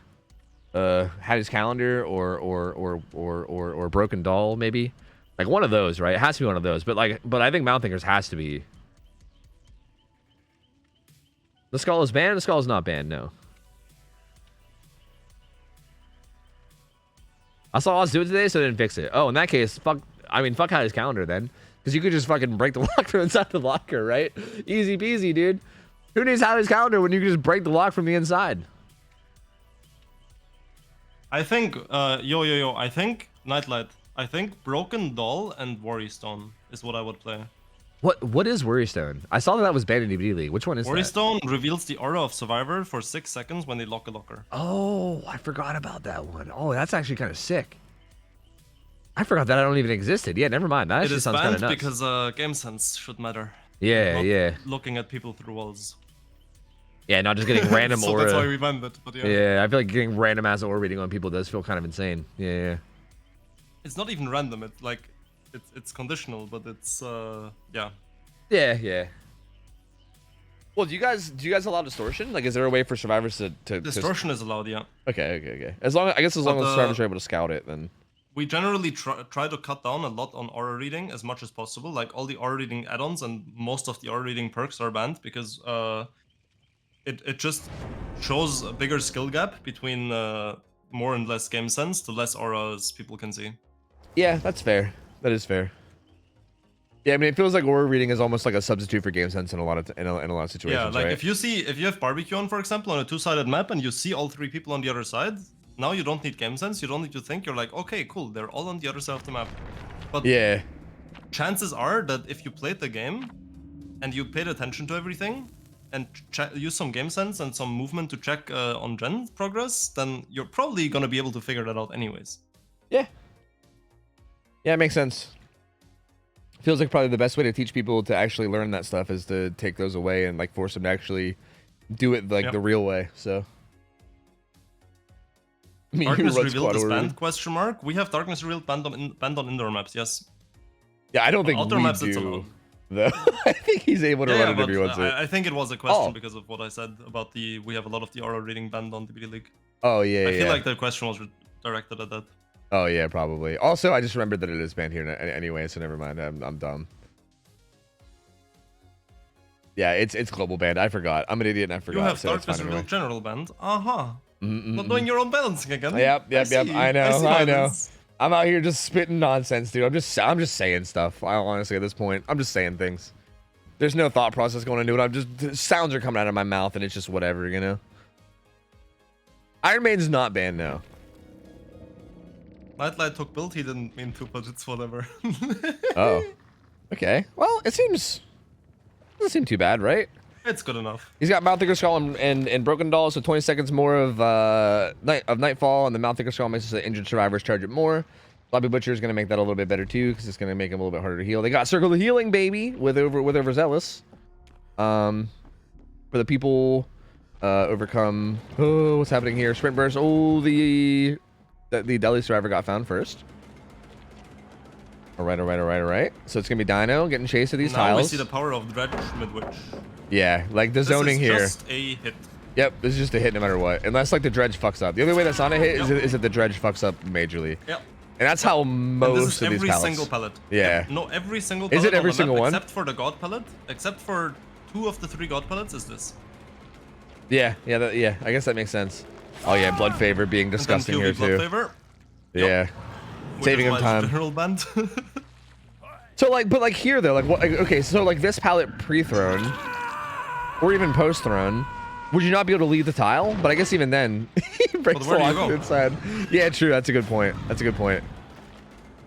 Calendar or Broken Doll maybe. Like one of those, right? It has to be one of those. But I think Mountthinkers has to be. The Skull is banned? The Skull is not banned, no. I saw us do it today, so I didn't fix it. Oh, in that case, fuck Hattie's Calendar then. Because you could just fucking break the lock from inside the locker, right? Easy peasy, dude. Who needs Hattie's Calendar when you can just break the lock from the inside? I think, I think Nightlight. I think Broken Doll and Worrystone is what I would play. What is Worrystone? I saw that was banned in DBD League. Which one is Worrystone reveals the aura of Survivor for 6 seconds when they lock a locker. Oh, I forgot about that one. Oh, that's actually kind of sick. I forgot that I don't even existed. Yeah, never mind. That actually sounds kind of nuts. Because game sense should matter. Yeah, yeah. Looking at people through walls. Yeah, not just getting random so aura. That's why we banned it. But yeah. Yeah, I feel like getting random ass aura reading on people does feel kind of insane. Yeah. It's not even random. It's like it's conditional, but it's yeah. Yeah. Well, do you guys allow distortion? Like, is there a way for survivors to distortion is allowed? Yeah. Okay. As long as survivors are able to scout it, then. We generally try to cut down a lot on aura reading as much as possible. Like all the aura reading add-ons and most of the aura reading perks are banned because it just shows a bigger skill gap between more and less game sense, the less auras people can see. Yeah, that's fair. That is fair. Yeah, I mean, it feels like aura reading is almost like a substitute for game sense in a lot of situations. Yeah, like right? if you have barbecue on, for example, on a 2-sided map, and you see all 3 people on the other side, now you don't need game sense. You don't need to think. You're like, okay, cool, they're all on the other side of the map. But yeah, chances are that if you played the game and you paid attention to everything and use some game sense and some movement to check on gen progress, then you're probably gonna be able to figure that out anyways. Yeah, it makes sense. Feels like probably the best way to teach people to actually learn that stuff is to take those away and like force them to actually do it like the real way. So. Darkness revealed is banned? Question mark. We have darkness revealed banned on indoor maps. Yes. Yeah, I don't think outdoor we maps do. It's allowed. Though. I think he's able to run it if he wants it. I think it was a question because of what I said about we have a lot of the aura reading banned on DBD League. Oh yeah. I feel like the question was directed at that. Oh yeah, probably. Also, I just remembered that it is banned here anyway, so never mind. I'm dumb. Yeah, it's global banned. I forgot. I'm an idiot and I forgot. You have so darkness revealed anyway. General banned. Not doing your own balancing again. Yep. I know. I'm out here just spitting nonsense, dude. I'm just saying stuff. Honestly, at this point, I'm just saying things. There's no thought process going into it. I'm just sounds are coming out of my mouth, and it's just whatever, you know. Iron Maiden's not banned now. Nightlight took build. He didn't mean 2 budgets, whatever. Oh, okay. Well, it seems doesn't seem too bad, right? It's good enough. He's got Mouth Thinker Skull and Broken Doll, so 20 seconds more of Nightfall, and the Mouth Thinker Skull makes the injured survivors charge it more. Lobby Butcher is going to make that a little bit better too, because it's going to make him a little bit harder to heal. They got Circle of Healing, baby, with Overzealous. For the people, overcome. Oh, what's happening here? Sprint Burst. Oh, the Deli survivor got found first. All right. So it's going to be Dino getting chased of these tiles. Now we see the power of Dredge Midwich. Yeah, like the zoning here. This is just a hit. Yep, this is just a hit no matter what. Unless like the dredge fucks up. The only way that's not a hit is if the dredge fucks up majorly. Yep. And that's how most of these pallets. Every single pellet. Yeah. Yep. No, every single pellet. Is it every single one? Except for the god pellet. Except for 2 of the 3 god pellets is this. Yeah. I guess that makes sense. Oh yeah, Blood Favor being disgusting here too. Blood Favor. Yeah. Saving him time. General band. So like, but like here though, like what? Okay, so like this pallet pre-thrown, or even post-thrown, would you not be able to leave the tile? But I guess even then, he breaks the lock inside. Yeah, true. That's a good point. That's a good point.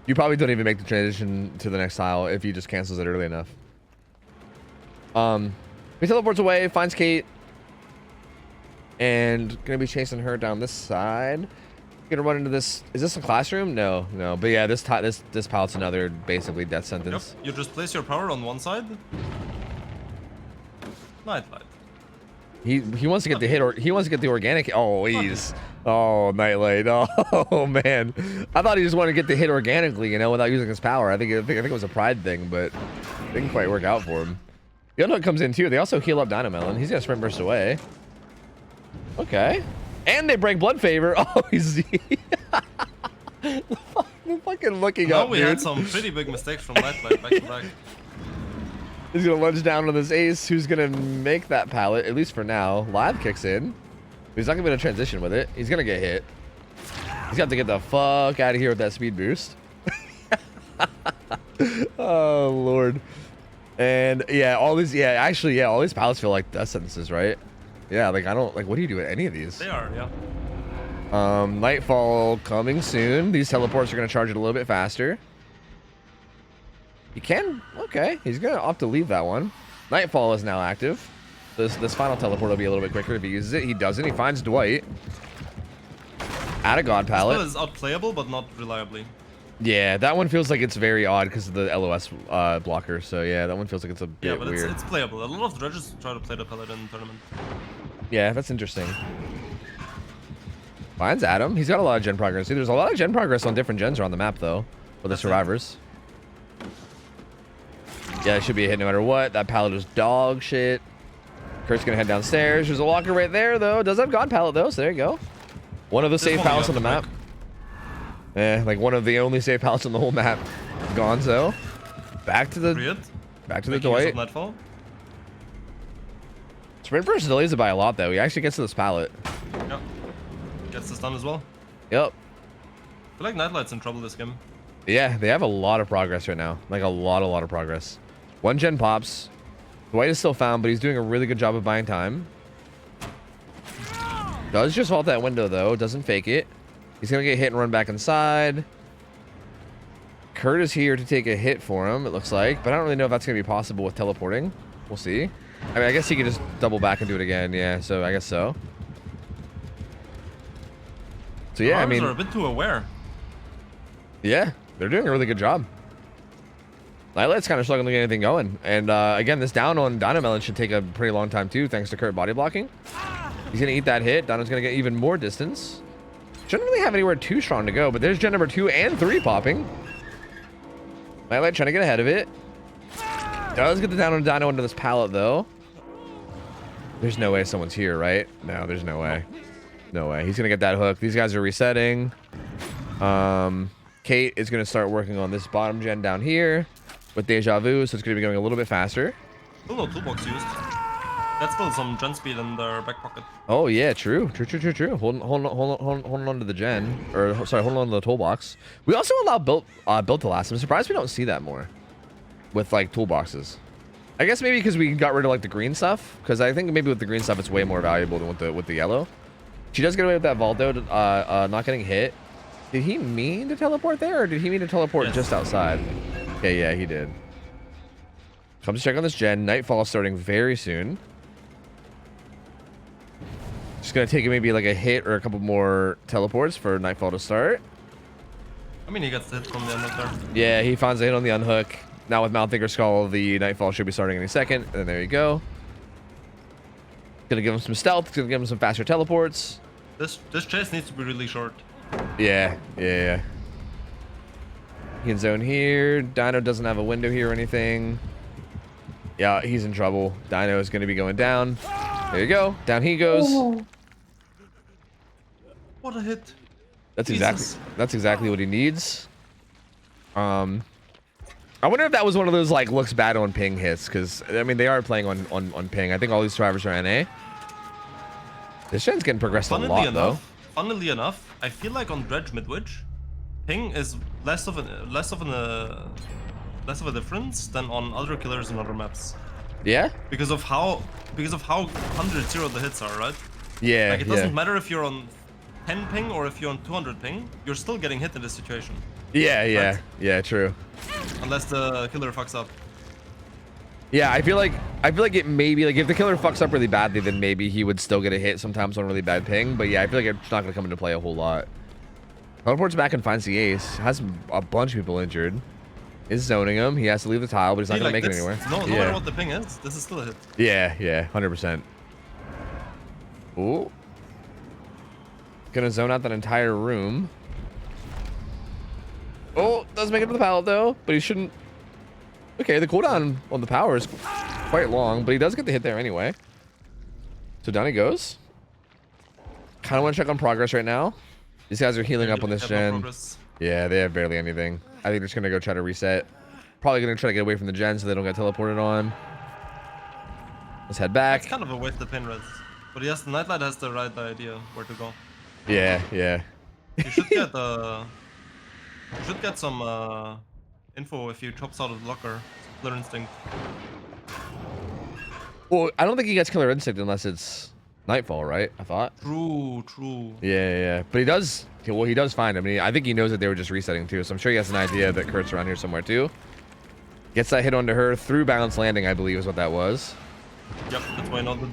You probably don't even make the transition to the next tile if he just cancels it early enough. He teleports away, finds Kate, and gonna be chasing her down this side. Gonna run into this. Is this a classroom? No. But yeah, this pallet's another basically death sentence. Yep. You just place your power on one side. Nightlight. He wants to get the hit, or he wants to get the organic. Oh, he's Nightlight. Oh man, I thought he just wanted to get the hit organically, you know, without using his power. I think it was a pride thing, but it didn't quite work out for him. The other one comes in too. They also heal up Dynamelon. He's gonna sprint burst away. Okay. And they break Blood Favor. Oh, he's the fucking looking up, we dude. had some pretty big mistakes from Nightlight back to back. He's gonna lunge down on this ace, who's gonna make that pallet, at least for now. Live kicks in. He's not gonna be able to transition with it. He's gonna get hit. He's got to get the fuck out of here with that speed boost. Oh lord. And yeah, all these pallets feel like death sentences, right? Yeah, like what do you do with any of these? They are, yeah. Nightfall coming soon. These teleports are gonna charge it a little bit faster. He can, okay. He's gonna opt to leave that one. Nightfall is now active. This final teleport will be a little bit quicker if he uses it. He doesn't. He finds Dwight. Add a god pallet. This is outplayable, but not reliably. Yeah, that one feels like it's very odd because of the LOS blocker. So yeah, that one feels like it's a bit weird. Yeah, but it's playable. A lot of dredges try to play the pellet in the tournament. Yeah, that's interesting. Finds Adam. He's got a lot of gen progress. See, there's a lot of gen progress on different gens around the map though, for the survivors. Yeah, it should be a hit no matter what. That pallet is dog shit. Kurt's gonna head downstairs. There's a locker right there though. Does have god pallet though, so there you go. One of the safe pallets on the map. Like one of the only safe pallets on the whole map. Gonzo. Back to the Dwight. Sprint burst delays it by a lot though. He actually gets to this pallet. Yep. Gets this done as well. Yep. I feel like Nightlight's in trouble this game. Yeah, they have a lot of progress right now. Like a lot of progress. One gen pops. Dwight is still found, but he's doing a really good job of buying time. Does just halt that window though. Doesn't fake it. He's gonna get hit and run back inside. Kurt is here to take a hit for him, it looks like, but I don't really know if that's gonna be possible with teleporting. We'll see. I mean, I guess he could just double back and do it again. Yeah, so I guess so. So yeah, I mean, are a bit too aware. Yeah, they're doing a really good job. Nightlight's kind of struggling to get anything going, and again, this down on Dynamelon should take a pretty long time too, thanks to Kurt body blocking. He's gonna eat that hit. Dyna's gonna get even more distance. Shouldn't really have anywhere too strong to go, but there's gen number 2 and 3 popping. Nightlight trying to get ahead of it. Does get the down on Dino into this pallet though. There's no way someone's here, right? No, there's no way. No way. He's gonna get that hook. These guys are resetting. Kate is gonna start working on this bottom gen down here with Deja Vu, so it's gonna be going a little bit faster. Still no toolbox used. That's still some gen speed in their back pocket. Oh yeah, true. Holding on to the gen, or sorry, holding on to the toolbox. We also allow build to last. I'm surprised we don't see that more with like toolboxes. I guess maybe because we got rid of like the green stuff. Because I think maybe with the green stuff, it's way more valuable than with the yellow. She does get away with that vault though, not getting hit. Did he mean to teleport there, or did he mean to teleport just outside? Okay, yeah, he did. Come to check on this gen. Nightfall starting very soon. Just gonna take maybe like a hit or a couple more teleports for Nightfall to start. I mean, he gets the hit from the unhook there. Yeah, he finds a hit on the unhook. Now with Mount Thinker Skull, the Nightfall should be starting any second. And there you go. Gonna give him some stealth. Gonna give him some faster teleports. This chase needs to be really short. Yeah. He can zone here. Dino doesn't have a window here or anything. Yeah, he's in trouble. Dino is gonna be going down. There you go. Down he goes. Oh. What a hit. That's exactly what he needs. I wonder if that was one of those like looks bad on ping hits, because I mean they are playing on ping. I think all these survivors are NA. This gen's getting progressed a lot though. Funnily enough, I feel like on Dredge Midwich, ping is less of a difference than on other killers and other maps. Yeah. Because of how 100-0 the hits are, right? Yeah. Like it doesn't matter if you're on 10 ping or if you're on 200 ping, you're still getting hit in this situation. Yeah, right? Yeah, true. Unless the killer fucks up. Yeah, I feel like it maybe like if the killer fucks up really badly, then maybe he would still get a hit sometimes on really bad ping. But yeah, I feel like it's not gonna come into play a whole lot. Teleports back and finds the ace. Has a bunch of people injured. Is zoning him. He has to leave the tile, but he's not gonna make it anywhere. No matter what the ping is, this is still a hit. Yeah, 100%. Ooh. Gonna zone out that entire room. Oh, does make it to the pallet though, but he shouldn't. Okay, the cooldown on the power is quite long, but he does get the hit there anyway. So down he goes. Kind of want to check on progress right now. These guys are healing up on this gen. Yeah, they have barely anything. I think they're just gonna go try to reset. Probably gonna try to get away from the gen so they don't get teleported on. Let's head back. It's kind of a waste of pin res, but yes, the Nightlight has the right idea where to go. Yeah. You should get some info if you chops out of the locker. Killer Instinct. Well, I don't think he gets Killer Instinct unless it's Nightfall, right? I thought. True. Yeah. But he does. Well, he does find him. I think he knows that they were just resetting too. So I'm sure he has an idea that Kurt's around here somewhere too. Gets that hit onto her through balance landing, I believe is what that was. Yep, that's why I nodded.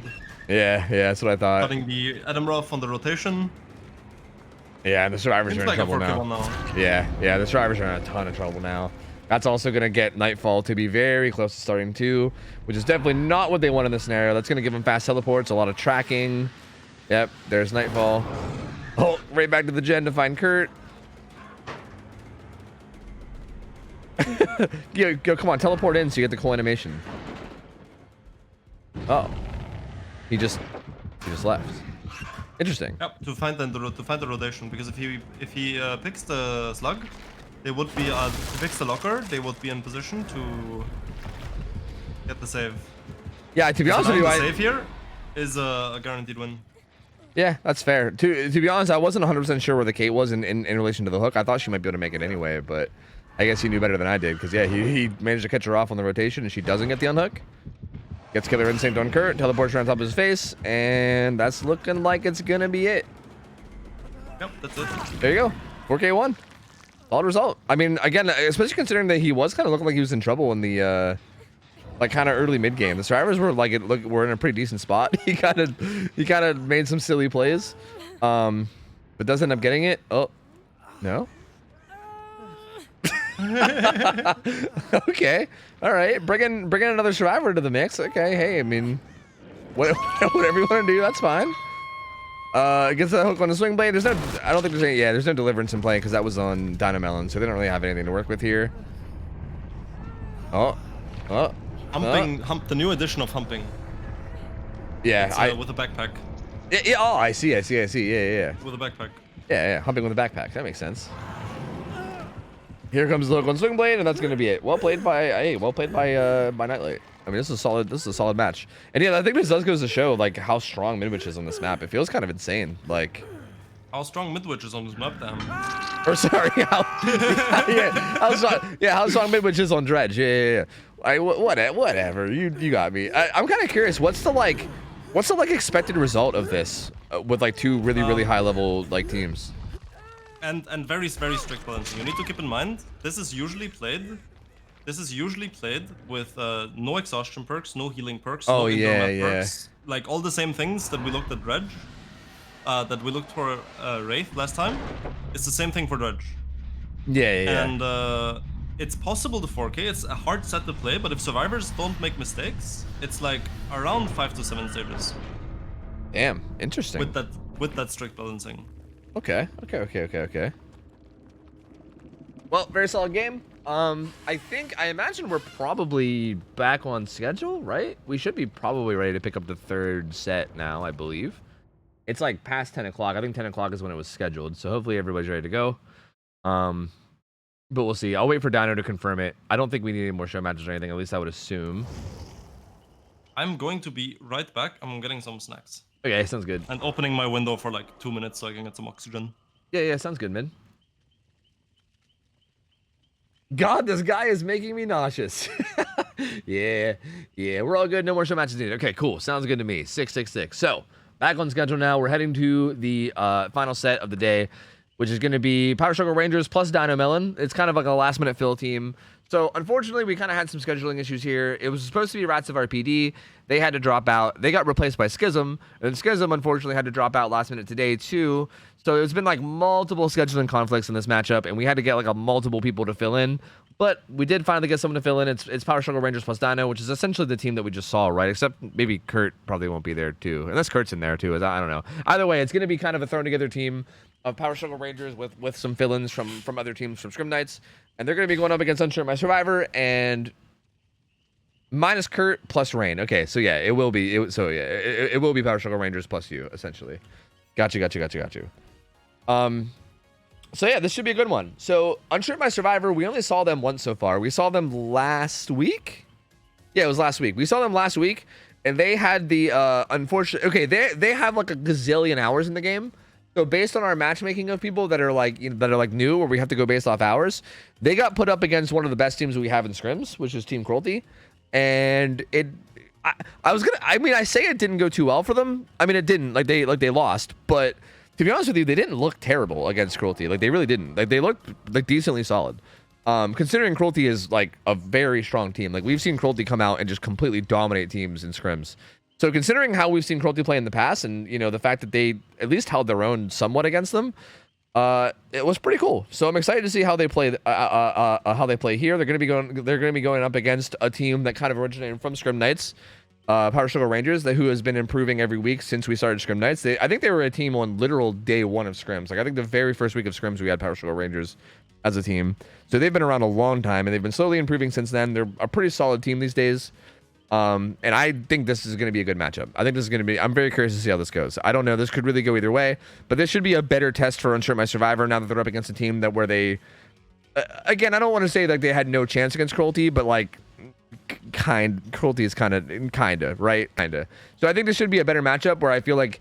Yeah, that's what I thought. Cutting the Adam Roth on the rotation. Yeah, and the survivors are in trouble now. now. Yeah, the survivors are in a ton of trouble now. That's also going to get Nightfall to be very close to starting too, which is definitely not what they want in this scenario. That's going to give them fast teleports, a lot of tracking. Yep, there's Nightfall. Oh, right back to the gen to find Kurt. Yo, come on, teleport in so you get the cool animation. Oh, he just left. Interesting. Yep, to find the rotation, because if he picks the slug, they would be to fix the locker. They would be in position to get the save. Yeah, to be honest with you, the save here is a guaranteed win. Yeah, that's fair. To be honest, I wasn't 100% sure where the Kate was in relation to the hook. I thought she might be able to make it anyway, but I guess he knew better than I did, because yeah, he managed to catch her off on the rotation, and she doesn't get the unhook. Gets Killer Instinct on Kurt, teleports her on top of his face, and that's looking like it's gonna be it. Yep, that's it. There you go, 4K1. Solid result. I mean, again, especially considering that he was kind of looking like he was in trouble in the like kind of early mid game. The survivors were like were in a pretty decent spot. He kind of made some silly plays, but does end up getting it. Oh, no. Okay, all right. Bringing another survivor to the mix. Okay, hey, I mean, whatever you want to do, that's fine. Gets the hook on the swing blade. I don't think there's no deliverance in play because that was on Dynamelon, so they don't really have anything to work with here. The new edition of humping. Yeah, with a backpack. Yeah. Oh, I see. Yeah. With a backpack. Yeah. Humping with a backpack. That makes sense. Here comes the hook on swing blade, and that's gonna be it. Well played by Nightlight. I mean, this is a solid match. And yeah, I think this does goes to show like how strong Midwich is on this map. It feels kind of insane. Like how strong Midwich is on this map, damn. Or sorry, how strong Midwich is on Dredge. Yeah. Whatever. You got me. I'm kind of curious. What's the expected result of this with like two really high level like teams? And very strict balancing. You need to keep in mind this is usually played. This is usually played with no exhaustion perks, no healing perks, no indoor map perks. Like all the same things that we looked at Dredge, that we looked for Wraith last time. It's the same thing for Dredge. Yeah. And it's possible to 4K. It's a hard set to play, but if survivors don't make mistakes, it's like around 5 to 7 stages. Damn, interesting. With that strict balancing. Okay. Well, very solid game. I imagine we're probably back on schedule, right? We should be probably ready to pick up the third set now, I believe. It's like past 10 o'clock. I think 10 o'clock is when it was scheduled, so hopefully everybody's ready to go. But we'll see. I'll wait for Dino to confirm it. I don't think we need any more show matches or anything, at least I would assume. I'm going to be right back. I'm getting some snacks. Okay, sounds good. And opening my window for like 2 minutes so I can get some oxygen. Yeah, sounds good, man. God, this guy is making me nauseous. Yeah, we're all good. No more show matches needed. Okay, cool. Sounds good to me. 666. So, back on schedule now. We're heading to the final set of the day, which is going to be Power Struggle Rangers plus Dino Melon. It's kind of like a last-minute fill team. So, unfortunately, we kind of had some scheduling issues here. It was supposed to be Rats of RPD. They had to drop out. They got replaced by Schism. And Schism, unfortunately, had to drop out last minute today, too. So, it's been like multiple scheduling conflicts in this matchup, and we had to get like multiple people to fill in. But we did finally get someone to fill in. It's Power Struggle Rangers plus Dino, which is essentially the team that we just saw, right? Except maybe Kurt probably won't be there, too. Unless Kurt's in there, too. I don't know. Either way, it's going to be kind of a thrown-together team of Power Struggle Rangers with some fill-ins from other teams from Scrim Knights. And they're going to be going up against Unsure My Survivor and minus Kurt plus Rain. Okay, so yeah, it will be Power Struggle Rangers plus you, essentially. Got you. So yeah, this should be a good one. So Unsure My Survivor, we only saw them once so far. We saw them last week. Yeah, it was last week. We saw them last week, and they had the unfortunate. Okay, they have like a gazillion hours in the game. So based on our matchmaking of people that are like new, where we have to go based off hours, they got put up against one of the best teams we have in scrims, which is Team Cruelty, and I say it didn't go too well for them. I mean, it didn't. Like they lost, but to be honest with you, they didn't look terrible against Cruelty. Like they really didn't. Like they looked like decently solid. Considering Cruelty is like a very strong team. Like we've seen Cruelty come out and just completely dominate teams in scrims. So considering how we've seen Cruelty play in the past, and the fact that they at least held their own somewhat against them, it was pretty cool. So I'm excited to see how they play. How they play here. They're going to be going up against a team that kind of originated from Scrim Knights, Power Struggle Rangers, who has been improving every week since we started Scrim Knights. I think they were a team on literal day one of scrims. Like I think the very first week of scrims we had Power Struggle Rangers as a team. So they've been around a long time and they've been slowly improving since then. They're a pretty solid team these days. And I think this is going to be a good matchup. I'm very curious to see how this goes. I don't know. This could really go either way, but this should be a better test for Unsure My Survivor now that they're up against a team where they, again, I don't want to say like they had no chance against Cruelty, but like Cruelty is kind of, right? So I think this should be a better matchup where I feel like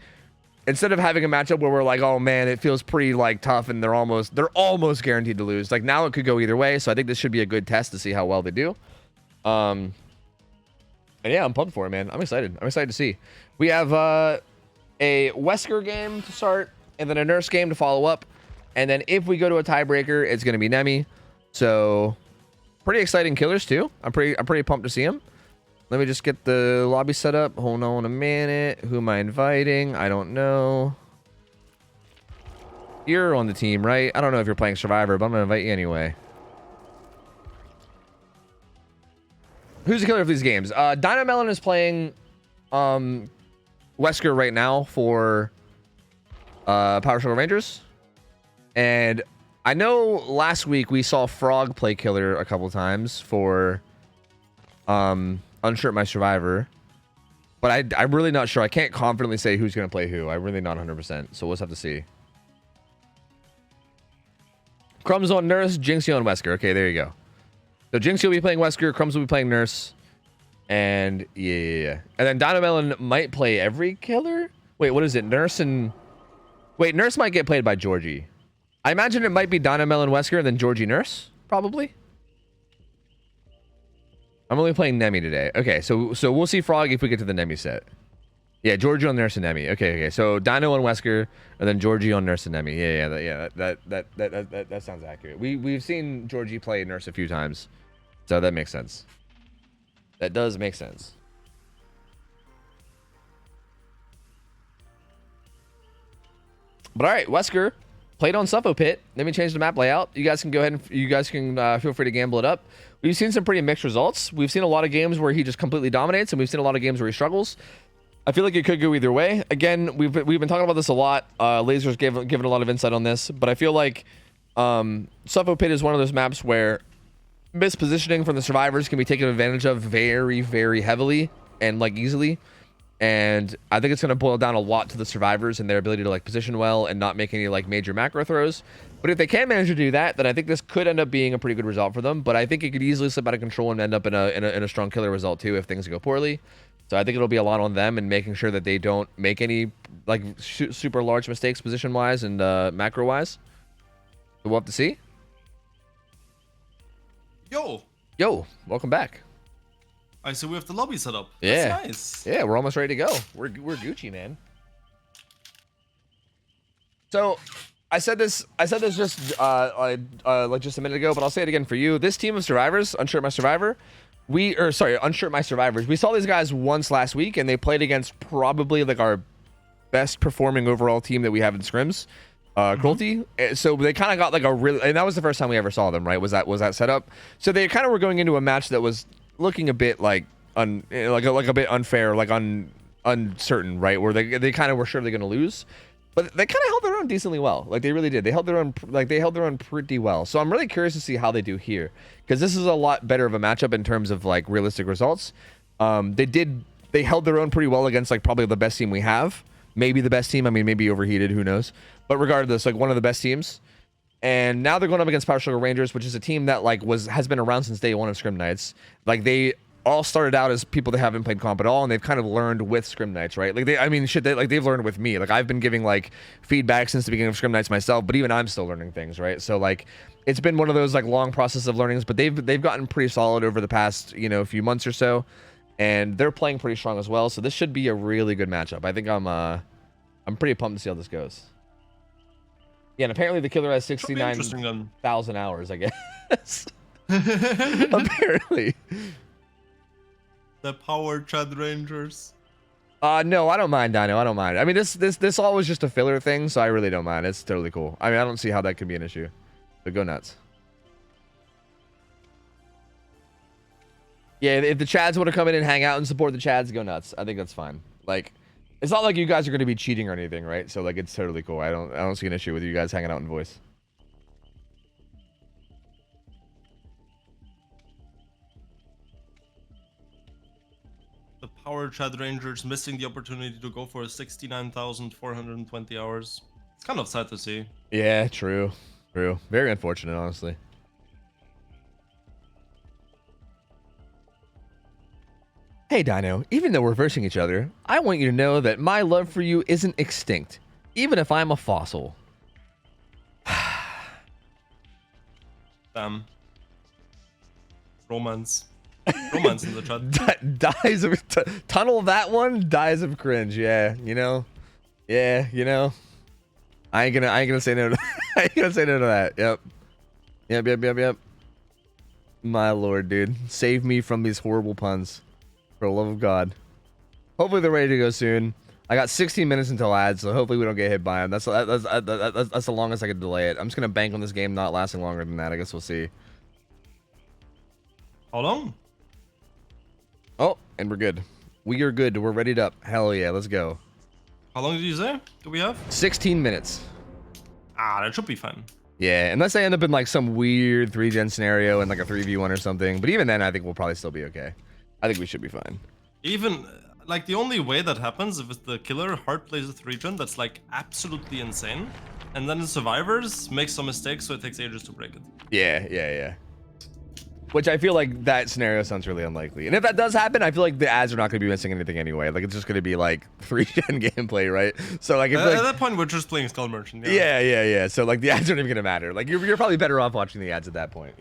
instead of having a matchup where we're like, oh man, it feels pretty like tough and they're almost guaranteed to lose. Like now it could go either way. So I think this should be a good test to see how well they do. And yeah, I'm pumped for it, man. I'm excited. To see. We have a Wesker game to start, and then a Nurse game to follow up. And then if we go to a tiebreaker, it's going to be Nemi. So, pretty exciting killers, too. I'm pretty pumped to see them. Let me just get the lobby set up. Hold on a minute. Who am I inviting? I don't know. You're on the team, right? I don't know if you're playing Survivor, but I'm going to invite you anyway. Who's the killer of these games? Dino Melon is playing Wesker right now for Power Struggle Rangers. And I know last week we saw Frog play killer a couple times for Unsure My Survivor. But I'm really not sure. I can't confidently say who's going to play who. I'm really not 100%. So we'll just have to see. Crumbs on Nurse, Jinxie on Wesker. Okay, there you go. So Jinxie will be playing Wesker, Crumbs will be playing Nurse, and yeah. And then Dino Melon might play every killer? Wait, what is it? Nurse might get played by Georgie. I imagine it might be Dino Melon Wesker and then Georgie Nurse, probably. I'm only playing Nemi today. Okay, so we'll see Frog if we get to the Nemi set. Yeah, Giorgio on Nurse and Nemi. Okay. So Dino on Wesker, and then Giorgio on Nurse and Nemi. That sounds accurate. We've seen Georgie play Nurse a few times, so that makes sense. That does make sense. But all right, Wesker played on Suffo Pit. Let me change the map layout. You guys can go ahead and feel free to gamble it up. We've seen some pretty mixed results. We've seen a lot of games where he just completely dominates, and we've seen a lot of games where he struggles. I feel like it could go either way. Again, we've been talking about this a lot. Laser's given a lot of insight on this, but I feel like Suffo Pit is one of those maps where mispositioning from the survivors can be taken advantage of very, very heavily and like easily. And I think it's going to boil down a lot to the survivors and their ability to like position well and not make any like major macro throws. But if they can manage to do that, then I think this could end up being a pretty good result for them. But I think it could easily slip out of control and end up in a strong killer result too if things go poorly. So I think it'll be a lot on them and making sure that they don't make any like super large mistakes position wise and macro wise. So we'll have to see. Yo, welcome back. I see we have the lobby set up. Yeah. That's nice. Yeah, we're almost ready to go. We're Gucci, man. So I said this just like just a minute ago, but I'll say it again for you. This team of survivors, Unshirt My Survivor, Unshirt My Survivors. We saw these guys once last week, and they played against probably like our best performing overall team that we have in scrims, Cruelty. So they kind of got like a really, and that was the first time we ever saw them, right? Was that setup? So they kind of were going into a match that was looking a bit like a bit unfair, like uncertain, right? Where they kind of were sure they're going to lose. But they kind of held their own decently well. Like they really did. They held their own pretty well. So I'm really curious to see how they do here, because this is a lot better of a matchup in terms of like realistic results. They held their own pretty well against like probably the best team we have. Maybe the best team. I mean, maybe overheated. Who knows? But regardless, like one of the best teams. And now they're going up against Power Sugar Rangers, which is a team that like has been around since day one of Scrim Nights. Like they all started out as people that haven't played comp at all, and they've kind of learned with Scrim Nights, right? Like they've learned with me. Like I've been giving like feedback since the beginning of Scrim Nights myself, but even I'm still learning things, right? So like it's been one of those like long process of learnings, but they've gotten pretty solid over the past, few months or so, and they're playing pretty strong as well. So this should be a really good matchup. I think I'm pretty pumped to see how this goes. Yeah, and apparently the killer has 69,000 hours, I guess. Apparently. The Power Chad Rangers. No, I don't mind, Dino. I don't mind. I mean, this all was just a filler thing, so I really don't mind. It's totally cool. I mean, I don't see how that could be an issue. But go nuts. Yeah, if the Chads want to come in and hang out and support the Chads, go nuts. I think that's fine. Like, it's not like you guys are going to be cheating or anything, right? So like, it's totally cool. I don't see an issue with you guys hanging out in voice. The Power Chad Rangers missing the opportunity to go for 69,420 hours. It's kind of sad to see. Yeah, true. Very unfortunate, honestly. Hey Dino, even though we're versing each other, I want you to know that my love for you isn't extinct, even if I'm a fossil. Damn. Romance in the chat. Dies of tunnel that one. Dies of cringe. Yeah, Yeah, I ain't gonna say no to I ain't gonna say no to that. Yep. My lord, dude, save me from these horrible puns. For the love of God. Hopefully they're ready to go soon. I got 16 minutes until ads, so hopefully we don't get hit by them. That's the longest I could delay it. I'm just gonna bank on this game not lasting longer than that. I guess we'll see. How long? Oh, and we're good. We are good. We're readied up. Hell yeah, let's go. How long did you say? Do we have? 16 minutes. That should be fine. Yeah, unless they end up in like some weird 3-gen scenario and like a 3v1 or something. But even then, I think we'll probably still be okay. I think we should be fine. Even, like, the only way that happens if the killer hard plays a 3-gen, that's, like, absolutely insane. And then the survivors make some mistakes, so it takes ages to break it. Yeah. Which I feel like that scenario sounds really unlikely. And if that does happen, I feel like the ads are not going to be missing anything anyway. Like, it's just going to be, like, 3-gen gameplay, right? So, like... At that point, we're just playing Skull Merchant. Yeah. So, like, the ads aren't even going to matter. Like, you're probably better off watching the ads at that point,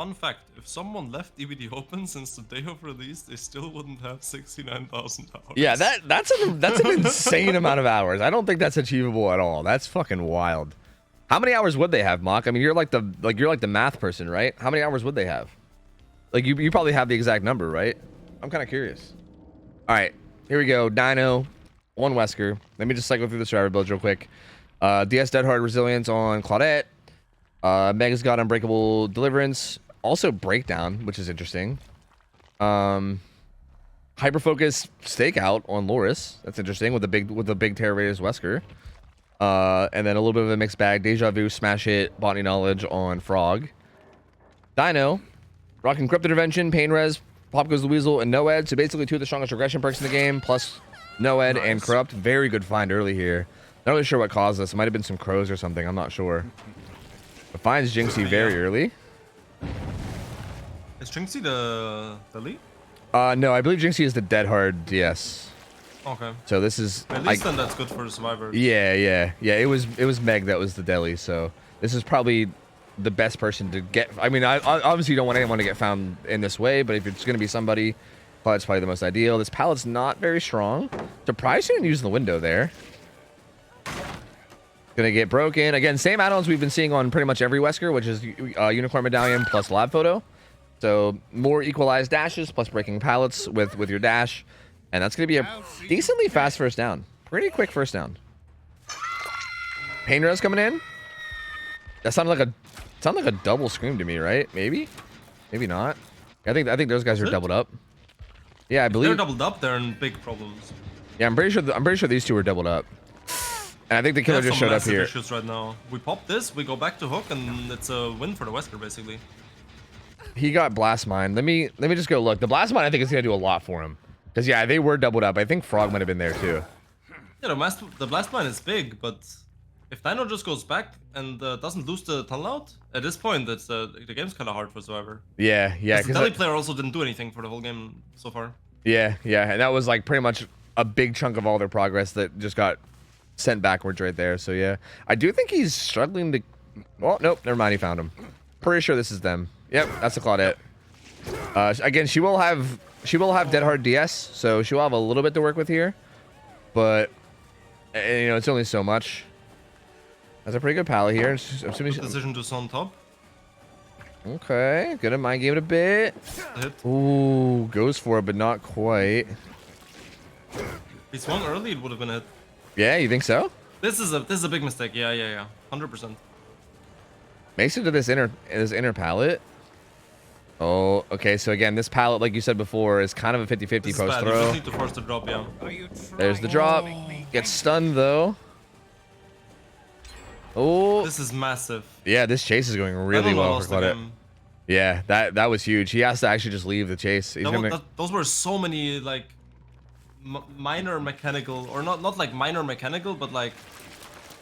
Fun fact, if someone left EVD open since the day of release, they still wouldn't have 69,000 hours. Yeah, that's an insane amount of hours. I don't think that's achievable at all. That's fucking wild. How many hours would they have, Mock? I mean, you're like the math person, right? How many hours would they have? Like you probably have the exact number, right? I'm kind of curious. All right, here we go. Dino, 1 Wesker. Let me just cycle through the survivor builds real quick. DS Dead Hard Resilience on Claudette. Mega's got Unbreakable Deliverance. Also Breakdown, which is interesting. Hyperfocus Stakeout on Loris. That's interesting with the big Terror Raiders Wesker. And then a little bit of a mixed bag. Deja Vu, Smash Hit, Botany Knowledge on Frog. Dino, Rock Encrypted Intervention, Pain Res, Pop Goes the Weasel, and Noed. So basically 2 of the strongest regression perks in the game, plus Noed and Corrupt. Very good find early here. Not really sure what caused this. It might have been some crows or something. I'm not sure. But finds Jinxie very early. Is Jinxie the lead? No, I believe Jinxie is the Dead Hard DS. Okay. So this is at least then that's good for the survivors. Yeah. It was Meg that was the deli. So this is probably the best person to get. I mean, I obviously don't want anyone to get found in this way, but if it's gonna be somebody, it's probably the most ideal. This pallet's not very strong. Surprised she didn't use the window there. Gonna get broken again. Same add-ons we've been seeing on pretty much every Wesker, which is Unicorn Medallion plus Lab Photo. So more equalized dashes plus breaking pallets with your dash. And that's going to be a decently fast first down. Pretty quick first down. Pain Res coming in. That sounded like a double scream to me, right? Maybe not. I think those guys are doubled up. Yeah, I believe they're doubled up. They're in big problems. Yeah, I'm pretty sure these two are doubled up. And I think the killer just showed up here. Issues right now. We pop this, we go back to hook, and it's a win for the Wesker basically. He got Blast Mine. Let me just go look. The Blast Mine I think is gonna do a lot for him. Because, yeah, they were doubled up. I think Frog might have been there, too. Yeah, the Blast Mine is big, but if Dino just goes back and doesn't lose the tunnel out, at this point, the game's kind of hard for Survivor. Yeah. Because the Deli player also didn't do anything for the whole game so far. Yeah. And that was, like, pretty much a big chunk of all their progress that just got sent backwards right there. So, yeah. I do think he's struggling to... Well, nope. Never mind. He found him. Pretty sure this is them. Yep. That's the Claudette. Again, she will have Dead Hard DS, so she'll have a little bit to work with here, but you know it's only so much. That's a pretty good pallet here. Decision to on top. Okay, gonna mind game it a bit. Hit. Ooh, goes for it, but not quite. If he swung early, it would have been a hit. Yeah, you think so? This is a big mistake. Yeah. 100%. Makes it to this inner pallet. Oh, okay. So again, this pallet, like you said before, is kind of a 50-50 post throw. You just need to force the drop, yeah. There's the drop. Gets stunned though. Oh, this is massive. Yeah, this chase is going really well for Claudette. Yeah, that was huge. He has to actually just leave the chase. Those were so many like minor mechanical, or not like minor mechanical, but like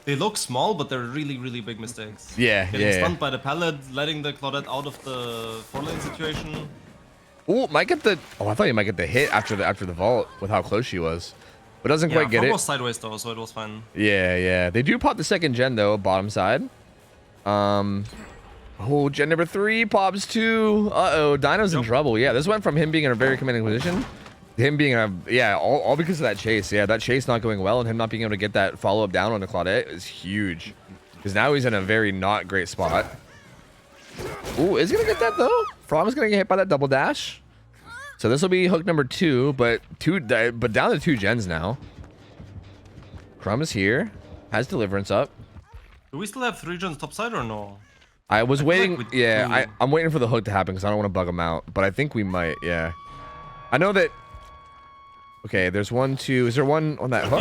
they look small, but they're really, really big mistakes. Yeah, Getting stunned by the pallet, letting the Claudette out of the 4-lane situation. Oh, might get the. Oh, I thought you might get the hit after the vault with how close she was, but doesn't quite get it. Almost sideways though, so it was fine. Yeah. They do pop the second gen though, bottom side. Oh, gen number 3 pops 2. Uh-oh, Dino's in trouble. Yeah, this went from him being in a very commanding position. Him being all because of that chase. Yeah, that chase not going well and him not being able to get that follow-up down on the Claudette is huge. Because now he's in a very not great spot. Ooh, is he gonna get that though? Frog's gonna get hit by that double dash. So this will be hook number 2, but down to 2 gens now. Crumb is here, has Deliverance up. Do we still have 3 gens topside or no? I was waiting. Like I'm waiting for the hook to happen because I don't want to bug him out. But I think we might. Yeah, I know that. Okay, there's 1, 2. Is there one on that hook?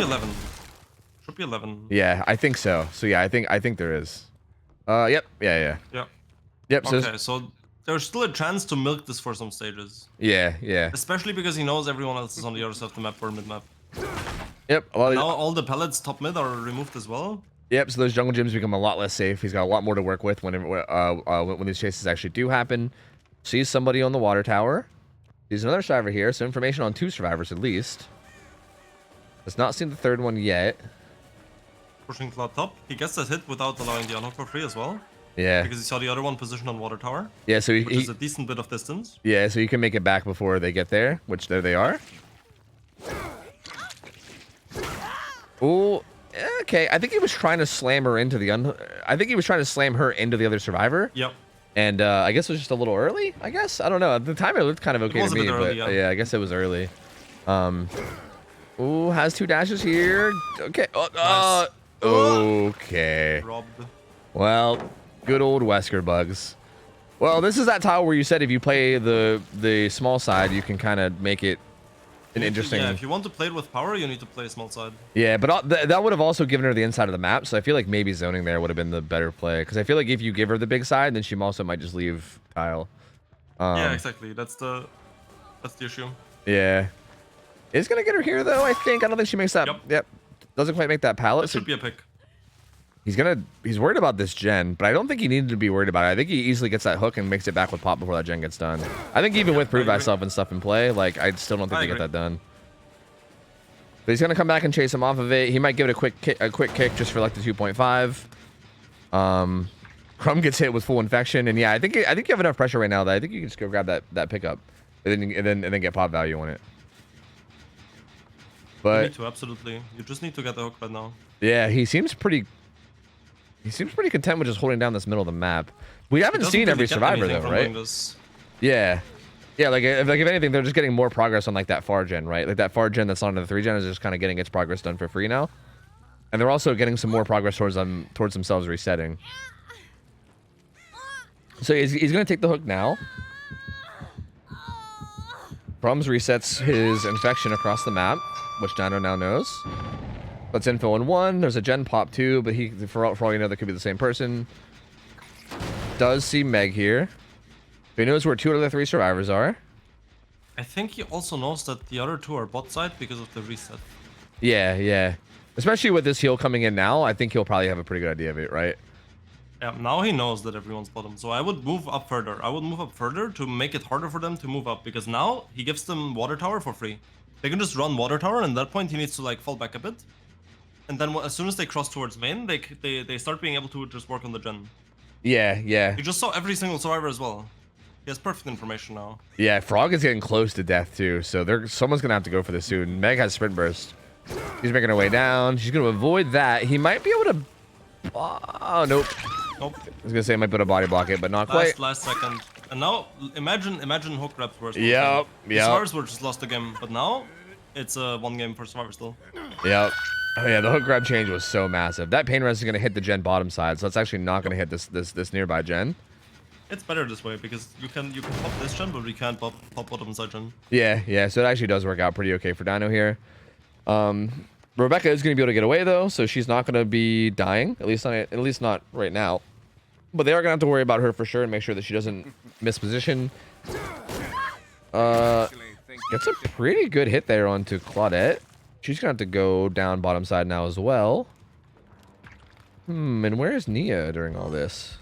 Should be 11. Yeah, I think so. So yeah, I think there is. Yep. Yeah. Yep. Okay, so there's still a chance to milk this for some stages. Yeah. Especially because he knows everyone else is on the other side of the map or mid-map. Yep. Well, now all the pellets top mid are removed as well. Yep. So those jungle gyms become a lot less safe. He's got a lot more to work with when these chases actually do happen. Sees somebody on the water tower. There's another survivor here, so information on 2 survivors at least. Has not seen the 3rd one yet. Pushing Cloud top. He gets that hit without allowing the unhook for free as well. Yeah. Because he saw the other one positioned on water tower. Yeah, so which is a decent bit of distance. Yeah, so you can make it back before they get there, which there they are. Ooh, okay. I think he was trying to slam her into the I think he was trying to slam her into the other survivor. Yep. And I guess it was just a little early. I guess I don't know. At the time it looked kind of okay to me, early, but yeah, I guess it was early. Ooh, has 2 dashes here. Okay. Nice. Okay. Robbed. Well, good old Wesker bugs. Well, this is that tile where you said if you play the small side, you can kind of make it an interesting. Yeah, if you want to play it with power, you need to play small side. Yeah, but that would have also given her the inside of the map, so I feel like maybe zoning there would have been the better play. Because I feel like if you give her the big side, then she also might just leave tile. Yeah, exactly. That's the issue. Yeah. It's gonna get her here though, I think. I don't think she makes that. Yep. Doesn't quite make that pallet. It should be a pick. He's worried about this gen, but I don't think he needed to be worried about it. I think he easily gets that hook and makes it back with pop before that gen gets done. I think even with prove thyself and stuff in play, like I still don't think they get that done. But he's gonna come back and chase him off of it. He might give it a quick kick just for like the 2.5. Crumb gets hit with full infection, and yeah, I think you have enough pressure right now that I think you can just go grab that pickup, and then get pop value on it. But you need to, absolutely. You just need to get the hook right now. Yeah, he seems pretty content with just holding down this middle of the map. We haven't seen every survivor though, right? Yeah. Yeah, like if anything, they're just getting more progress on like that far gen, right? Like that far gen that's on the 3 gen is just kind of getting its progress done for free now. And they're also getting some more progress towards themselves resetting. So he's gonna take the hook now. Prums resets his infection across the map, which Dino now knows. That's info in 1. There's a gen pop 2, but for all you know, that could be the same person. Does see Meg here. He knows where 2 out of the 3 survivors are. I think he also knows that the other 2 are bot side because of the reset. Yeah, yeah. Especially with this heal coming in now, I think he'll probably have a pretty good idea of it, right? Yeah, now he knows that everyone's bottom. So I would move up further. I would move up further to make it harder for them to move up, because now he gives them water tower for free. They can just run water tower, and at that point he needs to like fall back a bit. And then as soon as they cross towards main, they start being able to just work on the gen. Yeah, yeah. You just saw every single survivor as well. He has perfect information now. Yeah, Frog is getting close to death too, so someone's gonna have to go for this soon. Meg has sprint burst. She's making her way down. She's gonna avoid that. He might be able to. Oh nope. Nope. I was gonna say I might be able to body block it, but not quite. Last second. And now imagine hook grabs worst. Yep. The survivors were just lost the game, but now it's a 1 game for survivor still. Yep. Oh yeah, the hook grab change was so massive. That pain res is gonna hit the gen bottom side, so it's actually not gonna hit this nearby gen. It's better this way because you can pop this gen, but we can't pop bottom side gen. Yeah, yeah. So it actually does work out pretty okay for Dino here. Rebecca is gonna be able to get away though, so she's not gonna be dying. At least not right now. But they are gonna have to worry about her for sure and make sure that she doesn't miss position. Gets a pretty good hit there onto Claudette. She's gonna have to go down bottom side now as well. And where is Nia during all this?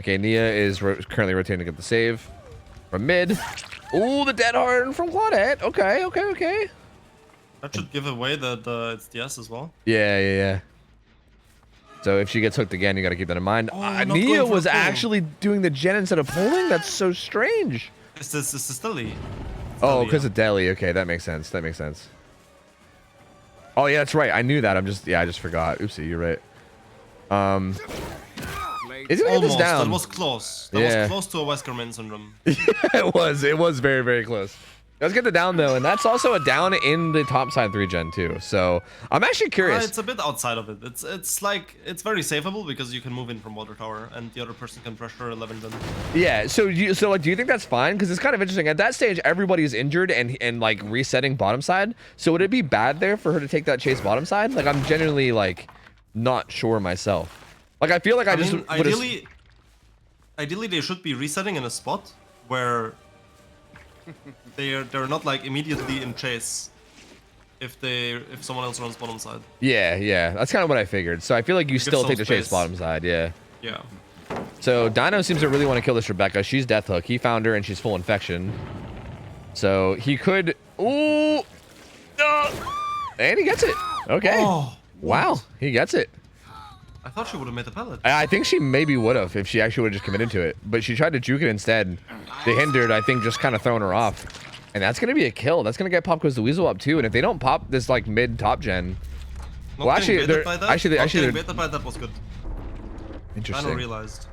Okay, Nia is currently rotating to get the save from mid. Ooh, the dead hard from Claudette. Okay. That should give away that it's DS as well. Yeah. So if she gets hooked again, you got to keep that in mind. Nia was actually doing the gen instead of pulling? That's so strange. This is Deli. Oh, because of Deli. Okay, that makes sense. Oh, yeah, that's right. I knew that. I just forgot. Oopsie, you're right. Is it this down? That was close. That was close to a Weskerman syndrome. It was very, very close. Let's get the down though, and that's also a down in the top side 3 gen too. So I'm actually curious. It's a bit outside of it. It's like it's very safeable because you can move in from water tower, and the other person can pressure 11 gen. Yeah. So like, do you think that's fine? Because it's kind of interesting. At that stage, everybody's injured and like resetting bottom side. So would it be bad there for her to take that chase bottom side? Like I'm genuinely like not sure myself. Like I feel like I just ideally they should be resetting in a spot where they're not like immediately in chase if someone else runs bottom side. Yeah, that's kind of what I figured. So I feel like you still take the chase bottom side. Yeah. So Dino seems to really want to kill this Rebecca. She's death hook. He found her and she's full infection. So he could. Ooh. And he gets it. Okay. Oh, wow. He gets it. I thought she would have made the pellet. I think she maybe would have if she actually would have just committed to it. But she tried to juke it instead. They hindered, I think, just kind of throwing her off. And that's going to be a kill. That's going to get Pop Goes the Weasel up too. And if they don't pop this like mid top gen. Not Well, actually, getting actually, baited by that was good. Interesting. I don't realized.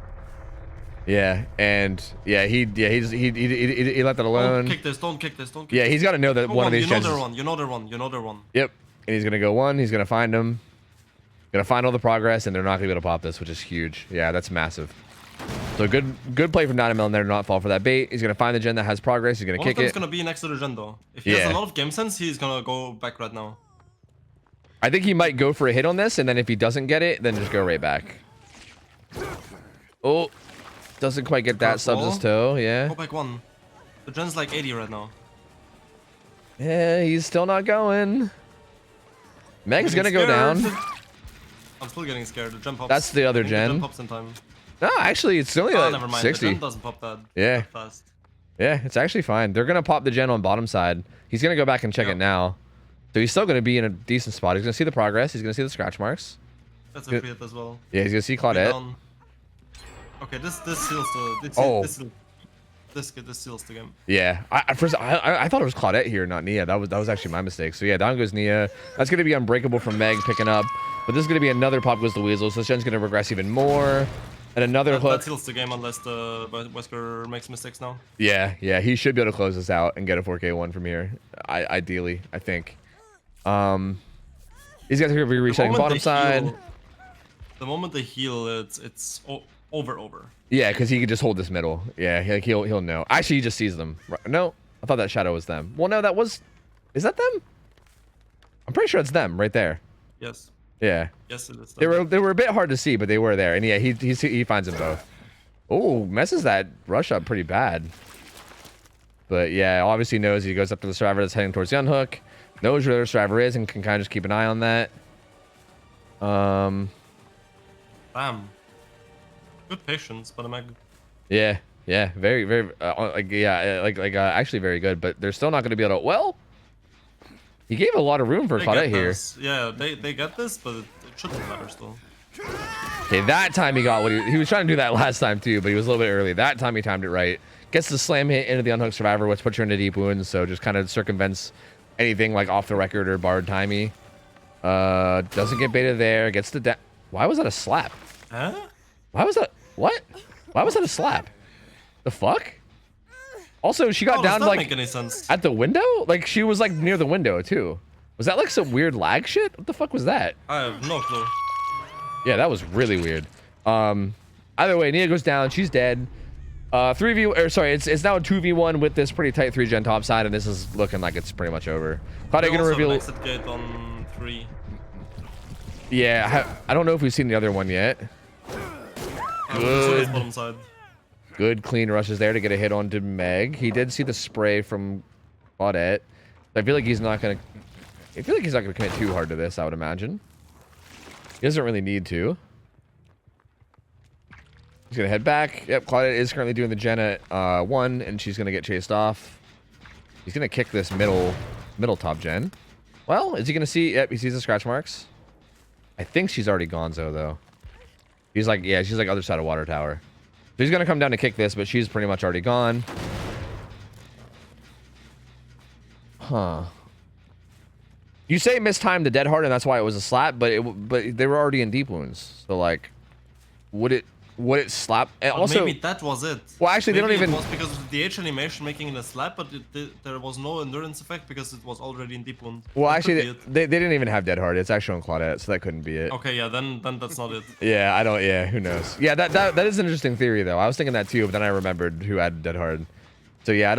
Yeah, and yeah, he let that alone. Don't kick this. Don't kick this. Don't kick Yeah, this. he's got to know that one of these You know gens. they're one. You know they're one. You know they're one. Yep. And he's gonna go one. He's gonna find him. Gonna find all the progress, and they're not gonna be able to pop this, which is huge. Yeah, that's massive. So good play from Dynamil there to not fall for that bait. He's gonna find the gen that has progress. He's gonna kick it. One of them's gonna be next to the gen though. If he has a lot of game sense, he's gonna go back right now. I think he might go for a hit on this, and then if he doesn't get it, then just go right back. Oh, doesn't quite get that. Subs his toe. Yeah. Go back one. The gen's like 80 right now. Yeah, he's still not going. Meg's gonna go down. I'm still getting scared. The gen pops. That's the other The gen. gen pops in time. No, actually, it's only Oh, like never mind. 60. The gen doesn't pop that Yeah. fast. Yeah, it's actually fine. They're gonna pop the gen on bottom side. He's gonna go back and check it now. So he's still gonna be in a decent spot. He's gonna see the progress. He's gonna see the scratch marks. That's a free hit as well. Yeah, he's gonna see Claudette. Okay, this seals the. Oh. This seals the game. Yeah, I thought it was Claudette here, not Nia. That was actually my mistake. So yeah, down goes Nia. That's gonna be unbreakable from Meg picking up. But this is gonna be another Pop Goes the Weasel. So this gen's gonna regress even more. And another hook. That seals the game unless the Wesker makes mistakes now. Yeah, he should be able to close this out and get a 4K1 from here. Ideally, I think. He's got to be resetting bottom side. The moment they heal, it's over. Yeah, because he could just hold this middle. Yeah, he'll know. Actually, he just sees them. No, I thought that shadow was them. Well, no, that was. Is that them? I'm pretty sure it's them right there. Yes. Yeah. Yes, it is. They were a bit hard to see, but they were there. And yeah, he finds them both. Oh, messes that rush up pretty bad. But yeah, obviously knows he goes up to the survivor that's heading towards the unhook. Knows where the survivor is and can kind of just keep an eye on that. Damn. Good patience, but I'm Yeah, very, actually very good. But they're still not going to be able to. Well, he gave a lot of room for Claudette here. Yeah, they get this, but it shouldn't matter still. Okay, that time he got what he was trying to do that last time too, but he was a little bit early. That time he timed it right. Gets the slam hit into the unhooked survivor, which puts her into deep wounds, so just kind of circumvents anything like off the record or barred timey. Doesn't get baited there. Gets the Why was that a slap? Huh? Why was that? What? Why was that a slap? The fuck? Also, she got down does that like make any sense? at the window. Like she was like near the window too. Was that like some weird lag shit? What the fuck was that? I have no clue. Yeah, that was really weird. Either way, Nia goes down. She's dead. 3v or sorry, it's now a 2v1 with this pretty tight 3-gen top side, and this is looking like it's pretty much over. Thought I gonna reveal. Exit gate on 3. Yeah, I don't know if we've seen the other one yet. Good. Bottom side. Good clean rushes there to get a hit onto Meg. He did see the spray from Claudette. I feel like he's not gonna. I feel like he's not gonna commit too hard to this. I would imagine. He doesn't really need to. He's gonna head back. Yep, Claudette is currently doing the gen at 1, and she's gonna get chased off. He's gonna kick this middle top gen. Well, is he gonna see? Yep, he sees the scratch marks. I think she's already gonzo though. He's like, yeah, she's like other side of water tower. So he's gonna come down to kick this, but she's pretty much already gone. Huh. You say mistimed the dead hard, and that's why it was a slap, but they were already in deep wounds. So like, would it slap? And also, maybe that was it. Well, actually, maybe they don't even. It was because of the H animation making it a slap, but there was no endurance effect because it was already in deep wound. Well, actually, they didn't even have dead hard. It's actually on Claudette, so that couldn't be it. Okay, yeah, then that's not it. Yeah, I don't. Yeah, who knows? Yeah, that is an interesting theory though. I was thinking that too, but then I remembered who had dead hard. So yeah, I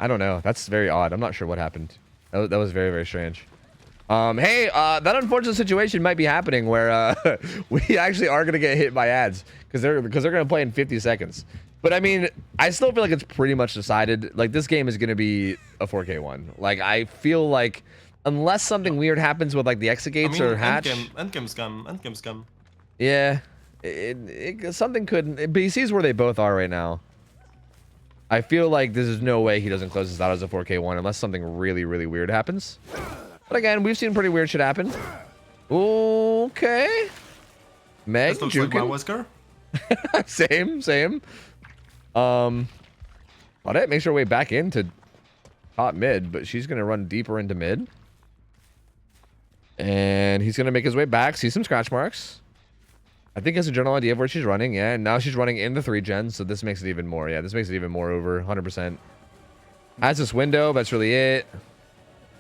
don't know. That's very odd. I'm not sure what happened. That was very, very strange. Hey, that unfortunate situation might be happening where we actually are gonna get hit by ads because they're gonna play in 50 seconds. But I mean, I still feel like it's pretty much decided. Like this game is gonna be a 4K one. Like I feel like unless something weird happens with like the exit gates or hatch. Endgame scam. Yeah, something could. But he sees where they both are right now. I feel like there's no way he doesn't close this out as a 4K one unless something really, really weird happens. But again, we've seen pretty weird shit happen. Okay. Meg This looks like my juking. whisker. Same. Claudette makes her way back into top mid, but she's gonna run deeper into mid. And he's gonna make his way back. See some scratch marks. I think he has a general idea of where she's running. Yeah, and now she's running in the 3 gen, so this makes it even more. Yeah, this makes it even more over 100%. Has this window, that's really it.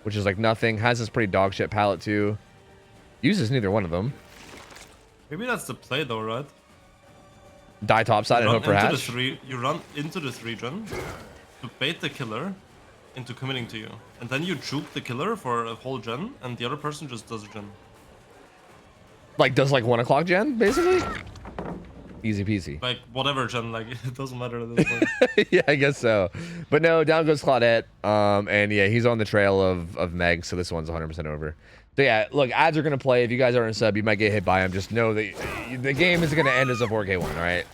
Which is like nothing. Has this pretty dog shit palette too. Uses neither one of them. Maybe that's the play though, right? Die topside and hope for hatch. You run into the 3 gen to bait the killer into committing to you. And then you juke the killer for a whole gen, and the other person just does a gen. Like, does like 1 o'clock gen, basically? Easy peasy. Like, whatever gen, like, it doesn't matter at this point. Yeah, I guess so. But no, down goes Claudette. And yeah, he's on the trail of Meg, so this one's 100% over. So yeah, look, ads are going to play. If you guys aren't a sub, you might get hit by them. Just know that the game is going to end as a 4K1, all right?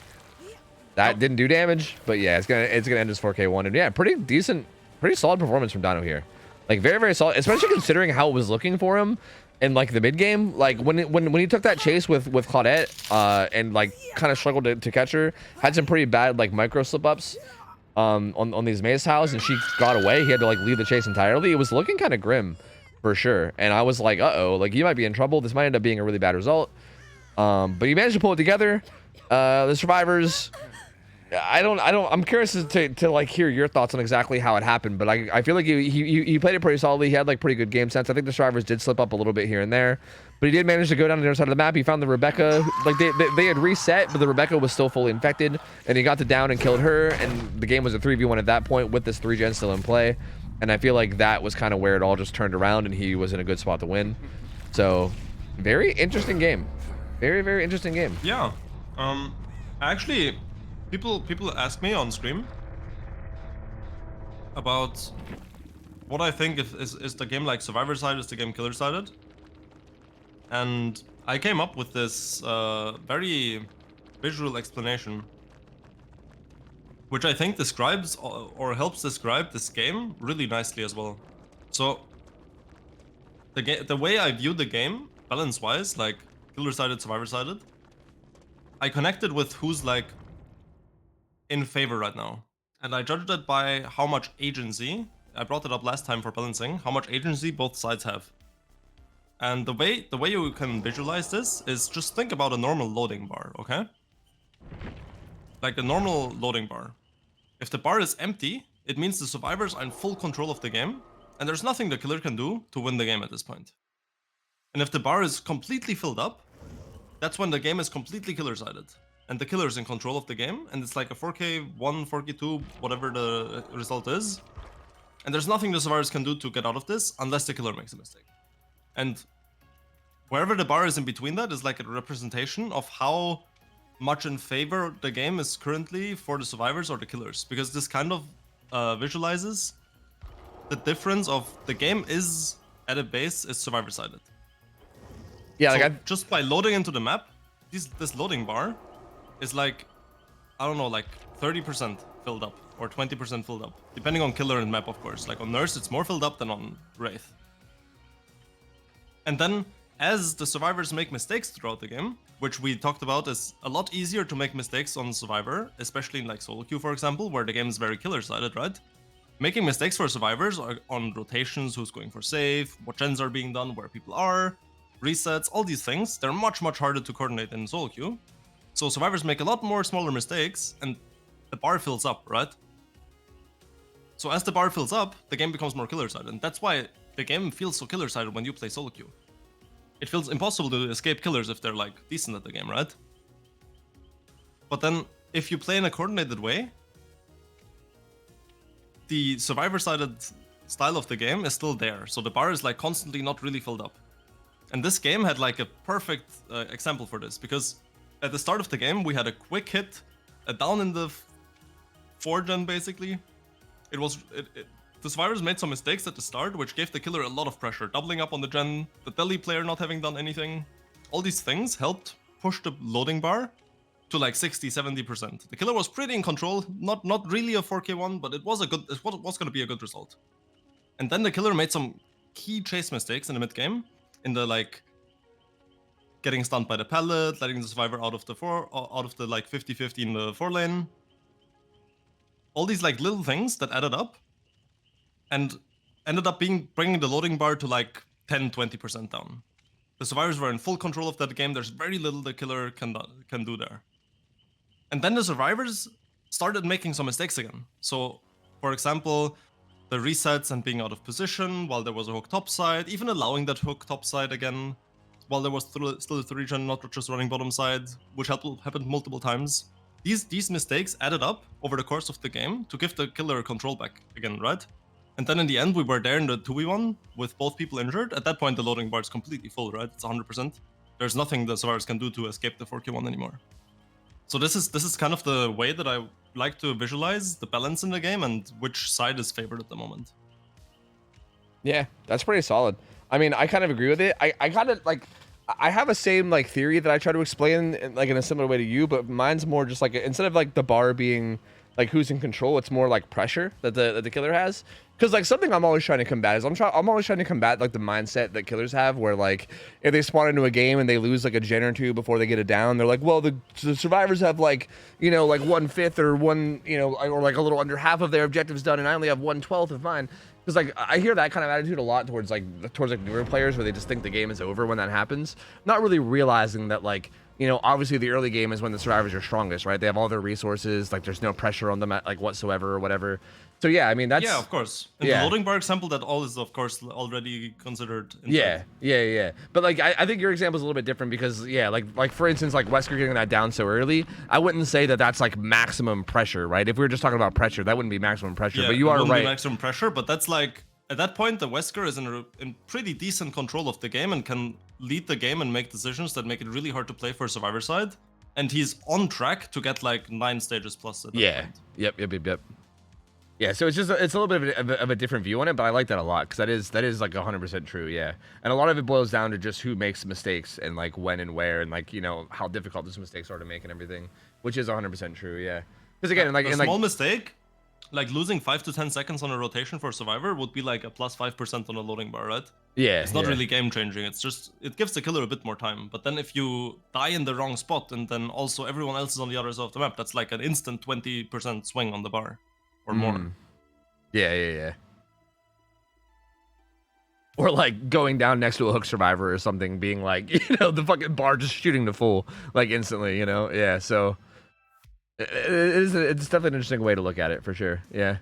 That didn't do damage, but yeah, it's gonna end as 4K1. And yeah, pretty decent, pretty solid performance from Dino here. Like, very, very solid, especially considering how it was looking for him in like the mid game. Like when he took that chase with Claudette and like kind of struggled to catch her, had some pretty bad like micro slip ups on these maze tiles, and she got away. He had to like leave the chase entirely. It was looking kind of grim for sure, and I was like, uh-oh, like you might be in trouble. This might end up being a really bad result. But he managed to pull it together. The survivors, I'm curious to like hear your thoughts on exactly how it happened, but I feel like he played it pretty solidly. He had like pretty good game sense. I think the survivors did slip up a little bit here and there, but he did manage to go down to the other side of the map. He found the Rebecca, like they had reset, but the Rebecca was still fully infected, and he got to down and killed her, and the game was a 3v1 at that point with this 3 gen still in play. And I feel like that was kind of where it all just turned around, and he was in a good spot to win. So very interesting game. Very, very interesting game. Yeah. Actually, people ask me on stream about what I think is the game like survivor side, is the game killer sided, and I came up with this very visual explanation, which I think describes or helps describe this game really nicely as well. So the way I view the game balance wise, like killer sided, survivor sided, I connected with who's like in favor right now, and I judged it by how much agency. I brought it up last time for balancing, how much agency both sides have. And the way you can visualize this is just think about a normal loading bar, okay? Like a normal loading bar. If the bar is empty, it means the survivors are in full control of the game, and there's nothing the killer can do to win the game at this point. And if the bar is completely filled up, that's when the game is completely killer-sided, and the killer is in control of the game, and it's like a 4K1, 4K2, whatever the result is, and there's nothing the survivors can do to get out of this unless the killer makes a mistake. And wherever the bar is in between that is like a representation of how much in favor the game is currently for the survivors or the killers, because this kind of visualizes the difference of the game is at a base is survivor-sided. Yeah, So like just by loading into the map, this loading bar is like, I don't know, like 30% filled up or 20% filled up, depending on killer and map, of course. Like on Nurse, it's more filled up than on Wraith. And then as the survivors make mistakes throughout the game, which we talked about is a lot easier to make mistakes on Survivor, especially in like solo queue, for example, where the game is very killer-sided, right? Making mistakes for survivors are on rotations, who's going for save, what gens are being done, where people are, resets, all these things, they're much, much harder to coordinate in solo queue. So survivors make a lot more smaller mistakes, and the bar fills up, right? So as the bar fills up, the game becomes more killer-sided, and that's why the game feels so killer-sided when you play solo queue. It feels impossible to escape killers if they're like decent at the game, right? But then if you play in a coordinated way, the survivor-sided style of the game is still there. So the bar is like constantly not really filled up. And this game had like a perfect example for this, because at the start of the game, we had a quick hit, down in the 4 gen basically. The survivors made some mistakes at the start, which gave the killer a lot of pressure, doubling up on the gen, the Delhi player not having done anything. All these things helped push the loading bar to like 60-70%. The killer was pretty in control, not really a 4K1, but it was going to be a good result. And then the killer made some key chase mistakes in the mid game, in the like getting stunned by the pallet, letting the survivor out of the like 50-50 in the 4 lane. All these like little things that added up and ended up bringing the loading bar to like 10-20% down. The survivors were in full control of that game. There's very little the killer can do there. And then the survivors started making some mistakes again. So, for example, the resets and being out of position while there was a hook topside, even allowing that hook topside again while there was still a 3-gen, not just running bottom side, which happened multiple times. These mistakes added up over the course of the game to give the killer control back again, right? And then in the end, we were there in the 2v1 with both people injured. At that point, the loading bar is completely full, right? It's 100%. There's nothing the survivors can do to escape the 4k1 anymore. So this is kind of the way that I like to visualize the balance in the game and which side is favored at the moment. Yeah, that's pretty solid. I mean, I kind of agree with it. I kind of like, I have a same like theory that I try to explain like in a similar way to you, but mine's more just like instead of like the bar being like who's in control, it's more like pressure that the killer has. Because like something I'm always trying to combat is I'm always trying to combat like the mindset that killers have, where like if they spawn into a game and they lose like a gen or two before they get it down, they're like, well, the survivors have like, you know, like 1/5 or one, you know, or like a little under half of their objectives done, and I only have 1/12 of mine. Because like I hear that kind of attitude a lot towards like newer players, where they just think the game is over when that happens, not really realizing that like, you know, obviously the early game is when the survivors are strongest, right? They have all their resources, like there's no pressure on them at, like whatsoever or whatever. So yeah, I mean that's yeah, of course. In the loading bar example, that all is of course already considered. Yeah. But like I think your example is a little bit different because like for instance, like Wesker getting that down so early, I wouldn't say that that's like maximum pressure, right? If we were just talking about pressure, that wouldn't be maximum pressure. Yeah, but you are right. Be maximum pressure, but that's like at that point the Wesker is in pretty decent control of the game and can lead the game and make decisions that make it really hard to play for survivor side. And he's on track to get like 9 stages plus at that point. Yep. Yeah, so it's a little bit of a different view on it, but I like that a lot because that is like 100% true, yeah. And a lot of it boils down to just who makes mistakes and like when and where and like, you know, how difficult those mistakes are to make and everything, which is 100% true, yeah. Because again, like a small mistake, like losing 5 to 10 seconds on a rotation for survivor would be like a plus 5% on a loading bar, right? Yeah. It's not really game changing. It's just it gives the killer a bit more time. But then if you die in the wrong spot and then also everyone else is on the other side of the map, that's like an instant 20% swing on the bar or more. Yeah. Or like going down next to a hook survivor or something, being like, you know, the fucking bar just shooting to full like instantly, you know? Yeah, so it's definitely an interesting way to look at it for sure. Yeah.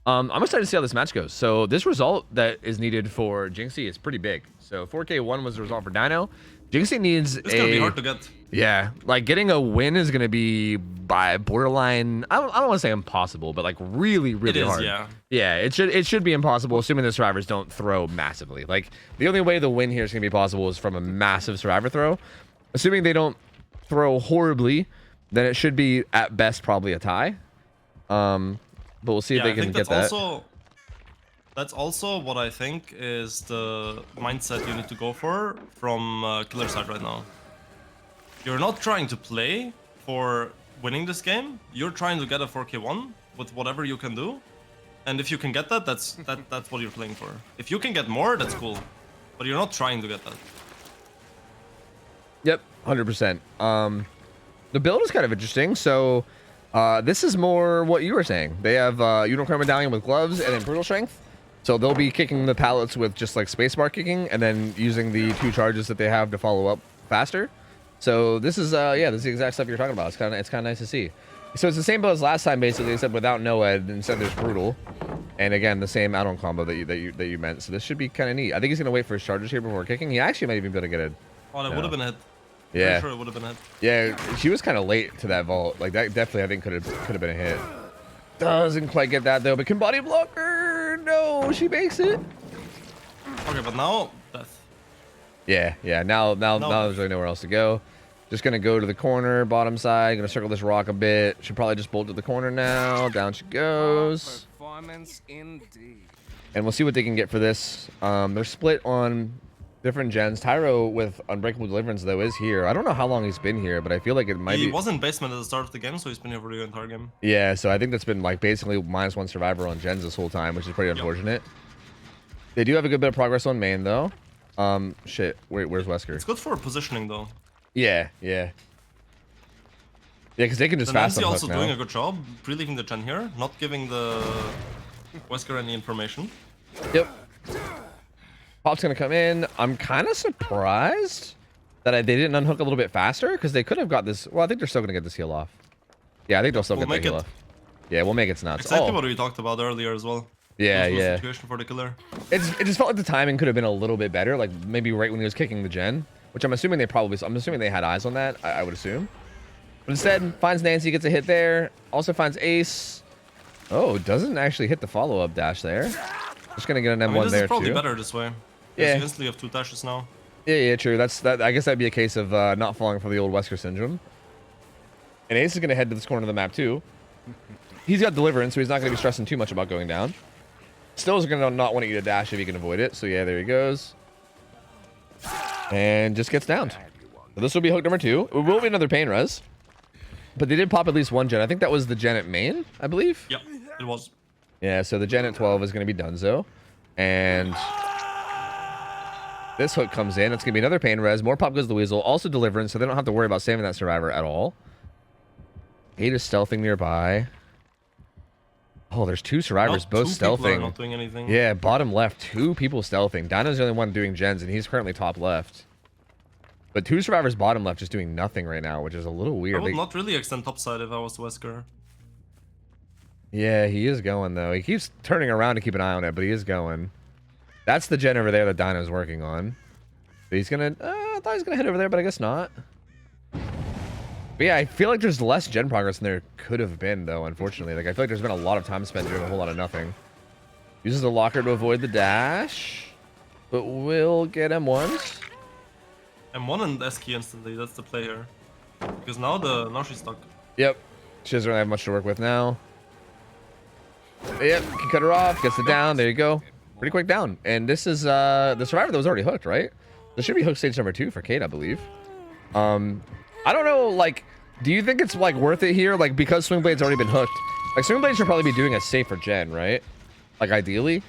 I'm excited to see how this match goes. So this result that is needed for Jinxie is pretty big. So 4K1 was the result for Dino. Jinxie needs it's gonna be hard to get. Yeah, like getting a win is gonna be by borderline. I don't want to say impossible, but like really hard. Yeah, it should be impossible, assuming the survivors don't throw massively. Like the only way the win here is gonna be possible is from a massive survivor throw. Assuming they don't throw horribly, then it should be at best probably a tie. But we'll see if they can get that. That's also what I think is the mindset you need to go for from killer side right now. You're not trying to play for winning this game. You're trying to get a 4k1 with whatever you can do. And if you can get that, that's what you're playing for. If you can get more, that's cool. But you're not trying to get that. Yep, 100%. The build is kind of interesting. So this is more what you were saying. They have Unicorn Medallion with gloves and then Brutal Strength. So they'll be kicking the pallets with just like spacebar kicking and then using the 2 charges that they have to follow up faster. So this is this is the exact stuff you're talking about. It's kind of nice to see. So it's the same build as last time basically, except without Noed. Instead there's Brutal, and again the same add-on combo that you meant. So this should be kind of neat. I think he's gonna wait for his charges here before kicking. He actually might even be able to get it. Oh, that would have been a hit. Yeah. Pretty sure it would have been a hit. Yeah, she was kind of late to that vault. Like that definitely I think could have been a hit. Doesn't quite get that though, but can body block her? No, she makes it. Okay, but now death. Yeah. Now there's really nowhere else to go. Just gonna go to the corner, bottom side. Gonna circle this rock a bit. Should probably just bolt to the corner now. Down she goes. Performance indeed. And we'll see what they can get for this. They're split on different gens. Tyro with Unbreakable Deliverance though is here. I don't know how long he's been here, but I feel like it might be. He was in basement at the start of the game, so he's been here for the entire game. Yeah, so I think that's been like basically -1 survivor on gens this whole time, which is pretty unfortunate. They do have a good bit of progress on main though. Shit. Wait, where's Wesker? It's good for positioning though. Yeah, yeah. Yeah, because they can just The fast Nancy on also hook doing now. a good job, pre-leaving the gen here, not giving the Wesker any information. Yep. Pop's gonna come in. I'm kind of surprised that they didn't unhook a little bit faster, because they could have got this. Well, I think they're still gonna get this heal off. Yeah, I think they'll still get the heal off. Yeah, we'll make it nuts. Exactly what we talked about earlier as well. Yeah, Lose-lose yeah. Situation for the killer. It just felt like the timing could have been a little bit better, like maybe right when he was kicking the gen, which I'm assuming they had eyes on that. I would assume. But instead, finds Nancy, gets a hit there. Also finds Ace. Oh, doesn't actually hit the follow-up dash there. Just gonna get an M1 this there is probably too. better this way. Yeah. You instantly have 2 dashes now. Yeah, true. I guess that'd be a case of not falling for the old Wesker syndrome. And Ace is gonna head to this corner of the map too. He's got Deliverance, so he's not gonna be stressing too much about going down. Still is gonna not want to eat a dash if he can avoid it. So yeah, there he goes. And just gets downed. So this will be hook number 2. It will be another pain res. But they did pop at least one gen. I think that was the gen at main, I believe. Yep, it was. Yeah, so the gen at 12 is going to be Dunzo. And this hook comes in. It's going to be another pain res. More pop goes the Weasel. Also Deliverance, so they don't have to worry about saving that survivor at all. 8 is stealthing nearby. Oh, there's 2 survivors, both stealthing. Not doing anything. Yeah, bottom left, 2 people stealthing. Dino's the only one doing gens, and he's currently top left. But 2 survivors bottom left just doing nothing right now, which is a little weird. I would not really extend topside if I was Wesker. Yeah, he is going, though. He keeps turning around to keep an eye on it, but he is going. That's the gen over there that Dino's working on. But he's gonna... I thought he was gonna head over there, but I guess not. But yeah, I feel like there's less gen progress than there could have been, though, unfortunately. Like, I feel like there's been a lot of time spent doing a whole lot of nothing. Uses the locker to avoid the dash. But will get M1s. M1 and S key instantly, that's the play here. Because now she's stuck. Yep. She doesn't really have much to work with now. Yep, can cut her off, gets it down, there you go. Pretty quick down. And this is the survivor that was already hooked, right? This should be hook stage number 2 for Kate, I believe. I don't know, like, do you think it's like worth it here? Like, because Swing Blade's already been hooked. Like, Swing Blade should probably be doing a safer gen, right? Like, ideally.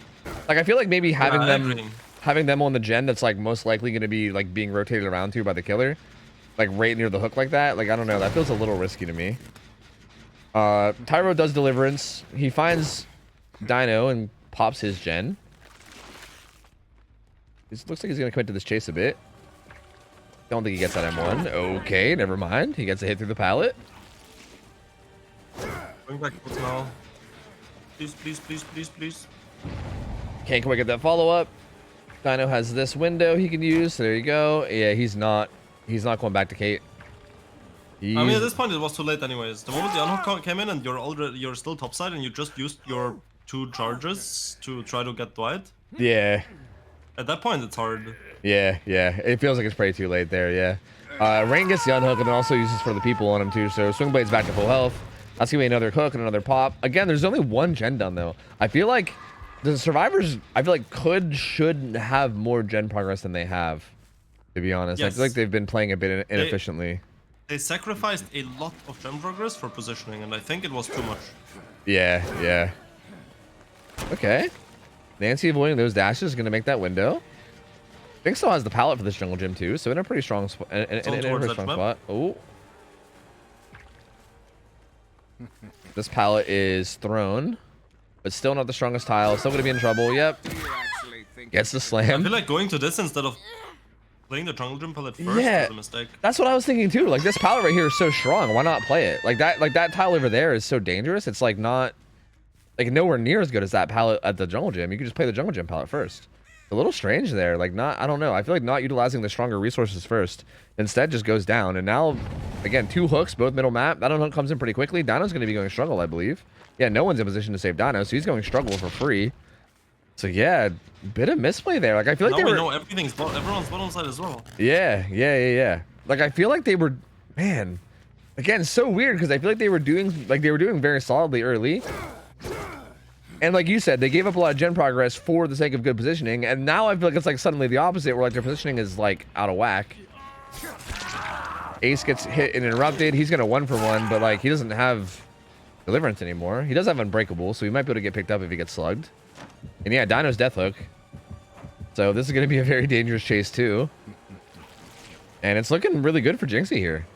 Like, I feel like maybe having them on the gen that's like most likely going to be like being rotated around to by the killer, like right near the hook like that. Like, I don't know, that feels a little risky to me. Tyro does Deliverance. He finds Dino and pops his gen. It looks like he's going to commit to this chase a bit. Don't think he gets that M1. Okay, never mind. He gets a hit through the pallet. Going back now. Please, please, please, please, please. Can't quite get that follow-up. Dino has this window he can use. So there you go. Yeah, he's not going back to Kate. I mean, at this point it was too late anyways. The moment the unhook came in and you're still topside and you just used your 2 charges to try to get Dwight. Yeah. At that point it's hard. Yeah. It feels like it's pretty too late there, yeah. Rain gets the unhook and then also uses for the people on him too, so Swing Blade's back to full health. That's gonna be another hook and another pop. Again, there's only 1 gen done though. I feel like the survivors, should have more gen progress than they have, to be honest. Yes. I feel like they've been playing a bit inefficiently. They sacrificed a lot of gen progress for positioning, and I think it was too much. Yeah. Okay. Nancy avoiding those dashes is going to make that window. Think still has the pallet for this jungle gym too, so in a pretty strong spot. In a pretty strong spot. Oh. This pallet is thrown, but still not the strongest tile. Still going to be in trouble. Yep. Gets the I slam. feel like going to this instead of playing the jungle gym pallet first Yeah, was a mistake. that's what I was thinking too. Like, this pallet right here is so strong. Why not play it? Like that tile over there is so dangerous. It's like not, like nowhere near as good as that pallet at the jungle gym. You could just play the jungle gym pallet first. A little strange there. Like, I don't know. I feel like not utilizing the stronger resources first. Instead, just goes down. And now, again, 2 hooks, both middle map. That unhook comes in pretty quickly. Dino's going to be going struggle, I believe. Yeah, no one's in position to save Dino, so he's going struggle for free. So yeah, bit of misplay there. Like, I feel like now we know everyone's bottom side as well. Yeah. Like, I feel like they were, man, again, so weird because I feel like they were doing very solidly early. And like you said, they gave up a lot of gen progress for the sake of good positioning, and now I feel like it's like suddenly the opposite, where like their positioning is like out of whack. Ace gets hit and interrupted. He's gonna 1-for-1, but like he doesn't have Deliverance anymore. He does have Unbreakable, so he might be able to get picked up if he gets slugged. And yeah, Dino's death hook. So this is going to be a very dangerous chase too. And it's looking really good for Jinxie here.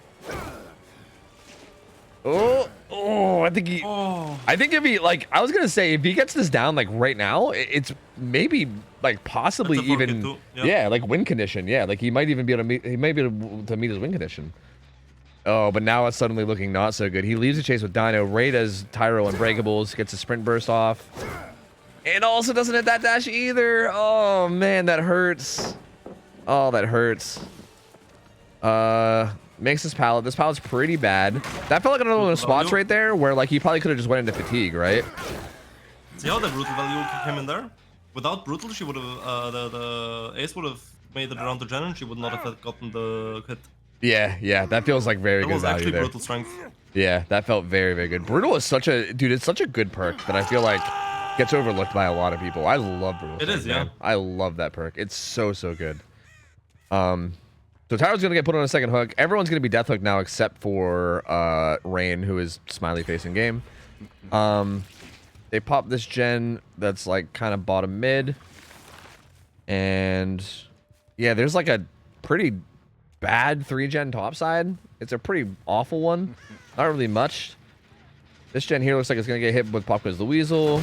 Oh, I think I think if he, like, I was going to say, if he gets this down, like, right now, it's maybe, like, possibly even, yeah, like, win condition. Yeah, like, he might even be able to meet, he might be able to meet his win condition. Oh, but now it's suddenly looking not so good. He leaves the chase with Dino. Ray does Tyro Unbreakables, gets a sprint burst off. And also doesn't hit that dash either. Oh, man, that hurts. Oh, that hurts. Makes this pallet. This pallet's pretty bad. That felt like another one of those spots right there where, like, he probably could have just went into fatigue, right? See how the brutal value came in there? Without brutal, she would have the ace would have made it around the gen, and she would not have gotten the hit. Yeah, that feels like very good value there. That was actually brutal strength. Yeah, that felt very, very good. Brutal is such a, dude, it's such a good perk that I feel like gets overlooked by a lot of people. I love brutal. It is, yeah. Man. I love that perk. It's so good. So Tyro's gonna get put on a second hook. Everyone's gonna be death hooked now except for Rain, who is smiley facing game. They pop this gen that's like kind of bottom mid. And yeah, there's like a pretty bad 3-gen topside. It's a pretty awful one. Not really much. This gen here looks like it's gonna get hit with Pop Quiz the Weasel.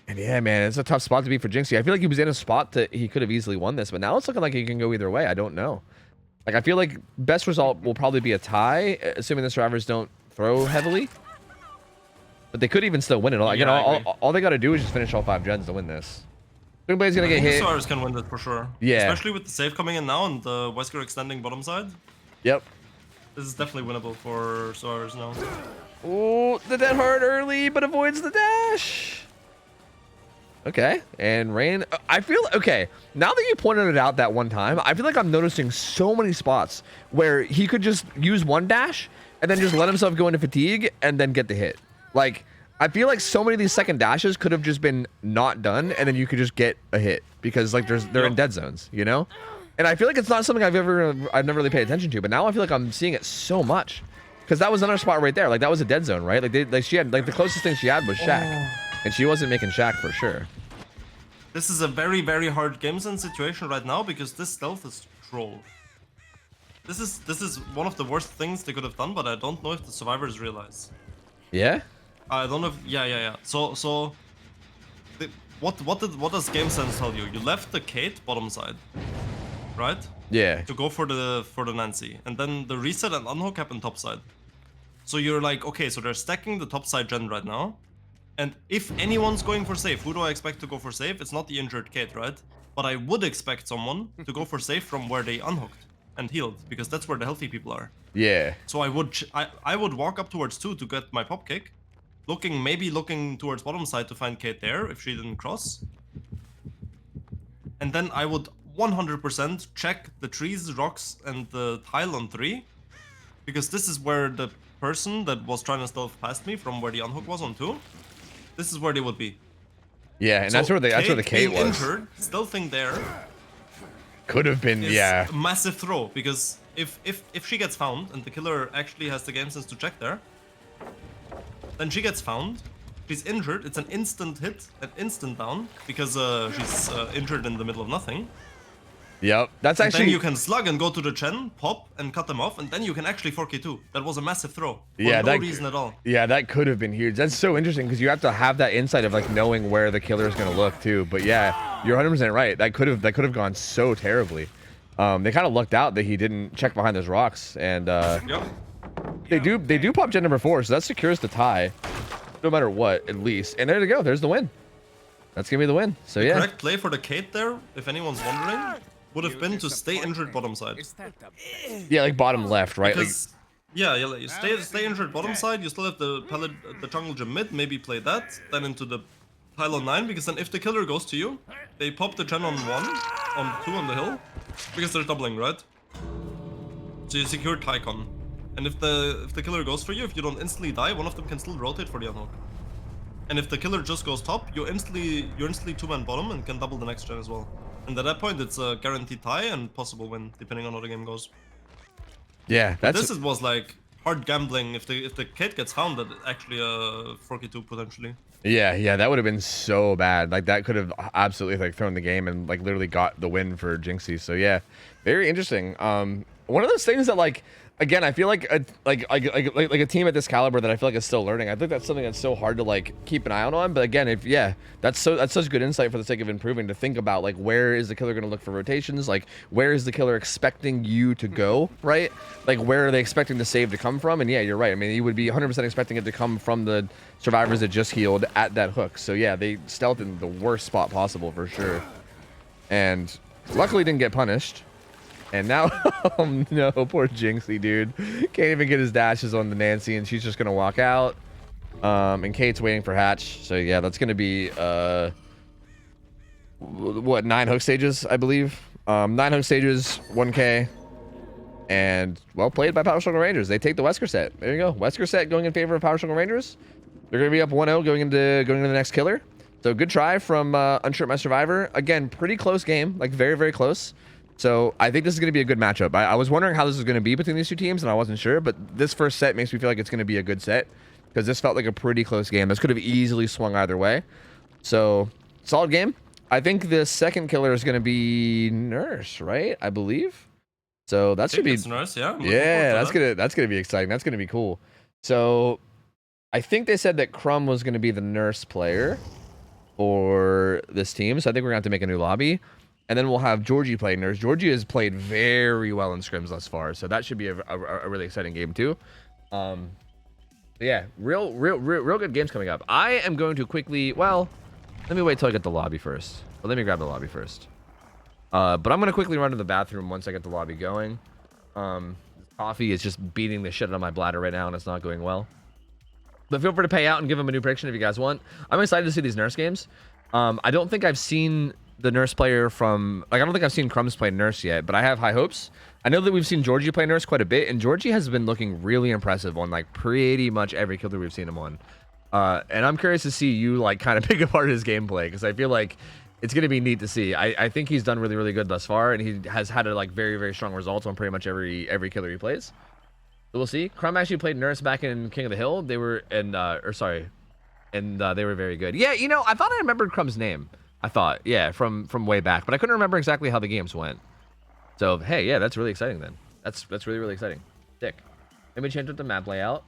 And yeah, man, it's a tough spot to be for Jinxie. I feel like he was in a spot that he could have easily won this, but now it's looking like he can go either way. I don't know. Like, I feel like best result will probably be a tie, assuming the survivors don't throw heavily. But they could even still win it. Like, yeah, you know, all they got to do is just finish all 5 gens to win this. Everybody's gonna get hit. Survivors can win that for sure. Yeah. Especially with the save coming in now and the Wesker extending bottom side. Yep. This is definitely winnable for survivors now. Oh, the dead hard early, but avoids the dash. Okay, and Rain, I feel, okay, now that you pointed it out that one time, I feel like I'm noticing so many spots where he could just use one dash and then just let himself go into fatigue and then get the hit. Like, I feel like so many of these second dashes could have just been not done and then you could just get a hit because, like, they're in dead zones, you know? And I feel like it's not something I've never really paid attention to, but now I feel like I'm seeing it so much because that was another spot right there. Like, that was a dead zone, right? Like, she had, like, the closest thing she had was Shaq. And she wasn't making Shaq for sure. This is a very, very hard game sense situation right now because this stealth is troll. This is one of the worst things they could have done, but I don't know if the survivors realize. Yeah? I don't know if, yeah. So what does game sense tell you? You left the Kate bottom side, right? Yeah. To go for the Nancy, and then the reset and unhook happened top side. So you're like, okay, so they're stacking the top side gen right now. And if anyone's going for safe, who do I expect to go for safe? It's not the injured Kate, right? But I would expect someone to go for safe from where they unhooked and healed, because that's where the healthy people are. Yeah. So I would walk up towards 2 to get my pop kick, maybe looking towards bottom side to find Kate there if she didn't cross. And then I would 100% check the trees, rocks, and the tile on 3, because this is where the person that was trying to stealth past me from where the unhook was on 2. This is where they would be. Yeah, and so that's where the Kate was. Injured, stealthing there. Could have been, yeah. A massive throw, because if she gets found and the killer actually has the game sense to check there, then she gets found. She's injured. It's an instant hit, an instant down, because she's injured in the middle of nothing. Yep, that's actually. Then you can slug and go to the Chen, pop, and cut them off, and then you can actually 4k2. That was a massive throw. For no reason at all. Yeah, that could have been huge. That's so interesting because you have to have that insight of like knowing where the killer is going to look too. But yeah, you're 100% right. That could have gone so terribly. They kind of lucked out that he didn't check behind those rocks, and they do pop gen number 4, so that secures the tie, no matter what, at least. And there you go. There's the win. That's gonna be the win. So yeah. Correct play for the Kate there, if anyone's wondering, would have been to stay injured bottom side. Yeah, like bottom left, right? Because, yeah, you stay injured bottom side, you still have the jungle gym mid, maybe play that, then into the pile on 9, because then if the killer goes to you, they pop the gen on 1, on 2 on the hill, because they're doubling, right? So you secure Tycon. And if the killer goes for you, if you don't instantly die, one of them can still rotate for the unhook. And if the killer just goes top, you're instantly 2-man bottom and can double the next gen as well. And at that point, it's a guaranteed tie and possible win, depending on how the game goes. Yeah, that's. This was like hard gambling. If the kid gets found, that actually 4K2 potentially. Yeah, that would have been so bad. Like that could have absolutely like thrown the game and like literally got the win for Jinxie. So yeah, very interesting. One of those things that like again, I feel like a team at this caliber that I feel like is still learning. I think that's something that's so hard to like keep an eye out on. But again, that's such good insight for the sake of improving to think about like where is the killer going to look for rotations? Like where is the killer expecting you to go, right? Like where are they expecting the save to come from? And yeah, you're right. I mean, you would be 100% expecting it to come from the survivors that just healed at that hook. So yeah, they stealthed in the worst spot possible for sure. And luckily didn't get punished. And now, oh no, poor Jinxie, dude. Can't even get his dashes on the Nancy, and she's just gonna walk out. And Kate's waiting for Hatch. So yeah, that's gonna be what, 9 hook stages, I believe. 9 hook stages, 1K. And well played by Power Struggle Rangers. They take the Wesker set. There you go. Wesker set going in favor of Power Struggle Rangers. They're gonna be up 1-0 going into the next killer. So good try from Unshirt My Survivor. Again, pretty close game, like very, very close. So I think this is going to be a good matchup. I was wondering how this was going to be between these two teams, and I wasn't sure. But this first set makes me feel like it's going to be a good set because this felt like a pretty close game. This could have easily swung either way. So solid game. I think the second killer is going to be Nurse, right? I believe. So that should be Nurse, yeah. Yeah, that's gonna be exciting. That's gonna be cool. So I think they said that Crumb was going to be the Nurse player for this team. So I think we're going to have to make a new lobby. And then we'll have Georgie play Nurse. Georgie has played very well in scrims thus far, so that should be a really exciting game too. Yeah, real good games coming up. I am going to quickly, well, let me wait till I get the lobby first. Well, let me grab the lobby first. But I'm gonna quickly run to the bathroom once I get the lobby going. Coffee is just beating the shit out of my bladder right now, and it's not going well. But feel free to pay out and give them a new prediction if you guys want. I'm excited to see these Nurse games. I don't think I've seen the Nurse player from, like, I don't think I've seen Crumbs play Nurse yet, but I have high hopes. I know that we've seen Georgie play Nurse quite a bit, and Georgie has been looking really impressive on, like, pretty much every killer we've seen him on. And I'm curious to see you, like, kind of pick apart his gameplay, because I feel like it's going to be neat to see. I think he's done really, really good thus far, and he has had, like, very, very strong results on pretty much every killer he plays. So we'll see. Crumb actually played Nurse back in King of the Hill. They were, they were very good. Yeah, you know, I thought I remembered Crumb's name. I thought, yeah, from way back, but I couldn't remember exactly how the games went. So, hey, yeah, that's really exciting then. That's really, really exciting. Sick. Let me change up the map layout.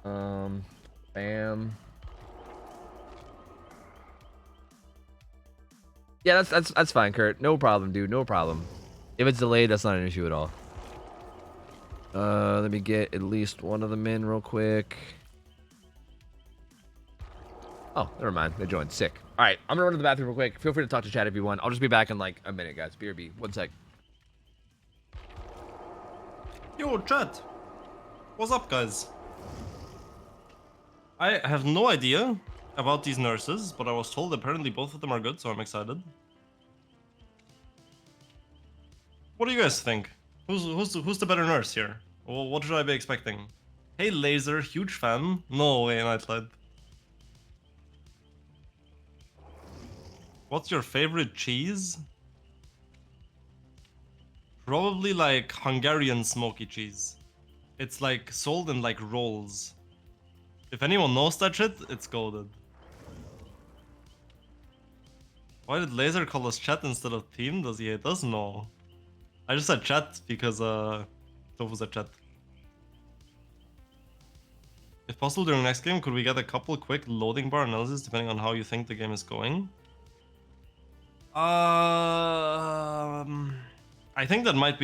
Bam. Yeah, that's fine, Kurt. No problem, dude. No problem. If it's delayed, that's not an issue at all. Let me get at least one of them in real quick. Oh, never mind. They joined. Sick. All right, I'm gonna run to the bathroom real quick. Feel free to talk to chat if you want. I'll just be back in like a minute, guys. BRB. 1 sec. Yo, chat. What's up, guys? I have no idea about these nurses, but I was told apparently both of them are good, so I'm excited. What do you guys think? Who's the better nurse here? Well, what should I be expecting? Hey, Laser, huge fan. No way, Nightlight. What's your favorite cheese? Probably like Hungarian smoky cheese. It's like sold in like rolls. If anyone knows that shit, it's goated. Why did Laser call us chat instead of team? Does he hate us? No. I just said chat because Tofu said chat. If possible during next game, could we get a couple quick loading bar analysis depending on how you think the game is going? I think that might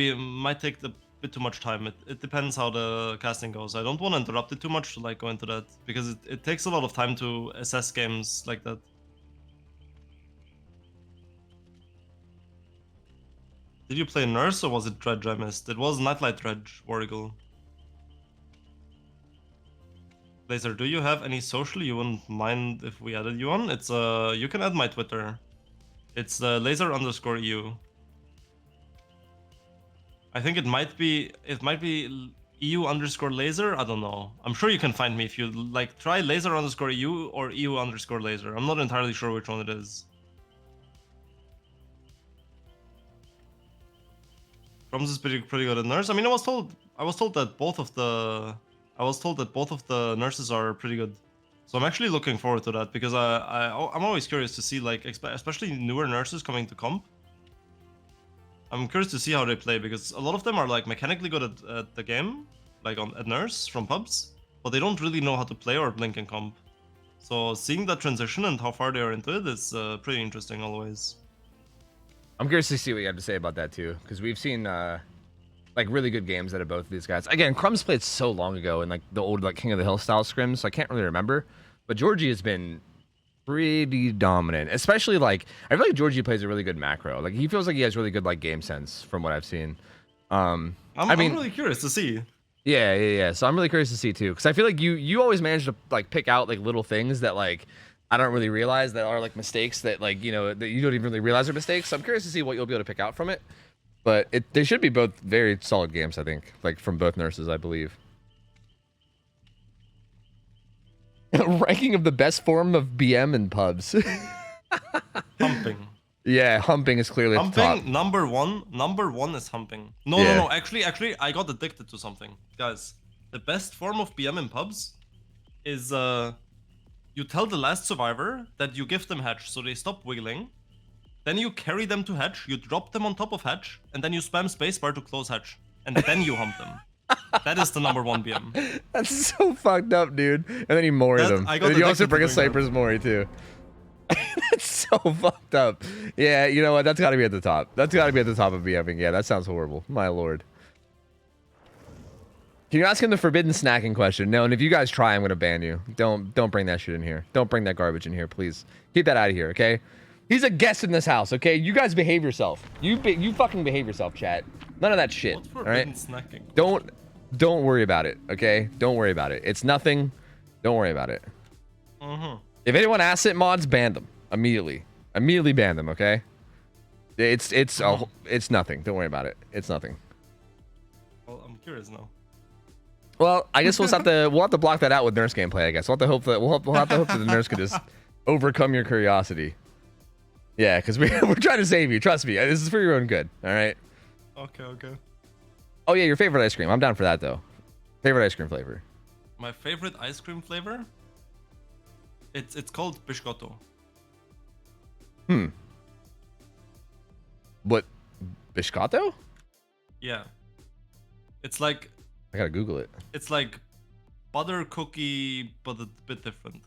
take a bit too much time. It depends how the casting goes. I don't want to interrupt it too much to like go into that because it takes a lot of time to assess games like that. Did you play Nurse or was it Dredge I missed? It was Nightlight Dredge, Warrigal. Laser, do you have any social you wouldn't mind if we added you on? It's you can add my Twitter. It's laser_EU. I think it might be EU_laser. I don't know. I'm sure you can find me if you like. Try laser_EU or EU_laser. I'm not entirely sure which one it is. Crumbs is pretty good at Nurse. I mean, I was told I was told that both of the nurses are pretty good. So I'm actually looking forward to that because I'm always curious to see like especially newer nurses coming to comp. I'm curious to see how they play because a lot of them are like mechanically good at the game, like at nurse from pubs, but they don't really know how to play or blink in comp. So seeing that transition and how far they are into it is pretty interesting always. I'm curious to see what you have to say about that too, because we've seen like really good games out of both of these guys. Again, Crumbs played so long ago in like the old like King of the Hill style scrims, so I can't really remember. But Georgie has been pretty dominant, especially like I feel like Georgie plays a really good macro. Like he feels like he has really good like game sense from what I've seen. I mean, I'm really curious to see. Yeah. So I'm really curious to see too, because I feel like you always manage to like pick out like little things that like I don't really realize that are like mistakes that like you know that you don't even really realize are mistakes. So I'm curious to see what you'll be able to pick out from it. But they should be both very solid games, I think, like from both nurses, I believe. Ranking of the best form of BM in pubs. Humping. Yeah, humping is clearly at the top. Humping, number one is humping. No. Actually, I got addicted to something. Guys, the best form of BM in pubs is you tell the last survivor that you give them hatch so they stop wiggling. Then you carry them to hatch, you drop them on top of hatch, and then you spam spacebar to close hatch. And then you hump them. That is the number one BM. That's so fucked up, dude. And then you mori them. And then you also bring a sniper's mori too. That's so fucked up. Yeah, you know what? That's gotta be at the top. That's gotta be at the top of BMing. Yeah, that sounds horrible. My lord. Can you ask him the forbidden snacking question? No, and if you guys try, I'm gonna ban you. Don't bring that shit in here. Don't bring that garbage in here, please. Keep that out of here, okay? He's a guest in this house, okay? You guys behave yourself. You fucking behave yourself, chat. None of that shit. All right? Snacking? Don't worry about it, okay? Don't worry about it. It's nothing. Don't worry about it. If anyone asks it, mods, ban them immediately. Immediately ban them, okay? It's nothing. Don't worry about it. It's nothing. Well, I'm curious now. Well, I guess we'll have to block that out with nurse gameplay. I guess we'll have to hope that the nurse could just overcome your curiosity. Yeah, because we're trying to save you. Trust me. This is for your own good. All right. Okay. Oh yeah, your favorite ice cream. I'm down for that though. Favorite ice cream flavor. My favorite ice cream flavor? It's called biscotto. What? Biscotto? Yeah. It's like I gotta Google it. It's like butter cookie, but a bit different.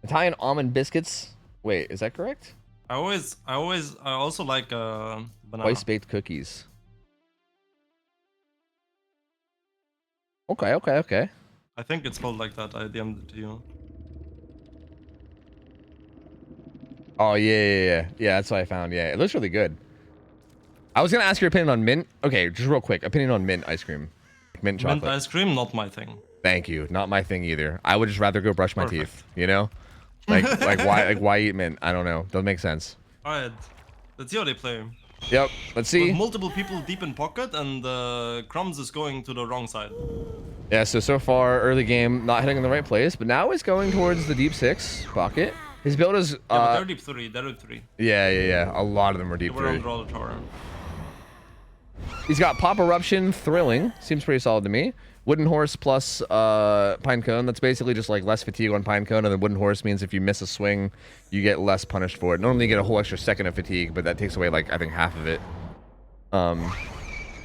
Italian almond biscuits. Wait, is that correct? I also like banana. Twice baked cookies. Okay. I think it's called like that. I DM'd it to you. Oh yeah. That's what I found. Yeah, it looks really good. I was gonna ask your opinion on mint. Okay, just real quick. Opinion on mint ice cream. Mint chocolate. Mint ice cream, not my thing. Thank you. Not my thing either. I would just rather go brush my teeth. You know, like why eat mint? I don't know. Doesn't make sense. All right, let's see how they play. Yep. Let's see. With multiple people deep in pocket, and Crumbs is going to the wrong side. Yeah. So far, early game, not heading in the right place, but now he's going towards the deep 6 pocket. His build is. Yeah, but they're deep 3. They're deep 3. Yeah. A lot of them are deep 3. We're on draw the tower. He's got Pop Eruption, Thrilling. Seems pretty solid to me. Wooden Horse plus Pine Cone. That's basically just like less fatigue on Pine Cone, and then Wooden Horse means if you miss a swing, you get less punished for it. Normally you get a whole extra second of fatigue, but that takes away like I think half of it.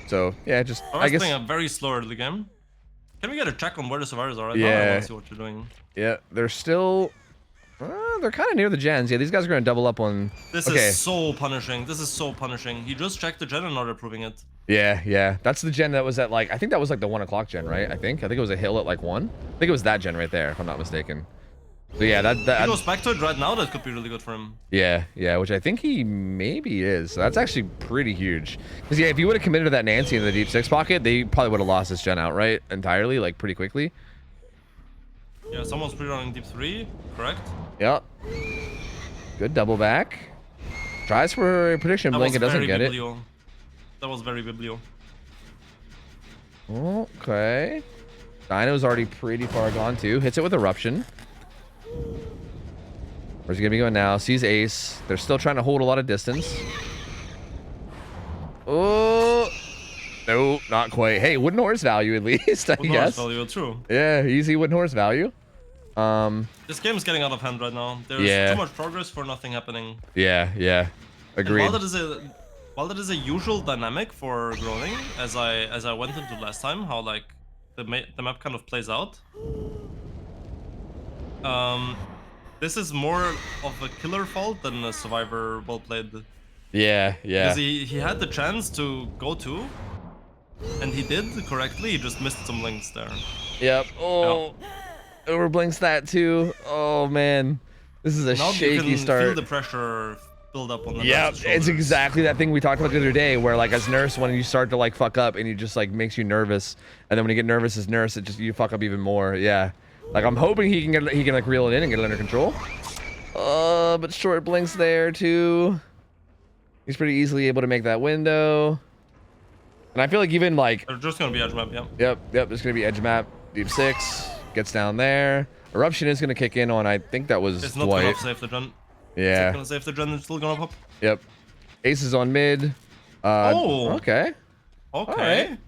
So yeah, just I guess playing a very slow early game. Can we get a check on where the survivors are? I want to see what you're doing. Yeah, they're still. They're kind of near the gens. Yeah, these guys are going to double up on... This is so punishing. He just checked the gen and now they're proving it. Yeah. That's the gen that was at like... I think that was like the 1 o'clock gen, right? I think it was a hill at like 1. I think it was that gen right there, if I'm not mistaken. So yeah, that... If he goes back to it right now, that could be really good for him. Yeah, which I think he maybe is. So that's actually pretty huge. Because yeah, if he would have committed to that Nancy in the deep 6 pocket, they probably would have lost this gen outright entirely, like pretty quickly. Yeah, someone's pre-running deep 3, correct? Yep. Good double back. Tries for a prediction blink, it doesn't get it. That was very biblio. Okay. Dino's already pretty far gone too. Hits it with Eruption. Where's he gonna be going now? Sees Ace. They're still trying to hold a lot of distance. Oh, no, not quite. Hey, wooden horse value at least, I Wooden guess. horse value, true. Yeah, easy wooden horse value. This game is getting out of hand right now. There's Yeah. too much progress for nothing happening. Yeah. Agreed. And while that is a usual dynamic for groaning, as I went into last time, how like the map kind of plays out. This is more of a killer fault than a survivor well played. Yeah. Because he had the chance to go to, and he did correctly. He just missed some links there. Yep. Oh, overblinks that too. Oh man, this is a Now shaky you can start. feel the pressure build up on the Yep, nurse's it's shoulders. exactly that thing we talked about the other day, where like as nurse, when you start to like fuck up and you just like makes you nervous, and then when you get nervous as nurse, it just you fuck up even more. Yeah, like I'm hoping he can like reel it in and get it under control. But short blinks there too. He's pretty easily able to make that window. And I feel like even like They're just gonna be edge map, yeah. Yep, there's gonna be edge map. Deep 6 gets down there. Eruption is gonna kick in on, I think that was It's not Dwight. gonna save the gen. Yeah. It's gonna save the gen. It's still gonna pop. Yep. Ace is on mid. Oh. Okay. Okay. Alright.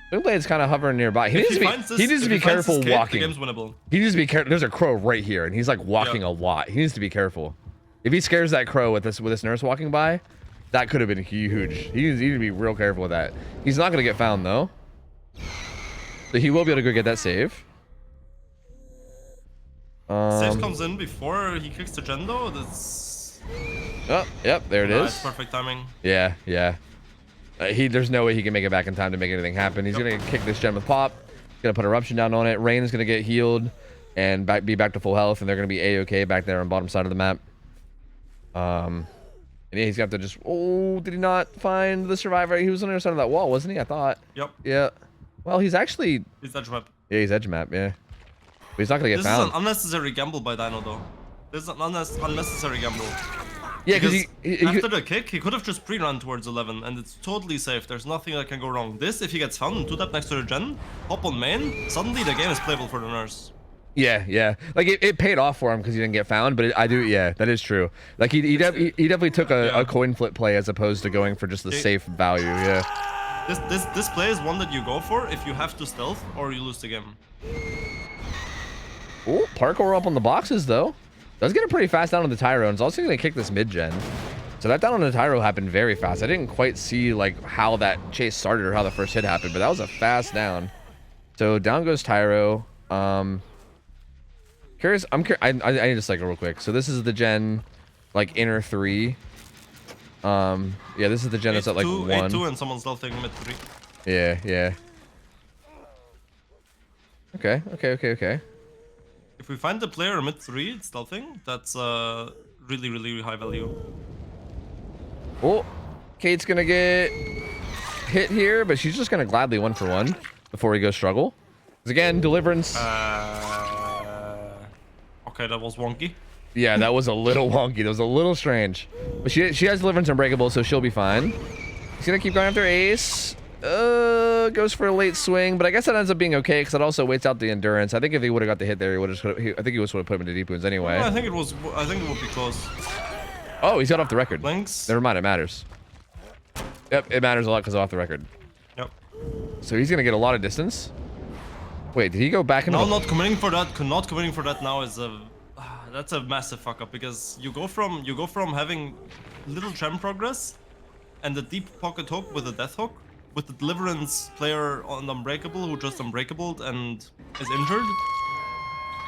Blueblade's kind of hovering nearby. He If needs to be. finds this- He needs to if be finds this careful cape, The walking. game's winnable. He needs to be careful. There's a crow right here, and he's like walking Yeah. a lot. He needs to be careful. If he scares that crow with this nurse walking by, that could have been huge. He needs to be real careful with that. He's not gonna get found though. So he will be able to go get that save. Save comes in before he kicks the gen though. That's Oh, yep, there it is. perfect timing. Yeah. There's no way he can make it back in time to make anything happen. He's gonna kick this gen with pop. Gonna put eruption down on it. Rain is gonna get healed and be back to full health, and they're gonna be a-okay back there on bottom side of the map. And yeah, he's got to just. Oh, did he not find the survivor? He was on the other side of that wall, wasn't he? I thought. Yep. Yeah. Well, he's actually. He's edge map. Yeah, he's edge map. Yeah. But he's not gonna get This found. is an unnecessary gamble by Dino though. This is an unnecessary gamble. Yeah, because after the kick, he could have just pre-run towards 11, and it's totally safe. There's nothing that can go wrong. This, if he gets found and 2-tap next to the gen, hop on main, suddenly the game is playable for the nurse. Yeah. Like it paid off for him because he didn't get found, but yeah, that is true. Like he definitely took a coin flip play as opposed to going for just the safe value. Yeah. This play is one that you go for if you have to stealth or you lose the game. Oh, parkour up on the boxes though. Does get it pretty fast down on the Tyro, and it's also gonna kick this mid gen. So that down on the Tyro happened very fast. I didn't quite see like how that chase started or how the first hit happened, but that was a fast down. So down goes Tyro. Curious. I need to cycle real quick. So this is the gen, like inner 3. Yeah, this is the gen that's at like 1. 8-2 and someone's stealthing mid 3. Yeah. Okay. If we find the player mid 3 stealthing, that's really high value. Oh, Kate's gonna get hit here, but she's just gonna gladly 1-for-1 before we go struggle. Because again, deliverance. Okay, that was wonky. Yeah, that was a little wonky. That was a little strange. But she has deliverance unbreakable, so she'll be fine. He's gonna keep going after Ace. Goes for a late swing, but I guess that ends up being okay because it also waits out the endurance. I think if he would have got the hit there, he would have. I think he would have put him into deep wounds anyway. I think it would be close. Oh, he's got off the record. Links. Never mind, it matters. Yep, it matters a lot because off the record. Yep. So he's gonna get a lot of distance. Wait, did he go back into? No, not committing for that. Not committing for that now is that's a massive fuck up because you go from having little gem progress and the deep pocket hook with a death hook with the deliverance player on unbreakable who just unbreakabled and is injured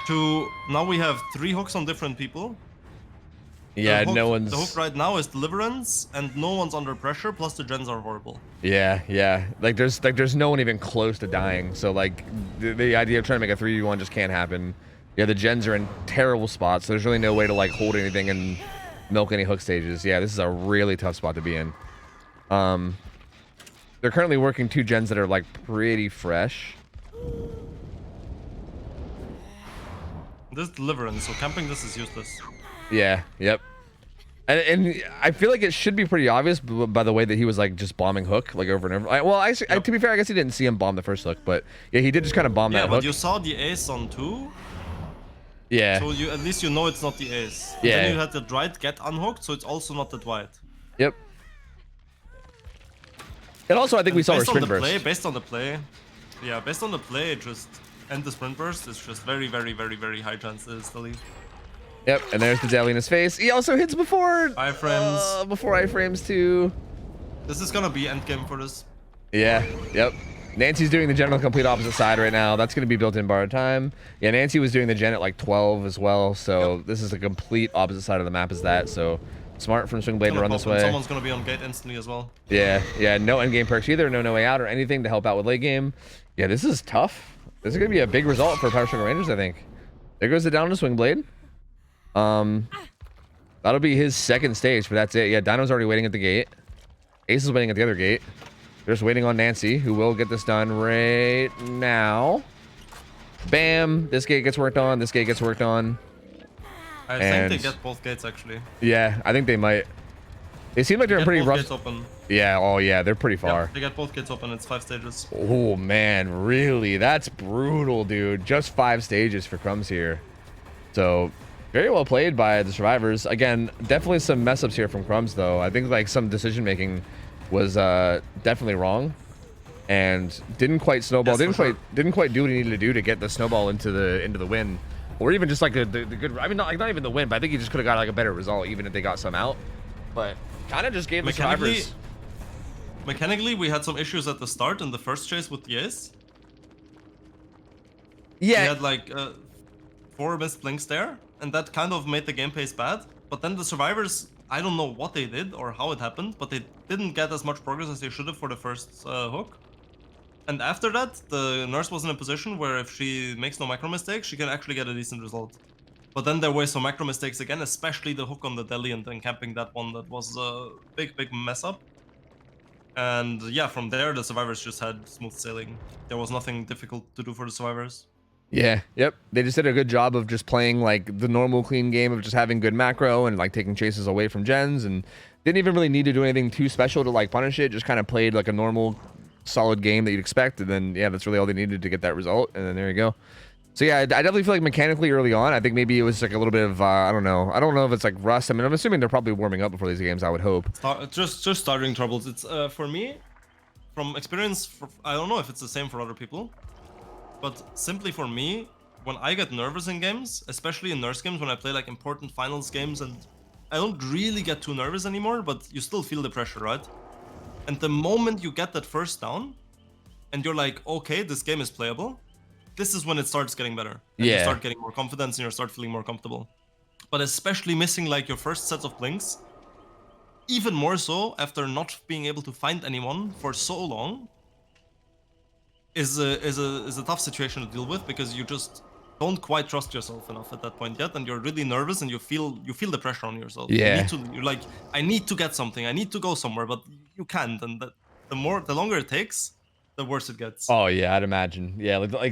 to now we have 3 hooks on different people. Yeah, The hook, no one's. The hook right now is deliverance and no one's under pressure. Plus the gens are horrible. Yeah. Like there's no one even close to dying. So like the idea of trying to make a 3v1 just can't happen. Yeah, the gens are in terrible spots. So there's really no way to like hold anything and milk any hook stages. Yeah, this is a really tough spot to be in. They're currently working 2 gens that are like pretty fresh. This deliverance, so camping this is useless. Yeah. Yep. And I feel like it should be pretty obvious by the way that he was like just bombing hook like over and over. Well, to be fair, I guess he didn't see him bomb the first hook, but yeah, he did just kind of bomb that hook. Yeah, but you saw the ace on 2. Yeah. So at least you know it's not the ace. Yeah. Then you had the Dwight get unhooked, so it's also not the Dwight. Yep. And also, I think we saw her based on sprint the burst. play, based on the play, just end the sprint burst. It's just very high chances to leave. Yep, and there's the Deli in his face. He also hits before Iframes. before iframes too. This is gonna be endgame for this. Yeah, yep. Nancy's doing the general complete opposite side right now. That's gonna be built in borrowed time. Yeah, Nancy was doing the gen at like 12 as well. So this is the complete opposite side of the map as that. So smart from Swingblade to run this way. Someone's gonna be on gate instantly as well. Yeah, no endgame perks either. No way out or anything to help out with late game. Yeah, this is tough. This is gonna be a big result for Power Sugar Rangers, I think. There goes the down to Swingblade. That'll be his second stage, but that's it. Yeah, Dino's already waiting at the gate. Ace is waiting at the other gate. They're just waiting on Nancy, who will get this done right now. Bam! This gate gets worked on. This gate gets worked on. I think they get both gates actually. Yeah, I think they might. They seem like they're in pretty rough. Gates open. Yeah. Oh yeah, they're pretty far. Yep, they get both gates open. It's 5 stages. Oh man, really? That's brutal, dude. Just 5 stages for Crumbs here. So very well played by the survivors. Again, definitely some mess ups here from Crumbs though. I think like some decision making was definitely wrong and didn't quite snowball. Yes, didn't quite do what he needed to do to get the snowball into the win, or even just like the good. I mean, not even the win, but I think he just could have got like a better result even if they got some out. But kind of just gave the survivors. Mechanically, we had some issues at the start in the first chase with the ace. Yeah. We had like 4 missed blinks there, and that kind of made the game pace bad. But then the survivors, I don't know what they did or how it happened, but they didn't get as much progress as they should have for the first hook. And after that, the nurse was in a position where if she makes no macro mistakes, she can actually get a decent result. But then there were some macro mistakes again, especially the hook on the deli and then camping that one. That was a big mess up. And yeah, from there, the survivors just had smooth sailing. There was nothing difficult to do for the survivors. Yeah, yep. They just did a good job of just playing like the normal clean game of just having good macro and like taking chases away from gens, and didn't even really need to do anything too special to like punish it. Just kind of played like a normal solid game that you'd expect, and then yeah, that's really all they needed to get that result, and then there you go. So yeah, I definitely feel like mechanically early on, I think maybe it was like a little bit of I don't know if it's like rust. I mean, I'm assuming they're probably warming up before these games, I would hope. Just starting troubles. It's for me, from experience, I don't know if it's the same for other people, but simply for me, when I get nervous in games, especially in nurse games, when I play like important finals games, and I don't really get too nervous anymore, but you still feel the pressure, right? And the moment you get that first down, and you're like, okay, this game is playable, this is when it starts getting better. And you start getting more confidence and you start feeling more comfortable. But especially missing like your first sets of blinks, even more so after not being able to find anyone for so long, is a tough situation to deal with, because you just don't quite trust yourself enough at that point yet, and you're really nervous and you feel the pressure on yourself. Yeah. You're like, I need to get something, I need to go somewhere, but you can't, and the longer it takes, the worse it gets. Oh yeah, I'd imagine. Yeah, I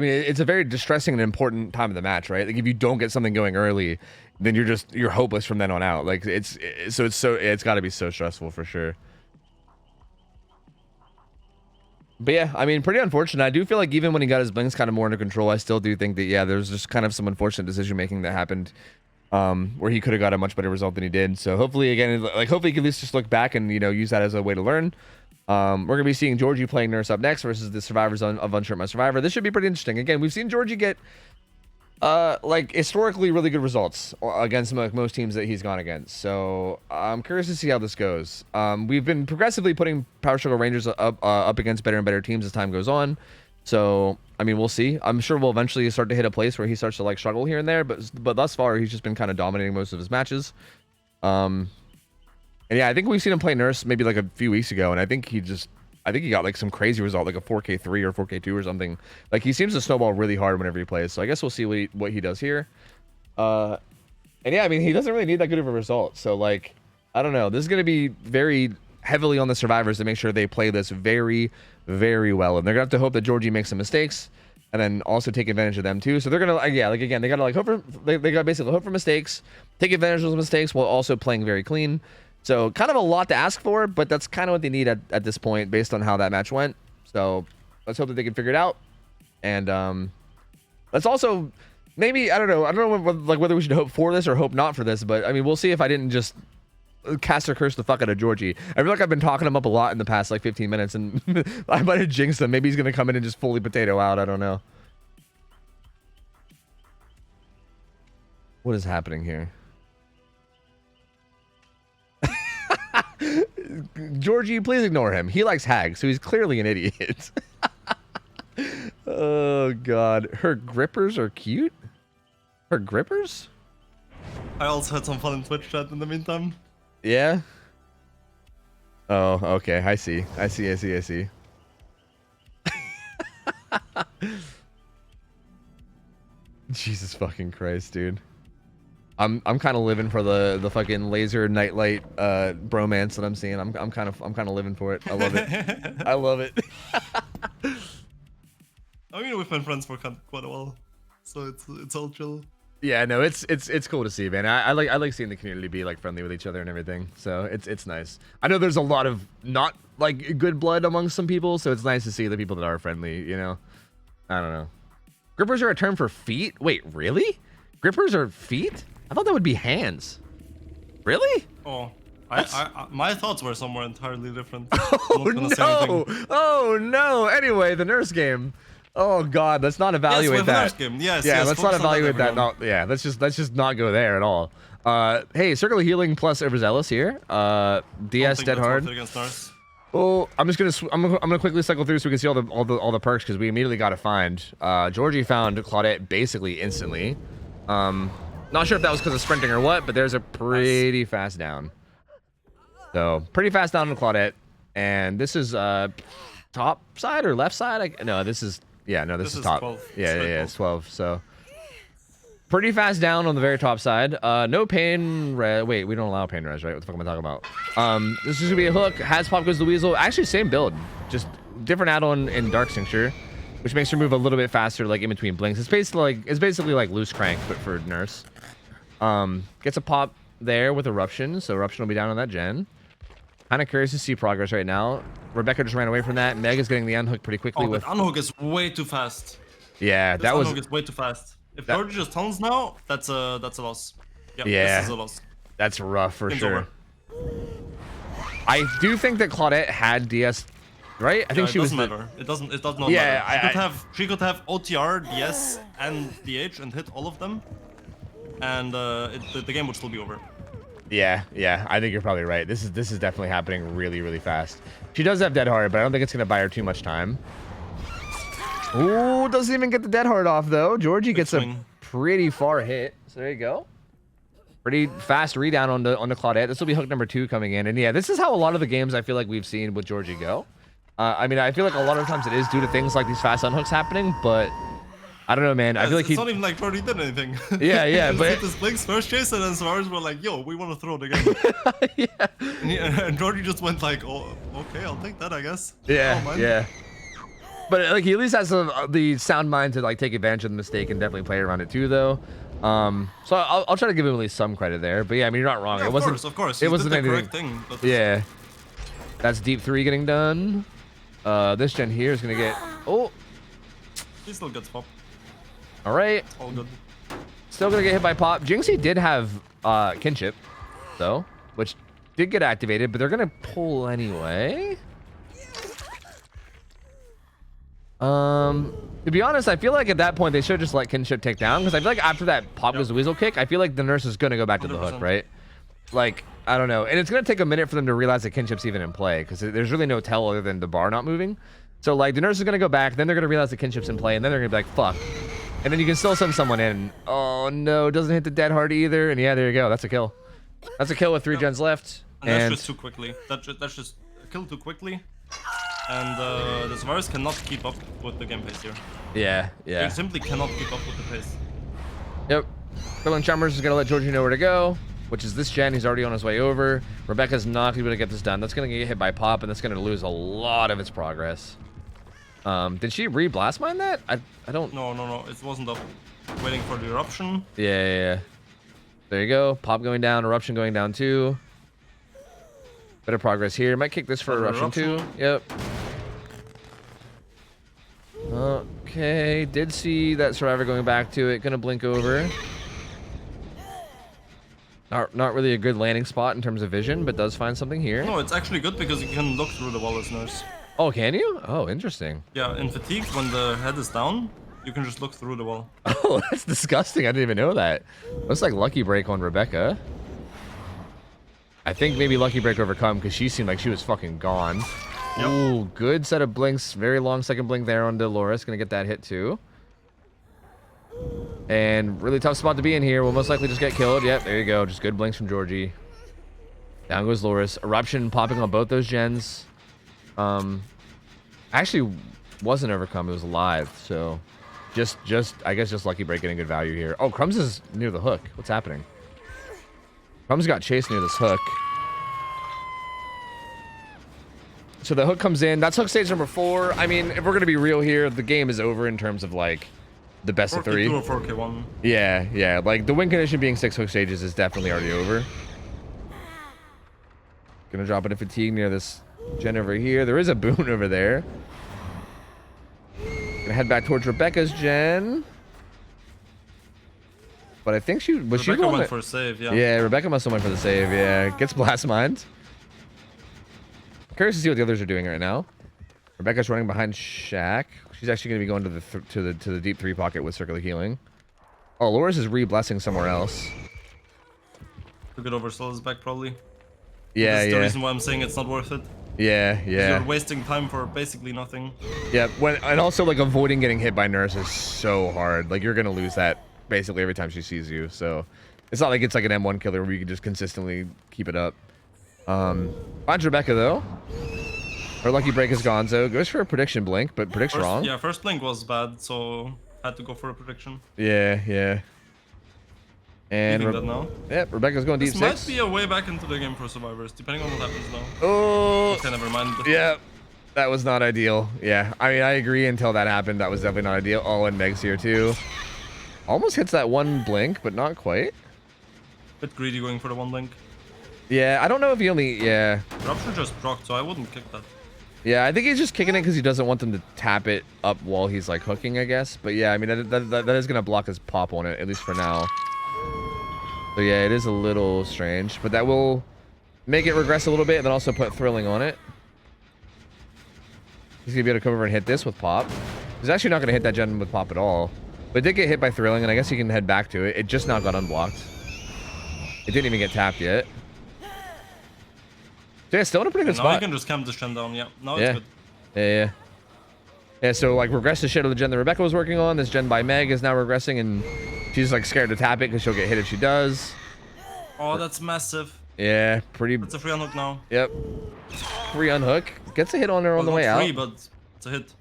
mean, it's a very distressing and important time of the match, right? Like if you don't get something going early, then you're hopeless from then on out. Like it's got to be so stressful for sure. But yeah, I mean, pretty unfortunate. I do feel like even when he got his blinks kind of more under control, I still do think that yeah, there's just kind of some unfortunate decision making that happened, where he could have got a much better result than he did. So hopefully, again, like hopefully he can at least just look back and use that as a way to learn. We're gonna be seeing Georgie playing nurse up next versus the survivors of Unshirt My Survivor. This should be pretty interesting. Again, we've seen Georgie get like historically really good results against most teams that he's gone against. So I'm curious to see how this goes. We've been progressively putting Power Struggle Rangers up against better and better teams as time goes on. So I mean, we'll see. I'm sure we'll eventually start to hit a place where he starts to like struggle here and there. But thus far, he's just been kind of dominating most of his matches. And yeah, I think we've seen him play nurse maybe like a few weeks ago, and I think he got like some crazy result, like a 4K3 or 4K2 or something. Like he seems to snowball really hard whenever he plays. So I guess we'll see what he does here. And yeah, I mean, he doesn't really need that good of a result. So like, I don't know. This is going to be very heavily on the survivors to make sure they play this very, very well. And they're going to have to hope that Georgie makes some mistakes and then also take advantage of them too. So they're going to, yeah, like again, they got to like hope for, they got to basically hope for mistakes, take advantage of those mistakes while also playing very clean. So kind of a lot to ask for, but that's kind of what they need at this point based on how that match went. So let's hope that they can figure it out. And let's also maybe, I don't know whether we should hope for this or hope not for this, but I mean, we'll see if I didn't just caster curse the fuck out of Georgie. I feel like I've been talking him up a lot in the past like 15 minutes, and I might have jinxed him. Maybe he's gonna come in and just fully potato out. I don't know. What is happening here? Georgie, please ignore him. He likes hags, so he's clearly an idiot. Oh god, her grippers are cute. Her grippers? I also had some fun in Twitch chat in the meantime. Yeah. Oh, okay. I see. I see. Jesus fucking Christ, dude. I'm kind of living for the fucking laser nightlight bromance that I'm seeing. I'm kind of living for it. I love it. I love it. I mean, we've been friends for quite a while, so it's all chill. Yeah, no, it's cool to see, man. I like seeing the community be like friendly with each other and everything. So it's nice. I know there's a lot of not like good blood among some people, so it's nice to see the people that are friendly. You know, I don't know. Grippers are a term for feet. Wait, really? Grippers are feet? I thought that would be hands. Really? Oh, my thoughts were somewhere entirely different. Oh no! Oh no! Anyway, the nurse game. Oh god, let's not evaluate that. Nurse game. Yes, yeah, yes, let's not evaluate that. No, yeah, let's just not go there at all. Hey, circle healing plus overzealous here. DS dead hard. Oh, I'm gonna quickly cycle through so we can see all the perks because we immediately got to find. Georgie found Claudette basically instantly. Not sure if that was because of sprinting or what, but there's a pretty fast down. So pretty fast down on Claudette, and this is top side or left side? No, this is this is top. 12. Yeah, it's 12. So pretty fast down on the very top side. No pain res. Wait, we don't allow pain res, right? What the fuck am I talking about? This is gonna be a hook. Has pop goes the weasel. Actually, same build, just different add-on in dark cincture, which makes her move a little bit faster, like in between blinks. It's basically like loose crank, but for nurse. Gets a pop there with eruption, so eruption will be down on that gen. Kind of curious to see progress right now. Rebecca just ran away from that. Meg is getting the unhook pretty quickly. With unhook is way too fast. Yeah, that was. Unhook is way too fast. If Georgie just tunnels now, that's a loss. Yep, yeah, this is a loss. That's rough for sure. Over. I do think that Claudette had DS, right? I think she was. It does not matter. She could have OTR, DS, and DH and hit all of them, and the game would still be over. Yeah, I think you're probably right. This is definitely happening really fast. She does have dead hard, but I don't think it's gonna buy her too much time. Ooh, doesn't even get the dead hard off though. Georgie gets a pretty far hit. So there you go. Pretty fast redown on the Claudette. This will be hook number 2 coming in, and yeah, this is how a lot of the games I feel like we've seen with Georgie go. I mean, I feel like a lot of times it is due to things like these fast unhooks happening, but I don't know, man. I feel like it's not even like Georgie did anything. Yeah, but but this Blinks first chase, and then Suarez were like, "Yo, we want to throw it again." And Georgie just went like, "Oh, okay, I'll take that, I guess." Yeah. But like he at least has the sound mind to like take advantage of the mistake and definitely play around it too, though. So I'll try to give him at least some credit there. But yeah, I mean, you're not wrong. Yeah, it wasn't. Of course. It wasn't anything. Correct thing, but... Yeah. That's deep 3 getting done. This gen here is gonna get. Oh. He still gets pop. All right. All good. Still gonna get hit by pop. Jinxie did have kinship, though, which did get activated, but they're gonna pull anyway. To be honest, I feel like at that point they should just let kinship take down, because I feel like after that pop goes the weasel kick, I feel like the nurse is gonna go back to the 100%. hook, right? Like, I don't know, and it's gonna take a minute for them to realize that kinship's even in play, because there's really no tell other than the bar not moving. So like the nurse is gonna go back, then they're gonna realize the kinship's in play, and then they're gonna be like, fuck. And then you can still send someone in. Oh no, doesn't hit the dead hard either. And yeah, there you go. That's a kill. That's a kill with 3 gens left. And that's just too quickly. That's just a kill too quickly. And the Suarez cannot keep up with the game pace here. Yeah. They simply cannot keep up with the pace. Yep. Villain Chalmers is gonna let Georgie know where to go, which is this gen. He's already on his way over. Rebecca's not gonna be able to get this done. That's gonna get hit by pop, and that's gonna lose a lot of its progress. Did she re-blast mine that? I don't. No. It wasn't up. Waiting for the eruption. Yeah. There you go. Pop going down. Eruption going down too. Better progress here. Might kick this for eruption too. Yep. Okay. Did see that survivor going back to it. Gonna blink over. Not really a good landing spot in terms of vision, but does find something here. No, it's actually good because you can look through the wall as nurse. Oh, can you? Oh, interesting. Yeah, in fatigue, when the head is down, you can just look through the wall. Oh, that's disgusting. I didn't even know that. Looks like Lucky Break on Rebecca. I think maybe Lucky Break overcome because she seemed like she was fucking gone. Yep. Ooh, good set of blinks. Very long second blink there on Dolores. Gonna get that hit too. And really tough spot to be in here. We'll most likely just get killed. Yep, there you go. Just good blinks from Georgie. Down goes Loris. Eruption popping on both those gens. Actually wasn't overcome. It was alive. So I guess just Lucky Break getting good value here. Oh, Crumbs is near the hook. What's happening? Crumbs got chased near this hook. So the hook comes in. That's hook stage number 4. I mean, if we're going to be real here, the game is over in terms of, like, the best of 3. 4K2 or 4K1. Yeah. Like, the win condition being 6 hook stages is definitely already over. Gonna drop into fatigue near this gen over here. There is a boon over there. Gonna head back towards Rebecca's gen. But I think she... Was Rebecca she went for a save, yeah. Yeah, Rebecca must have went for the save, yeah. Gets Blast Mind. Curious to see what the others are doing right now. Rebecca's running behind Shaq. She's actually going to be going to the deep 3 pocket with Circular Healing. Oh, Loris is re-blessing somewhere else. Took it over Soul's back, probably. Yeah, That's yeah. the reason why I'm saying it's not worth it. Yeah. You're wasting time for basically nothing. Yeah, and also, like, avoiding getting hit by Nurse is so hard. Like, you're going to lose that basically every time she sees you. So, it's not like it's like an M1 killer where you can just consistently keep it up. Finds Rebecca, though. Her Lucky Break is gone, so goes for a prediction blink, but predicts wrong. Yeah, first blink was bad, so had to go for a prediction. Yeah. And that now? Yep, Rebecca's going deep 6. This might be a way back into the game for survivors, depending on what happens now. Oh, okay, never mind. Yeah, that was not ideal. Yeah, I mean, I agree until that happened. That was definitely not ideal. Oh, and Meg's here too. Almost hits that 1 blink, but not quite. Bit greedy going for the 1 blink. Yeah, I don't know if he only... Yeah. Rupture just procced, so I wouldn't kick that. Yeah, I think he's just kicking it because he doesn't want them to tap it up while he's, like, hooking, I guess. But yeah, I mean, that is going to block his pop on it, at least for now. So yeah, it is a little strange. But that will make it regress a little bit and then also put Thrilling on it. He's going to be able to come over and hit this with pop. He's actually not going to hit that gen with pop at all. But it did get hit by Thrilling, and I guess he can head back to it. It just now got unblocked. It didn't even get tapped yet. So yeah, still in a pretty good spot. Now you can just camp this gen down, yeah. Now it's good. Yeah. Yeah, so like regress the shit of the gen that Rebecca was working on. This gen by Meg is now regressing, and she's like scared to tap it because she'll get hit if she does. Oh, that's massive. Yeah, pretty... It's a free unhook now. Yep. Free unhook. Gets a hit on her on the way out. Free, but it's a hit.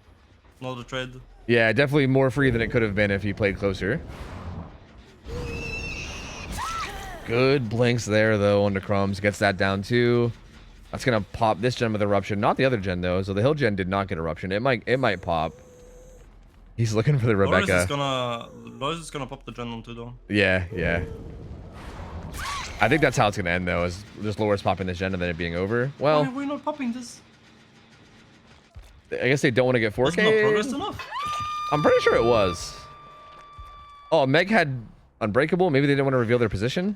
Not a trade. Yeah, definitely more free than it could have been if he played closer. Good blinks there, though, onto Crumbs. Gets that down, too. That's going to pop this gen with Eruption. Not the other gen, though. So the Hill gen did not get Eruption. It might pop. He's looking for the Rebecca. Loris is gonna pop the gen on too, though. Yeah. I think that's how it's going to end, though, is just Loris popping this gen and then it being over. Well, why are we not popping this? I guess they don't want to get 4K. That's not progressed enough. I'm pretty sure it was. Oh, Meg had Unbreakable. Maybe they didn't want to reveal their position.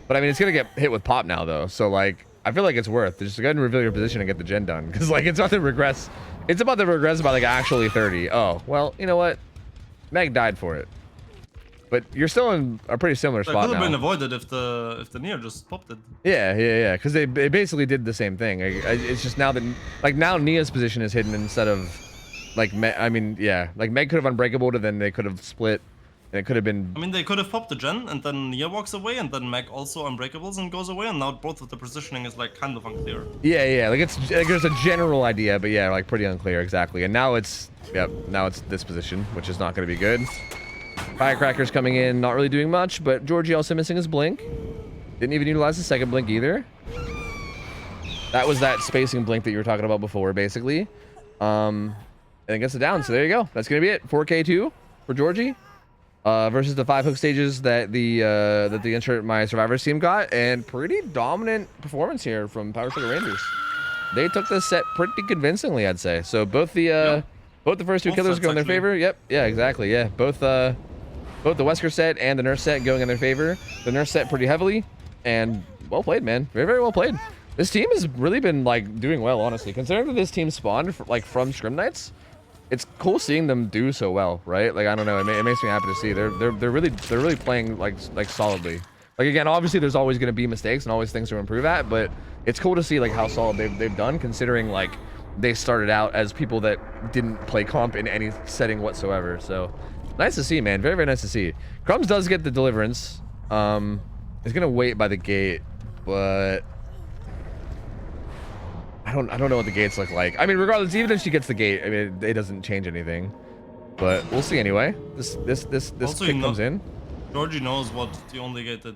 But I mean, it's going to get hit with pop now, though. So, like, I feel like it's worth. Just go ahead and reveal your position and get the gen done. Because, like, it's about to regress. It's about to regress by, like, actually 30. Oh, well, you know what? Meg died for it. But you're still in a pretty similar spot now. It could have been avoided if the Nier just popped it. Yeah. Because they basically did the same thing. It's just now that, like, now Nia's position is hidden instead of, like, like, Meg could have Unbreakable, and then they could have split. And it could have been... I mean, they could have popped the gen, and then Nia walks away, and then Meg also Unbreakables and goes away, and now both of the positioning is, like, kind of unclear. Yeah. Like, it's like, there's a general idea, but yeah, like, pretty unclear, exactly. And now it's... Yep, now it's this position, which is not going to be good. Firecracker's coming in, not really doing much, but Georgie also missing his blink. Didn't even utilize the second blink either. That was that spacing blink that you were talking about before, basically. And it gets it down, so there you go. That's going to be it. 4K2 for Georgie. Versus the 5 hook stages that the Insert My Survivors team got, and pretty dominant performance here from Power Sugar Rangers. They took this set pretty convincingly, I'd say. So both the first two killers go in their favor. Yep, yeah, exactly, yeah. Both both the Wesker set and the Nurse set going in their favor. The Nurse set pretty heavily, and well played, man. Very, very well played. This team has really been like doing well, honestly. Considering that this team spawned from Scrim Knights, it's cool seeing them do so well, right? Like I don't know, it makes me happy to see. They're really playing like solidly. Like again, obviously there's always going to be mistakes and always things to improve at, but it's cool to see like how solid they've done, considering like they started out as people that didn't play comp in any setting whatsoever. So nice to see, man. Very, very nice to see. Crumbs does get the deliverance. He's gonna wait by the gate, but I don't know what the gates look like. I mean, regardless, even if she gets the gate, I mean, it doesn't change anything. But we'll see anyway. This pick comes in. Georgie knows what the only gate that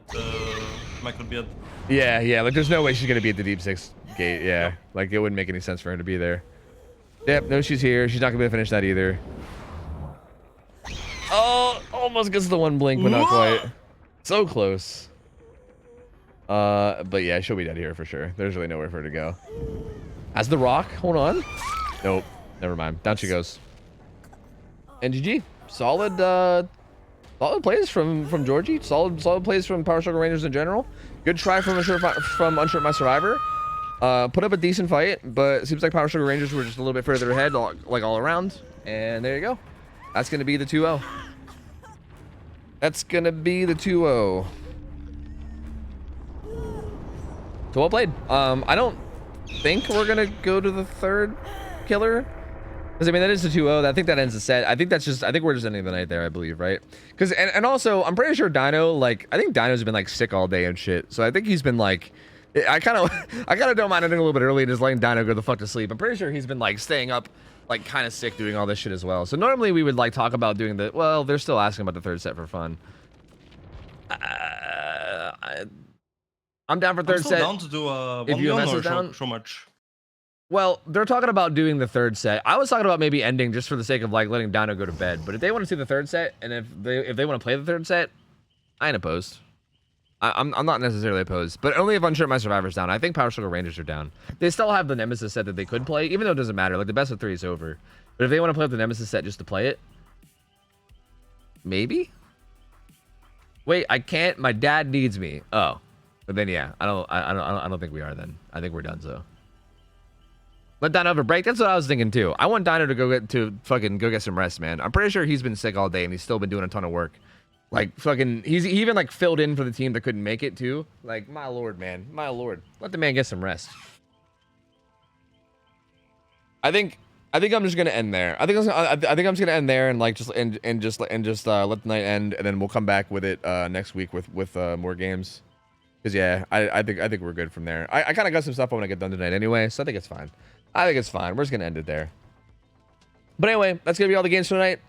Mac could be at. Yeah. Like, there's no way she's gonna be at the deep 6 gate. Yeah. Like, it wouldn't make any sense for her to be there. Yep. No, she's here. She's not gonna be able to finish that either. Oh, almost gets the one blink, but not quite. So close. But yeah, she'll be dead here for sure. There's really nowhere for her to go. As the rock, hold on. Nope. Never mind. Down she goes. And GG. Solid, solid plays from Georgie. Solid plays from Power Struggle Rangers in general. Good try from Unsure My Survivor. Put up a decent fight, but it seems like Power Struggle Rangers were just a little bit further ahead, like all around. And there you go. That's gonna be the 2-0. That's gonna be the 2-0. So well played. I don't think we're gonna go to the third killer. Because I mean that is the 2-0. I think that ends the set. I think we're just ending the night there, I believe, right? Because and also I'm pretty sure Dino, like I think Dino's been like sick all day and shit. So I think he's been like I kind of don't mind ending a little bit early and just letting Dino go the fuck to sleep. I'm pretty sure he's been like staying up like kind of sick doing all this shit as well. So normally we would like talk about doing the, well, they're still asking about the third set for fun. I'm down for third set. Down to do a if you message down so much. Well, they're talking about doing the third set. I was talking about maybe ending just for the sake of like letting Dino go to bed. But if they want to see the third set, and if they want to play the third set, I ain't opposed. I'm not necessarily opposed, but only if Unsure My Survivor's down. I think Power Struggle Rangers are down. They still have the Nemesis set that they could play, even though it doesn't matter. Like the best of 3 is over. But if they want to play with the Nemesis set just to play it, maybe. Wait, I can't. My dad needs me. Oh, but then yeah, I don't think we are. Then I think we're done. So let Dino have a break. That's what I was thinking too. I want Dino to fucking go get some rest, man. I'm pretty sure he's been sick all day and he's still been doing a ton of work. Like fucking, he even like filled in for the team that couldn't make it too. Like my lord, man, my lord, let the man get some rest. I think I'm just gonna end there. I think I'm just gonna end there and like just let the night end, and then we'll come back with it next week with more games. Cause yeah, I think we're good from there. I kind of got some stuff I want to get done tonight anyway, so I think it's fine. We're just gonna end it there. But anyway, that's gonna be all the games for tonight.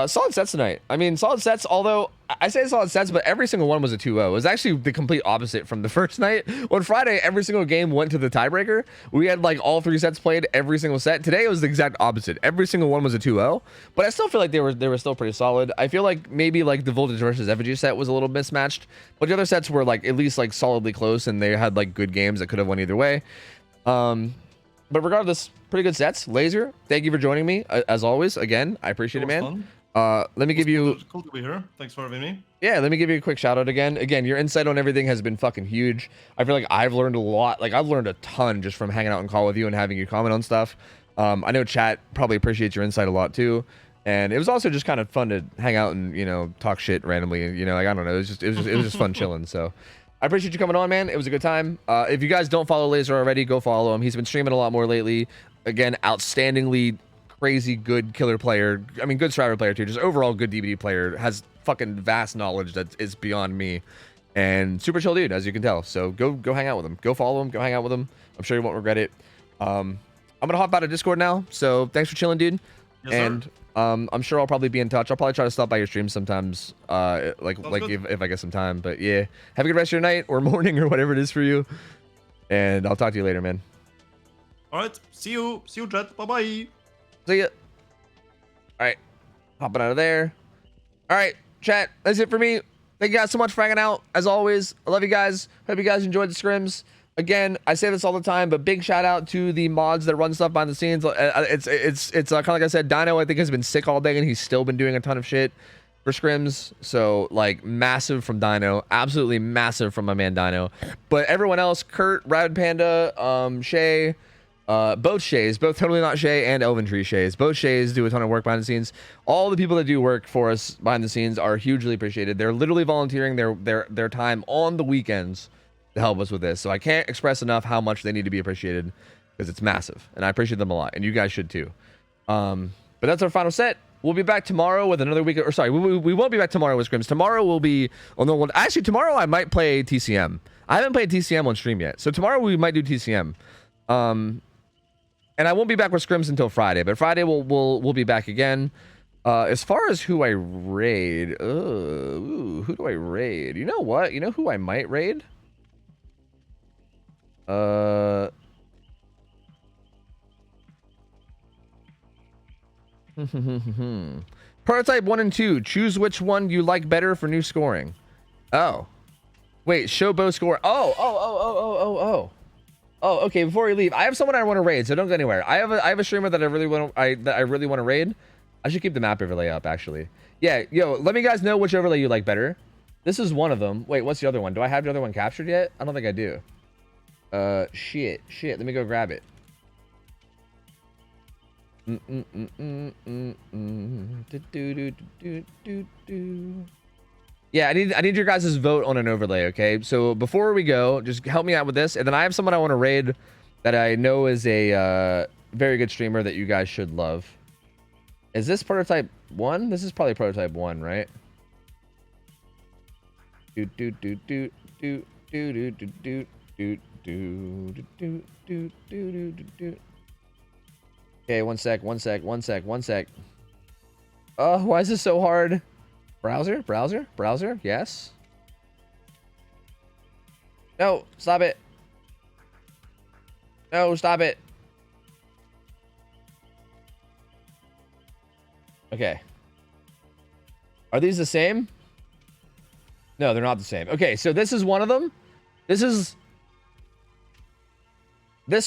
Solid sets tonight. I mean, solid sets, although I say solid sets, but every single one was a 2-0. It was actually the complete opposite from the first night. On Friday, every single game went to the tiebreaker. We had like all 3 sets played every single set. Today, it was the exact opposite. Every single one was a 2-0, but I still feel like they were still pretty solid. I feel like maybe like the Voltage versus Effigy set was a little mismatched, but the other sets were like at least like solidly close, and they had like good games that could have won either way. But regardless, pretty good sets. Laser, thank you for joining me as always. Again, I appreciate it, man. Fun. Let me give you cool to be here. Thanks for having me. Yeah, let me give you a quick shout out again. Your insight on everything has been fucking huge. I feel like I've learned a lot. Like I've learned a ton just from hanging out and call with you and having you comment on stuff. I know chat probably appreciates your insight a lot too. And it was also just kind of fun to hang out and, you know, talk shit randomly. You know, like I don't know, it was just fun chilling. So I appreciate you coming on, man. It was a good time. If you guys don't follow Laser already, go follow him. He's been streaming a lot more lately. Again, outstandingly crazy good killer player. I mean, good survivor player too. Just overall good DVD player. Has fucking vast knowledge that is beyond me. And super chill dude, as you can tell. So go hang out with him. Go follow him. Go hang out with him. I'm sure you won't regret it. I'm gonna hop out of Discord now. So thanks for chilling, dude. Yes, and sir. I'm sure I'll probably be in touch. I'll probably try to stop by your stream sometimes. If I get some time. But yeah, have a good rest of your night or morning or whatever it is for you. And I'll talk to you later, man. All right. See you, chat. Bye bye. See ya. All right, hopping out of there. All right, chat, that's it for me. Thank you guys so much for hanging out. As always, I love you guys. Hope you guys enjoyed the scrims. Again, I say this all the time, but big shout out to the mods that run stuff behind the scenes. It's kind of like I said, Dino I think has been sick all day and he's still been doing a ton of shit. for scrims. So like massive from Dino, absolutely massive from my man Dino. But everyone else, Kurt, Rad Panda, Shay, both Shays, both Totally Not Shay and Elven Tree Shays. Both Shays do a ton of work behind the scenes. All the people that do work for us behind the scenes are hugely appreciated. They're literally volunteering their time on the weekends to help us with this. So I can't express enough how much they need to be appreciated, because it's massive, and I appreciate them a lot, and you guys should too. But that's our final set. We'll be back tomorrow with another week, or sorry, we won't be back tomorrow with scrims. Tomorrow will be, oh no, actually tomorrow I might play TCM. I haven't played TCM on stream yet, so tomorrow we might do TCM. And I won't be back with scrims until Friday, but Friday we'll be back again. As far as who I raid, who do I raid? You know what? You know who I might raid? Prototype 1 and 2. Choose which one you like better for new scoring. Oh. Wait, show bow score. Oh, okay, before we leave, I have someone I want to raid, so don't go anywhere. I have a streamer that I really want to raid. I should keep the map overlay up, actually. Yeah, yo, let me guys know which overlay you like better. This is one of them. Wait, what's the other one? Do I have the other one captured yet? I don't think I do. Shit. Let me go grab it. Yeah, I need your guys' vote on an overlay, okay? So before we go, just help me out with this, and then I have someone I want to raid that I know is a very good streamer that you guys should love. Is this prototype 1? This is probably prototype 1, right? Okay, one sec. Oh, why is this so hard? Browser, yes. No, stop it. No, stop it. Okay. Are these the same? No, they're not the same. Okay, so this is one of them. This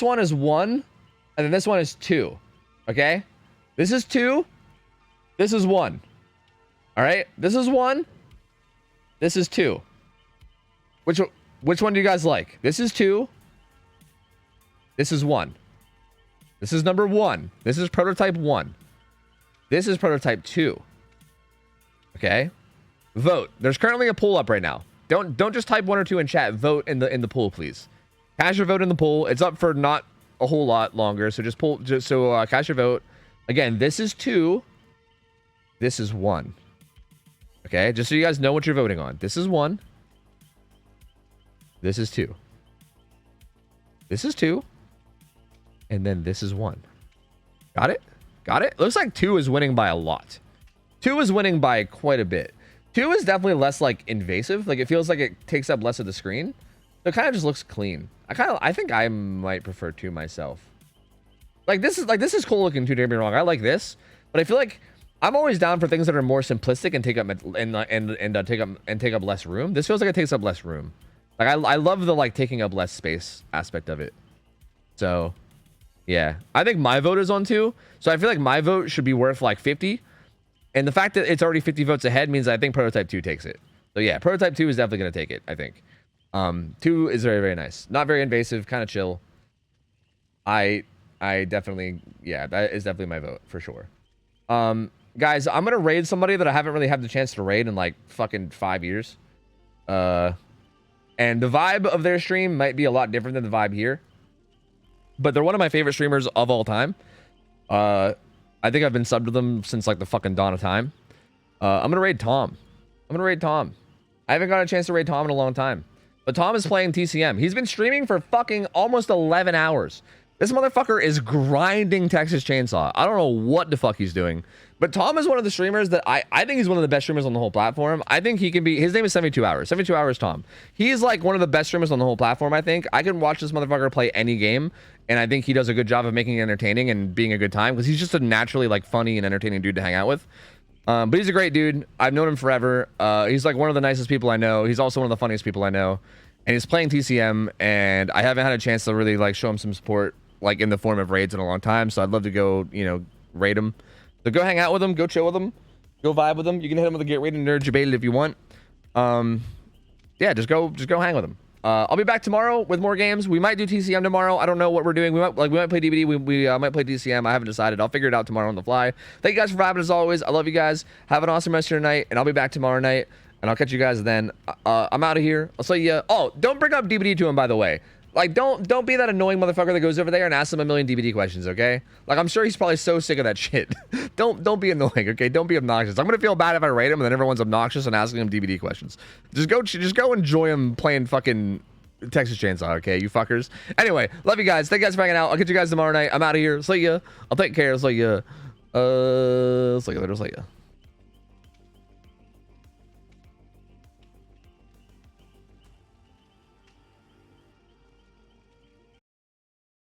one is 1, and then this one is 2. Okay? This is 2. This is 1. All right? This is 1. This is 2. Which one do you guys like? This is 2. This is 1. This is number 1. This is prototype 1. This is prototype 2. Okay? Vote. There's currently a poll up right now. Don't just type 1 or 2 in chat. Vote in the poll, please. Cast your vote in the poll. It's up for not a whole lot longer, so cast your vote. Again, this is 2. This is 1. Okay, just so you guys know what you're voting on. This is 1. This is 2. This is 2. And then this is 1. Got it? Got it? Looks like 2 is winning by a lot. 2 is winning by quite a bit. 2 is definitely less like invasive. Like it feels like it takes up less of the screen. So it kind of just looks clean. I think I might prefer 2 myself. This is cool looking too, don't get me wrong. I like this, but I feel like I'm always down for things that are more simplistic and take up less room. This feels like it takes up less room. Like I love the like taking up less space aspect of it. So yeah, I think my vote is on 2. So I feel like my vote should be worth like 50. And the fact that it's already 50 votes ahead means I think prototype 2 takes it. So yeah, prototype 2 is definitely going to take it, I think. 2 is very, very nice. Not very invasive, kind of chill. I definitely, yeah, that is definitely my vote for sure. Guys, I'm going to raid somebody that I haven't really had the chance to raid in like fucking 5 years. And the vibe of their stream might be a lot different than the vibe here. But they're one of my favorite streamers of all time. I think I've been subbed to them since like the fucking dawn of time. I'm gonna raid Tom. I haven't got a chance to raid Tom in a long time. But Tom is playing TCM. He's been streaming for fucking almost 11 hours. This motherfucker is grinding Texas Chainsaw. I don't know what the fuck he's doing. But Tom is one of the streamers that I think he's one of the best streamers on the whole platform. I think he can be, his name is 72 Hours. 72 Hours Tom. He's like one of the best streamers on the whole platform, I think. I can watch this motherfucker play any game, and I think he does a good job of making it entertaining and being a good time, because he's just a naturally like funny and entertaining dude to hang out with. But he's a great dude. I've known him forever. He's like one of the nicest people I know. He's also one of the funniest people I know. And he's playing TCM, and I haven't had a chance to really like show him some support like in the form of raids in a long time. So I'd love to go, you know, raid him. So go hang out with him, go chill with him. Go vibe with him. You can hit him with a get ready and nerd debated if you want. Yeah, just go hang with him. I'll be back tomorrow with more games. We might do TCM tomorrow. I don't know what we're doing. We might play DBD. We might play DCM. I haven't decided. I'll figure it out tomorrow on the fly. Thank you guys for vibing as always. I love you guys. Have an awesome rest of your night, and I'll be back tomorrow night. And I'll catch you guys then. I'm out of here. I'll see you. Oh, don't bring up DBD to him, by the way. Like, don't be that annoying motherfucker that goes over there and asks him a million DBD questions, okay? Like, I'm sure he's probably so sick of that shit. Don't be annoying, okay? Don't be obnoxious. I'm gonna feel bad if I rate him and then everyone's obnoxious and asking him DBD questions. Just go enjoy him playing fucking Texas Chainsaw, okay? You fuckers. Anyway, love you guys. Thank you guys for hanging out. I'll catch you guys tomorrow night. I'm out of here. See ya. I'll take care. See ya. See you later. See ya.